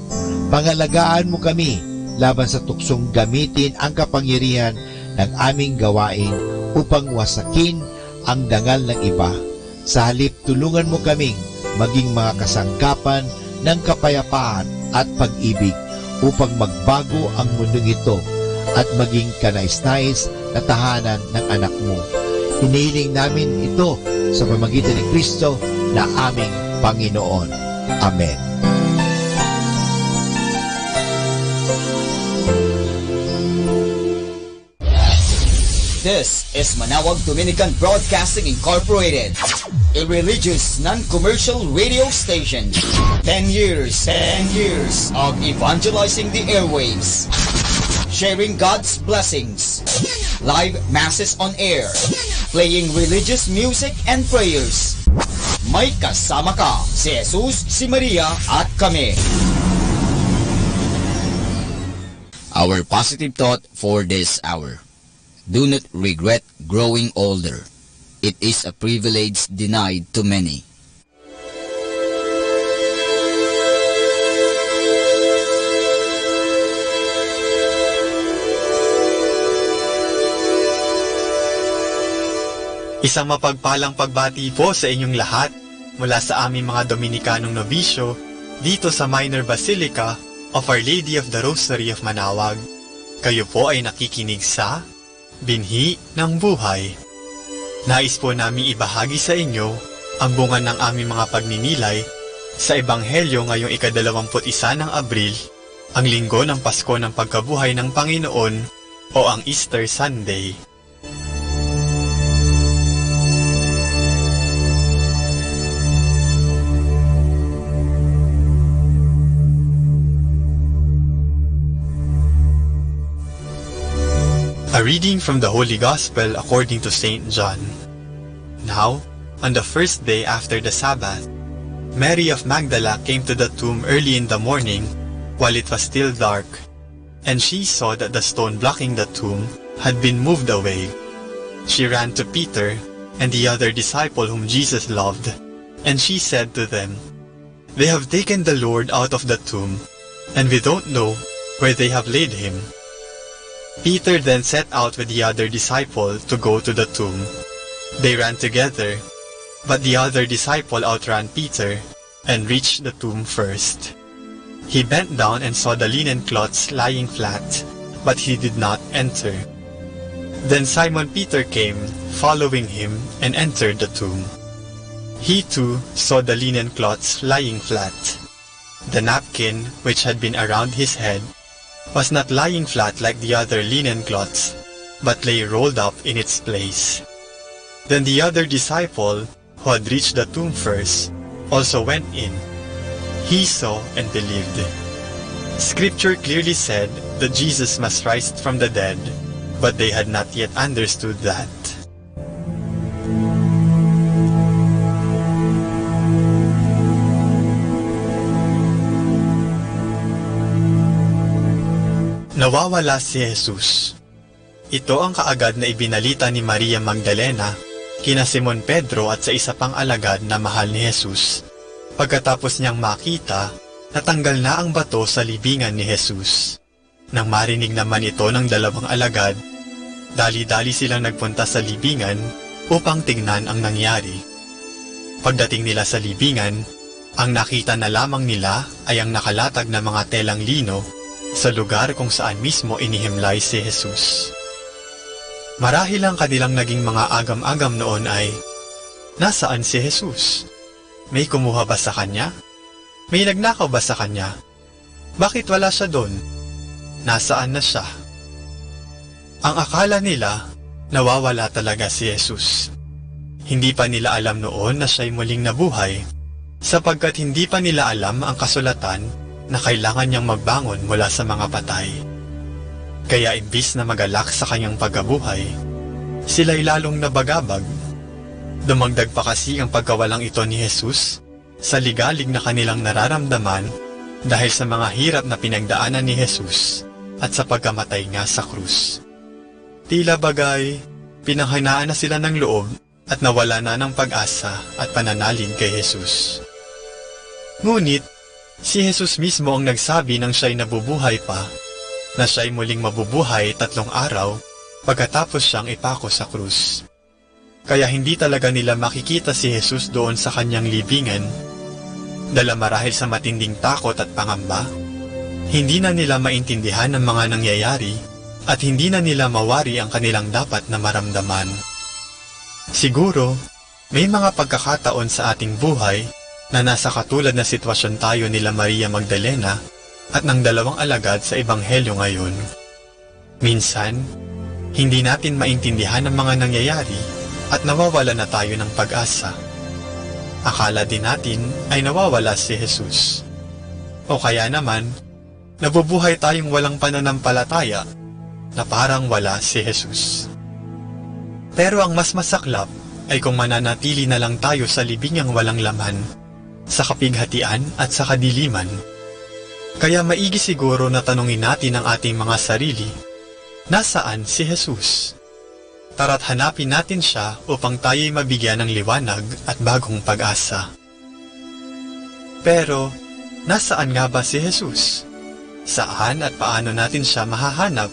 Speaker 17: Pangalagaan mo kami laban sa tuksong gamitin ang kapangyarihan ng aming gawain upang wasakin ang dangal ng iba. Sa halip, tulungan mo kaming maging mga kasangkapan ng kapayapaan at pag-ibig upang magbago ang mundong ito at maging kanais-nais na tahanan ng anak mo. Hinihiling namin ito sa pamamagitan ni Kristo na aming Panginoon. Amen.
Speaker 18: This is Manawag Dominican Broadcasting Incorporated, a religious non-commercial radio station. 10 years of evangelizing the airwaves, sharing God's blessings, live masses on air, playing religious music and prayers. May kasama ka, si Jesus, si Maria, at kami. Our positive thought for this hour. Do not regret growing older. It is a privilege denied to many.
Speaker 15: Isang mapagpalang pagbati po sa inyong lahat mula sa aming mga Dominikanong nobisyo dito sa Minor Basilica of Our Lady of the Rosary of Manawag. Kayo po ay nakikinig sa Binhi ng Buhay. Nais po namin ibahagi sa inyo ang bunga ng aming mga pagninilay sa Ebanghelyo ngayong ika-21 ng Abril, ang linggo ng Pasko ng Pagkabuhay ng Panginoon o ang Easter Sunday. A reading from the Holy Gospel according to St. John. Now, on the first day after the Sabbath, Mary of Magdala came to the tomb early in the morning while it was still dark, and she saw that the stone blocking the tomb had been moved away. She ran to Peter and the other disciple whom Jesus loved, and she said to them, "They have taken the Lord out of the tomb, and we don't know where they have laid him." Peter then set out with the other disciple to go to the tomb. They ran together, but the other disciple outran Peter and reached the tomb first. He bent down and saw the linen cloths lying flat, but he did not enter. Then Simon Peter came, following him, and entered the tomb. He too saw the linen cloths lying flat. The napkin, which had been around his head, was not lying flat like the other linen cloths, but lay rolled up in its place. Then the other disciple, who had reached the tomb first, also went in. He saw and believed. Scripture clearly said that Jesus must rise from the dead, but they had not yet understood that. Nawawala si Jesus. Ito ang kaagad na ibinalita ni Maria Magdalena kina Simon Pedro at sa isa pang alagad na mahal ni Jesus. Pagkatapos niyang makita, natanggal na ang bato sa libingan ni Jesus. Nang marinig naman ito ng dalawang alagad, dali-dali silang nagpunta sa libingan upang tignan ang nangyari. Pagdating nila sa libingan, ang nakita na lamang nila ay ang nakalatag na mga telang lino sa lugar kung saan mismo inihimlay si Jesus. Marahil ang kanilang naging mga agam-agam noon ay, nasaan si Jesus? May kumuha ba sa kanya? May nagnakaw ba sa kanya? Bakit wala siya doon? Nasaan na siya? Ang akala nila, nawawala talaga si Jesus. Hindi pa nila alam noon na siya'y muling nabuhay, sapagkat hindi pa nila alam ang kasulatan na kailangan niyang magbangon mula sa mga patay. Kaya imbis na magalak sa kanyang pagkabuhay, sila'y lalong nabagabag. Dumagdag pa kasi ang pagkawalang ito ni Jesus sa ligalig na kanilang nararamdaman dahil sa mga hirap na pinagdaanan ni Jesus at sa pagkamatay nga sa krus. Tila bagay, pinanghinaan na sila ng loob at nawala na ng pag-asa at pananalig kay Jesus. Ngunit, si Jesus mismo ang nagsabi nang siya'y nabubuhay pa, na siya'y muling mabubuhay 3 araw pagkatapos siyang ipako sa krus. Kaya hindi talaga nila makikita si Jesus doon sa kanyang libingan. Dala marahil sa matinding takot at pangamba, hindi na nila maintindihan ang mga nangyayari at hindi na nila mawari ang kanilang dapat na maramdaman. Siguro, may mga pagkakataon sa ating buhay na nasa katulad na sitwasyon tayo nila Maria Magdalena at ng 2 alagad sa Ebanghelyo ngayon. Minsan, hindi natin maintindihan ang mga nangyayari at nawawala na tayo ng pag-asa. Akala din natin ay nawawala si Jesus. O kaya naman, nabubuhay tayong walang pananampalataya na parang wala si Jesus. Pero ang mas masaklap ay kung mananatili na lang tayo sa libingang walang laman, sa kapighatian at sa kadiliman. Kaya maigi siguro na tanungin natin ang ating mga sarili, nasaan si Jesus? Tara't hanapin natin siya upang tayo'y mabigyan ng liwanag at bagong pag-asa. Pero, nasaan nga ba si Jesus? Saan at paano natin siya mahahanap?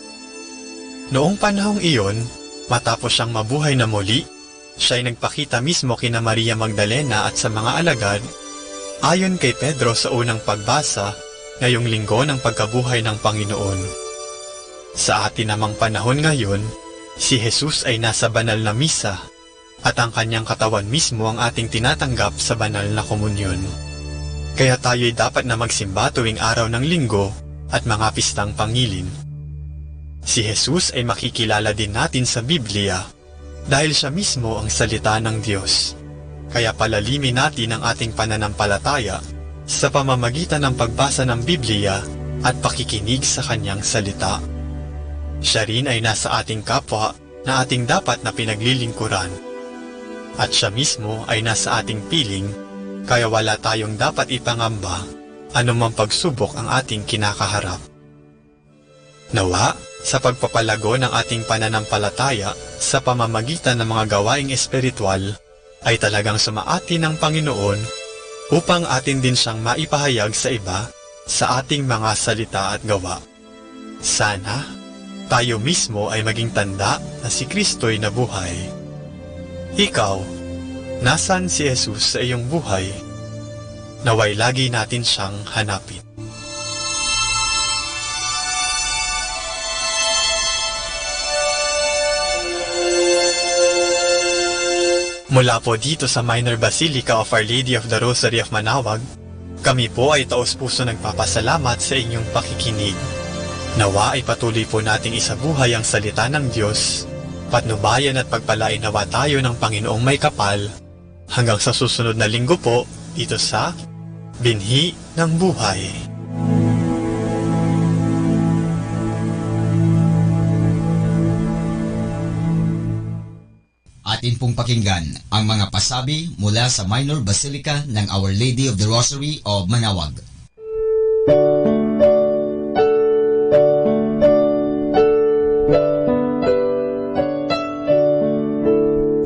Speaker 15: Noong panahong iyon, matapos siyang mabuhay na muli, siya'y nagpakita mismo kina Maria Magdalena at sa mga alagad, ayon kay Pedro sa unang pagbasa ngayong linggo ng pagkabuhay ng Panginoon. Sa atin namang panahon ngayon, si Jesus ay nasa banal na misa at ang kanyang katawan mismo ang ating tinatanggap sa banal na komunyon. Kaya tayo'y dapat na magsimba tuwing araw ng linggo at mga pistang pangilin. Si Jesus ay makikilala din natin sa Biblia dahil siya mismo ang salita ng Diyos. Kaya palalimin natin ang ating pananampalataya sa pamamagitan ng pagbasa ng Biblia at pakikinig sa kanyang salita. Siya rin ay nasa ating kapwa na ating dapat na pinaglilingkuran. At siya mismo ay nasa ating piling, kaya wala tayong dapat ipangamba anumang pagsubok ang ating kinakaharap. Nawa, sa pagpapalago ng ating pananampalataya sa pamamagitan ng mga gawaing espiritual, ay talagang sumaati ng Panginoon upang atin din siyang maipahayag sa iba sa ating mga salita at gawa. Sana, tayo mismo ay maging tanda na si Kristo'y nabuhay. Ikaw, nasan si Jesus sa iyong buhay? Naway lagi natin siyang hanapin. Mula po dito sa Minor Basilica of Our Lady of the Rosary of Manaoag, kami po ay taos-puso nagpapasalamat sa inyong pakikinig. Nawa ay patuloy po nating isabuhay ang salita ng Diyos, patnubayan at pagpalain nawa tayo ng Panginoong may kapal, hanggang sa susunod na linggo po dito sa Binhi ng Buhay.
Speaker 18: Atin pong pakinggan ang mga pasabi mula sa Minor Basilica ng Our Lady of the Rosary of Manaoag.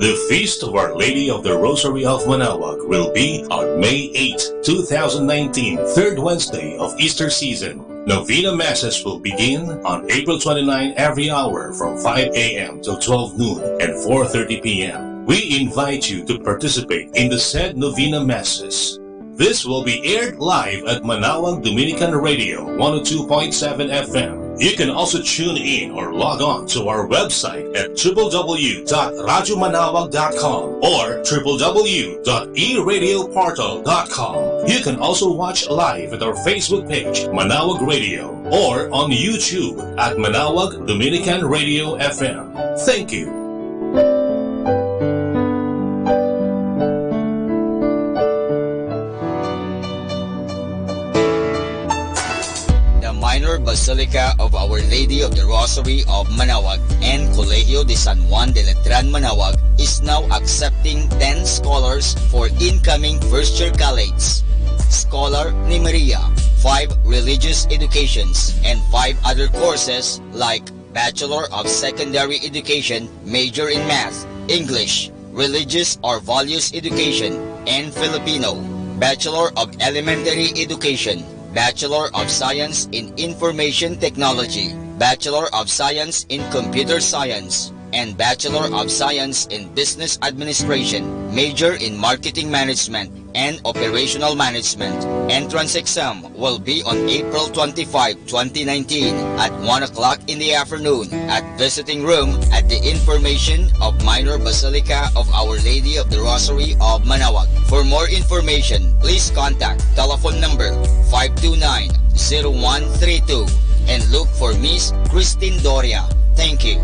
Speaker 13: The Feast of Our Lady of the Rosary of Manaoag will be on May 8, 2019, third Wednesday of Easter season. Novena Masses will begin on April 29 every hour from 5 a.m. till 12 noon and 4:30 p.m. We invite you to participate in the said Novena Masses. This will be aired live at Manaoag Dominican Radio 102.7 FM. You can also tune in or log on to our website at www.radyomanawag.com or www.eradioportal.com. You can also watch live at our Facebook page, Manaoag Radio, or on YouTube at Manaoag Dominican Radio FM. Thank you.
Speaker 18: Basilica of Our Lady of the Rosary of Manaoag and Colegio de San Juan de Letran Manaoag is now accepting 10 scholars for incoming first-year colleagues. Scholar ni Maria, 5 religious educations and 5 other courses like Bachelor of Secondary Education, major in Math, English, Religious or Values Education, and Filipino, Bachelor of Elementary Education, Bachelor of Science in Information Technology, Bachelor of Science in Computer Science, and Bachelor of Science in Business Administration, major in Marketing Management and Operational Management. Entrance exam will be on April 25, 2019 at 1 o'clock in the afternoon at visiting room at the Information of Minor Basilica of Our Lady of the Rosary of Manaoag. For more information, please contact telephone number 529-0132 and look for Miss Christine Doria. Thank you.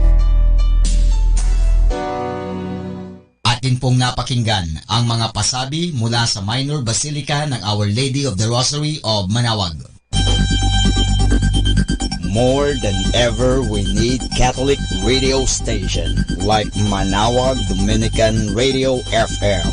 Speaker 18: Atin pong napakinggan ang mga pasabi mula sa Minor Basilica ng Our Lady of the Rosary of Manaoag. More than ever, we need Catholic radio station like Manaoag Dominican Radio FM.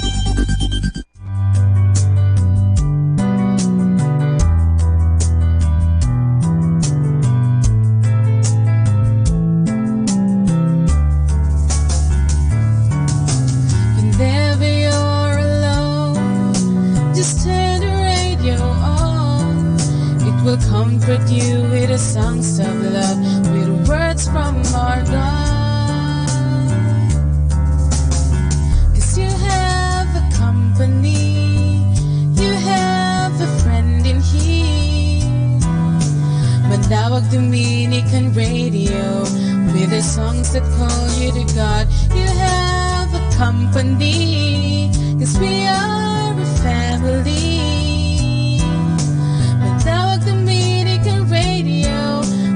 Speaker 9: Comfort you with the songs of love, with words from our God. 'Cause you have a company, you have a friend in here. Manaoag Dominican Radio, with the songs that call you to God. You have a company, 'cause we are a family.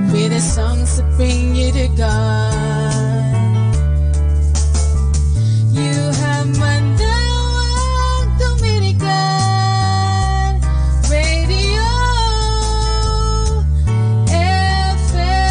Speaker 9: With the songs that bring you to God. You have Manaoag Dominican Radio FM.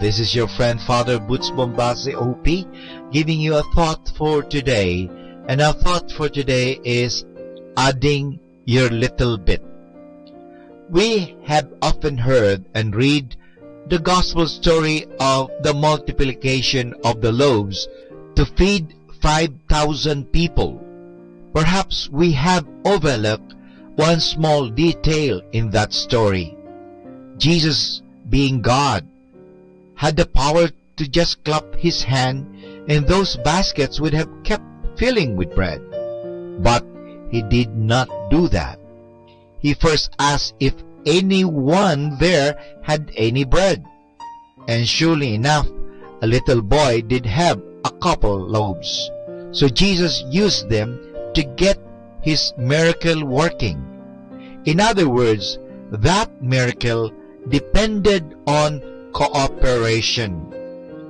Speaker 17: This is your friend Father Boots Bombase OP giving you a thought for today. And our thought for today is adding your little bit. We have often heard and read the gospel story of the multiplication of the loaves to feed 5,000 people. Perhaps we have overlooked one small detail in that story. Jesus, being God, had the power to just clap his hand and those baskets would have kept filling with bread. But he did not do that. He first asked if anyone there had any bread. And surely enough, a little boy did have a couple loaves. So Jesus used them to get his miracle working. In other words, that miracle depended on cooperation.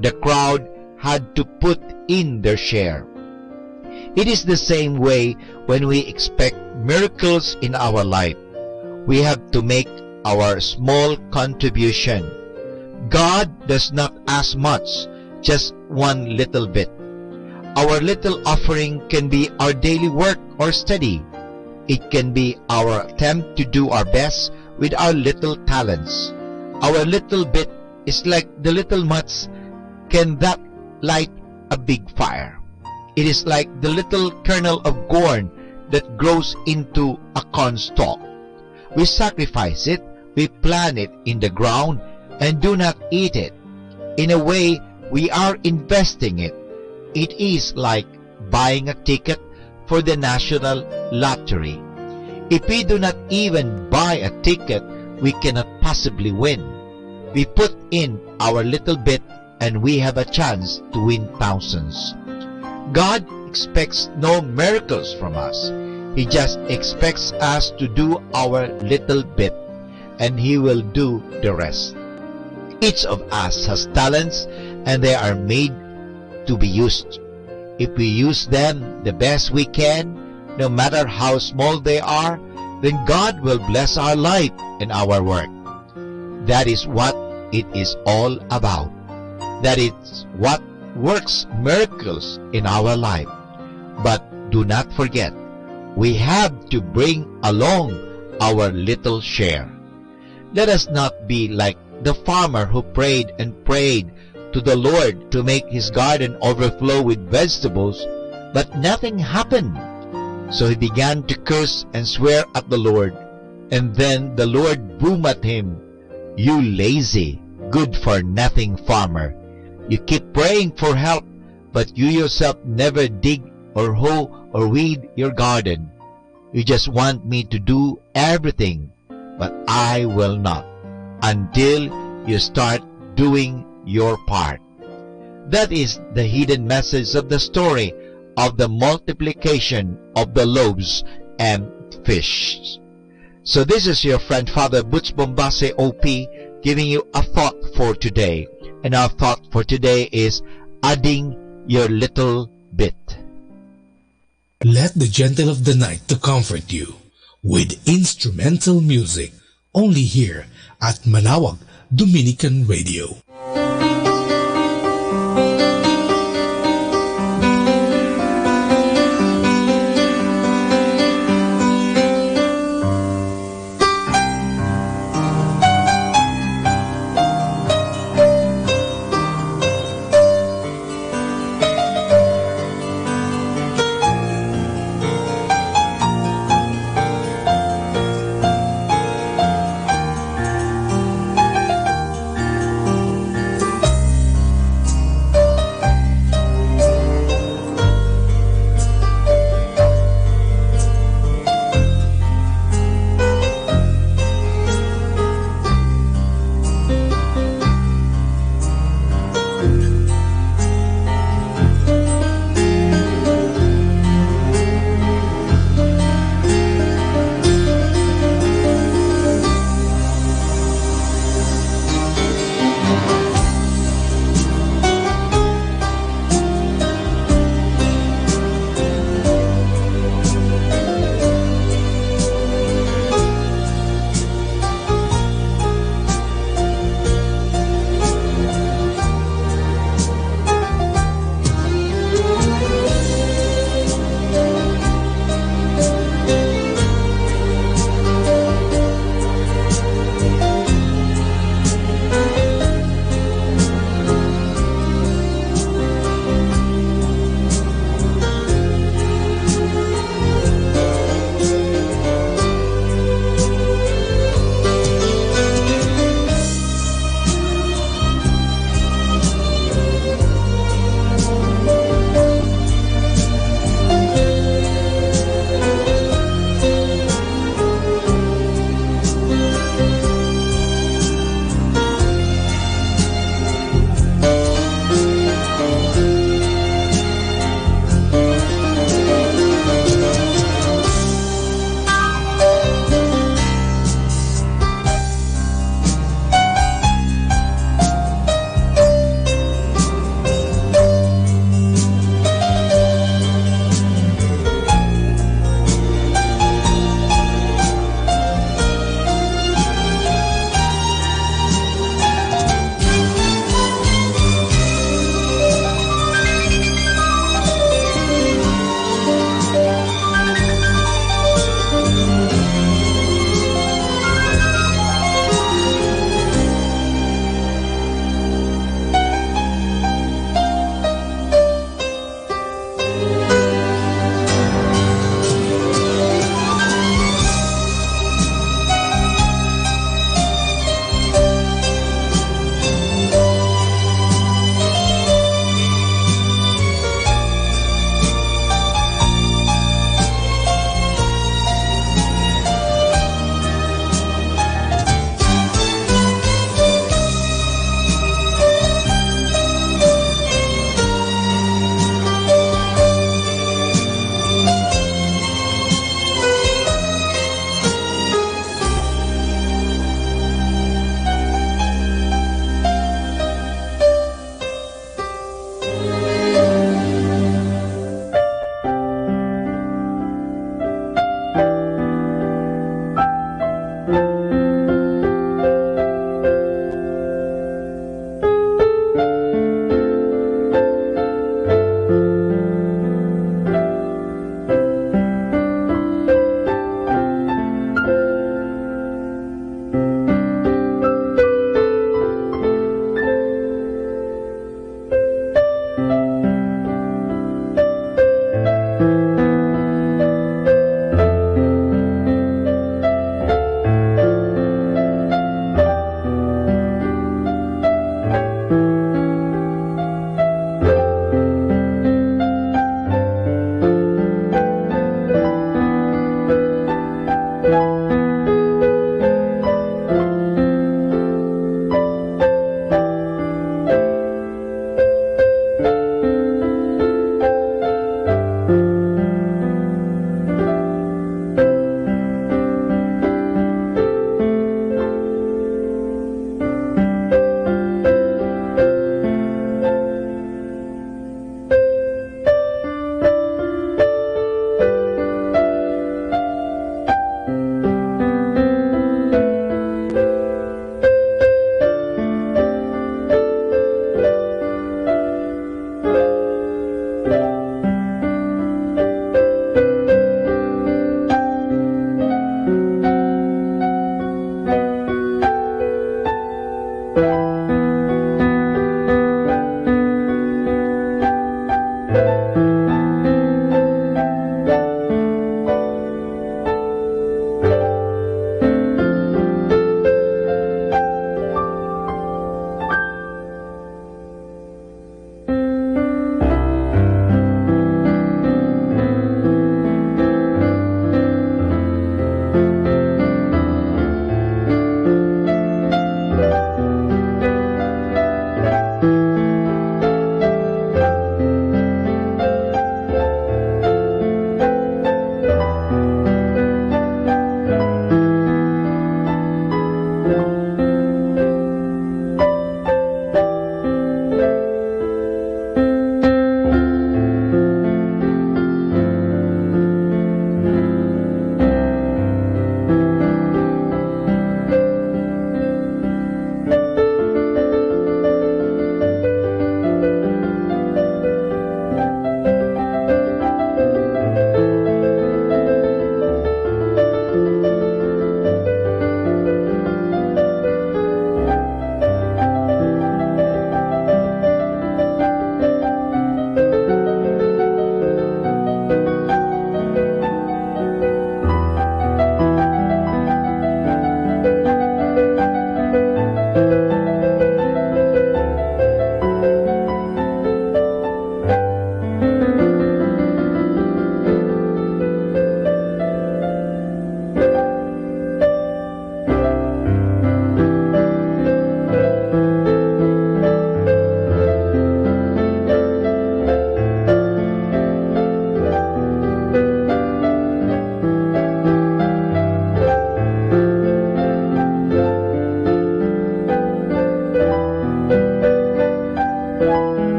Speaker 17: The crowd had to put in their share. It is the same way when we expect miracles in our life. We have to make our small contribution. God does not ask much, just one little bit. Our little offering can be our daily work or study. It can be our attempt to do our best with our little talents. Our little bit is like the little mutts can that light a big fire. It is like the little kernel of corn that grows into a corn stalk. We sacrifice it, we plant it in the ground, and do not eat it. In a way, we are investing it. It is like buying a ticket for the national lottery. If we do not even buy a ticket, we cannot possibly win. We put in our little bit and we have a chance to win thousands. God expects no miracles from us. He just expects us to do our little bit, and He will do the rest. Each of us has talents, and they are made to be used. If we use them the best we can, no matter how small they are, then God will bless our life and our work. That is what it is all about. That is what works miracles in our life. But do not forget, we have to bring along our little share. Let us not be like the farmer who prayed and prayed to the Lord to make his garden overflow with vegetables, but nothing happened. So he began to curse and swear at the Lord. And then the Lord boomed at him, "You lazy, good-for-nothing farmer. You keep praying for help, but you yourself never dig or hoe or weed your garden. You just want me to do everything, but I will not, until you start doing your part." That is the hidden message of the story of the multiplication of the loaves and fish. So this is your friend Father Butch Bombase OP giving you a thought for today. And our thought for today is adding your little bit.
Speaker 19: Let the gentle of the night to comfort you with instrumental music only here at Manawag Dominican Radio.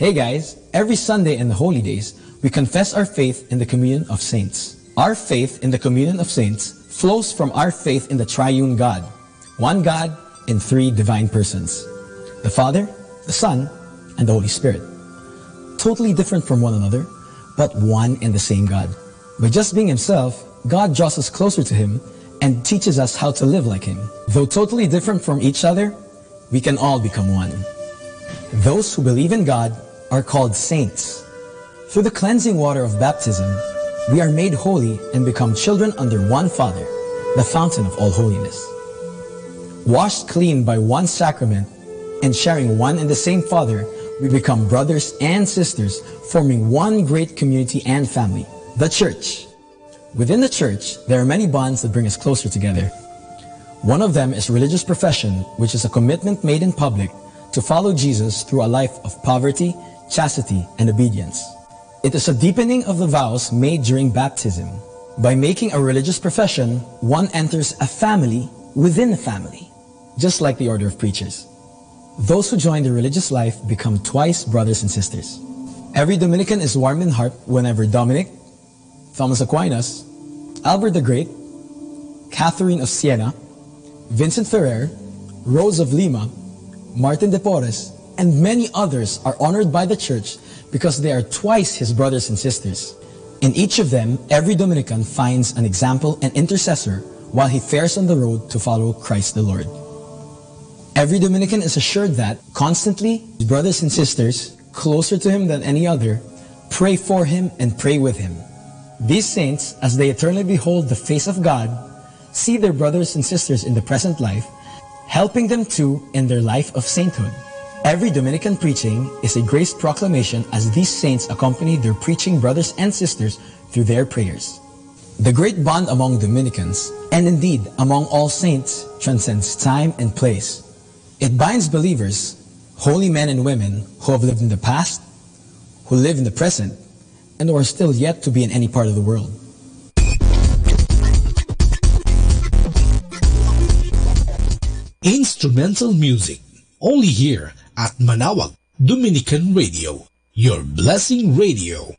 Speaker 10: Hey guys, every Sunday and the holy days, we confess our faith in the communion of saints. Our faith in the communion of saints flows from our faith in the triune God, one God in three divine persons, the Father, the Son, and the Holy Spirit. Totally different from one another, but one and the same God. By just being Himself, God draws us closer to Him and teaches us how to live like Him. Though totally different from each other, we can all become one. Those who believe in God are called saints. Through the cleansing water of baptism, we are made holy and become children under one Father, the fountain of all holiness. Washed clean by one sacrament and sharing one and the same Father, we become brothers and sisters, forming one great community and family, the Church. Within the Church, there are many bonds that bring us closer together. One of them is religious profession, which is a commitment made in public to follow Jesus through a life of poverty, chastity, and obedience. It is a deepening of the vows made during baptism. By making a religious profession, one enters a family within a family, just like the order of preachers. Those who join the religious life become twice brothers and sisters. Every Dominican is warm in heart whenever Dominic, Thomas Aquinas, Albert the Great, Catherine of Siena, Vincent Ferrer, Rose of Lima, Martin de Porres, and many others are honored by the Church because they are twice his brothers and sisters. In each of them, every Dominican finds an example and intercessor while he fares on the road to follow Christ the Lord. Every Dominican is assured that, constantly, his brothers and sisters, closer to him than any other, pray for him and pray with him. These saints, as they eternally behold the face of God, see their brothers and sisters in the present life, helping them too in their life of sainthood. Every Dominican preaching is a grace proclamation as these saints accompany their preaching brothers and sisters through their prayers. The great bond among Dominicans, and indeed among all saints, transcends time and place. It binds believers, holy men and women who have lived in the past, who live in the present, and who are still yet to be in any part of the world.
Speaker 19: Instrumental music, only here at Manawag Dominican Radio, your blessing radio.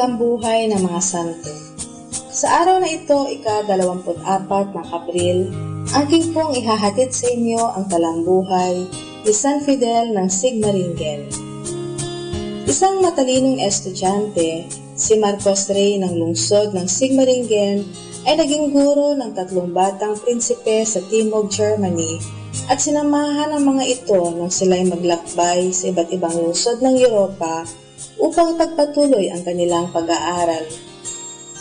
Speaker 11: talambuhay ng mga santo. Sa araw na ito, ika-24 ng Abril, aking pong ihahatid sa inyo ang talambuhay ni San Fidel ng Sigmaringen. Isang matalinong estudyante, si Marcos Rey ng lungsod ng Sigmaringen, ay naging guro ng 3 batang prinsipe sa Timog, Germany, at sinamahan ng mga ito nang sila'y maglakbay sa iba't ibang lungsod ng Europa upang pagpatuloy ang kanilang pag-aaral.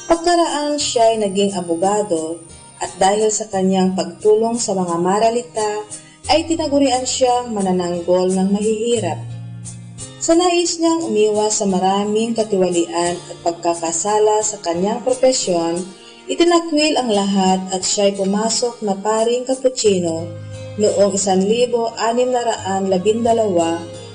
Speaker 11: Pagkaraan siya ay naging abogado at dahil sa kanyang pagtulong sa mga maralita ay tinagurian siyang manananggol ng mahihirap. Sa nais niyang umiwas sa maraming katiwalian at pagkakasala sa kanyang propesyon, itinakwil ang lahat at siya'y pumasok na paring Capuchino noong 1612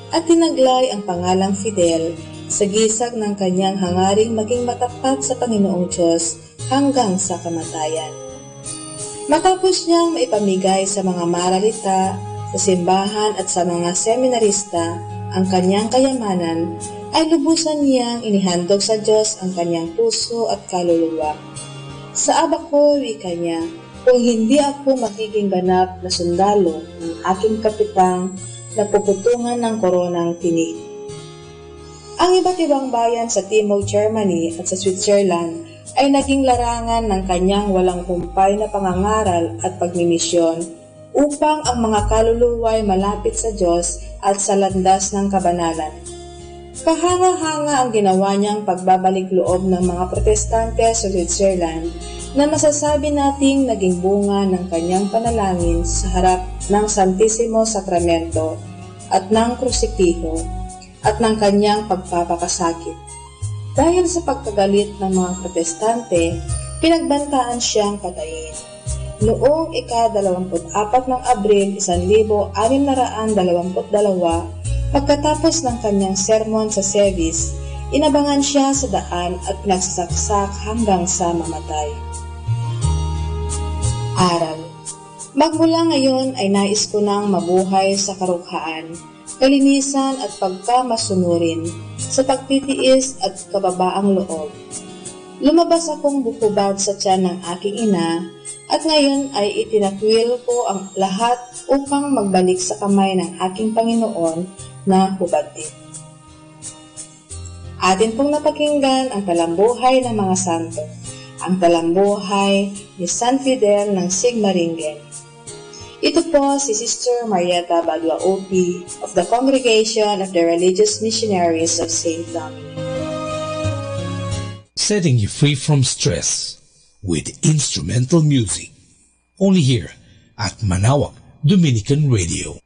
Speaker 11: at tinaglay ang pangalang Fidel sa gisag ng kanyang hangaring maging matapat sa Panginoong Diyos hanggang sa kamatayan. Matapos niyang maipamigay sa mga maralita, sa simbahan at sa mga seminarista ang kanyang kayamanan, ay lubusan niyang inihandog sa Diyos ang kanyang puso at kaluluwa. Sa aba ko, wika niya, kung hindi ako magiging ganap na sundalo ng aking kapitang na puputungan ng koronang tinig. Ang iba't ibang bayan sa Timog, Germany at sa Switzerland ay naging larangan ng kanyang walang humpay na pangangaral at pagmimisyon upang ang mga kaluluwa ay malapit sa Diyos at sa landas ng kabanalan. Kahanga-hanga ang ginawa niyang pagbabalik loob ng mga protestante sa Switzerland na masasabi nating naging bunga ng kanyang panalangin sa harap ng Santisimo Sakramento at ng Krusipiho at ng kanyang pagpapakasakit. Dahil sa pagkagalit ng mga protestante, pinagbantaan siyang patayin. Noong ika-24 ng Abril 1622, pagkatapos ng kanyang sermon sa Sevis, inabangan siya sa daan at pinagsasaksak hanggang sa mamatay. Aral. Magmula ngayon ay nais ko nang mabuhay sa karukhaan, kalinisan at pagkamasunurin, sa pagtitiis at kababaang loob. Lumabas akong bukubad sa tiyan ng aking ina at ngayon ay itinakwil ko ang lahat upang magbalik sa kamay ng aking Panginoon na hubad din. Atin pong napakinggan ang talambuhay ng mga santo, ang talambuhay ni San Fidel ng Sigmaringen. Ito po si Sister Marieta Badua-Opi of the Congregation of the Religious Missionaries of St. Dominic.
Speaker 19: Setting you free from stress with instrumental music. Only here at Manaoag Dominican Radio.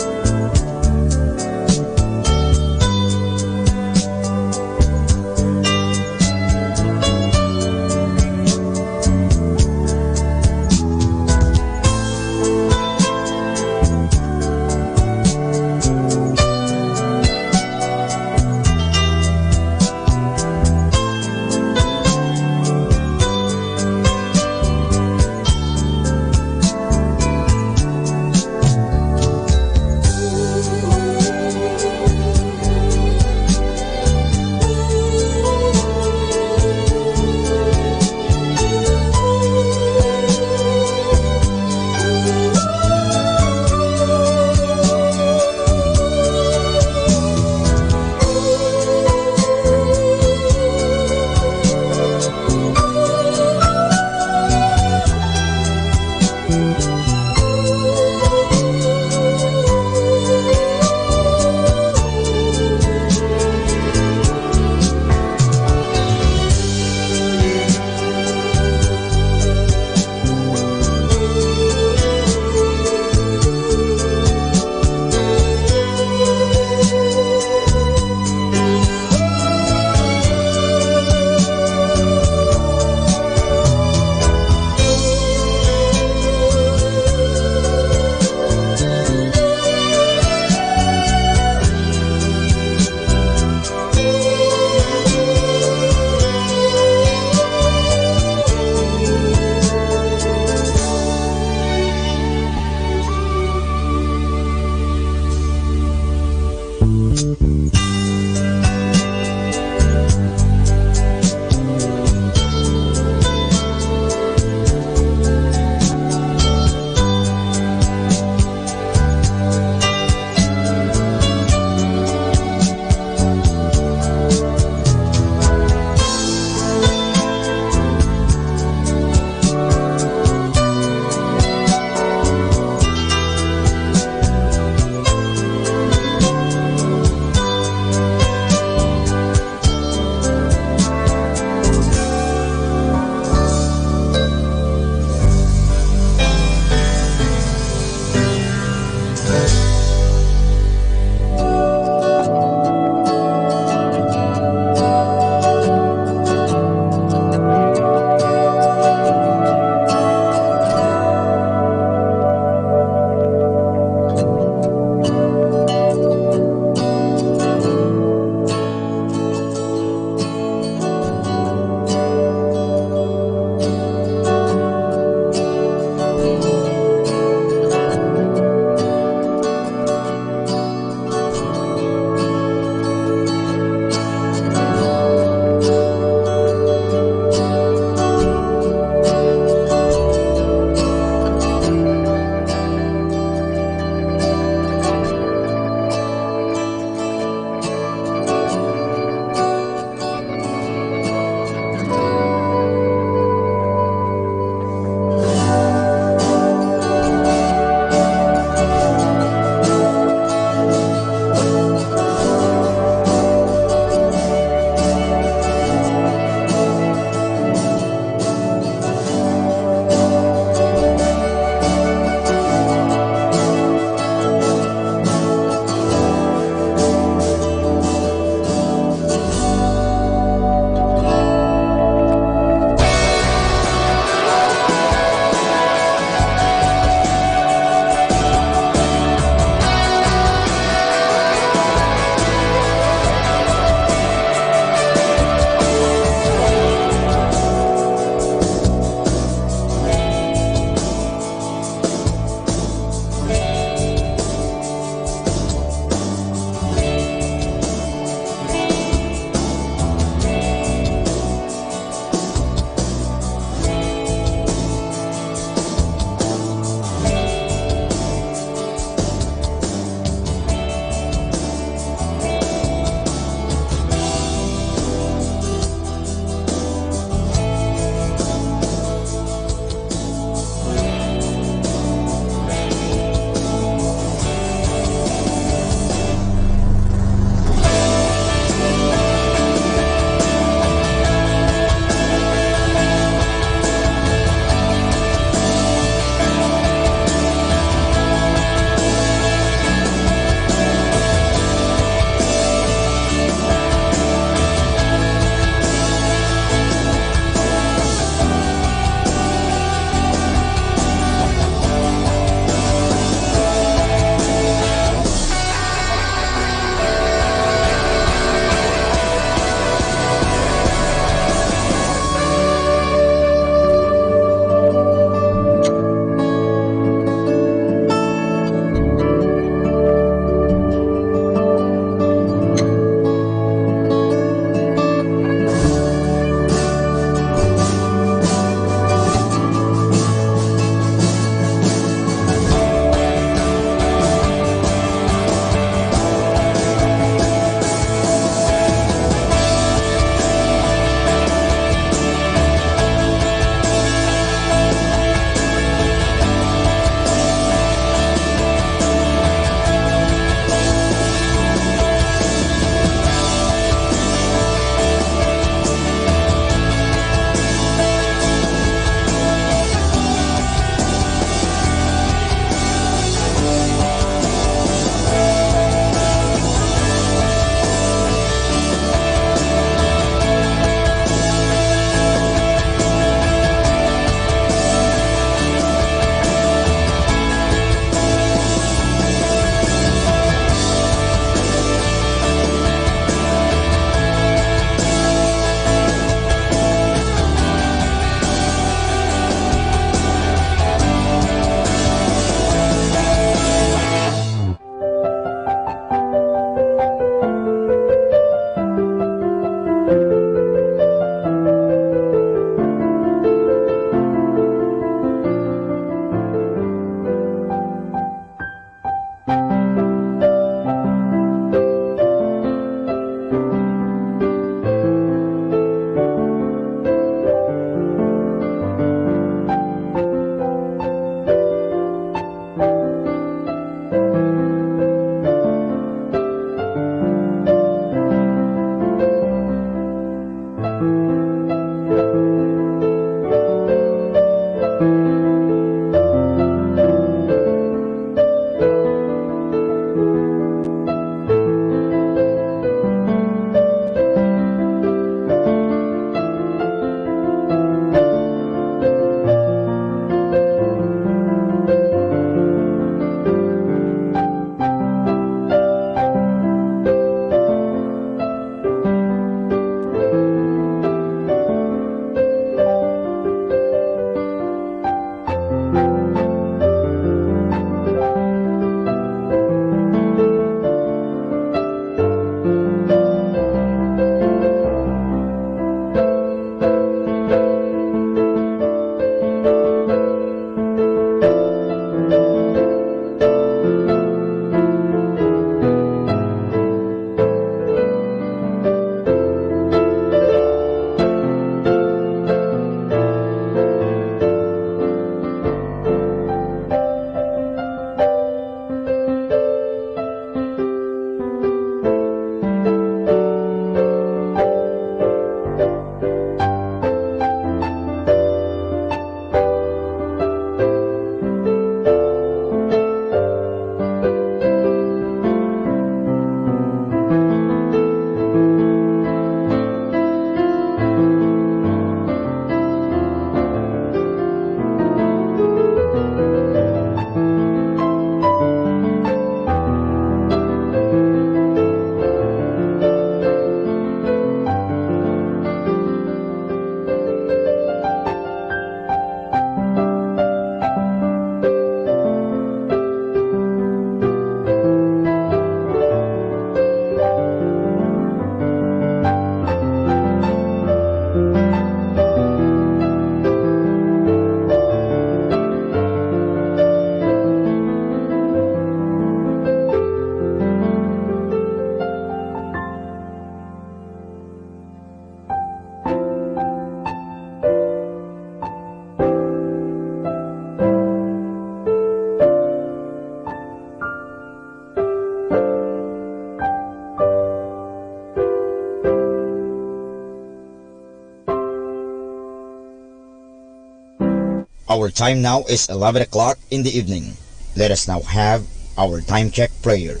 Speaker 18: Our time now is 11 o'clock in the evening. Let us now have our time check prayer.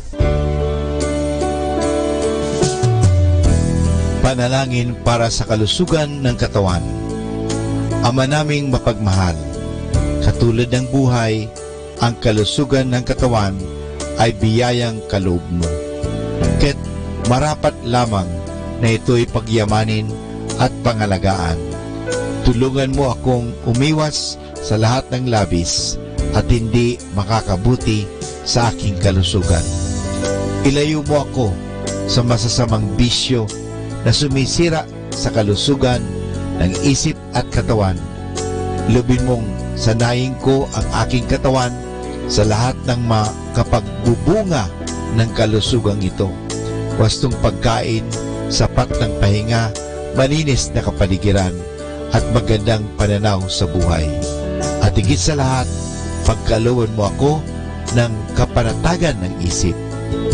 Speaker 17: Panalangin para sa kalusugan ng katawan. Ama naming mapagmahal, katulad ng buhay, ang kalusugan ng katawan ay biyayang kaloob mo. Kaya't marapat lamang na ito'y pagyamanin at pangalagaan. Tulungan mo akong umiwas sa lahat ng labis at hindi makakabuti sa aking kalusugan. Ilayo mo ako sa masasamang bisyo na sumisira sa kalusugan ng isip at katawan. Lubin mong sanayin ko ang aking katawan sa lahat ng makapagbubunga ng kalusugang ito. Wastong pagkain, sapat ng pahinga, malinis na kapaligiran, at magandang pananaw sa buhay. At higit sa lahat, pagkalooban mo ako ng kapanatagan ng isip,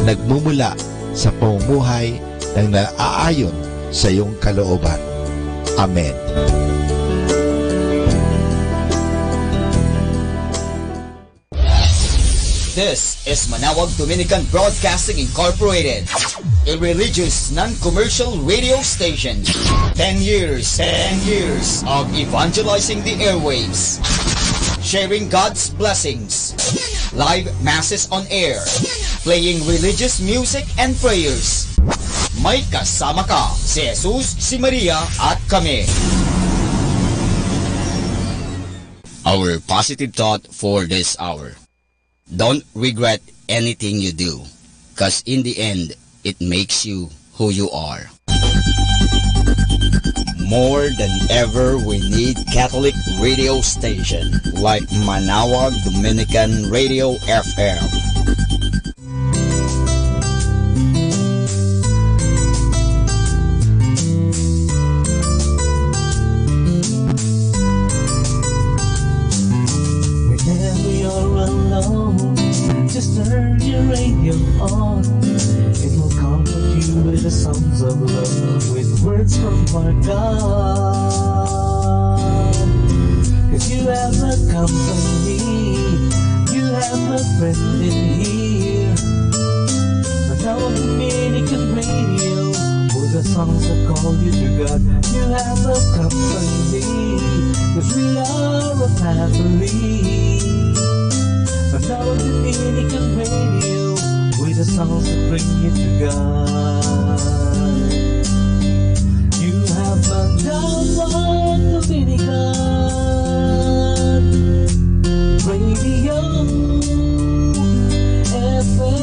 Speaker 17: nagmumula sa pamumuhay ng naaayon sa iyong kalooban. Amen.
Speaker 4: This is Manawag Dominican Broadcasting Incorporated, a religious non-commercial radio station. 10 years of evangelizing the airwaves, sharing God's blessings, live masses on air, playing religious music and prayers. May kasama ka, si Jesus, si Maria, at kami.
Speaker 18: Our positive thought for this hour. Don't regret anything you do, because in the end, it makes you who you are.
Speaker 4: More than ever, we need Catholic radio station like Manawag Dominican Radio FM.
Speaker 14: Whenever you're alone, just turn your radio on. It will comfort you with the songs of love, with words from our God. 'Cause you have a company, you have a friend in here. Manawag Dominican Radio, with the songs that call you to God. You have a company, 'cause we are a family. Manawag Dominican Radio, with the songs that bring you to God. You have Manawag Dominican Radio FM.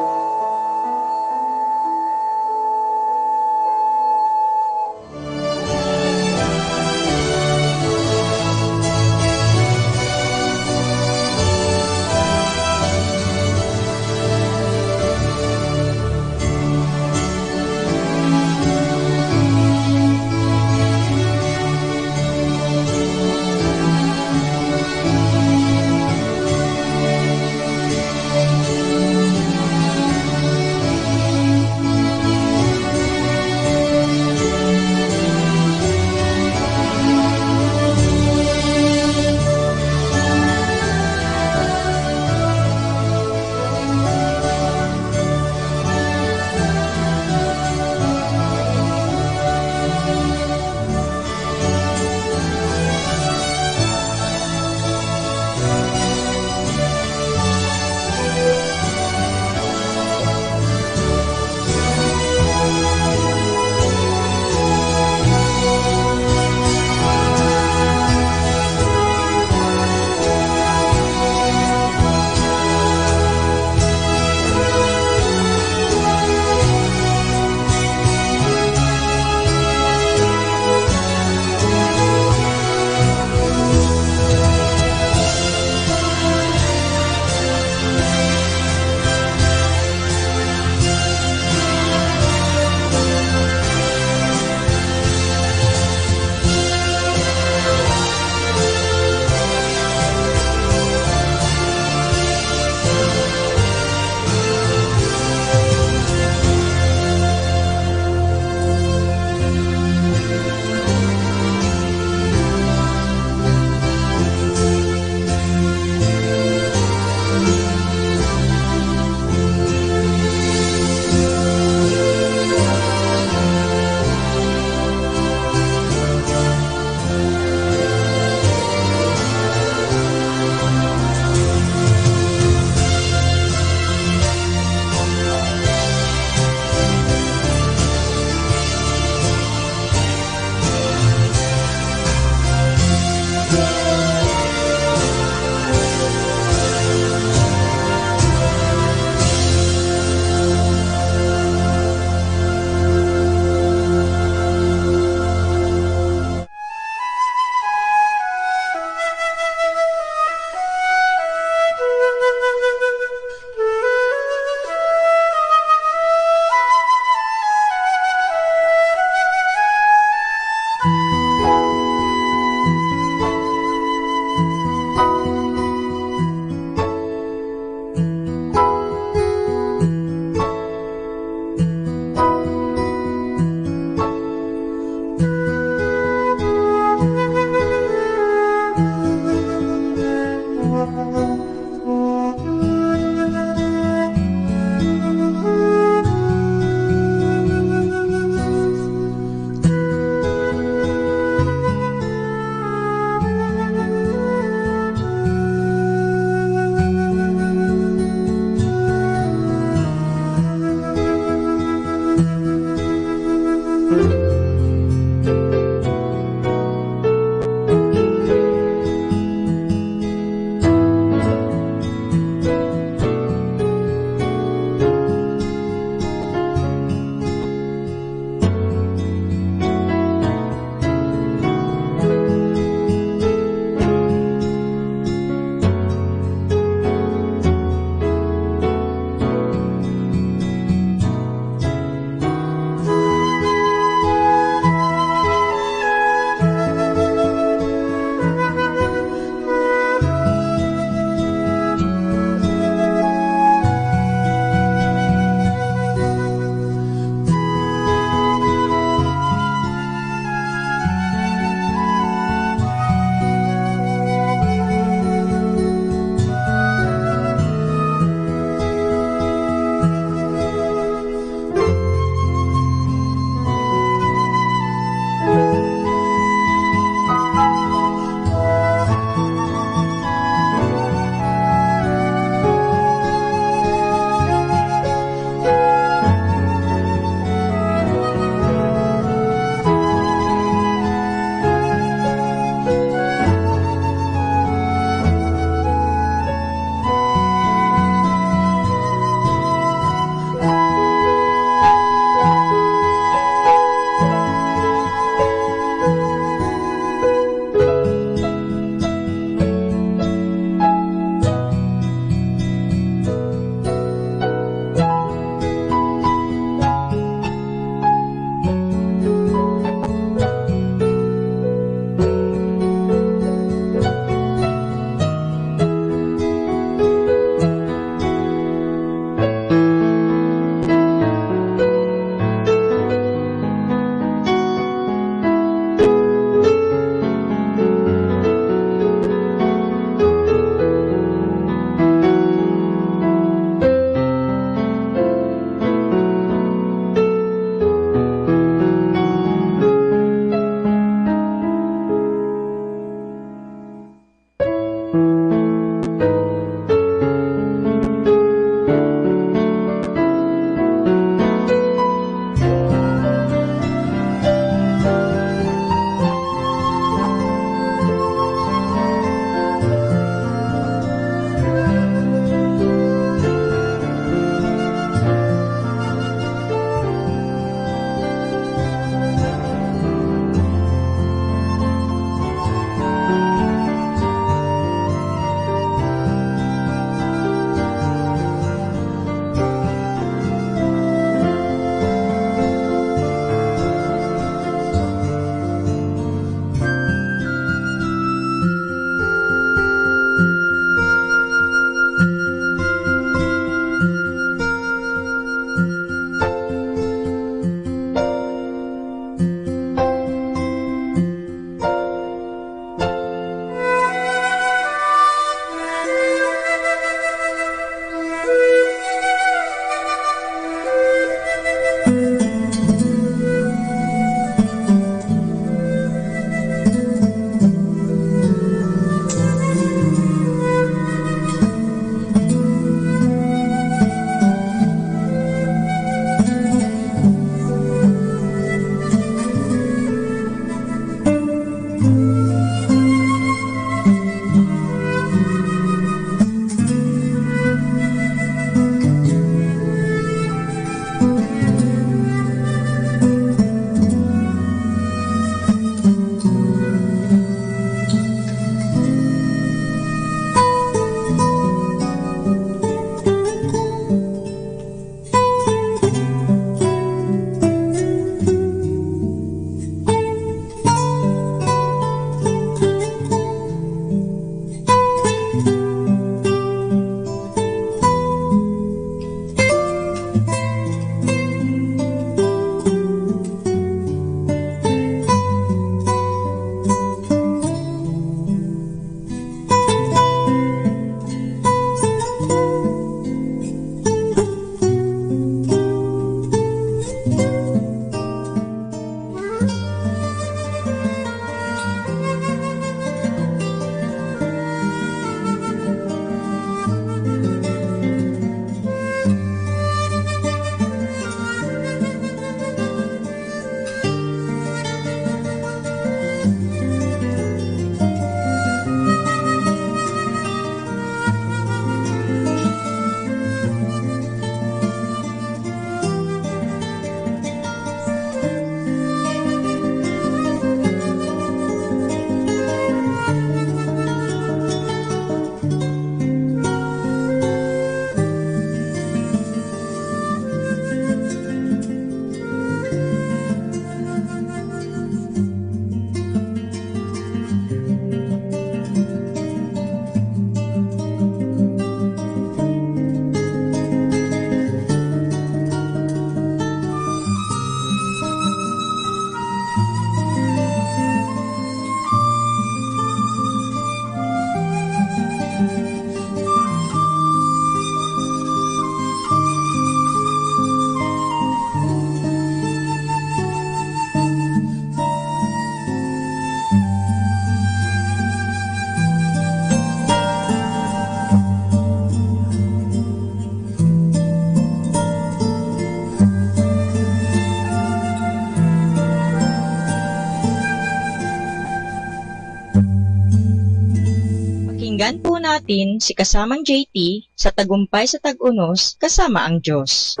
Speaker 8: natin si kasamang JT sa Tagumpay sa Tag-Unos kasama ang Diyos.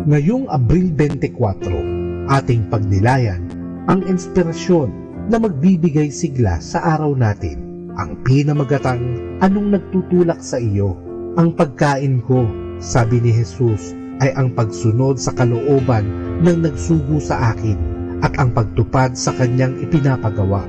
Speaker 12: Ngayong Abril 24, ating pagnilayan ang inspirasyon na magbibigay sigla sa araw natin. Ang pinamagatang anong nagtutulak sa iyo? Ang pagkain ko, sabi ni Jesus, ay ang pagsunod sa kalooban ng nagsugo sa akin at ang pagtupad sa kanyang ipinapagawa.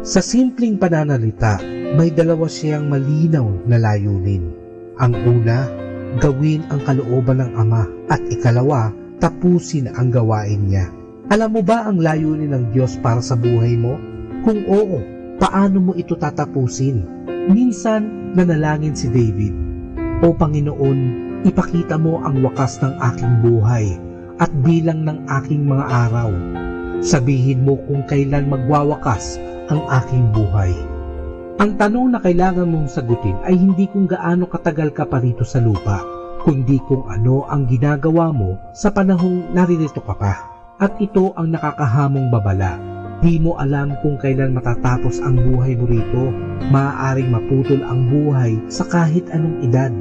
Speaker 12: Sa simpleng pananalita, may dalawa siyang malinaw na layunin. Ang una, gawin ang kalooban ng Ama at ikalawa, tapusin ang gawain niya. Alam mo ba ang layunin ng Diyos para sa buhay mo? Kung oo, paano mo ito tatapusin? Minsan, nanalangin si David, O Panginoon, ipakita mo ang wakas ng aking buhay at bilang ng aking mga araw. Sabihin mo kung kailan magwawakas ang aking buhay. Ang tanong na kailangan mong sagutin ay hindi kung gaano katagal ka pa rito sa lupa, kundi kung ano ang ginagawa mo sa panahong naririto ka pa. At ito ang nakakahamong babala. Di mo alam kung kailan matatapos ang buhay mo rito. Maaaring maputol ang buhay sa kahit anong edad.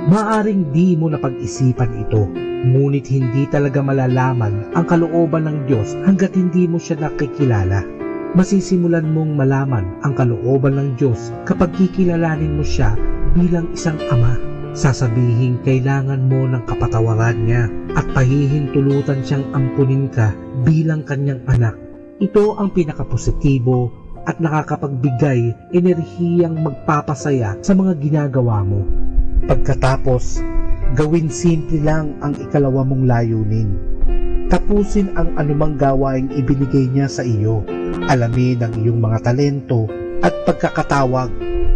Speaker 12: Maaaring di mo napag-isipan ito. Ngunit hindi talaga malalaman ang kalooban ng Diyos hanggat hindi mo siya nakikilala. Masisimulan mong malaman ang kalooban ng Diyos kapag kikilalanin mo siya bilang isang ama. Sasabihin kailangan mo ng kapatawaran niya at pahihintulutan siyang ampunin ka bilang kanyang anak. Ito ang pinakapositibo at nakakapagbigay enerhiyang magpapasaya sa mga ginagawa mo. Pagkatapos, gawin simple lang ang ikalawa mong layunin. Tapusin ang anumang gawaing ibinigay niya sa iyo. Alamin ang iyong mga talento at pagkakatawag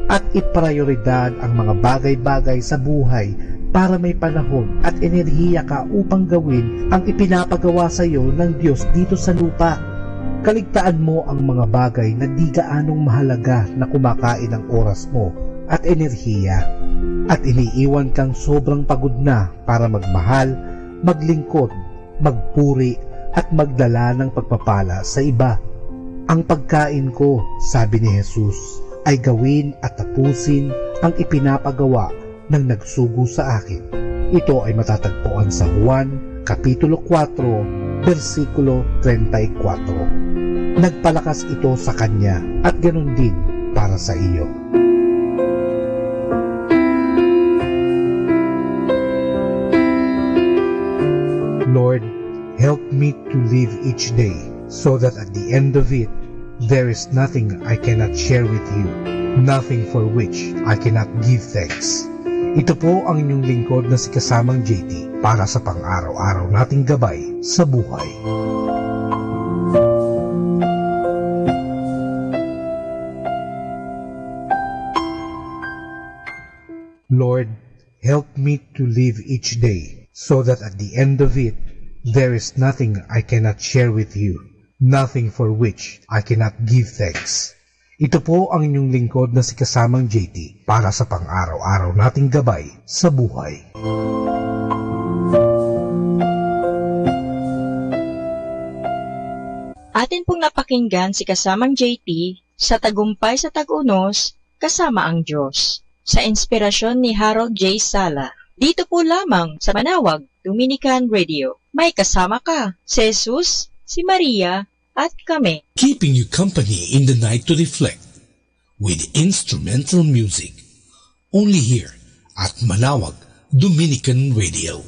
Speaker 12: at iprioridad ang mga bagay-bagay sa buhay para may panahon at enerhiya ka upang gawin ang ipinapagawa sa iyo ng Diyos dito sa lupa. Kaligtaan mo ang mga bagay na di gaanong mahalaga na kumakain ng oras mo at enerhiya at iniiwan kang sobrang pagod na para magmahal, maglingkod, magpuri at magdala ng pagpapala sa iba. Ang pagkain ko, sabi ni Jesus, ay gawin at tapusin ang ipinapagawa ng nagsugo sa akin. Ito ay matatagpuan sa Juan, Kapitulo 4, versikulo 34. Nagpalakas ito sa kanya at ganun din para sa iyo. Lord, help me to live each day so that at the end of it, there is nothing I cannot share with you, nothing for which I cannot give thanks. Ito po ang inyong lingkod na si Kasamang JT para sa pang-araw-araw nating gabay sa buhay. Lord, help me to live each day so that at the end of it, there is nothing I cannot share with you, nothing for which I cannot give thanks. Ito po ang inyong lingkod na si Kasamang JT para sa pang-araw-araw nating gabay sa buhay.
Speaker 8: Atin pong napakinggan si Kasamang JT sa Tagumpay sa Tag-Unos kasama ang Diyos sa inspirasyon ni Harold J. Sala. Dito po lamang sa Manawag Dominican Radio. May kasama ka, si Jesus, si Maria, at kami.
Speaker 19: Keeping you company in the night to reflect with instrumental music. Only here at Manawag Dominican Radio.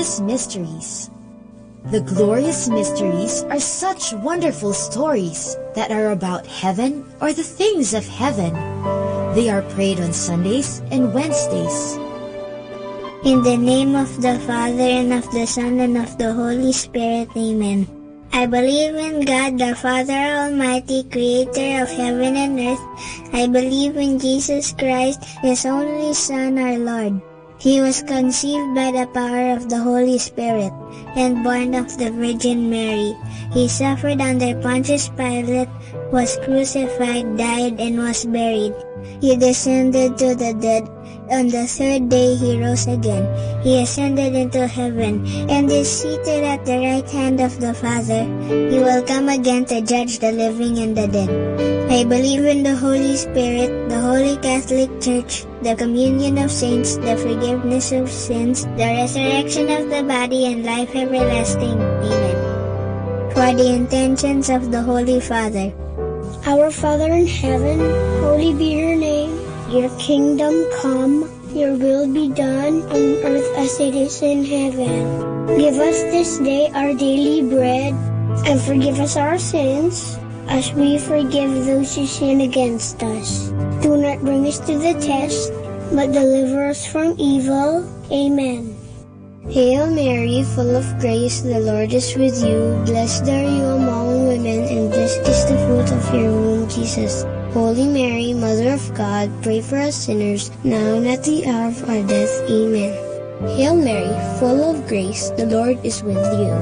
Speaker 7: glorious mysteries. The glorious mysteries are such wonderful stories that are about heaven or the things of heaven. They are prayed on Sundays and Wednesdays.
Speaker 16: In the name of the Father, and of the Son, and of the Holy Spirit. Amen. I believe in God, the Father Almighty, creator of heaven and earth. I believe in Jesus Christ, His only Son, our Lord. He was conceived by the power of the Holy Spirit, and born of the Virgin Mary. He suffered under Pontius Pilate, was crucified, died, and was buried. He descended to the dead. On the third day he rose again. He ascended into heaven, and is seated at the right hand of the Father. He will come again to judge the living and the dead. I believe in the Holy Spirit, the Holy Catholic Church, the communion of saints, the forgiveness of sins, the resurrection of the body, and life everlasting. Amen. For the intentions of the Holy Father.
Speaker 23: Our Father in heaven, holy be your name. Your kingdom come, your will be done on earth as it is in heaven. Give us this day our daily bread, and forgive us our sins, as we forgive those who sin against us. Do not bring us to the test, but deliver us from evil. Amen.
Speaker 16: Hail Mary, full of grace, the Lord is with you. Blessed are you among women, and blessed is the fruit of your womb, Jesus. Holy Mary, Mother of God, pray for us sinners, now and at the hour of our death. Amen. Hail Mary, full of grace, the Lord is with you.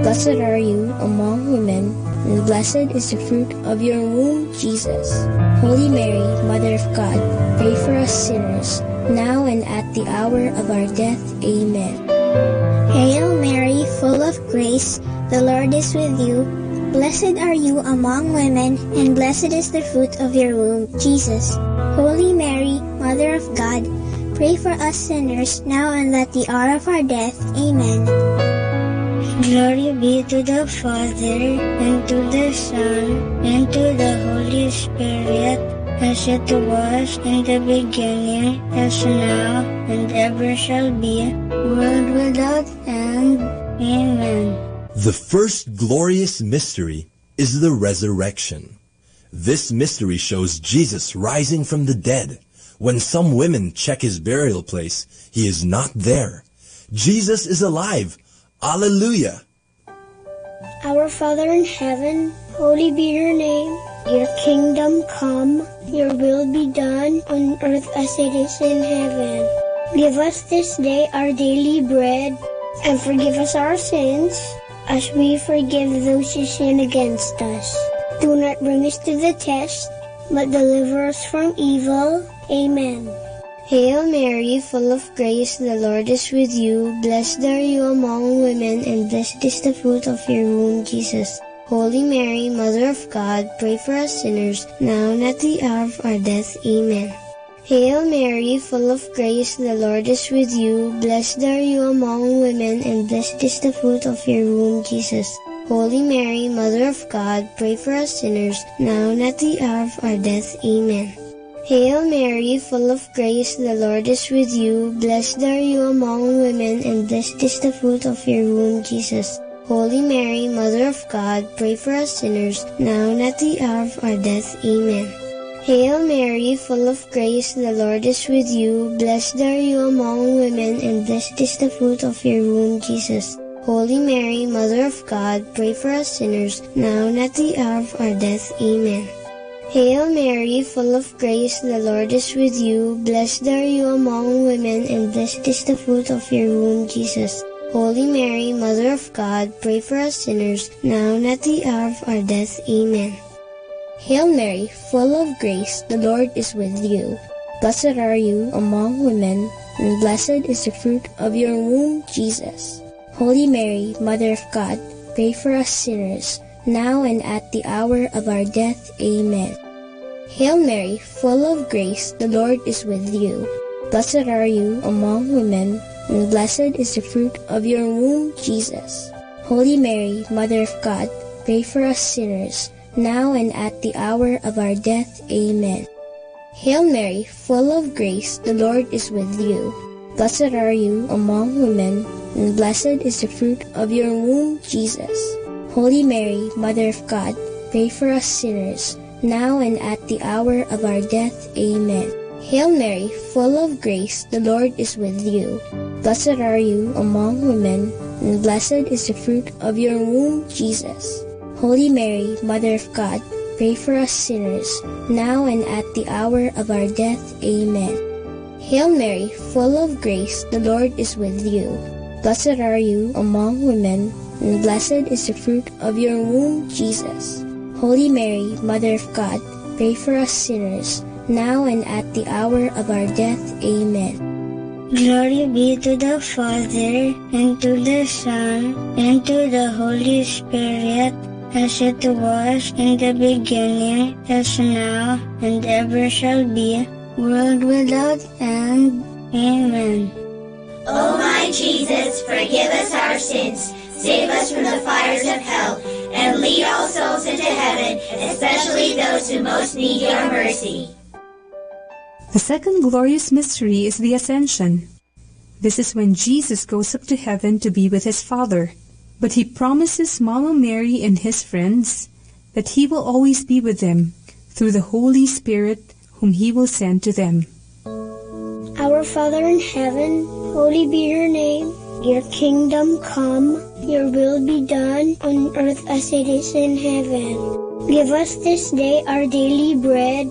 Speaker 16: Blessed are you among women, and blessed is the fruit of your womb, Jesus. Holy Mary, Mother of God, pray for us sinners, now and at the hour of our death. Amen. Hail Mary, full of grace, the Lord is with you. Blessed are you among women, and blessed is the fruit of your womb, Jesus. Holy Mary, Mother of God, pray for us sinners, now and at the hour of our death. Amen. Glory be to the Father, and to the Son, and to the Holy Spirit, as it was in the beginning, as now, and ever shall be, world without end. Amen.
Speaker 24: The first glorious mystery is the resurrection. This mystery shows Jesus rising from the dead. When some women check his burial place, he is not there. Jesus is alive. Alleluia.
Speaker 23: Our Father in heaven, holy be your name. Your kingdom come, your will be done on earth as it is in heaven. Give us this day our daily bread, and forgive us our sins, as we forgive those who sin against us. Do not bring us to the test, but deliver us from evil. Amen.
Speaker 16: Hail Mary, full of grace, the Lord is with you. Blessed are you among women, and blessed is the fruit of your womb, Jesus. Holy Mary, Mother of God, pray for us sinners, now and at the hour of our death. Amen. Hail Mary, full of grace, the Lord is with you. Blessed are you among women, and blessed is the fruit of your womb, Jesus. Holy Mary, Mother of God, pray for us sinners, now and at the hour of our death. Amen. Hail Mary, full of grace, the Lord is with you. Blessed are you among women, and blessed is the fruit of your womb, Jesus. Holy Mary, Mother of God, pray for us sinners, now and at the hour of our death. Amen. Hail Mary, full of grace, the Lord is with you. Blessed are you among women, and blessed is the fruit of your womb, Jesus. Holy Mary, Mother of God, pray for us sinners, now and at the hour of our death. Amen. Hail Mary, full of grace, the Lord is with you. Blessed are you among women, and blessed is the fruit of your womb, Jesus. Holy Mary, Mother of God, pray for us sinners, now and at the hour of our death. Amen. Hail Mary, full of grace, the Lord is with you. Blessed are you among women, and blessed is the fruit of your womb, Jesus. Holy Mary, Mother of God, pray for us sinners, now and at the hour of our death. Amen. Hail Mary, full of grace, the Lord is with you. Blessed are you among women, and blessed is the fruit of your womb, Jesus. Holy Mary, Mother of God, pray for us sinners, now and at the hour of our death. Amen. Hail Mary, full of grace, the Lord is with you. Blessed are you among women, and blessed is the fruit of your womb, Jesus. Holy Mary, Mother of God, pray for us sinners, now and at the hour of our death. Amen. Hail Mary, full of grace, the Lord is with you. Blessed are you among women, and blessed is the fruit of your womb, Jesus. Holy Mary, Mother of God, pray for us sinners, now and at the hour of our death. Amen. Hail Mary, full of grace, the Lord is with you. Blessed are you among women, and blessed is the fruit of your womb, Jesus. Holy Mary, Mother of God, pray for us sinners, now and at the hour of our death. Amen.
Speaker 23: Glory be to the Father, and to the Son, and to the Holy Spirit, as it was in the beginning, as now, and ever shall be, world without end. Amen.
Speaker 1: O my Jesus, forgive us our sins, save us from the fires of hell, and lead all souls into heaven, especially those who most need your mercy.
Speaker 2: The second glorious mystery is the Ascension. This is when Jesus goes up to heaven to be with his Father, but he promises Mama Mary and his friends that he will always be with them through the Holy Spirit whom he will send to them.
Speaker 23: Our Father in heaven, holy be your name. Your kingdom come, your will be done on earth as it is in heaven. Give us this day our daily bread,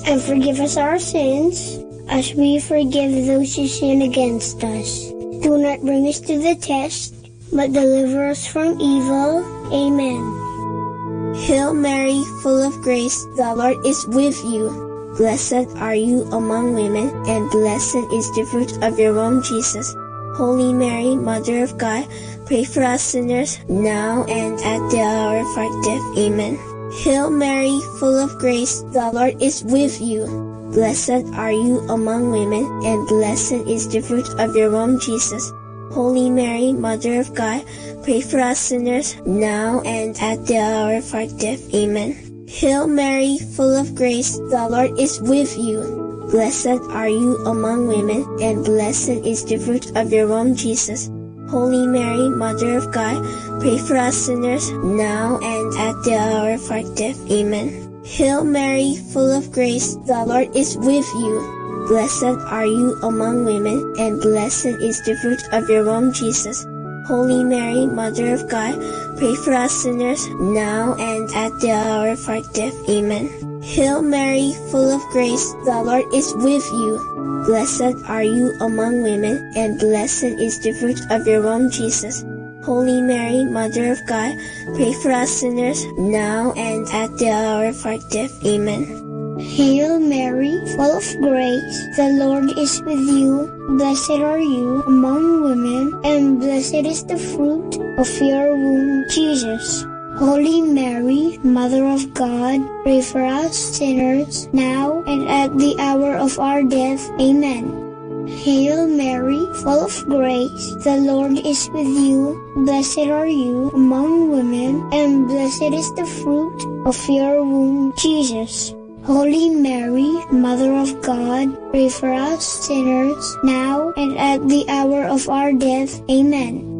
Speaker 23: and forgive us our sins, as we forgive those who sin against us. Do not bring us to the test, but deliver us from evil. Amen.
Speaker 16: Hail Mary, full of grace, the Lord is with you. Blessed are you among women, and blessed is the fruit of your womb, Jesus. Holy Mary, Mother of God, pray for us sinners, now and at the hour of our death. Amen. Hail Mary, full of grace, the Lord is with you. Blessed are you among women, and blessed is the fruit of your womb, Jesus. Holy Mary, Mother of God, pray for us sinners, now and at the hour of our death. Amen. Hail Mary, full of grace, the Lord is with you. Blessed are you among women, and blessed is the fruit of your womb, Jesus. Holy Mary, Mother of God, pray for us sinners, now and at the hour of our death. Amen. Hail Mary, full of grace, the Lord is with you. Blessed are you among women, and blessed is the fruit of your womb, Jesus. Holy Mary, Mother of God, pray for us sinners, now and at the hour of our death. Amen. Hail Mary, full of grace, the Lord is with you. Blessed are you among women, and blessed is the fruit of your womb, Jesus. Holy Mary, Mother of God, pray for us sinners, now and at the hour of our death. Amen.
Speaker 23: Hail Mary, full of grace, the Lord is with you. Blessed are you among women, and blessed is the fruit of your womb, Jesus. Holy Mary, Mother of God, pray for us sinners, now and at the hour of our death. Amen. Hail Mary, full of grace, the Lord is with you. Blessed are you among women, and blessed is the fruit of your womb, Jesus. Holy Mary, Mother of God, pray for us sinners, now and at the hour of our death. Amen.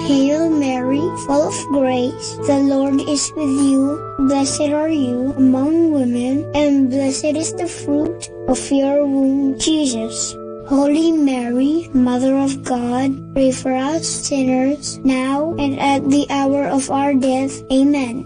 Speaker 23: Hail Mary, full of grace, the Lord is with you. Blessed are you among women, and blessed is the fruit of your womb, Jesus. Holy Mary, Mother of God, pray for us sinners, now and at the hour of our death. Amen.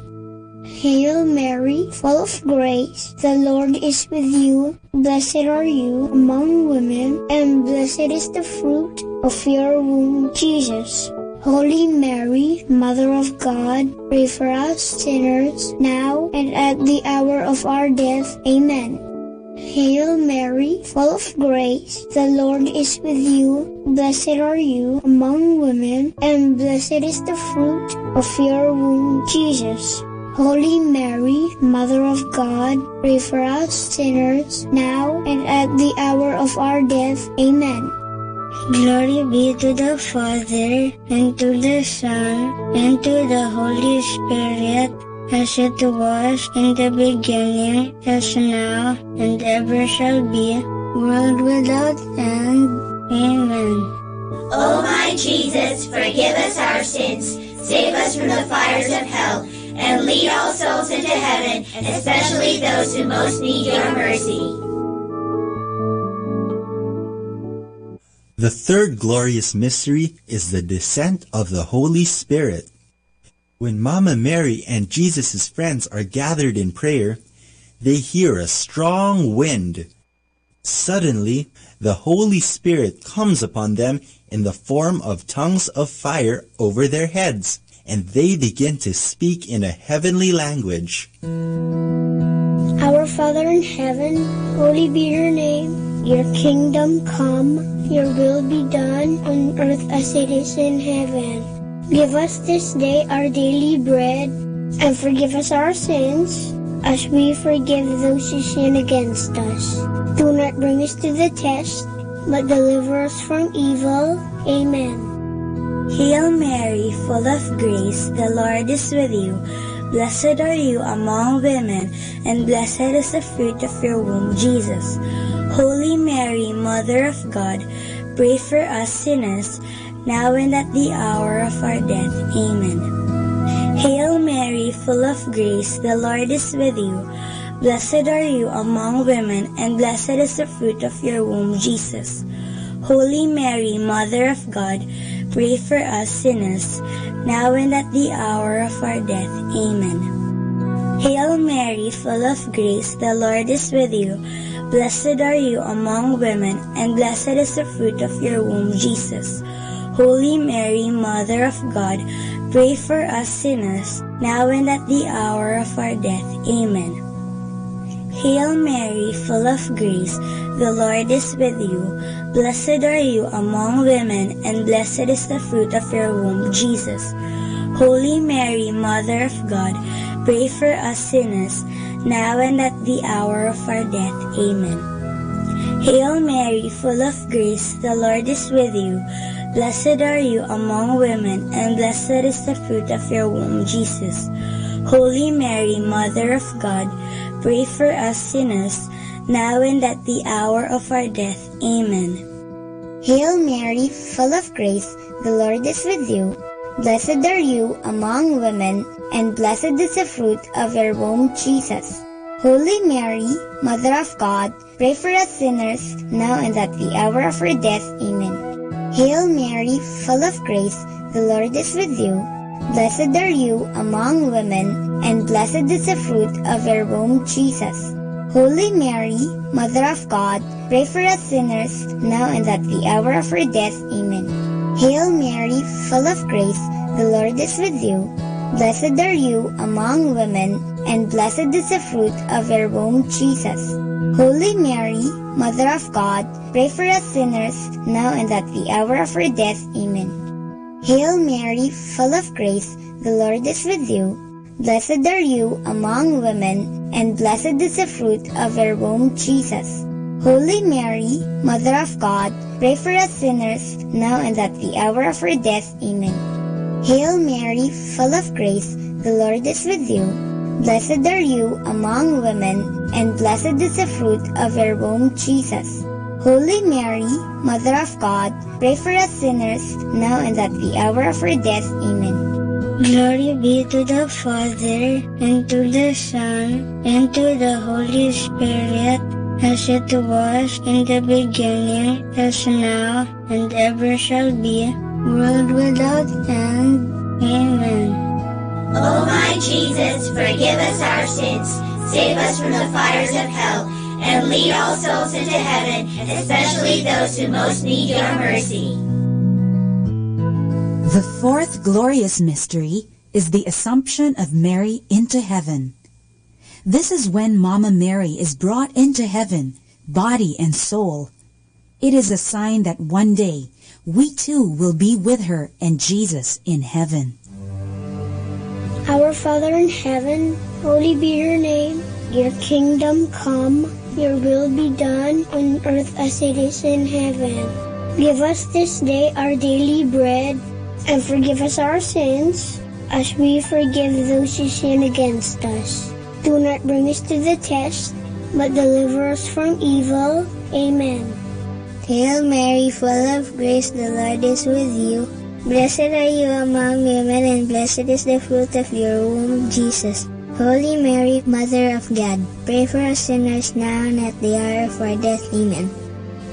Speaker 23: Hail Mary, full of grace, the Lord is with you. Blessed are you among women, and blessed is the fruit of your womb, Jesus. Holy Mary, Mother of God, pray for us sinners, now and at the hour of our death. Amen. Hail Mary, full of grace, the Lord is with you. Blessed are you among women, and blessed is the fruit of your womb, Jesus. Holy Mary, Mother of God, pray for us sinners, now and at the hour of our death. Amen. Glory be to the Father, and to the Son, and to the Holy Spirit, as it was in the beginning, as now, and ever shall be, world without end. Amen.
Speaker 6: O my Jesus, forgive us our sins, save us from the fires of hell, and lead all souls into heaven, especially those who most need your mercy.
Speaker 20: The third glorious mystery is the descent of the Holy Spirit. When Mama Mary and Jesus' friends are gathered in prayer, they hear a strong wind. Suddenly, the Holy Spirit comes upon them in the form of tongues of fire over their heads, and they begin to speak in a heavenly language.
Speaker 23: Our Father in heaven, holy be your name. Your kingdom come, your will be done on earth as it is in heaven. Give us this day our daily bread, and forgive us our sins, as we forgive those who sin against us. Do not bring us to the test, but deliver us from evil. Amen.
Speaker 21: Hail Mary, full of grace, the Lord is with you. Blessed are you among women, and blessed is the fruit of your womb, Jesus. Holy Mary, Mother of God, pray for us sinners, now and at the hour of our death. Amen. Hail Mary, full of grace, the Lord is with you. Blessed are you among women, and blessed is the fruit of your womb, Jesus. Holy Mary, Mother of God, pray for us sinners, now and at the hour of our death. Amen. Hail Mary, full of grace, the Lord is with you. Blessed are you among women, and blessed is the fruit of your womb, Jesus. Holy Mary, Mother of God, pray for us sinners, now and at the hour of our death. Amen. Hail Mary, full of grace, the Lord is with you. Blessed are you among women, and blessed is the fruit of your womb, Jesus. Holy Mary, Mother of God, pray for us sinners, now and at the hour of our death. Amen. Hail Mary, full of grace, the Lord is with you. Blessed are you among women, and blessed is the fruit of your womb, Jesus. Holy Mary, Mother of God, pray for us sinners, now and at the hour of our death. Amen.
Speaker 16: Hail Mary, full of grace, the Lord is with you. Blessed are you among women, and blessed is the fruit of your womb, Jesus. Holy Mary, Mother of God, pray for us sinners, now and at the hour of our death. Amen. Hail Mary, full of grace, the Lord is with you. Blessed are you among women, and blessed is the fruit of your womb, Jesus. Holy Mary, Mother of God, pray for us sinners, now and at the hour of our death. Amen. Hail Mary, full of grace, the Lord is with you. Blessed are you among women, and blessed is the fruit of your womb, Jesus. Holy Mary, Mother of God, pray for us sinners, now and at the hour of our death. Amen. Hail Mary, full of grace, the Lord is with you. Blessed are you among women, and blessed is the fruit of your womb, Jesus. Holy Mary, Mother of God, pray for us sinners, now and at the hour of our death. Amen. Hail Mary, full of grace, the Lord is with you. Blessed are you among women, and blessed is the fruit of your womb, Jesus. Holy Mary, Mother of God, pray for us sinners, now and at the hour of our death. Amen.
Speaker 23: Glory be to the Father, and to the Son, and to the Holy Spirit, as it was in the beginning, as now, and ever shall be, world without end. Amen.
Speaker 6: O my Jesus, forgive us our sins, save us from the fires of hell, and lead all souls into heaven, especially those who most need your mercy.
Speaker 22: The fourth glorious mystery is the Assumption of Mary into heaven. This is when Mama Mary is brought into heaven, body and soul. It is a sign that one day we too will be with her and Jesus in heaven.
Speaker 23: Our Father in heaven, holy be your name. Your kingdom come, your will be done on earth as it is in heaven. Give us this day our daily bread, and forgive us our sins, as we forgive those who sin against us. Do not bring us to the test, but deliver us from evil. Amen. Hail Mary, full of grace, the Lord is with you. Blessed are you among women, and blessed is the fruit of your womb, Jesus. Holy Mary, Mother of God, pray for us sinners now and at the hour of our death. Amen.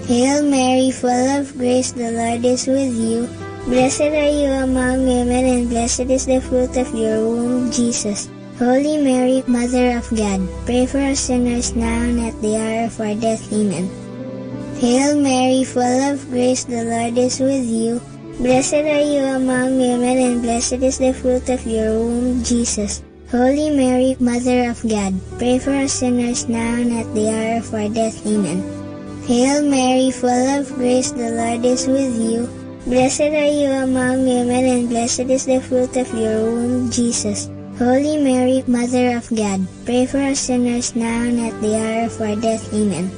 Speaker 23: Hail Mary, full of grace, the Lord is with you. Blessed are you among women, and blessed is the fruit of your womb, Jesus. Holy Mary, Mother of God, pray for us sinners now and at the hour of our death. Amen. Hail Mary, full of grace, the Lord is with you. Blessed are you among women, and blessed is the fruit of your womb, Jesus. Holy Mary, Mother of God, pray for us sinners now and at the hour of our death. Amen. Hail Mary, full of grace, the Lord is with you. Blessed are you among women, and blessed is the fruit of your womb, Jesus. Holy Mary, Mother of God, pray for us sinners now and at the hour of our death. Amen.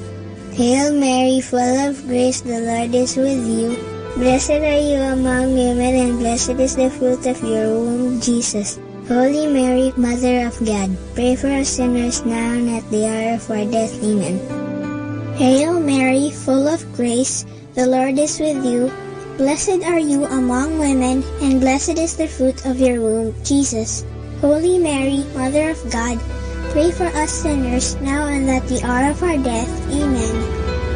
Speaker 23: Hail Mary, full of grace, the Lord is with you. Blessed are you among women, and blessed is the fruit of your womb, Jesus. Holy Mary, Mother of God, pray for us sinners now and at the hour of our death. Amen.
Speaker 16: Hail Mary, full of grace, the Lord is with you. Blessed are you among women, and blessed is the fruit of your womb, Jesus. Holy Mary, Mother of God, pray for us sinners now and at the hour of our death. Amen.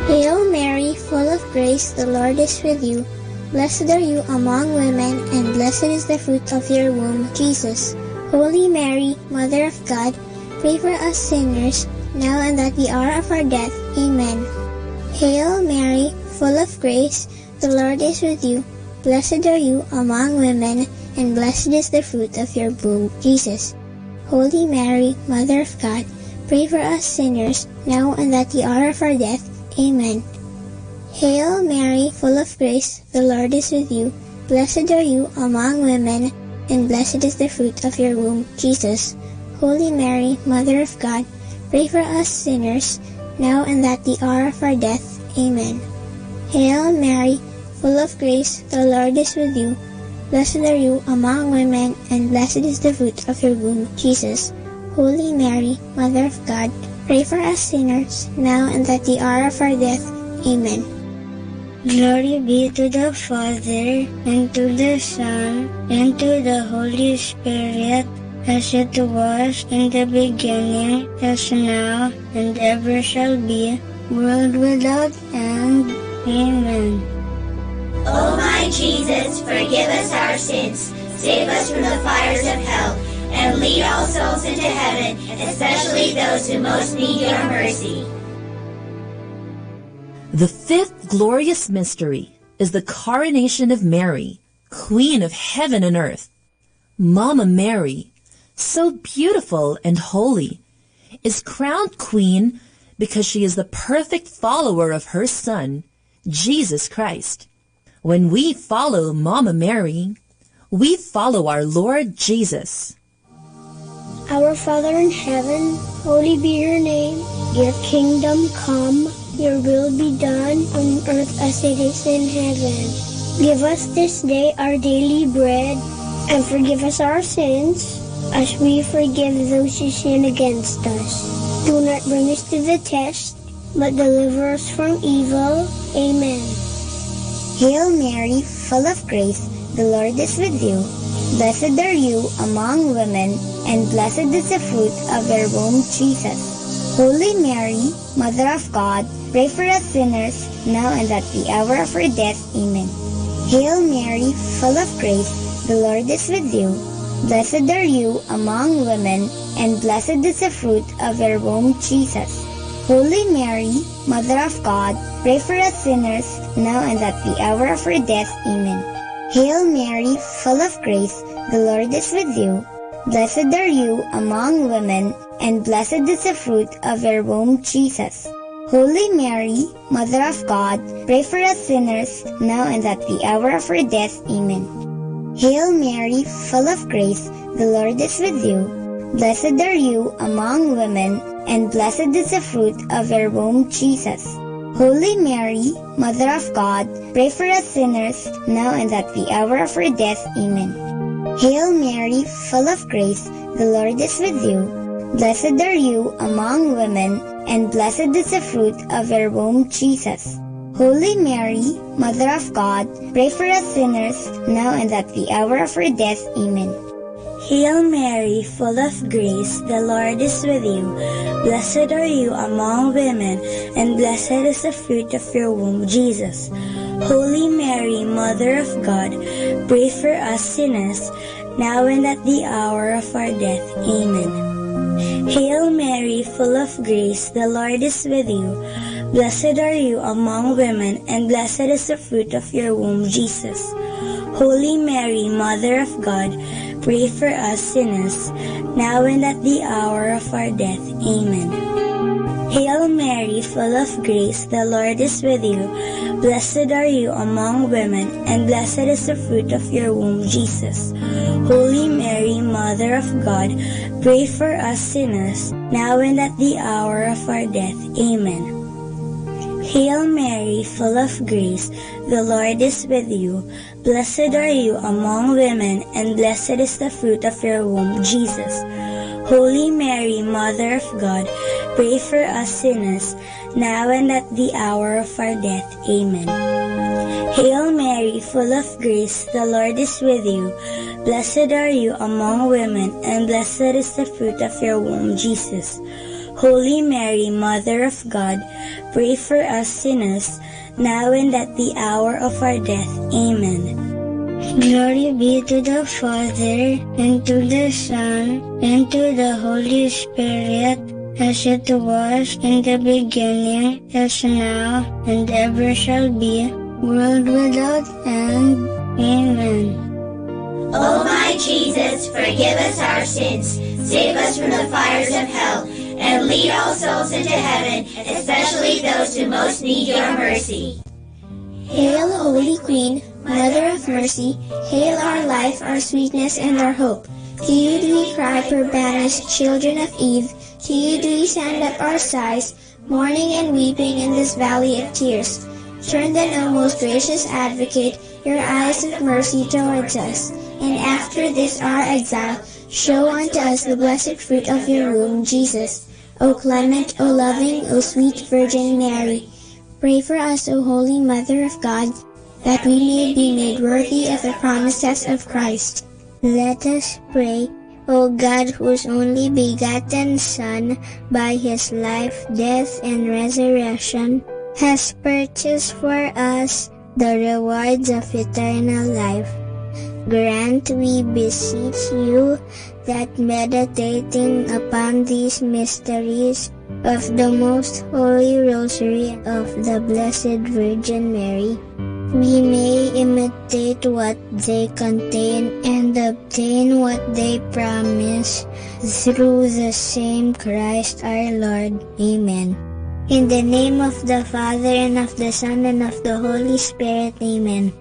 Speaker 16: Hail Mary, full of grace, the Lord is with you. Blessed are you among women, and blessed is the fruit of your womb, Jesus. Holy Mary, Mother of God, pray for us sinners, now and at the hour of our death. Amen. Hail Mary, full of grace, the Lord is with you. Blessed are you among women, and blessed is the fruit of your womb, Jesus. Holy Mary, Mother of God, pray for us sinners, now and at the hour of our death. Amen. Hail Mary, full of grace, the Lord is with you. Blessed are you among women, and blessed is the fruit of your womb, Jesus. Holy Mary, Mother of God, pray for us sinners, now and at the hour of our death. Amen. Hail Mary, full of grace, the Lord is with you. Blessed are you among women, and blessed is the fruit of your womb, Jesus. Holy Mary, Mother of God, pray for us sinners, now and at the hour of our death. Amen.
Speaker 21: Glory be to the Father, and to the Son, and to the Holy Spirit, as it was in the beginning, as now, and ever shall be, world without end. Amen.
Speaker 6: O my Jesus, forgive us our sins, save us from the fires of hell, and lead all souls into heaven, especially those who most need your mercy.
Speaker 3: The fifth glorious mystery is the coronation of Mary, Queen of heaven and earth. Mama Mary, so beautiful and holy, is crowned queen because she is the perfect follower of her Son, Jesus Christ. When we follow Mama Mary, we follow our Lord Jesus.
Speaker 16: Our Father in heaven, holy be your name. Your kingdom come, your will be done on earth as it is in heaven. Give us this day our daily bread, and forgive us our sins, as we forgive those who sin against us. Do not bring us to the test, but deliver us from evil. Amen.
Speaker 7: Hail Mary, full of grace, the Lord is with you. Blessed are you among women, and blessed is the fruit of your womb, Jesus. Holy Mary, Mother of God, pray for us sinners, now and at the hour of our death. Amen. Hail Mary, full of grace, the Lord is with you. Blessed are you among women, and blessed is the fruit of your womb, Jesus. Holy Mary, Mother of God, pray for us sinners, now and at the hour of our death. Amen. Hail Mary, full of grace, the Lord is with you. Blessed are you among women, and blessed is the fruit of your womb, Jesus. Holy Mary, Mother of God, pray for us sinners, now and at the hour of our death. Amen. Hail Mary, full of grace, the Lord is with you. Blessed are you among women, and blessed is the fruit of your womb, Jesus. Holy Mary, Mother of God, pray for us sinners, now and at the hour of our death. Amen. Hail Mary, full of grace, the Lord is with you. Blessed are you among women, and blessed is the fruit of your womb, Jesus.
Speaker 23: Holy Mary, Mother of God, pray for us sinners, now and at the hour of our death. Amen.
Speaker 21: Hail Mary, full of grace, the Lord is with you. Blessed are you among women, and blessed is the fruit of your womb, Jesus. Holy Mary, Mother of God, pray for us sinners, now and at the hour of our death. Amen. Hail Mary, full of grace, the Lord is with you. Blessed are you among women, and blessed is the fruit of your womb, Jesus. Holy Mary, Mother of God, pray for us sinners, now and at the hour of our death. Amen. Hail Mary, full of grace, the Lord is with you. Blessed are you among women, and blessed is the fruit of your womb, Jesus. Holy Mary, Mother of God, pray for us sinners, now and at the hour of our death. Amen. Hail Mary, full of grace, the Lord is with you. Blessed are you among women, and blessed is the fruit of your womb, Jesus. Holy Mary, Mother of God, pray for us sinners, now and at the hour of our death. Amen. Hail Mary, full of grace, the Lord is with you. Blessed are you among women, and blessed is the fruit of your womb, Jesus. Holy Mary, Mother of God, pray for us sinners, now and at the hour of our death. Amen.
Speaker 23: Glory be to the Father, and to the Son, and to the Holy Spirit, as it was in the beginning, is now, and ever shall be, world without end. Amen.
Speaker 6: O my Jesus, forgive us our sins, save us from the fires of hell, and lead all souls into heaven, especially those who most need your mercy.
Speaker 23: Hail, Holy Queen, Mother of Mercy, hail our life, our sweetness, and our hope. To you do we cry, poor banished children of Eve. To you do we send up our sighs, mourning and weeping in this valley of tears. Turn then, O most gracious Advocate, your eyes of mercy towards us, and after this our exile, show unto us the blessed fruit of your womb, Jesus. O clement, O loving, O sweet Virgin Mary, pray for us, O Holy Mother of God, that we may be made worthy of the promises of Christ. Let us pray. O God, whose only begotten Son, by his life, death, and resurrection, has purchased for us the rewards of eternal life, grant, we beseech you, that meditating upon these mysteries of the most holy rosary of the Blessed Virgin Mary, we may imitate what they contain and obtain what they promise, through the same Christ our Lord. Amen. In the name of the Father, and of the Son, and of the Holy Spirit. Amen.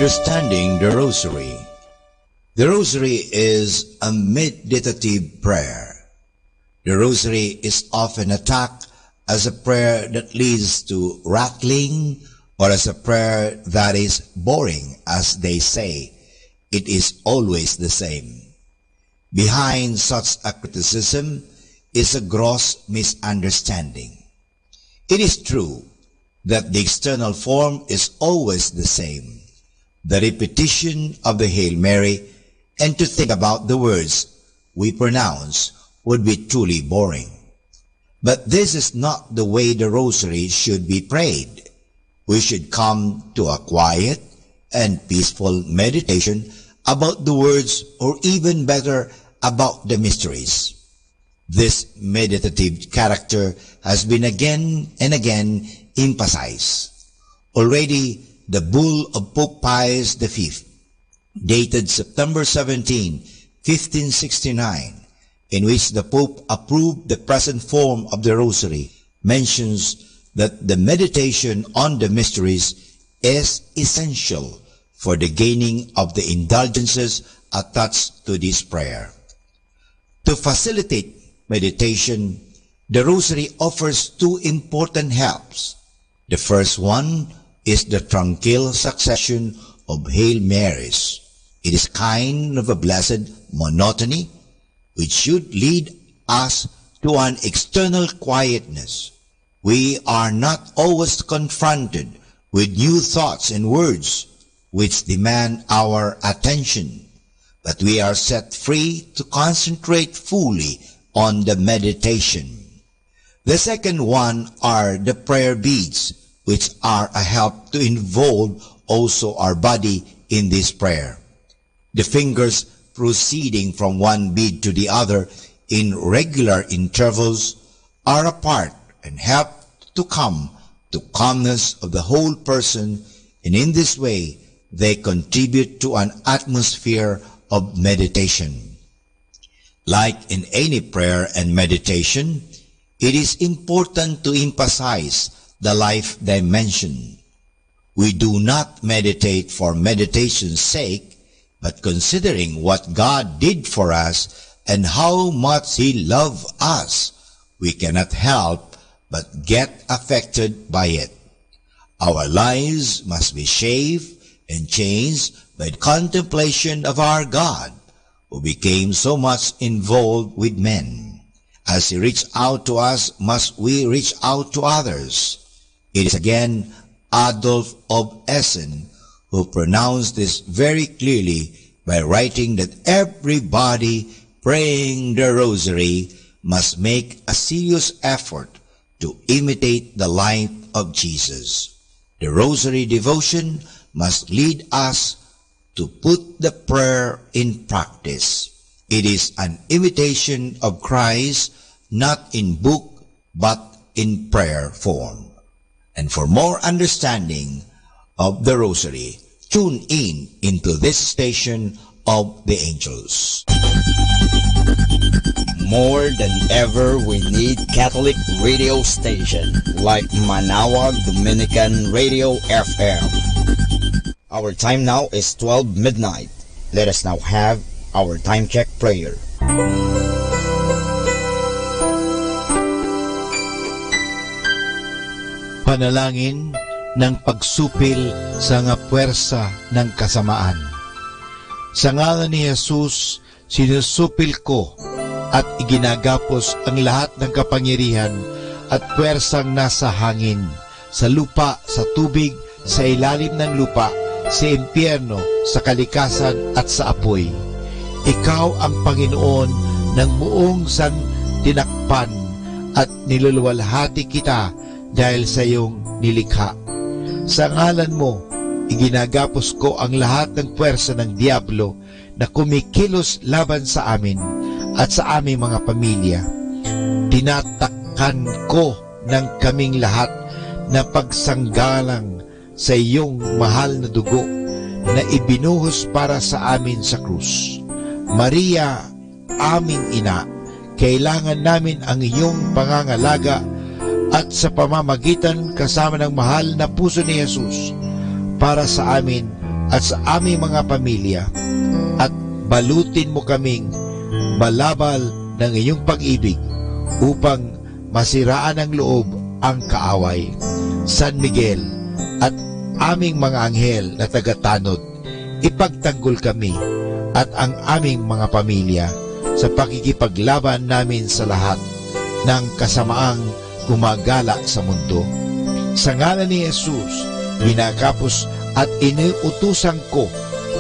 Speaker 17: Understanding the Rosary. The Rosary is a meditative prayer. The Rosary is often attacked as a prayer that leads to rattling, or as a prayer that is boring, as they say. It is always the same. Behind such a criticism is a gross misunderstanding. It is true that the external form is always the same, the repetition of the Hail Mary, and to think about the words we pronounce would be truly boring. But this is not the way the rosary should be prayed. We should come to a quiet and peaceful meditation about the words, or even better, about the mysteries. This meditative character has been again and again emphasized. Already, the bull of Pope Pius V, dated September 17, 1569, in which the Pope approved the present form of the Rosary, mentions that the meditation on the mysteries is essential for the gaining of the indulgences attached to this prayer. To facilitate meditation, the Rosary offers two important helps. The first one is the tranquil succession of Hail Marys. It is kind of a blessed monotony which should lead us to an external quietness. We are not always confronted with new thoughts and words which demand our attention, but we are set free to concentrate fully on the meditation. The second one are the prayer beads, which are a help to involve also our body in this prayer. The fingers proceeding from one bead to the other in regular intervals are apart and help to come to calmness of the whole person, and in this way they contribute to an atmosphere of meditation. Like in any prayer and meditation, it is important to emphasize the life dimension. We do not meditate for meditation's sake, but considering what God did for us and how much He loved us, we cannot help but get affected by it. Our lives must be shaped and changed by the contemplation of our God, who became so much involved with men. As He reached out to us, must we reach out to others. It is again Adolf of Essen who pronounced this very clearly by writing that everybody praying the Rosary must make a serious effort to imitate the life of Jesus. The Rosary devotion must lead us to put the prayer in practice. It is an imitation of Christ, not in book, but in prayer form. And for more understanding of the Rosary, tune in into this station of the angels.
Speaker 18: More than ever, we need Catholic radio station like Manawag Dominican Radio FM. Our time now is 12 midnight. Let us now have our time check prayer.
Speaker 17: Panalangin ng pagsupil sa nga puwersa ng kasamaan. Sa ngalan ni Jesus, sinusupil ko at iginagapos ang lahat ng kapangyarihan at puwersang nasa hangin, sa lupa, sa tubig, sa ilalim ng lupa, sa impyerno, sa kalikasan at sa apoy. Ikaw ang Panginoon ng buong santinakpan at niluluwalhati kita dahil sa iyong nilikha. Sa ngalan mo, iginagapos ko ang lahat ng puwersa ng diablo na kumikilos laban sa amin at sa aming mga pamilya. Tinatakpan ko ng kaming lahat na pagsanggalang sa iyong mahal na dugo na ibinuhos para sa amin sa krus. Maria, aming ina, kailangan namin ang iyong pangangalaga at sa pamamagitan kasama ng mahal na puso ni Jesus para sa amin at sa aming mga pamilya, at balutin mo kaming balabal ng iyong pag-ibig upang masiraan ng loob ang kaaway. San Miguel at aming mga anghel na tagatanod, ipagtanggol kami at ang aming mga pamilya sa pakikipaglaban namin sa lahat ng kasamaang gumagala sa mundo. Sa ngalan ni Jesus, ginagapos at iniutusan ko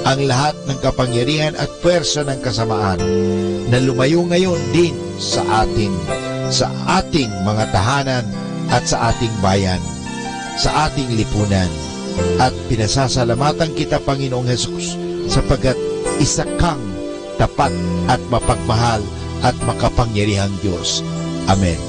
Speaker 17: ang lahat ng kapangyarihan at puwersa ng kasamaan na lumayo ngayon din sa atin. sa ating mga tahanan at sa ating bayan, sa ating lipunan. At pinasasalamatan kita, Panginoong Hesus, sapagkat isa kang tapat at mapagmahal at makapangyarihang Diyos. Amen.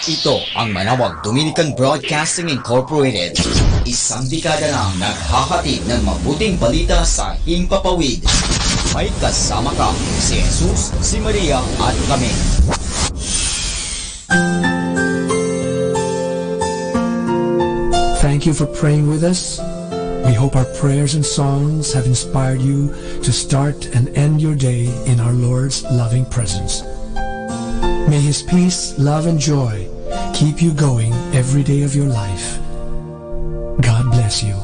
Speaker 4: Ito ang Manawag Dominican Broadcasting Incorporated. Isang dekada nang naghahatid ng mabuting balita sa himpapawid. May kasama ka, si Jesus, si Maria at kami.
Speaker 5: Thank you for praying with us. We hope our prayers and songs have inspired you to start and end your day in our Lord's loving presence. May His peace, love, and joy keep you going every day of your life. God bless you.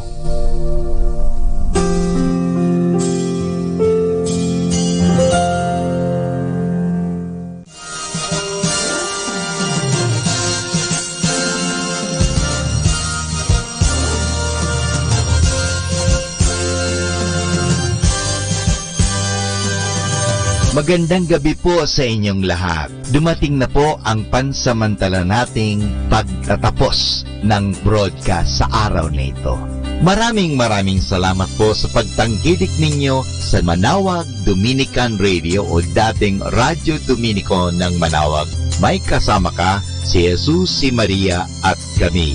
Speaker 17: Magandang gabi po sa inyong lahat. Dumating na po ang pansamantala nating pagtatapos ng broadcast sa araw na ito. Maraming salamat po sa pagtangkilik ninyo sa Manawag Dominican Radio o dating Radyo Dominico ng Manawag. May kasama ka, si Jesus, si Maria at kami.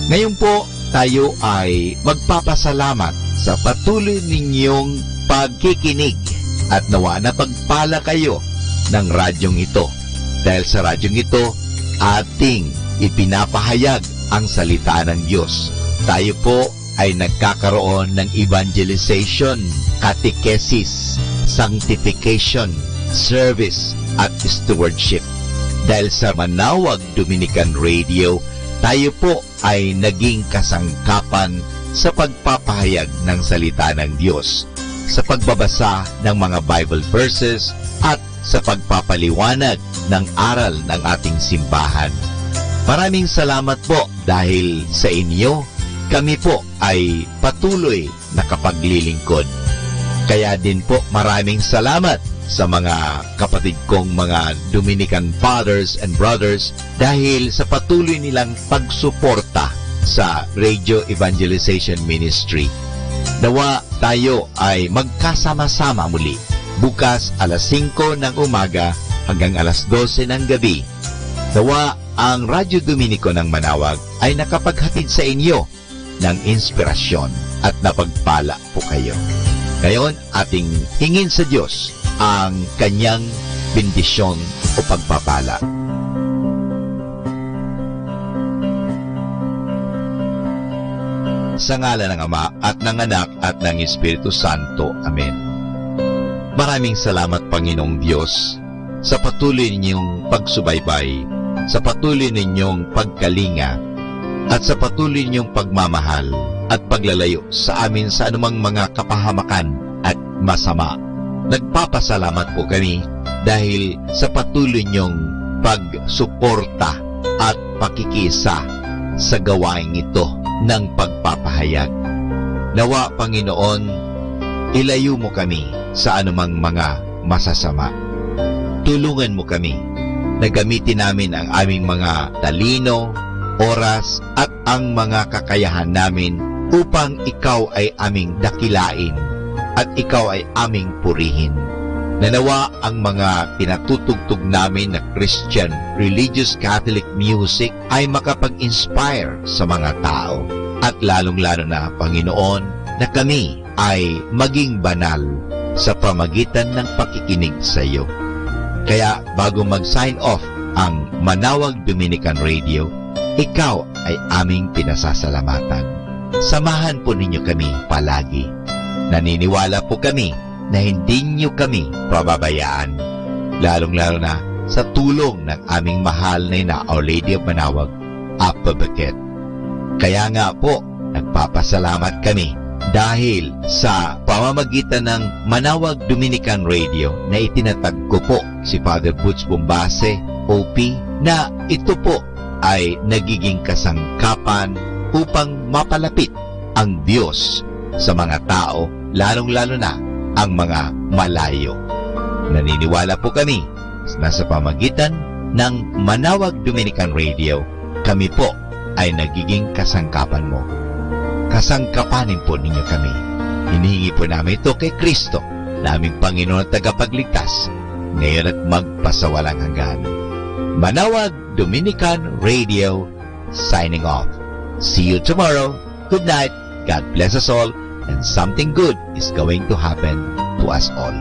Speaker 17: Ngayon po, tayo ay magpapasalamat sa patuloy ninyong pagkikinig. At nawa na pagpala kayo ng radyong ito. Dahil sa radyong ito, ating ipinapahayag ang salita ng Diyos. Tayo po ay nagkakaroon ng evangelization, catechesis, sanctification, service, at stewardship. Dahil sa Manawag Dominican Radio, tayo po ay naging kasangkapan sa pagpapahayag ng salita ng Diyos, sa pagbabasa ng mga Bible verses at sa pagpapaliwanag ng aral ng ating simbahan. Maraming salamat po dahil sa inyo, kami po ay patuloy na kapaglilingkod. Kaya din po maraming salamat sa mga kapatid kong mga Dominican fathers and brothers dahil sa patuloy nilang pagsuporta sa Radio Evangelization Ministry. Nawa tayo ay magkasama-sama muli bukas alas 5 ng umaga hanggang alas 12 ng gabi. Nawa ang Radyo Dominico ng Manawag ay nakapaghatid sa inyo ng inspirasyon at napagpala po kayo. Ngayon, ating hingin sa Diyos ang kanyang bendisyon o pagpapala. Sa ngalan ng Ama at ng Anak at ng Espiritu Santo. Amen. Maraming salamat, Panginoong Diyos, sa patuloy ninyong pagsubaybay, sa patuloy ninyong pagkalinga, at sa patuloy ninyong pagmamahal at paglalayo sa amin sa anumang mga kapahamakan at masama. Nagpapasalamat po kami dahil sa patuloy ninyong pagsuporta at pakikisa sa gawain ito ng pagpapahayag. Nawa, Panginoon, ilayo mo kami sa anumang mga masasama. Tulungan mo kami na gamitin namin ang aming mga talino, oras, at ang mga kakayahan namin upang ikaw ay aming dakilain at ikaw ay aming purihin. Nanawa ang mga pinatutugtog namin na Christian religious Catholic music ay makapag-inspire sa mga tao. At lalong-lalo na, Panginoon, na kami ay maging banal sa pamagitan ng pakikinig sa iyo. Kaya bago mag-sign off ang Manawag Dominican Radio, ikaw ay aming pinasasalamatan. Samahan po ninyo kami palagi. Naniniwala po kami na hindi niyo kami pababayaan, lalong-lalo na sa tulong ng aming mahal na ina, Our Lady of Manawag, Apa Baquet. Kaya nga po, nagpapasalamat kami dahil sa pamamagitan ng Manawag Dominican Radio na itinatag ko po si Father Butch Bombase, OP, na ito po ay nagiging kasangkapan upang mapalapit ang Diyos sa mga tao lalong-lalo na ang mga malayo. Naniniwala po kami na sa pamagitan ng Manawag Dominican Radio, kami po ay nagiging kasangkapan mo. Kasangkapanin po ninyo kami. Hinihingi po namin ito kay Kristo, naming Panginoon at tagapagligtas, ngayon at magpasawalang hanggan. Manawag Dominican Radio, signing off. See you tomorrow. Good night. God bless us all, and something good is going to happen to us all.